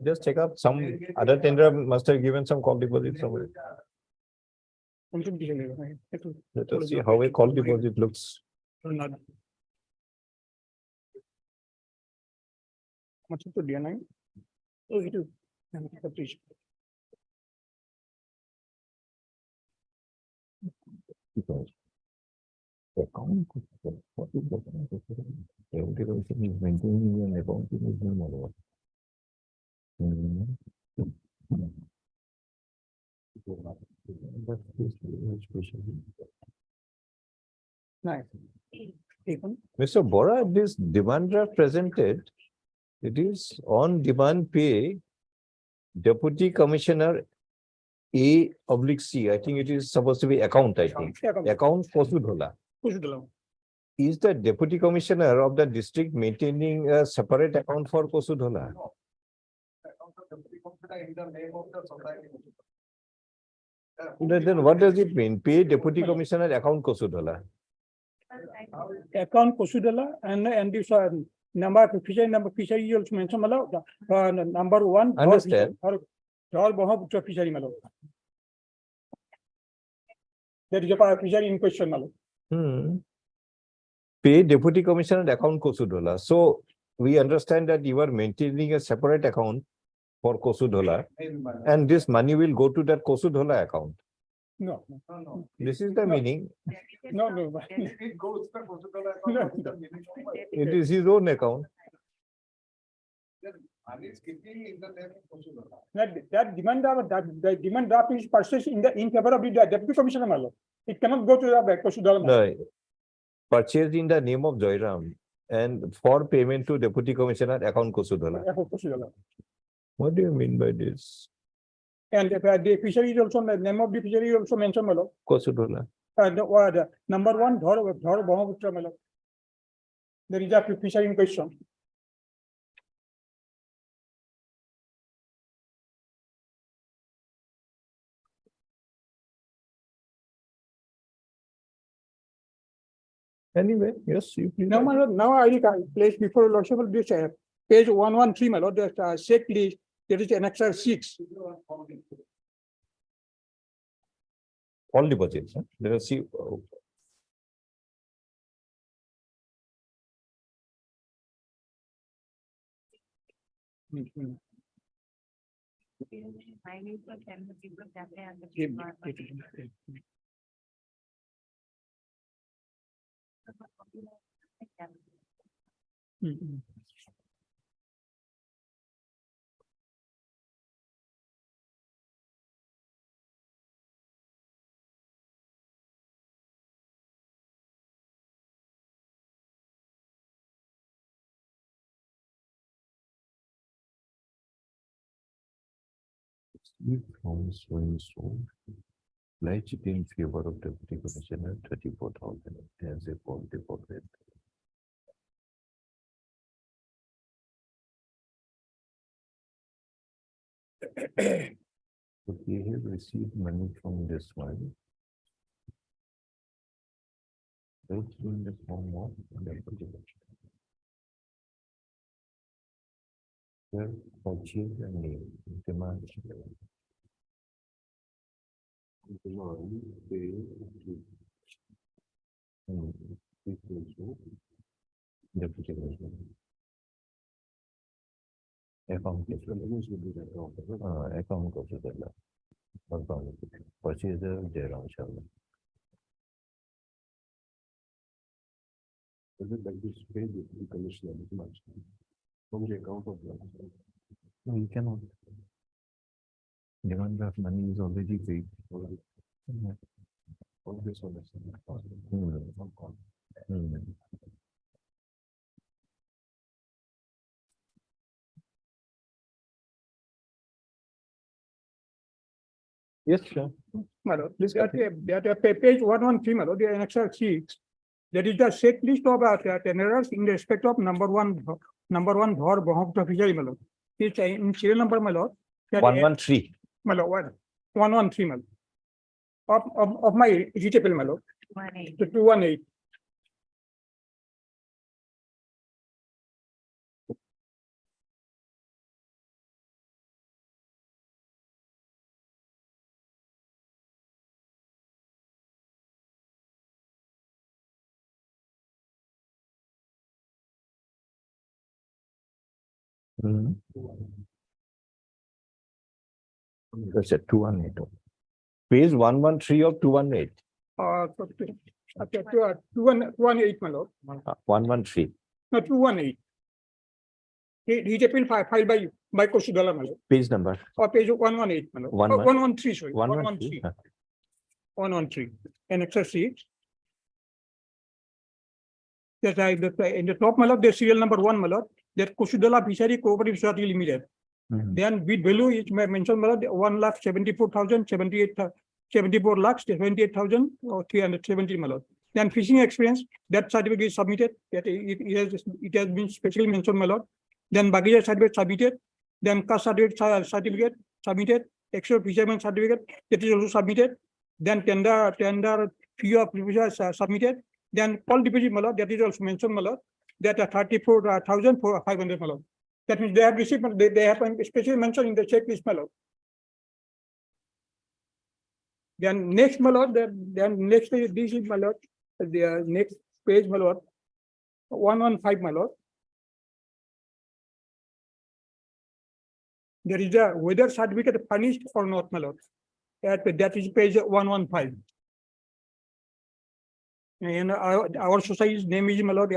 Just check out some other tender must have given some call deposit somewhere. Let us see how a call deposit looks. Because the account, what is the account? Every person is maintaining an account in his name or what? Nice. Mr. Bora, this demand draft presented, it is on demand pay, Deputy Commissioner A/C. I think it is supposed to be account, I think. Account Kosudhola. Is the Deputy Commissioner of the district maintaining a separate account for Kosudhola? Then what does it mean? Pay Deputy Commissioner account Kosudhola. Account Kosudala and this number fishery you also mentioned number one. Understand. Dhar Bahaputra fishery, my lord. That is a fishery in question, my lord. Pay Deputy Commissioner account Kosudhola. So we understand that you are maintaining a separate account for Kosudhola, and this money will go to that Kosudhola account. No. This is the meaning. No. It is his own account. That demand draft is purchased in favor of the deputy commissioner, my lord. It cannot go to the Kosudhola. No, purchased in the name of Joyram and for payment to Deputy Commissioner account Kosudola. What do you mean by this? And the fishery is also, the name of the fishery is also mentioned, my lord. Kosudola. Number one, Dhar Brahmaputra, my lord. There is a fishery in question. Anyway, yes, you please. Now, my lord, now I place before your lordship this page 113, my lord, the checklist, there is an extra 6. All deposits, huh? Let us see. Pledge in favor of Deputy Commissioner 34,000 as a bond deposit. So we have received money from this one. That's in the form of deputy commissioner. Here, purchase and name, demand. Deputy commissioner. Account account purchase Jairam Sharma. Is it like this page with the commissioner much from the account of the no, you cannot. Demand of money is already paid. All this one is Yes, sure. My lord, please get page 113, my lord, the extra 6. That is the checklist of tenderers in respect of number one Dhar Brahmaputra fishery, my lord. It's in serial number, my lord. 113. My lord, 113, my lord. Of my GTPL, my lord. 218. That's it, 218. Page 113 of 218. 218, my lord. 113. No, 218. GTPL filed by Kosudola, my lord. Page number. Or page 118, my lord. 113, sorry. 113. 113. And extra 6. That in the top, my lord, the serial number 1, my lord, that Kosudola Fishery Cooperative Society Limited. Then bid value is mentioned, my lord, 1,74,370, my lord. Then fishing experience, that certificate is submitted. That it has been specially mentioned, my lord. Then baggage certificate submitted. Then cash certificate submitted. Extra fisherman certificate that is also submitted. Then tender fee of submitted. Then call deposit, my lord, that is also mentioned, my lord. That 34,500, my lord. That means they have received, they have especially mentioned in the checklist, my lord. Then next, my lord, then next page, this is, my lord, the next page, my lord, 115, my lord. There is a whether certificate furnished or not, my lord. That is page 115. And our society's name is, my lord,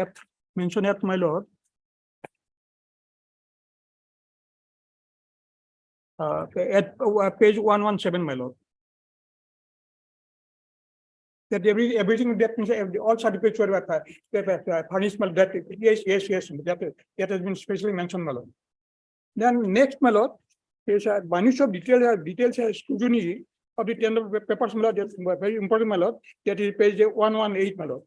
mentioned at, my lord. At page 117, my lord. That everything that means all certificates were furnished, that, yes, that has been specially mentioned, my lord. Then next, my lord, is a bunch of details scrutiny of the tender papers, my lord, that's very important, my lord, that is page 118, my lord.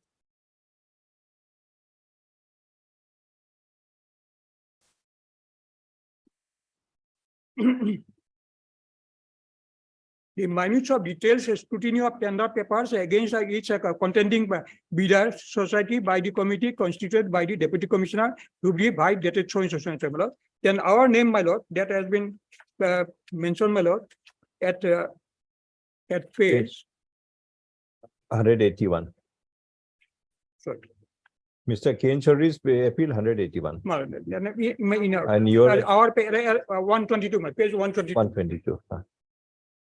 The minutes of details scrutiny of tender papers against each contending bidder society by the committee constituted by the deputy commissioner to be by dated so and so and so, my lord. Then our name, my lord, that has been mentioned, my lord, at page. 181. Sorry. Mr. Ken Chaudhary's appeal 181. My lord, then in And your our page 122, my page 122. 122.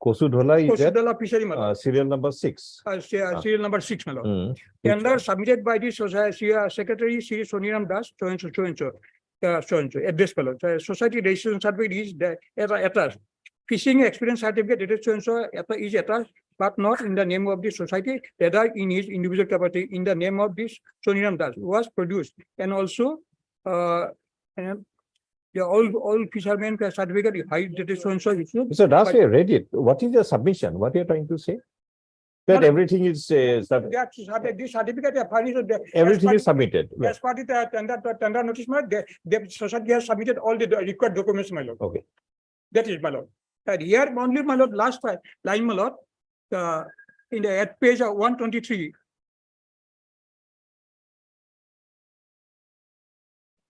Kosudhola is at Kosudhola fishery, my lord. serial number 6. Serial number 6, my lord. Which Tender one? submitted by the society secretary, Sri Soniram Das, so and so, address, my lord. Society registration certificate is the attached. Fishing experience certificate, it is so is attached, but not in the name of the society, rather in his individual capacity, in the name of this Soniram Das was produced. And also, and the all fishermen certificate, high dated so and so. Mr. Das, we read it. What is your submission? What are you trying to say? That No, everything is This certificate, everything is submitted. as part of the tender notice, my lord, the society has submitted all the required documents, my lord. Okay. That is, my lord. And here only, my lord, last line, my lord, in the at page 123.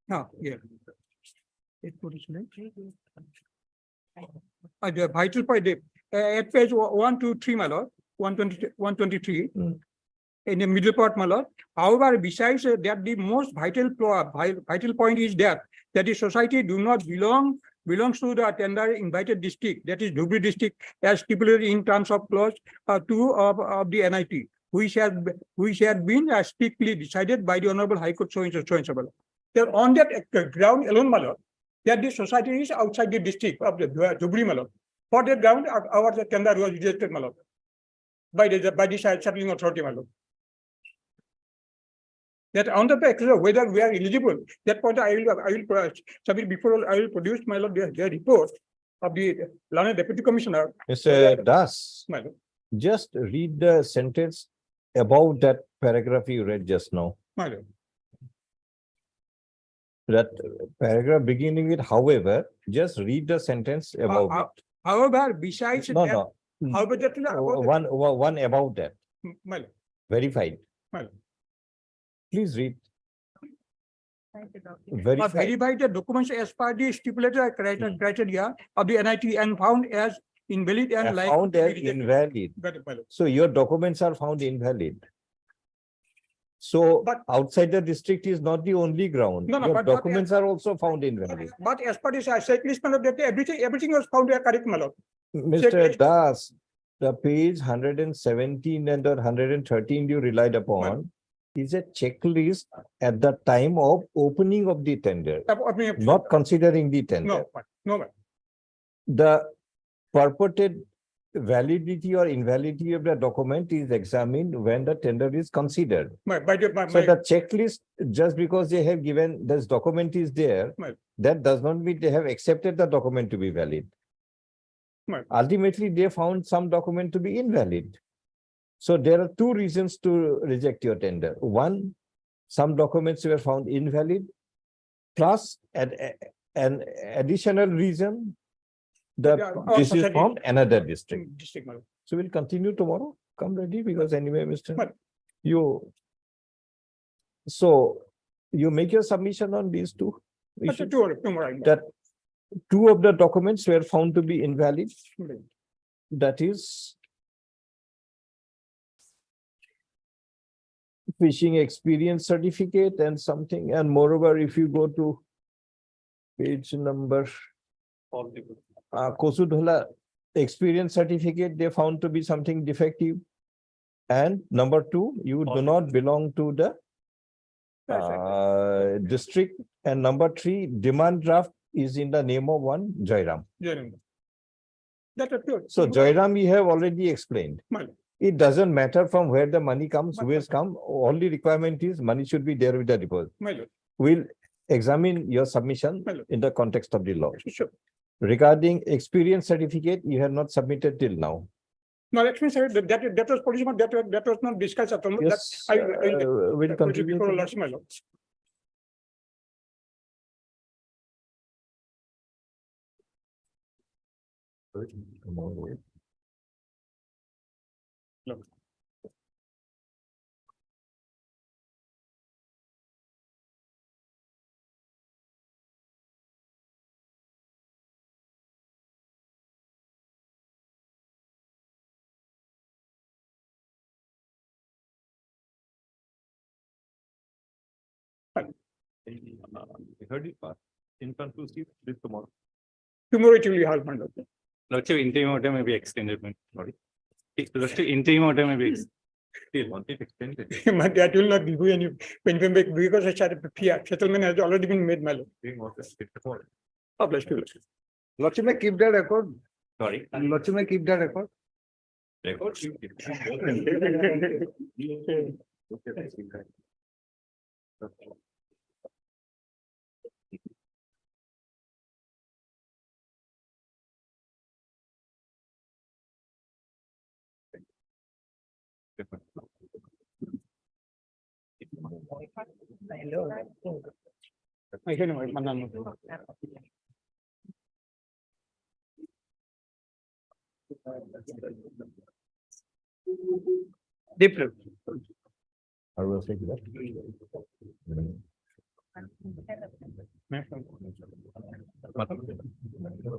Now, here. The vital point, at page 123, my lord, 123. In the middle part, my lord. However, besides that, the most vital point is that the society do not belongs to the tender invited district, that is Dhubri district, as stipulated in terms of clause 2 of the NIT, which had been strictly decided by the Honorable High Court so and so. Then on that ground alone, my lord, that the society is outside the district of the Dhubri, my lord. For that ground, our tender was rejected, my lord, by the settling authority, my lord. That on the basis of whether we are eligible, that point I will submit before I will produce, my lord, the report of the learned deputy commissioner. Mr. Das, My lord, just read the sentence about that paragraph you read just now. my lord. That paragraph beginning with however, just read the sentence about it. However, besides No, that, no. however, that One about that. my lord, Verified. my lord. Please read. Verified the documents as per the stipulated criteria of the NIT and found as invalid and like. Found as invalid. Got it, my lord. So your documents are found invalid. So But- outside the district is not the only ground. No, no, Your but- documents are also found invalid. But as per this checklist, my lord, that everything was found correct, my lord. Mr. Checklist. Das, the page 117 and 113 you relied upon is a checklist at the time of opening of the tender, not considering the tender. No, The purported validity or invalidity of the document is examined when the tender is considered. So the checklist, just because they have given this document is there, Right. that does not mean they have accepted the document to be valid. Right. Ultimately, they found some document to be invalid. So there are two reasons to reject your tender. One, some documents were found invalid, plus an additional reason, our this is society- from another district. district, my lord. So we'll continue tomorrow. Come ready, because anyway, Mr. But- So you make your submission on these two But issues. tomorrow. That two of the documents were found to be invalid. That is fishing experience certificate and something. And moreover, if you go to page number Kosudhola experience certificate, they found to be something defective. And number two, you do not belong to the district. And number three, demand draft is in the name of one Jairam. That appeared. So Jairam, we have already explained. My lord. It doesn't matter from where the money comes, who has come. Only requirement is money should be there with the deposit. My lord, We'll examine your submission My lord. in the context of the law. sure. Regarding experience certificate, you have not submitted till now. No, let me say that was policy, but that was not discussed at all. That Yes, I we'll proceed continue. before to- lordship, my lord. Tomorrow. Heard it pass. Inconclusive, this tomorrow. Tomorrow it will be held, my lord. Lordship, interim order may be extended, sorry. Lordship, interim order may be Still want it extended. But that will not give you any benefit because settlement has already been made, my lord. Being what is it tomorrow? Oh, bless you. Lordship may keep the record. Sorry. Lordship may keep the record. Record you keep. I can know, Manan. Deeply. I will say that.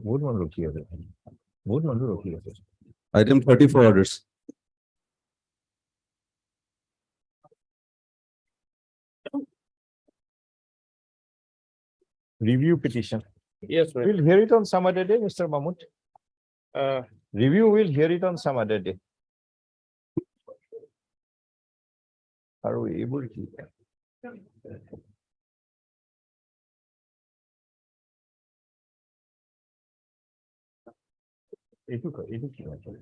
Would one look here? Would one look here? Item 34 orders. Review petition. Yes, sir. We'll hear it on some other day, Mr. Mahmood. Review, we'll hear it on some other day. Are we able to? এইটো কি আছিল?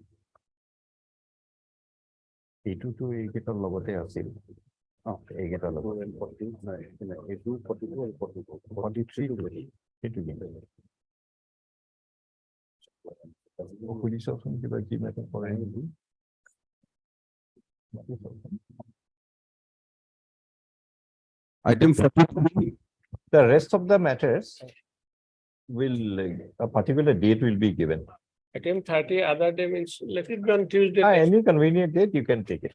এইটোতো এইকেইটাৰ লগতে আছিল। এইকেইটাৰ লগত। 43 সেইটো কিন্তু। সুধি চাওকচোন কিবা কি মেটাৰ কৰে নেকি? Item 43. The rest of the matters will, a particular date will be given. Item 30, other day means, let it be on Tuesday. Any convenient date, you can take it.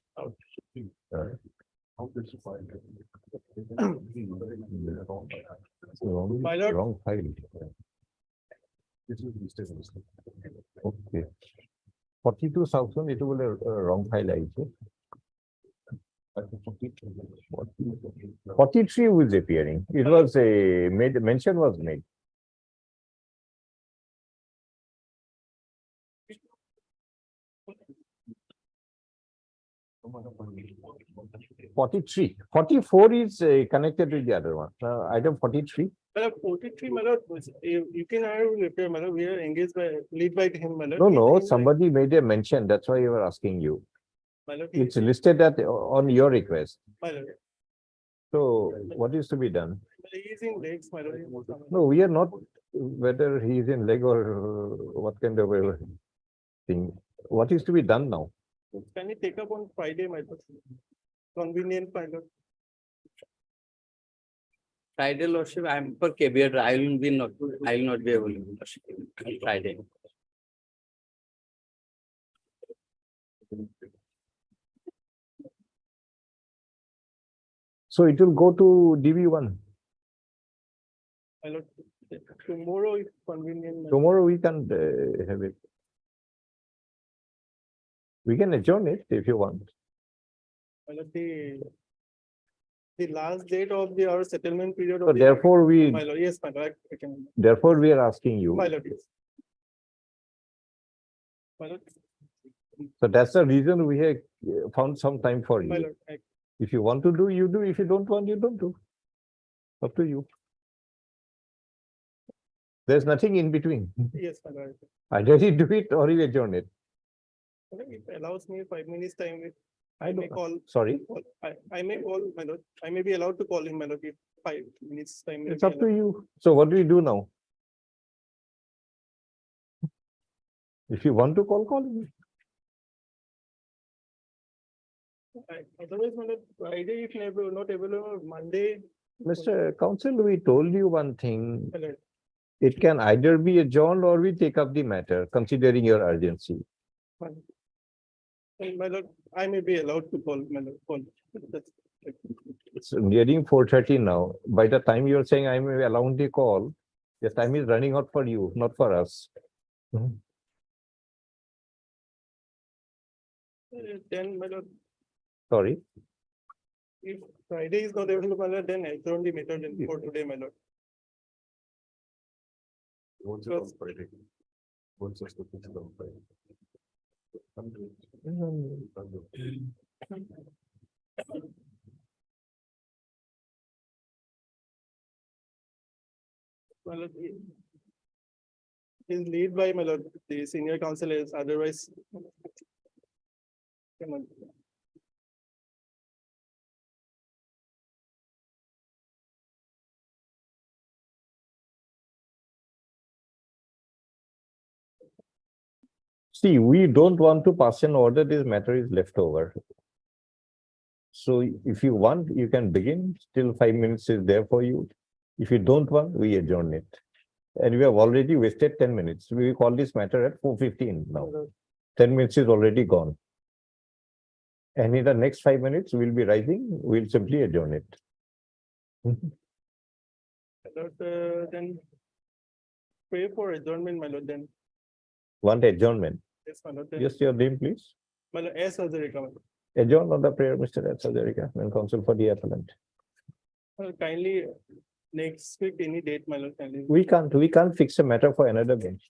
My lord. Wrong file. Okay. 42,000, it will a wrong file, I say. 43 was appearing. It was a mention was made. Forty-three. 44 is connected with the other one. Item 43. 43, my lord, you can have repair, my lord, we are engaged by, lead by him, my lord. No, somebody made a mention. That's why I was asking you. My lord, It's listed on your request. my lord, So what is to be done? he is in legs, my lord. No, we are not whether he is in leg or what kind of a thing. What is to be done now? Can you take up on Friday, my lord? Convenient, my lord. Friday, Lordship, I'm for caveat, I will not be able to, Lordship, Friday. So it will go to DB1. My lord, tomorrow is convenient. my lord. Tomorrow we can have it. We can adjourn it if you want. My lord, the last date of our settlement period. So of the- therefore we, My lord, yes, my lord, I can, therefore we are asking you. my lord, yes. My lord, So that's the reason we have found some time for my you. lord, If you want to do, you do. If you don't want, you don't do. Up to you. There's nothing in between. yes, my lord. Either you do it or you adjourn it. It allows me 5 minutes time. I may don't, call. sorry, I may call, my lord. I may be allowed to call him, my lord, if 5 minutes time. may it's be up to allowed. you. So what do we do now? If you want to call him. Otherwise, my lord, Friday, if never, not available, Monday. Mr. Counsel, we told you one thing. My lord. It can either be adjourned or we take up the matter, considering your urgency. My lord, I may be allowed to call, my lord, call. That's- It's nearing 4:30 now. By the time you're saying I may allow the call, the time is running out for you, not for us. Then, my lord, Sorry. if Friday is not available, my lord, then I don't the matter then for today, my lord. Once it's on Friday. Once it's on Friday. My lord, is lead by, my lord, the senior counsel is otherwise. Come on. See, we don't want to pass an order, this matter is left over. So if you want, you can begin, still 5 minutes is there for you. If you don't want, we adjourn it. And we have already wasted 10 minutes. We will call this matter at 4:15 now. 10 minutes is already gone. And in the next 5 minutes, we'll be rising, we'll simply adjourn it. My lord, then pray for adjournment, my lord, then. Want adjournment? Yes, my lord, then. Just your name, please. My lord, as was the recommend. Adjourn on the prayer, Mr. Sazerika, and counsel for the appellant. Kindly next week, any date, my lord, kindly. We can't fix a matter for another bench.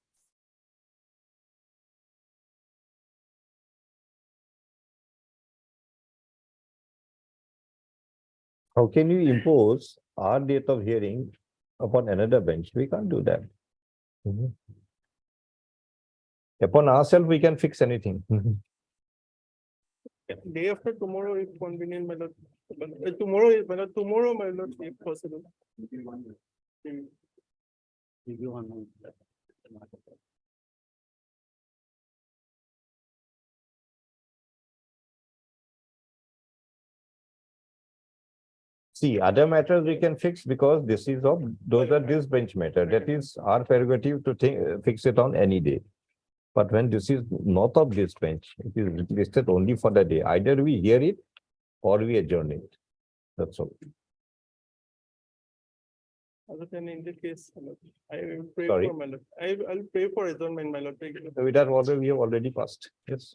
How can you impose our date of hearing upon another bench? We can't do that. Upon ourselves, we can fix anything. Day after tomorrow, if convenient, my lord. Tomorrow, my lord, tomorrow, my lord, if possible. See, other matters we can fix because this is of, those are this bench matter. That is our prerogative to fix it on any day. But when this is not of this bench, it is listed only for the day. Either we hear it or we adjourn it. That's all. Other than in this case, my lord, I will pray Sorry? for, my lord. I'll pray for adjournment, my lord. With that order, we have already passed. Yes.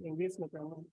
English, my lord.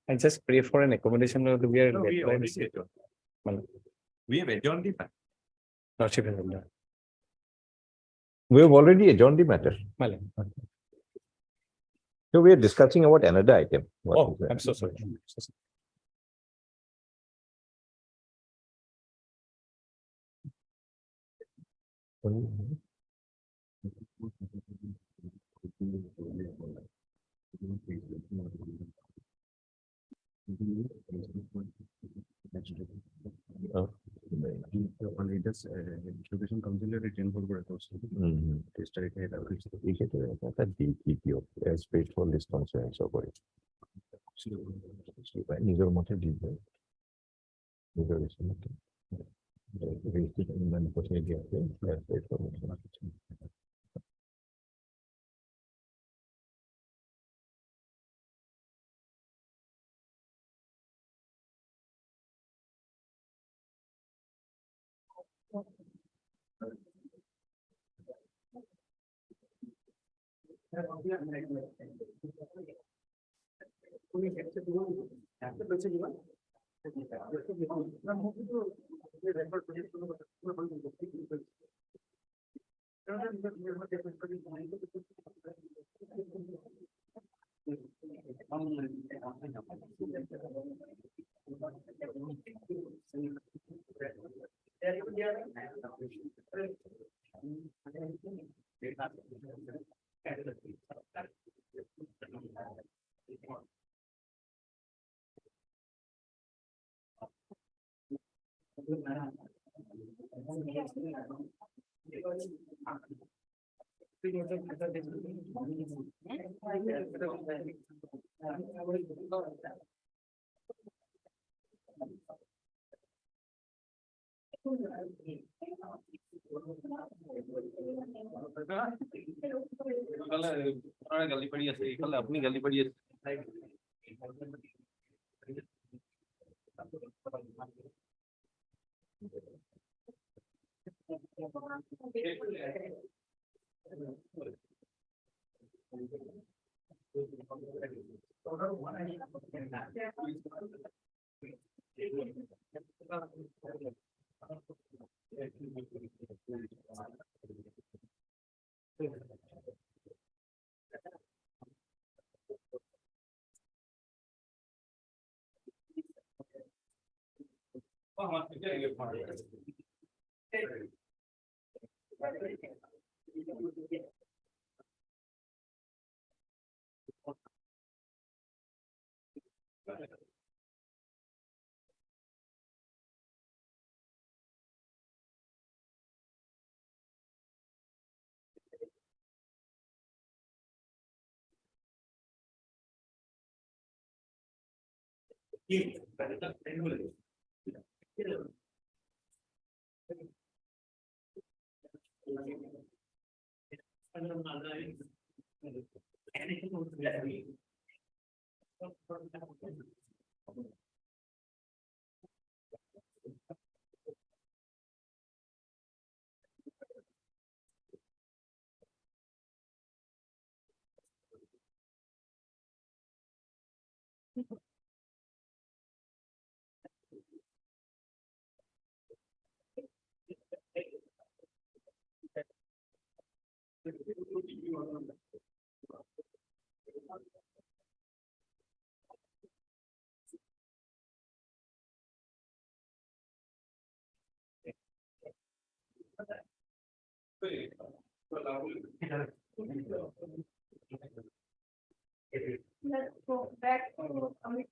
I just pray for an accommodation of the we are. No, we already adjourned. We have adjourned the matter. Lordship has done. We have already adjourned the matter. So we are discussing about another item. What Oh, is that? I'm so sorry. Only this education council retain for as paid for this concern and so forth. নিজের মতে দিবে নিজের মতে মানে কোথায় গিয়েছে as paid for this concern. গালি পাড়ি আছে এখানে আপনি গালি পাড়ি আছে Let's go back to Amit.